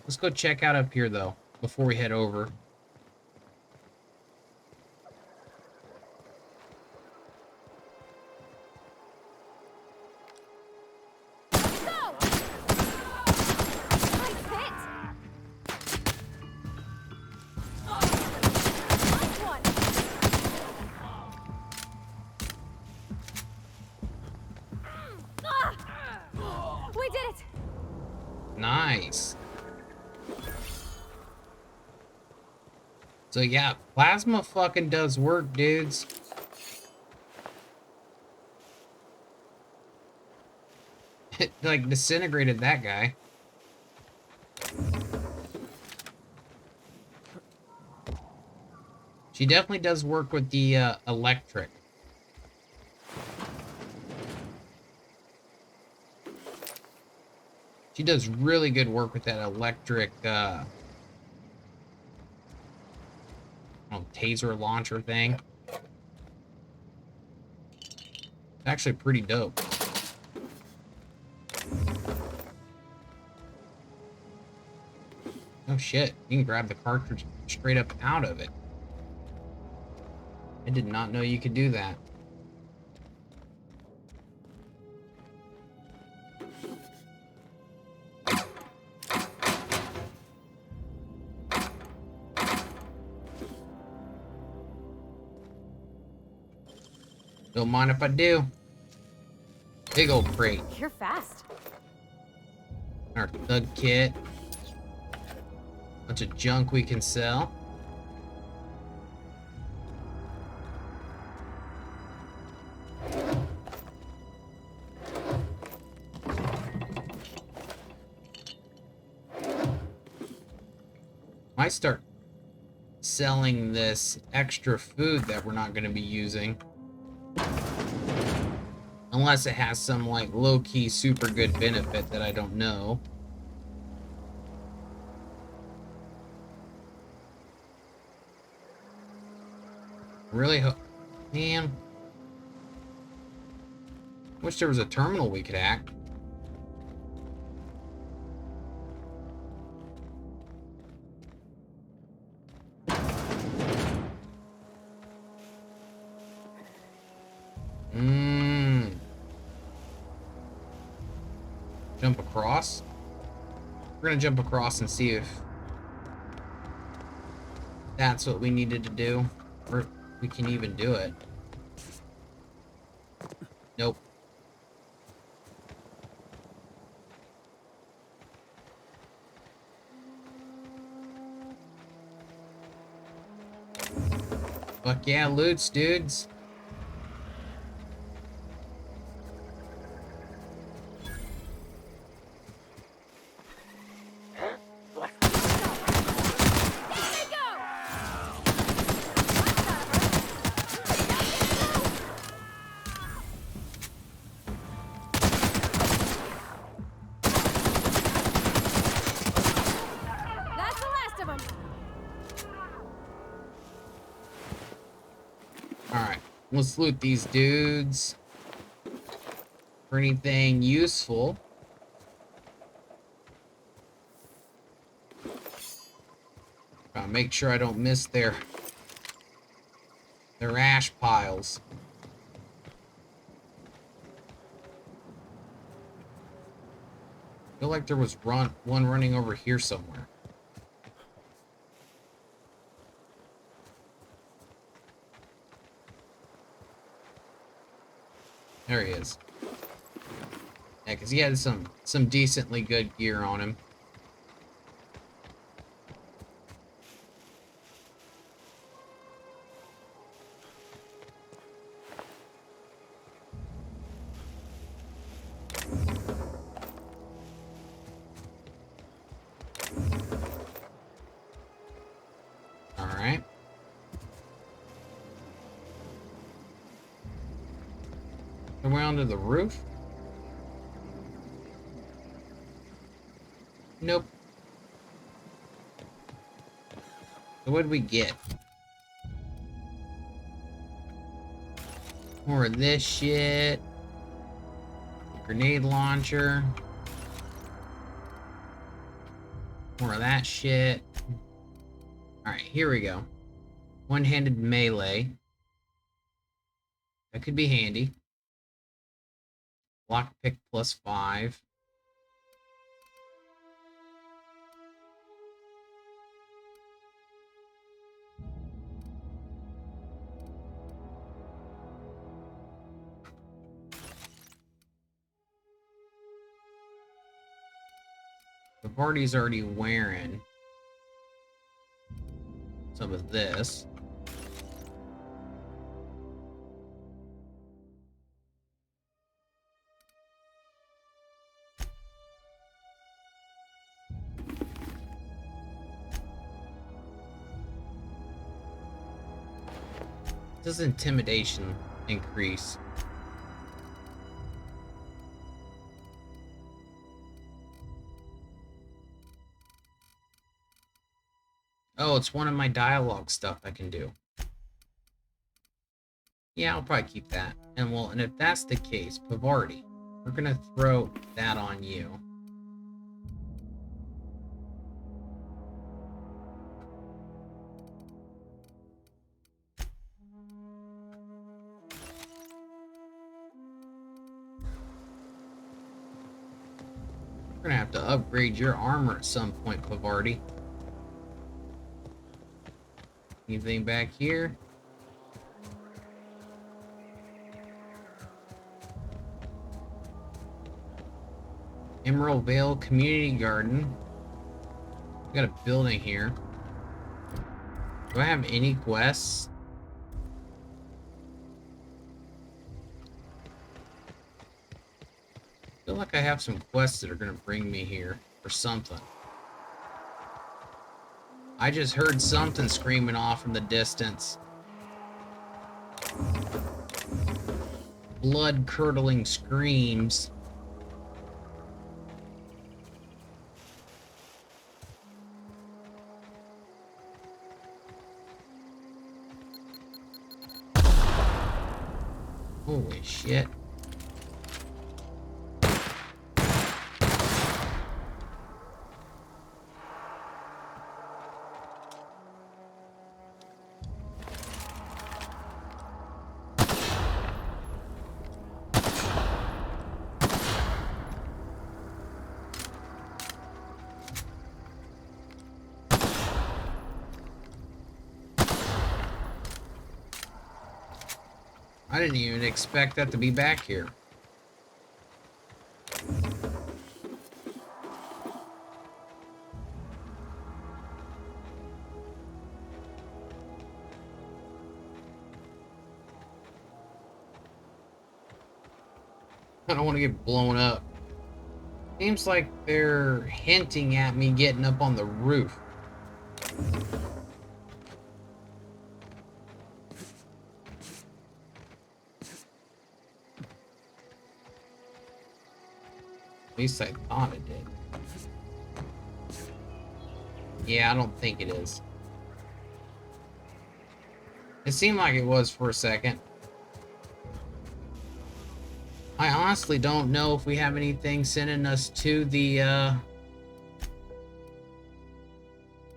Let's go check out up here, though, before we head over. We did it! Nice. So yeah, plasma fucking does work, dudes. It like disintegrated that guy. She definitely does work with the electric. She does really good work with that electric taser launcher thing. It's actually pretty dope. Oh shit, you can grab the cartridge straight up out of it. I did not know you could do that. Don't mind if I do. Big old crate. You're fast. Our thug kit. Bunch of junk we can sell. Might start selling this extra food that we're not going to be using. Unless it has some, like, low-key super good benefit that I don't know. Really man. Wish there was a terminal we could hack. Jump across? We're gonna jump across and see if that's what we needed to do. Or if we can even do it. Nope. Fuck yeah, loots, dudes. Let's loot these dudes for anything useful. Gotta make sure I don't miss their ash piles. I feel like there was one running over here somewhere. There he is. Yeah, because he had some decently good gear on him. Alright. Around to the roof? Nope. So what did we get? More of this shit. Grenade launcher. More of that shit. Alright, here we go. One-handed melee. That could be handy. Lockpick +5. The party's already wearing some of this. Does intimidation increase? Oh, it's one of my dialogue stuff I can do. Yeah, I'll probably keep that. And well, and if that's the case, Pavarti, we're gonna throw that on you. We're gonna have to upgrade your armor at some point, Pavarti. Anything back here? Emerald Vale Community Garden. We got a building here. Do I have any quests? I feel like I have some quests that are gonna bring me here or something. I just heard something screaming off in the distance. Blood-curdling screams. Holy shit. I didn't even expect that to be back here. I don't want to get blown up. Seems like they're hinting at me getting up on the roof. At least I thought it did. Yeah, I don't think it is. It seemed like it was for a second. I honestly don't know if we have anything sending us to the,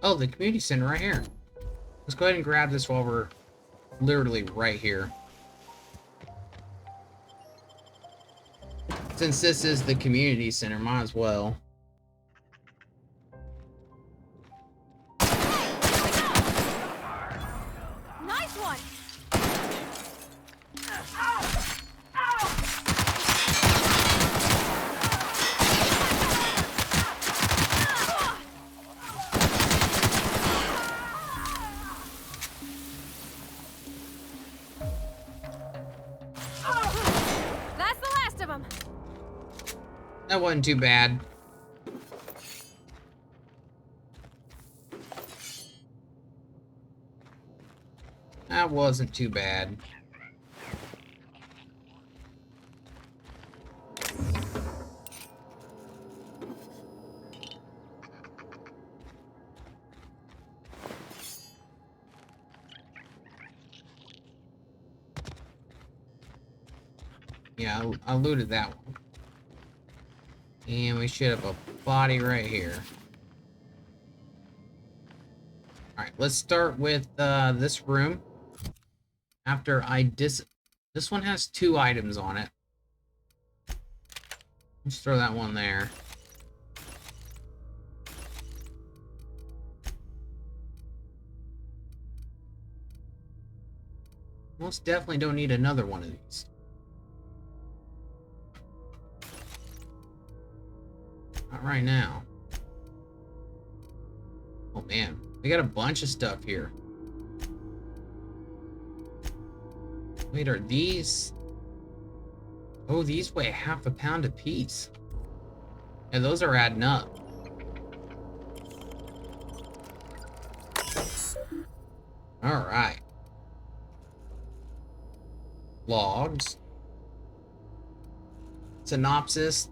oh, the community center right here. Let's go ahead and grab this while we're literally right here. Since this is the community center, might as well. Nice one! That's the last of them. That wasn't too bad. That wasn't too bad. Yeah, I looted that one. And we should have a body right here. Alright, let's start with this room. After I this one has 2 items on it. Let's throw that one there. Most definitely don't need another one of these. Not right now. Oh man, we got a bunch of stuff here. Wait, are these... Oh, these weigh half a pound apiece. Yeah, those are adding up. Alright. Logs. Synopsis.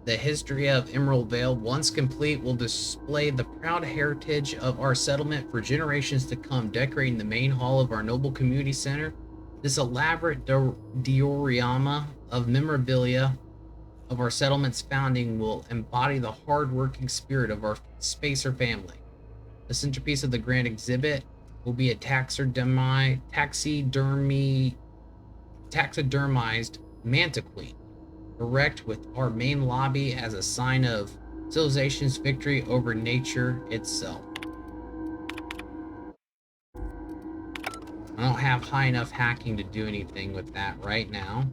The history of Emerald Vale, once complete, will display the proud heritage of our settlement for generations to come, decorating the main hall of our noble community center. This elaborate diorama of memorabilia of our settlement's founding will embody the hard-working spirit of our Spacer family. The centerpiece of the grand exhibit will be a taxidermized manta queen, erect with our main lobby as a sign of civilization's victory over nature itself. I don't have high enough hacking to do anything with that right now.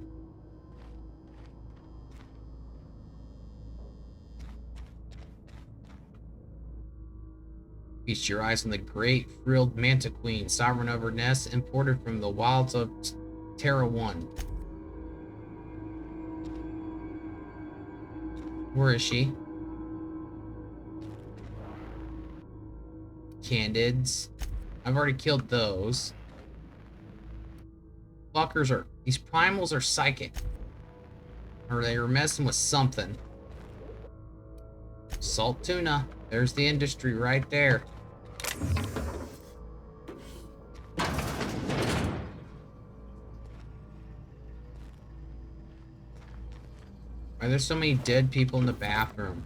Feast your eyes on the great frilled manta queen, sovereign over nests imported from the wilds of Terra 1. Where is she? candids. I've already killed those. Fuckers are... These primals are psychic. Or they were messing with something. Salt tuna. There's the industry right there. Why are there so many dead people in the bathroom?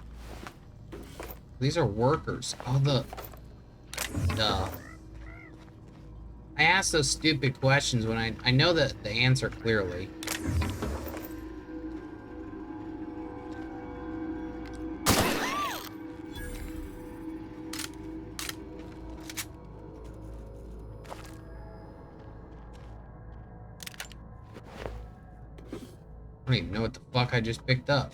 These are workers. Oh, duh. I ask those stupid questions when I know the answer clearly. I don't even know what the fuck I just picked up.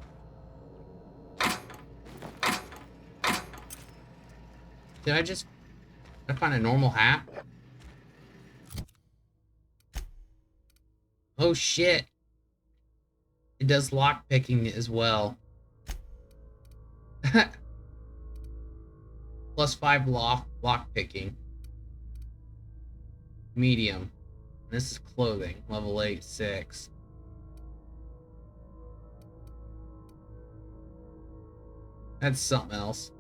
Did I find a normal hat? Oh shit. It does lock picking as well. +5 lock picking. Medium. This is clothing. Level 8, 6. That's something else.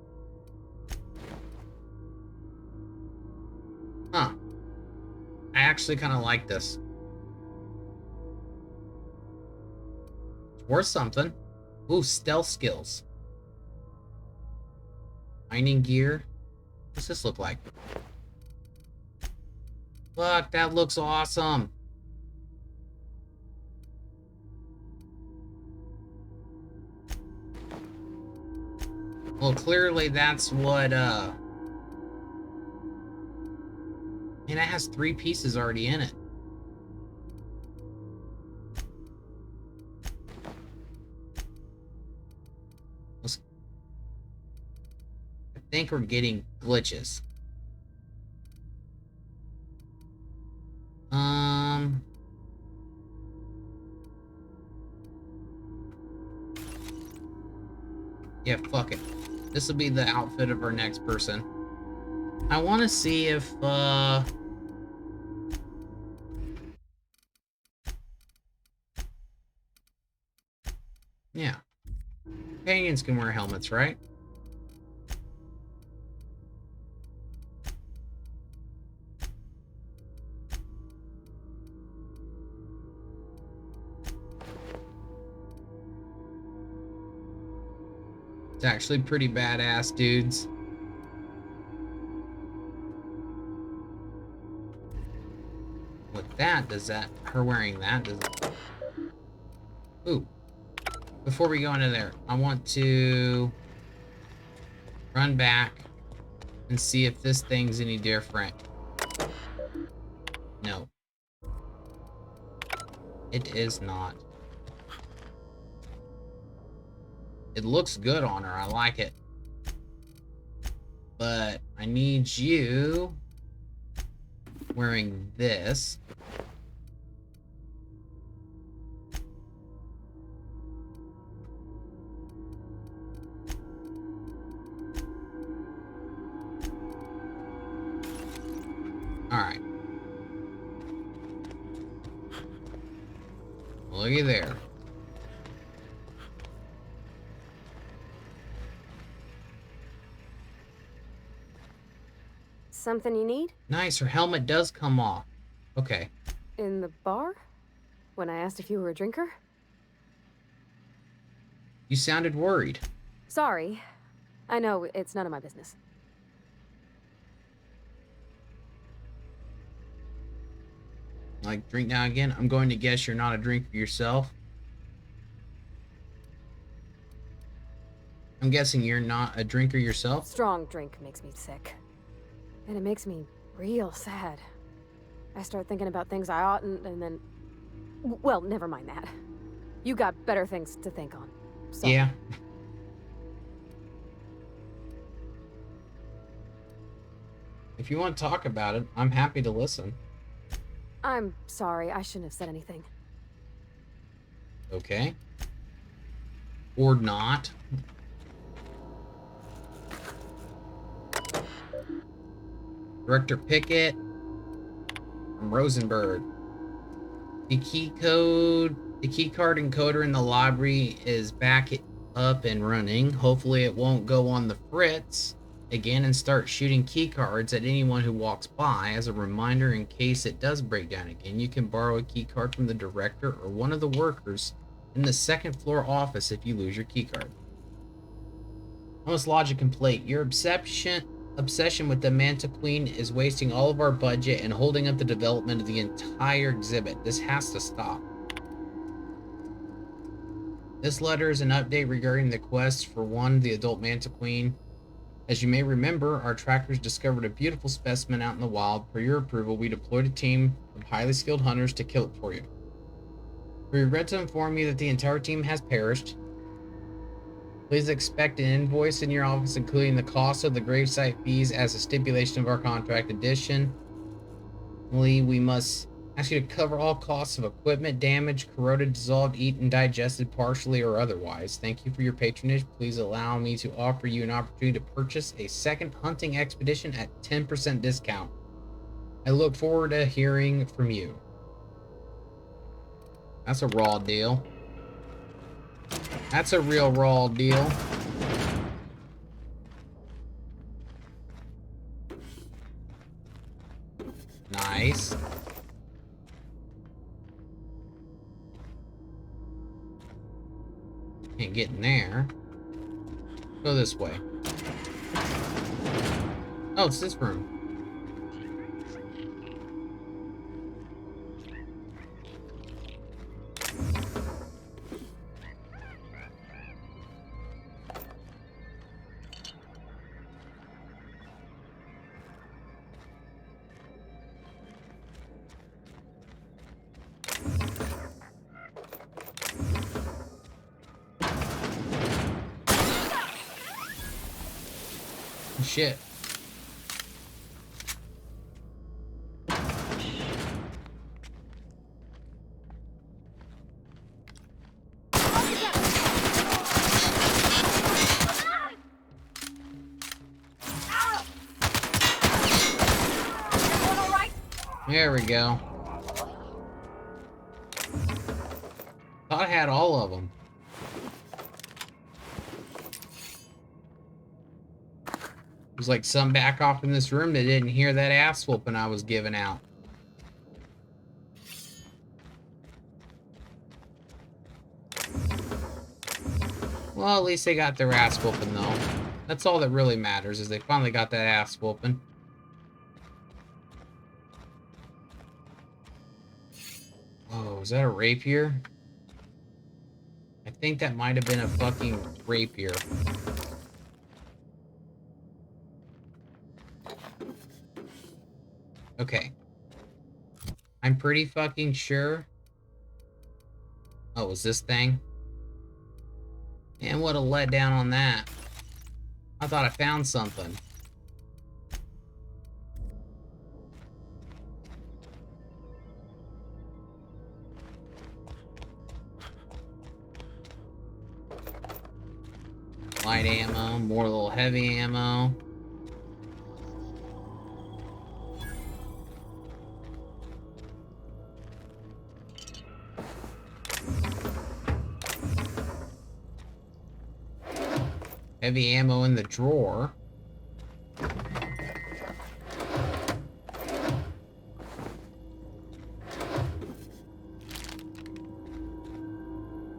Huh. I actually kind of like this. It's worth something. Ooh, stealth skills. Mining gear. What's this look like? Look, that looks awesome. Well, clearly that's what, and it has 3 pieces already in it. I think we're getting glitches. Yeah, fuck it. This will be the outfit of our next person. I want to see if, yeah. Companions can wear helmets, right? It's actually pretty badass, dudes. With that, does that... Her wearing that, does... Ooh. Before we go into there, I want to... run back and see if this thing's any different. No. It is not. It looks good on her. I like it. But I need you wearing this. Alright. Looky there. Something you need? Nice, her helmet does come off. Okay. In the bar? When I asked if you were a drinker? You sounded worried. Sorry. I know, it's none of my business. Like, drink now again? I'm going to guess you're not a drinker yourself. I'm guessing you're not a drinker yourself? Strong drink makes me sick. And it makes me real sad. I start thinking about things I oughtn't, and then... Well, never mind that. You got better things to think on. So. Yeah. If you want to talk about it, I'm happy to listen. I'm sorry, I shouldn't have said anything. Okay. Or not. Director Pickett from Rosenberg. The key card encoder in the library is back up and running. Hopefully it won't go on the fritz again and start shooting key cards at anyone who walks by. As a reminder, in case it does break down again, you can borrow a key card from the director or one of the workers in the second floor office if you lose your key card. Almost logic complete. Your obsession with the Manta Queen is wasting all of our budget and holding up the development of the entire exhibit. This has to stop. This letter is an update regarding the quest for the adult Manta Queen. As you may remember, our trackers discovered a beautiful specimen out in the wild. Per your approval, we deployed a team of highly skilled hunters to kill it for you. We regret to inform you that the entire team has perished. Please expect an invoice in your office including the cost of the gravesite fees as a stipulation of our contract. Additionally, we must ask you to cover all costs of equipment damaged, corroded, dissolved, eaten, digested, partially or otherwise. Thank you for your patronage. Please allow me to offer you an opportunity to purchase a second hunting expedition at 10% discount. I look forward to hearing from you. That's a raw deal. That's a real raw deal. Nice. Can't get in there. Go this way. Oh, it's this room. Shit. There we go. Thought I had all of them. There's like some back off in this room that didn't hear that ass whooping I was giving out. Well, at least they got their ass whooping though. That's all that really matters, is they finally got that ass whooping. Oh, is that a rapier? I think that might have been a fucking rapier. Okay. I'm pretty fucking sure. Oh, it was this thing? And what a letdown on that. I thought I found something. Light ammo, more little heavy ammo. Heavy ammo in the drawer.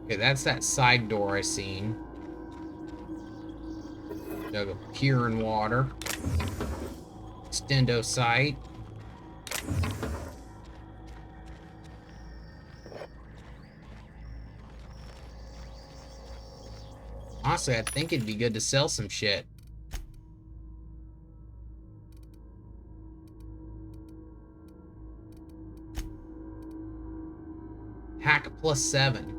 Okay, that's that side door I seen. Jug of pure water. Stendo sight. Honestly, I think it'd be good to sell some shit. Hack +7.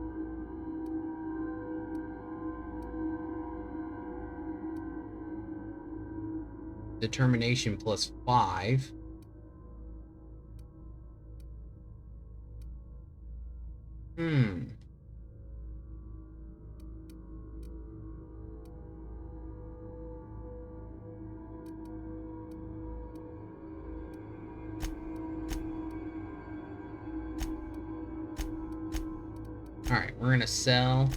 Determination +5. Alright, we're gonna sell.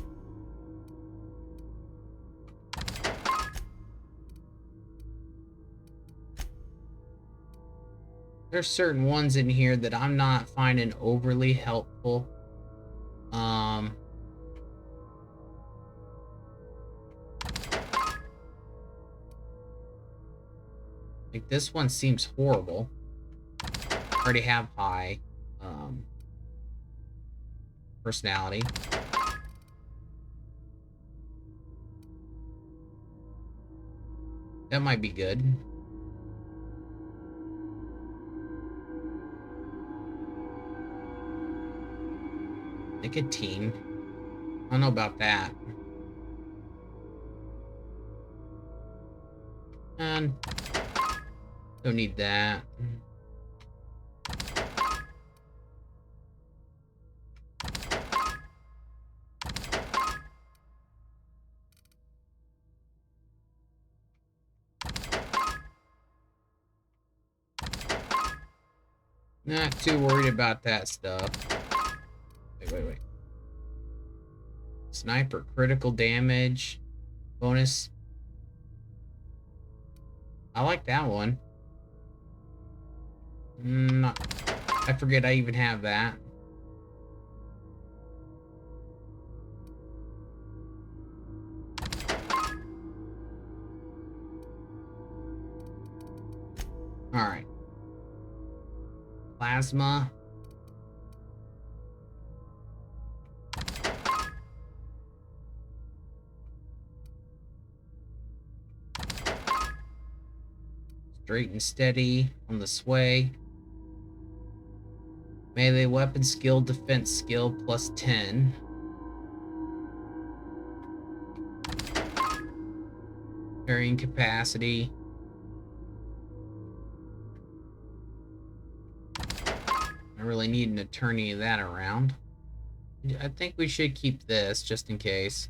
There's certain ones in here that I'm not finding overly helpful. Like this one seems horrible. Already have high personality. That might be good. Nicotine. I don't know about that. And don't need that. Not too worried about that stuff. Wait. Sniper critical damage. Bonus. I like that one. I forget I even have that. Alright. Plasma. Straight and steady on the sway. Melee weapon skill, defense skill plus 10. Carrying capacity. I really need to turn any of that around. I think we should keep this just in case.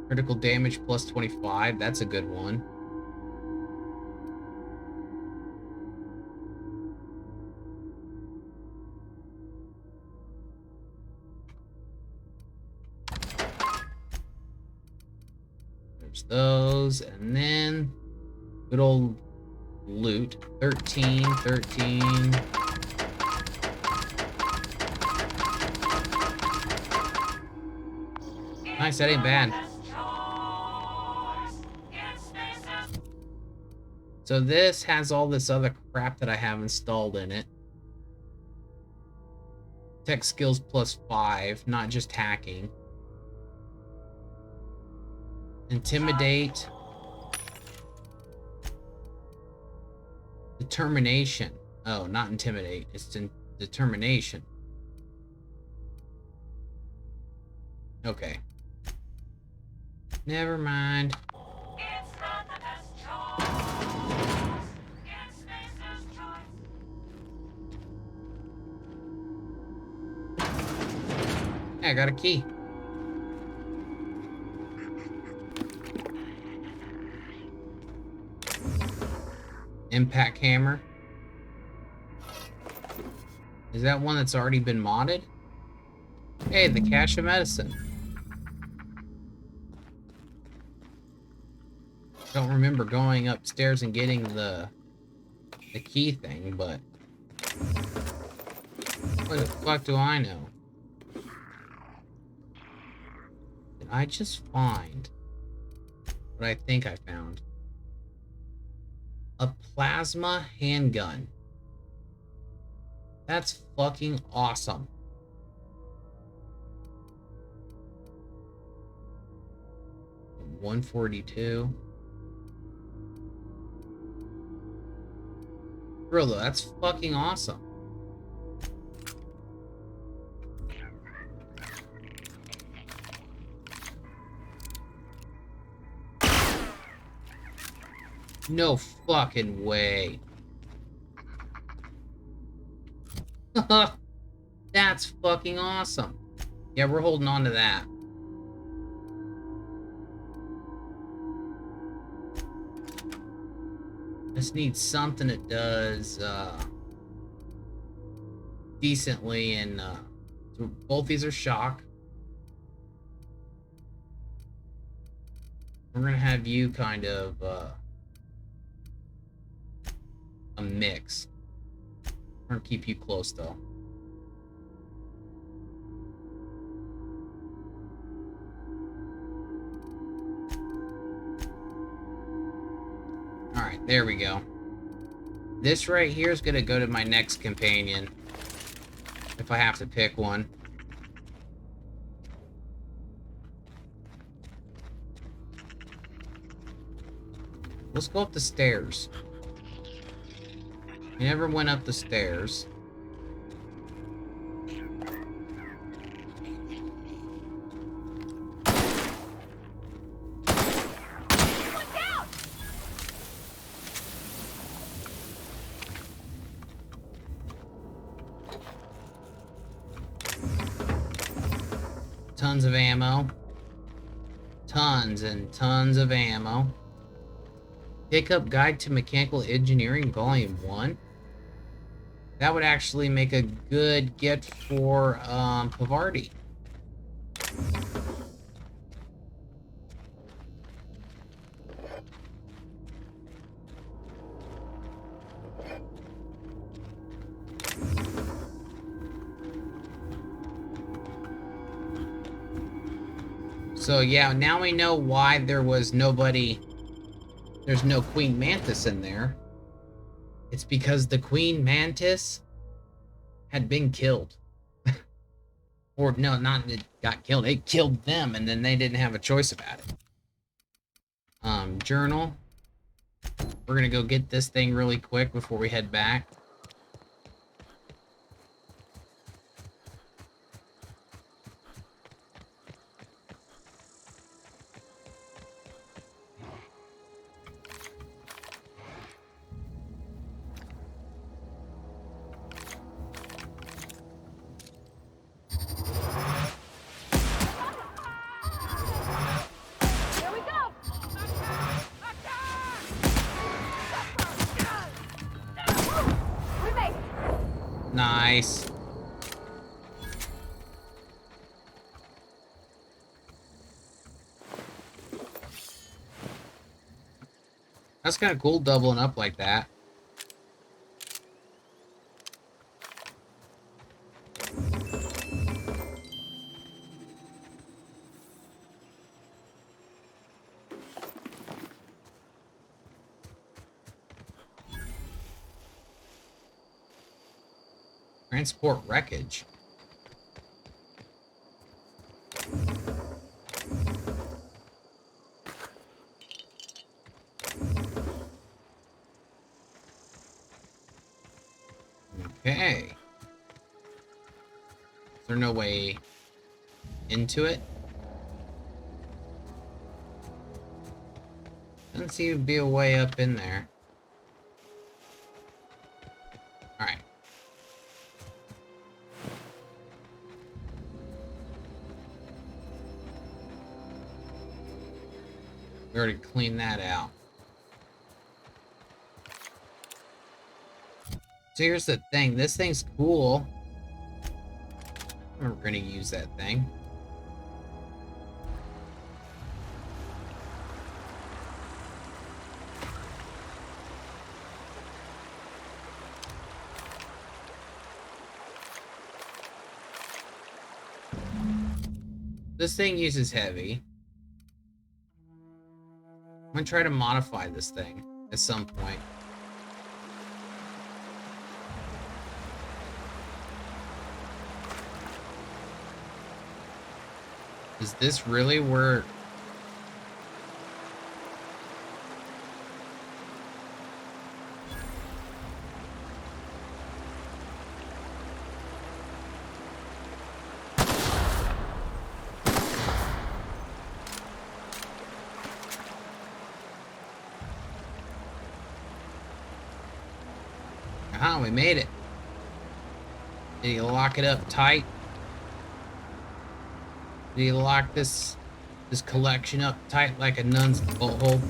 Critical damage plus 25. That's a good one. There's those. And then good old loot. 13. Nice, that ain't bad. So this has all this other crap that I have installed in it. Tech skills plus 5, not just hacking. Intimidate. Determination. Oh, not intimidate. It's determination. Okay. Never mind. I got a key. Impact hammer. Is that one that's already been modded? Hey, the cache of medicine. Don't remember going upstairs and getting the key thing, but what the fuck do I know? Did I just find what I think I found? A plasma handgun. That's fucking awesome. $142. Bro, though, that's fucking awesome. No fucking way. That's fucking awesome. Yeah, we're holding on to that. Just need something that does decently, and so both these are shock. We're gonna have you kind of a mix. We're gonna keep you close though. Alright, there we go. This right here is gonna go to my next companion. If I have to pick one. Let's go up the stairs. I never went up the stairs. Tons of ammo. Tons and tons of ammo. Pick up Guide to Mechanical Engineering Volume 1. That would actually make a good get for Pavarti. So yeah, now we know why there was nobody. There's no Queen Mantis in there. It's because the Queen Mantis had been killed. Or no, not it got killed. It killed them, and then they didn't have a choice about it. Journal. We're gonna go get this thing really quick before we head back. Nice. That's kind of cool, doubling up like that. Transport wreckage. Okay. Is there no way into it? Doesn't seem to be a way up in there. Alright. We already cleaned that out. So here's the thing. This thing's cool. We're gonna use that thing. This thing uses heavy. I'm gonna try to modify this thing at some point. Is this really where... Aha, we made it. Did you lock it up tight? Did you lock this collection up tight like a nun's butthole?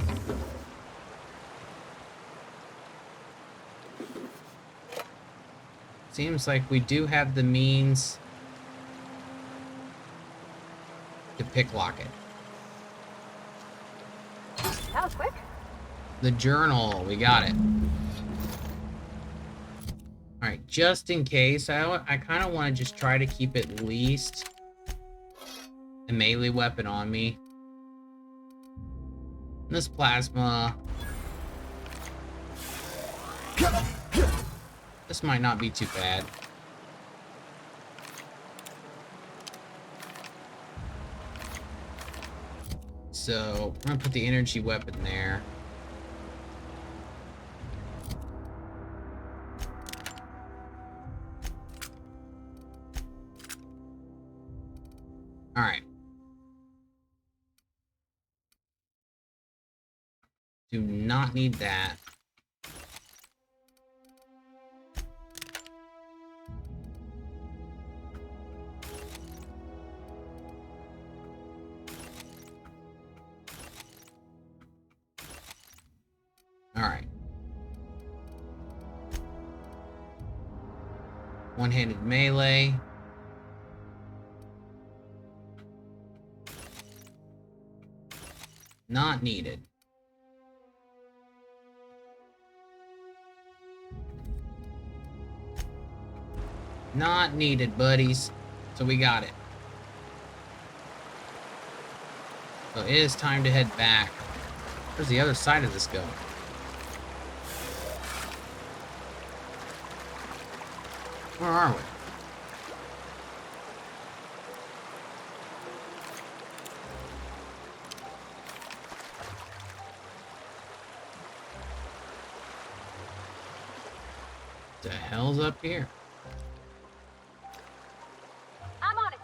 Seems like we do have the means to picklock it. That was quick. The journal, we got it. Alright, just in case, I kind of want to just try to keep at least a melee weapon on me. This plasma. This might not be too bad. So, I'm gonna put the energy weapon there. Alright. Do not need that. Alright. One-handed melee. Not needed. Not needed, buddies. So we got it. So it is time to head back. Where's the other side of this going? Where are we? The hell's up here? I'm on it.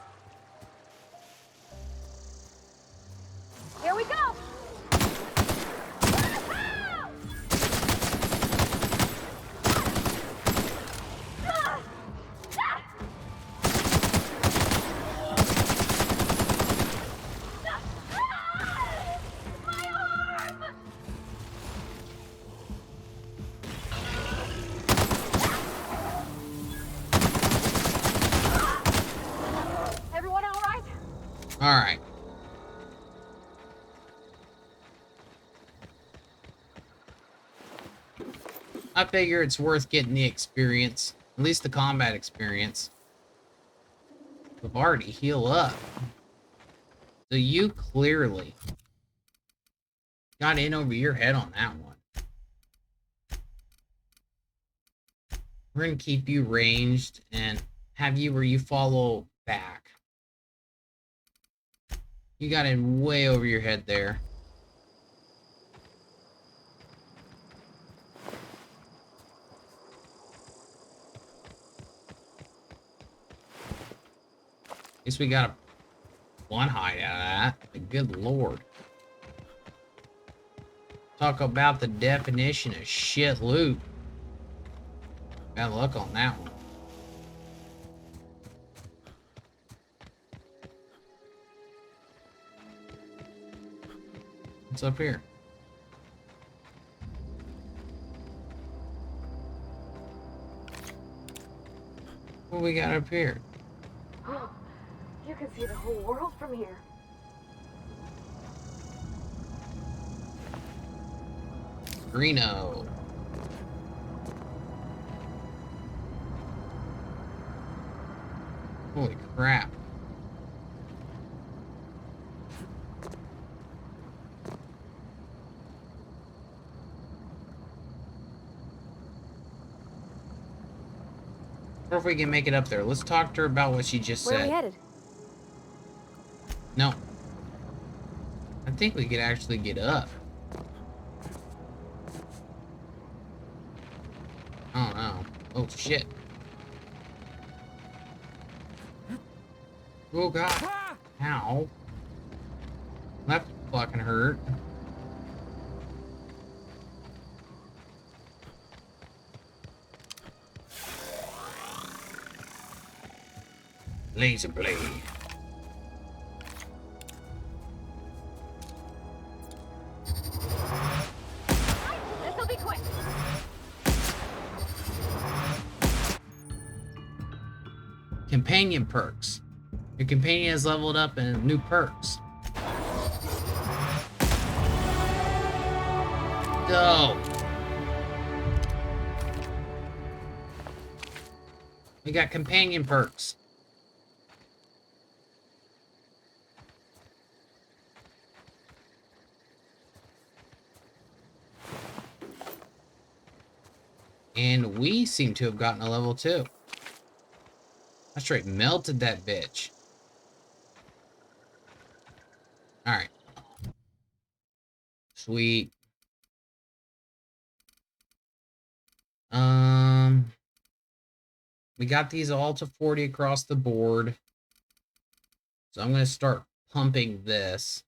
Here we go. Everyone all right? All right. I figure it's worth getting the experience, at least the combat experience. Bavardi, heal up. So you clearly got in over your head on that one. We're gonna keep you ranged and have you where you follow back. You got in way over your head there. At least we got one hide out of that. But good lord. Talk about the definition of shit loot. Bad luck on that one. What's up here? What we got up here? You can see the whole world from here. Greeno. Holy crap. Or if we can make it up there. Let's talk to her about what she just said. Where are we headed? No. I think we could actually get up. Oh no. Oh shit. Oh god. Ow. That fucking hurt. Laser blade. This'll be quick. Companion perks. Your companion has leveled up and new perks. Go! We got companion perks. And we seem to have gotten a level 2. I straight melted that bitch. Alright. Sweet. We got these all to 40 across the board. So I'm going to start pumping this.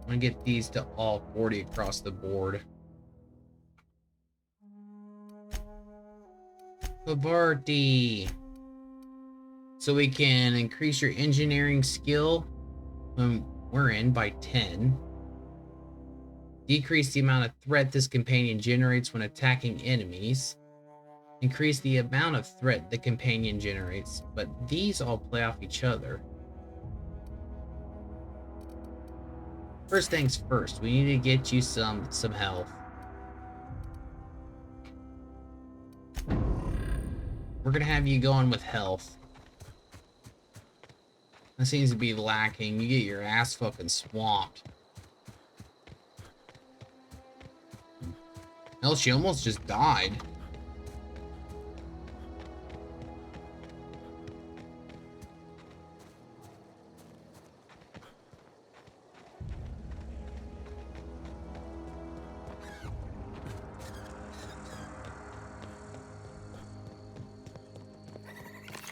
I'm going to get these to all 40 across the board. Babarty. So we can increase your engineering skill when we're in by 10. Decrease the amount of threat this companion generates when attacking enemies. Increase the amount of threat the companion generates, but these all play off each other. First things first, we need to get you some health. We're gonna have you going with health. That seems to be lacking. You get your ass fucking swamped. Hell, she almost just died.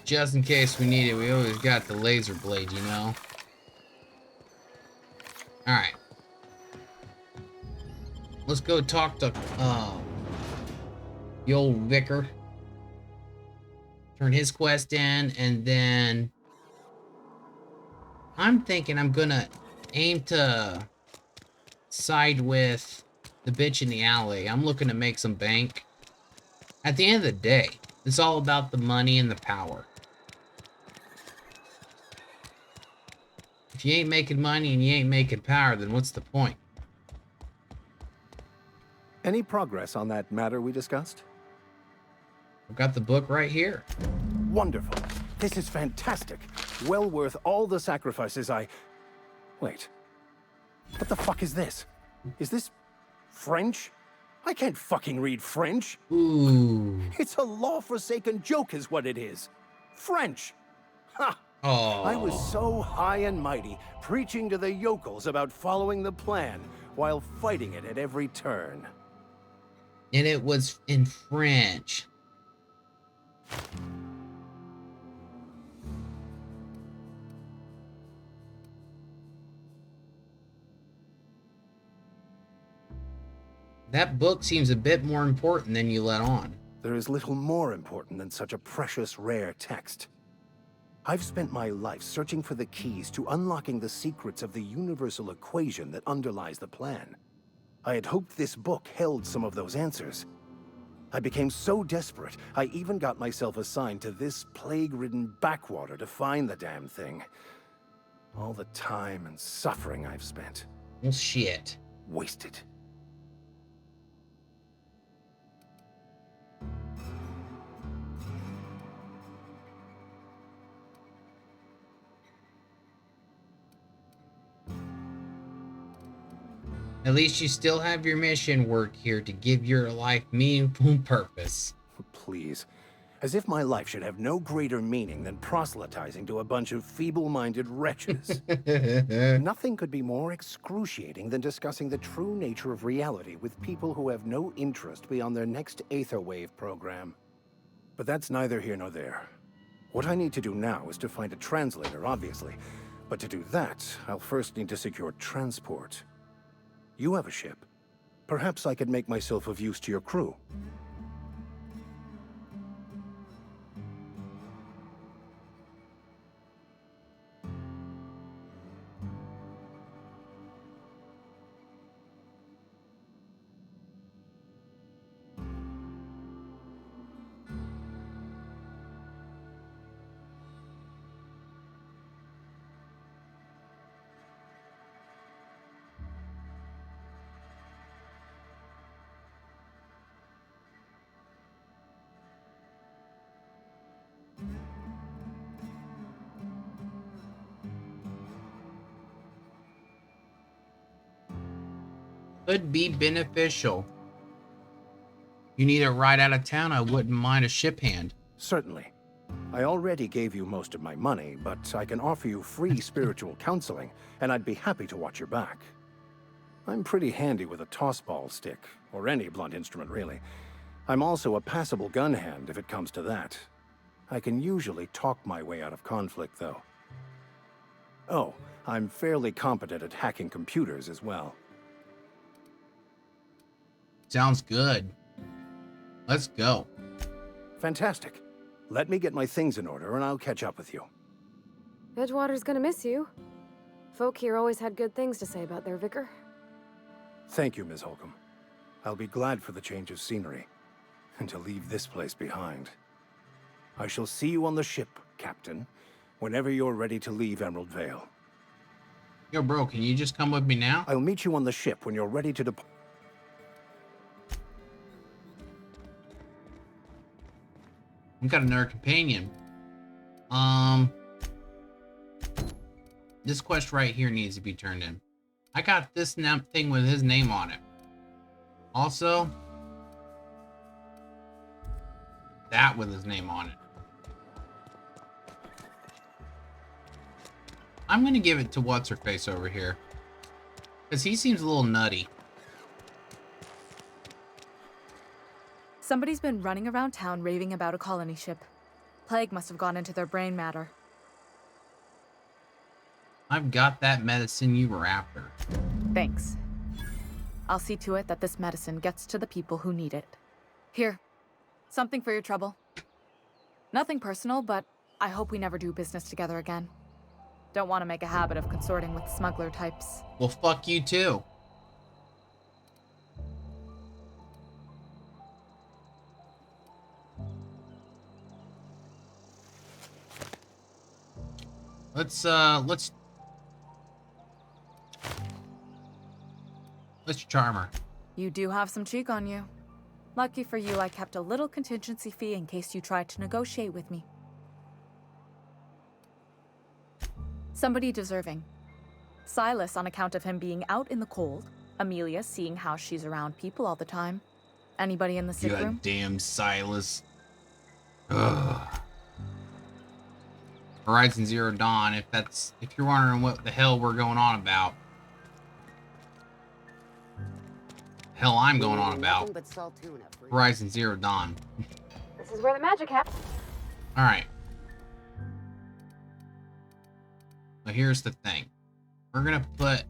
Just in case we need it, we always got the laser blade, you know? Alright. Let's go talk to, the old vicar. Turn his quest in, and then... I'm thinking I'm gonna aim to side with the bitch in the alley. I'm looking to make some bank. At the end of the day, it's all about the money and the power. If you ain't making money and you ain't making power, then what's the point? Any progress on that matter we discussed? I've got the book right here. Wonderful. This is fantastic. Well worth all the sacrifices I... Wait. What the fuck is this? Is this French? I can't fucking read French. Ooh. It's a law-forsaken joke is what it is. French. Ha! Oh. I was so high and mighty, preaching to the yokels about following the plan, while fighting it at every turn. And it was in French. That book seems a bit more important than you let on. There is little more important than such a precious, rare text. I've spent my life searching for the keys to unlocking the secrets of the universal equation that underlies the plan. I had hoped this book held some of those answers. I became so desperate, I even got myself assigned to this plague-ridden backwater to find the damn thing. All the time and suffering I've spent. Well, shit. Wasted. At least you still have your mission work here to give your life meaningful purpose. Please. As if my life should have no greater meaning than proselytizing to a bunch of feeble-minded wretches. Nothing could be more excruciating than discussing the true nature of reality with people who have no interest beyond their next Aetherwave program. But that's neither here nor there. What I need to do now is to find a translator, obviously. But to do that, I'll first need to secure transport. You have a ship. Perhaps I could make myself of use to your crew. Could be beneficial. You need a ride out of town, I wouldn't mind a ship hand. Certainly. I already gave you most of my money, but I can offer you free spiritual counseling, and I'd be happy to watch your back. I'm pretty handy with a tossball stick, or any blunt instrument, really. I'm also a passable gun hand, if it comes to that. I can usually talk my way out of conflict, though. Oh, I'm fairly competent at hacking computers as well. Sounds good. Let's go. Fantastic. Let me get my things in order, and I'll catch up with you. Edgewater's gonna miss you. Folk here always had good things to say about their vicar. Thank you, Ms. Holcomb. I'll be glad for the change of scenery, and to leave this place behind. I shall see you on the ship, Captain, whenever you're ready to leave Emerald Vale. Yo, bro, can you just come with me now? I'll meet you on the ship when you're ready to depart. We got another companion. This quest right here needs to be turned in. I got this thing with his name on it. Also, that with his name on it. I'm gonna give it to what's-her-face over here, because he seems a little nutty. Somebody's been running around town raving about a colony ship. Plague must have gone into their brain matter. I've got that medicine you were after. Thanks. I'll see to it that this medicine gets to the people who need it. Here, something for your trouble. Nothing personal, but I hope we never do business together again. Don't want to make a habit of consorting with smuggler types. Well, fuck you too. Let's charm her. You do have some cheek on you. Lucky for you, I kept a little contingency fee in case you tried to negotiate with me. Somebody deserving. Silas on account of him being out in the cold. Amelia seeing how she's around people all the time. Anybody in the sick room? Goddamn Silas. Ugh. Horizon Zero Dawn, if you're wondering what the hell we're going on about. Hell I'm going on about. Horizon Zero Dawn. This is where the magic happens. Alright. So here's the thing. We're gonna put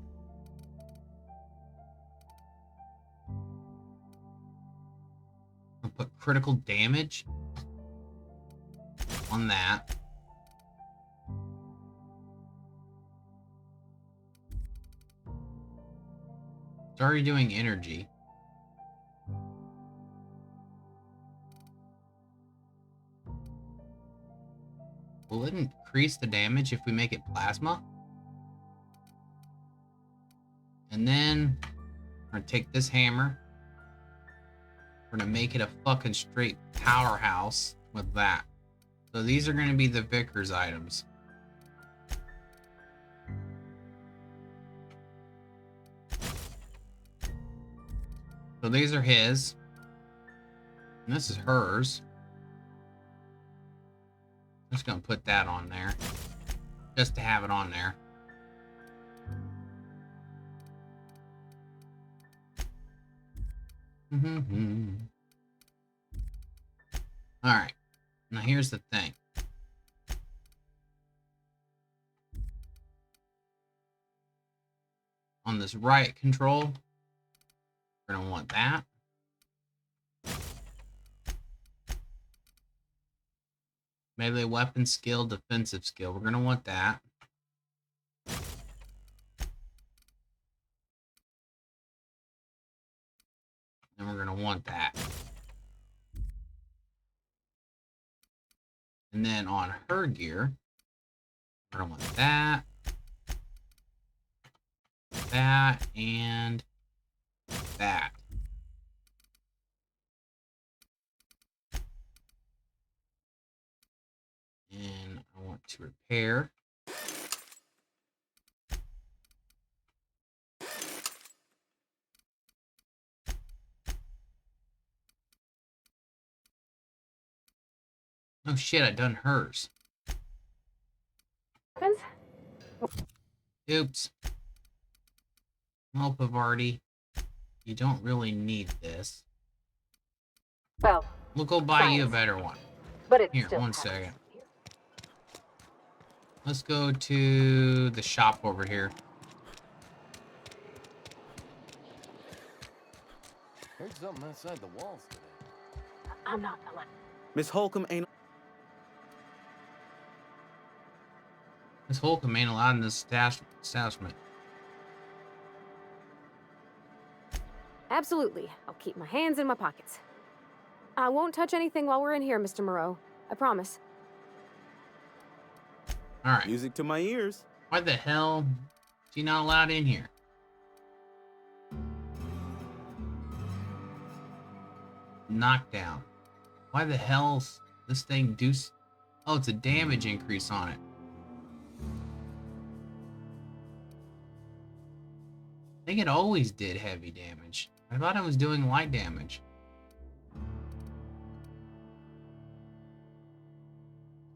critical damage on that. It's already doing energy. Will it increase the damage if we make it plasma? And then we're gonna take this hammer. We're gonna make it a fucking straight powerhouse with that. So these are gonna be the Vicar's items. So these are his. And this is hers. I'm just gonna put that on there. Just to have it on there. Alright. Now here's the thing. On this riot control, we're gonna want that. Melee weapon skill, defensive skill. We're gonna want that. And we're gonna want that. And then on her gear, we're gonna want that. That and that. And I want to repair. Oh shit, I done hers. Oops. Well, Pavardi, you don't really need this. Well, we'll go buy you a better one. But it's Here, still one second. Let's go to the shop over here. Heard something outside the walls today. I'm not gonna let. Miss Holcomb ain't. Miss Holcomb ain't allowed in this establishment. Absolutely. I'll keep my hands in my pockets. I won't touch anything while we're in here, Mr. Moreau. I promise. Alright. Music to my ears. Why the hell is she not allowed in here? Knockdown. Why the hell's this thing do? Oh, it's a damage increase on it. I think it always did heavy damage. I thought I was doing light damage.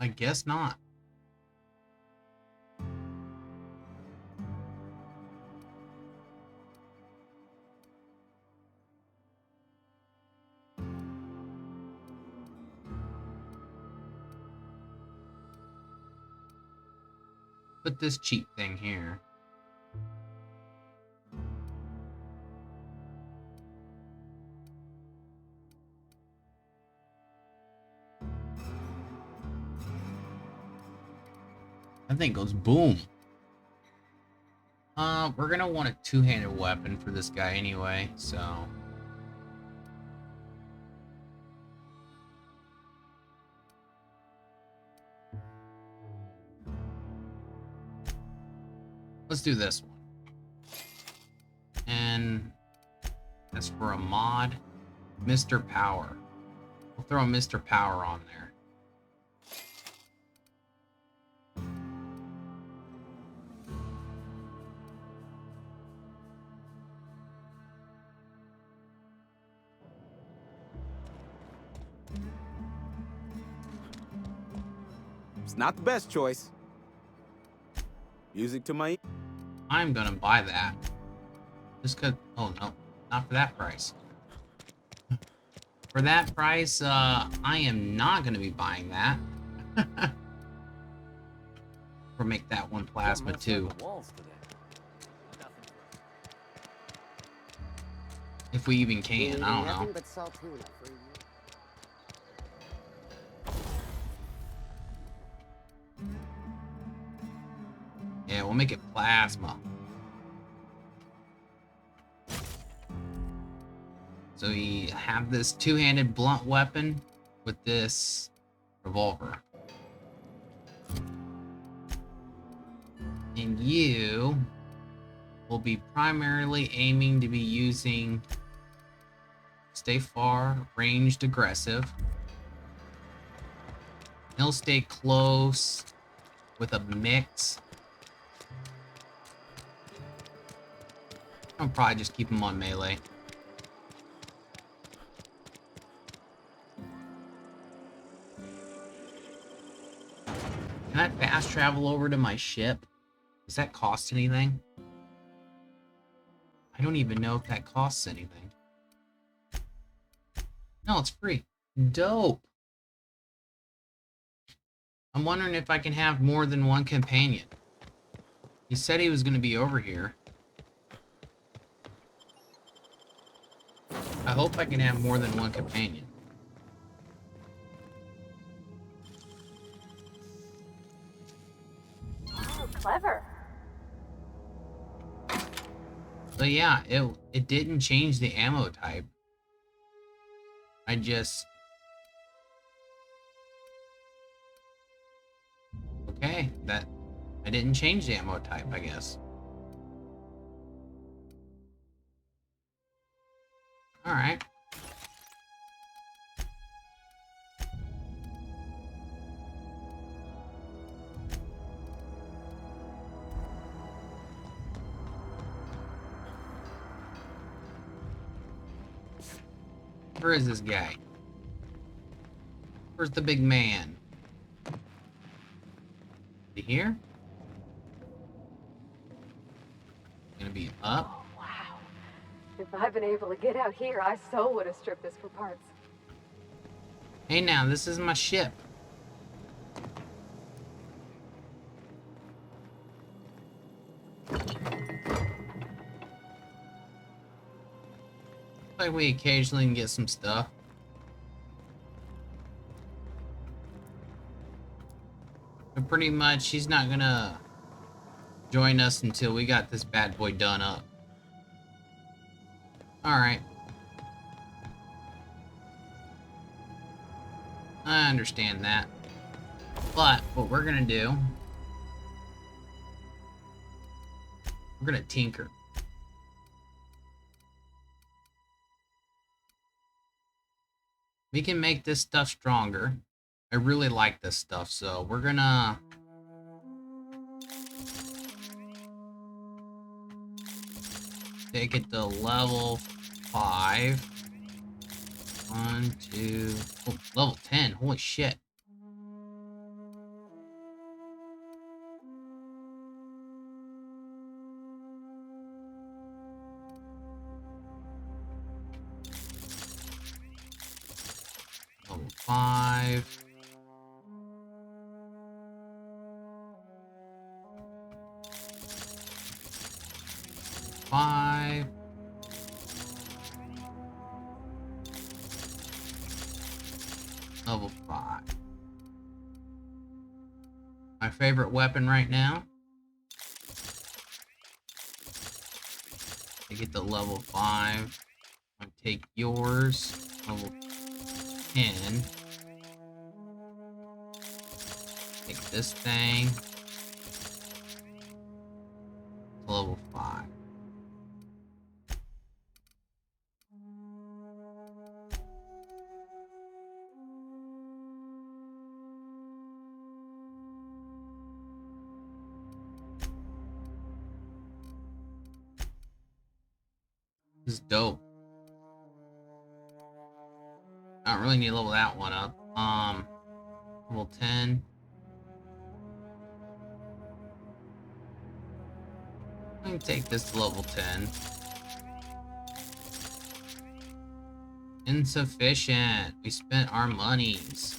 I guess not. Put this cheap thing here. That thing goes boom. We're gonna want a two-handed weapon for this guy anyway, so. Let's do this one. And as for a mod, Mr. Power. We'll throw Mr. Power on there. It's not the best choice. Music to my... I'm gonna buy that. Just cause... Oh, no. Not for that price. For that price, I am not gonna be buying that. Or make that one plasma, too. If we even can, I don't know. Yeah, we'll make it plasma. So we have this two-handed blunt weapon with this revolver. And you will be primarily aiming to be using stay far, ranged aggressive. He'll stay close with a mix. I'll probably just keep him on melee. Can I fast travel over to my ship? Does that cost anything? I don't even know if that costs anything. No, it's free. Dope. I'm wondering if I can have more than one companion. He said he was going to be over here. I hope I can have more than one companion. Oh, clever. So yeah, it didn't change the ammo type. I just... Okay, I didn't change the ammo type, I guess. Alright. Where is this guy? Where's the big man? To here? Gonna be up. Oh, wow. If I'd been able to get out here, I so would have stripped this for parts. Hey now, this is my ship. Like we occasionally can get some stuff. But pretty much, he's not gonna join us until we got this bad boy done up. Alright. I understand that. But what we're gonna do, we're gonna tinker. We can make this stuff stronger. I really like this stuff, so we're gonna take it to level 5. 1, 2, oh, level 10. Holy shit. Level 5. Level 5. My favorite weapon right now. Take it to level 5. I'm gonna take yours. Level 10. Take this thing. To level 5. This is dope. I don't really need to level that one up. Level 10. I can take this to level 10. Insufficient. We spent our monies.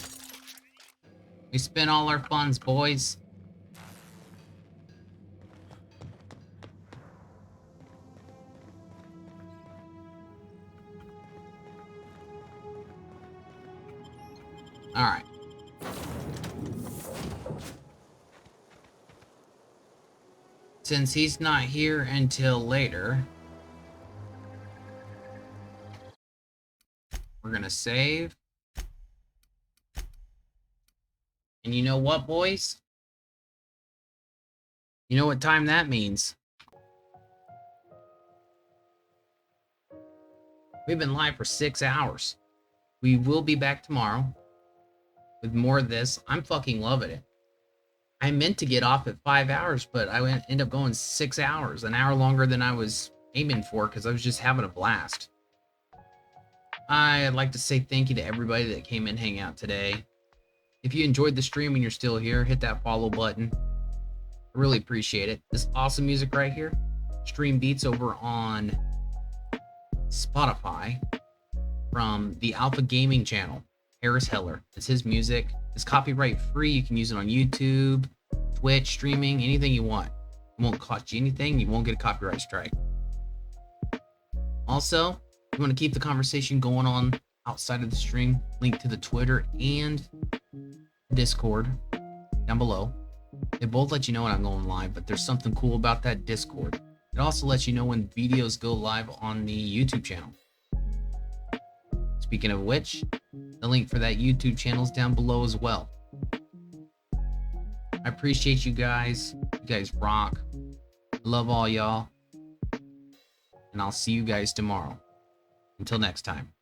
We spent all our funds, boys. Alright. Since he's not here until later, we're gonna save. And you know what, boys? You know what time that means? We've been live for 6 hours. We will be back tomorrow with more of this. I'm fucking loving it. I meant to get off at 5 hours, but I ended up going 6 hours, an hour longer than I was aiming for because I was just having a blast. I'd like to say thank you to everybody that came in hang out today. If you enjoyed the stream and you're still here, hit that follow button. I really appreciate it. This awesome music right here, Stream Beats over on Spotify from the Alpha Gaming channel. Harris Heller. It's his music. It's copyright free. You can use it on YouTube, Twitch, streaming, anything you want. It won't cost you anything. You won't get a copyright strike. Also, if you want to keep the conversation going on outside of the stream, link to the Twitter and Discord down below. They both let you know when I'm going live, but there's something cool about that Discord. It also lets you know when videos go live on the YouTube channel. Speaking of which, the link for that YouTube channel is down below as well. I appreciate you guys. You guys rock. Love all y'all. And I'll see you guys tomorrow. Until next time.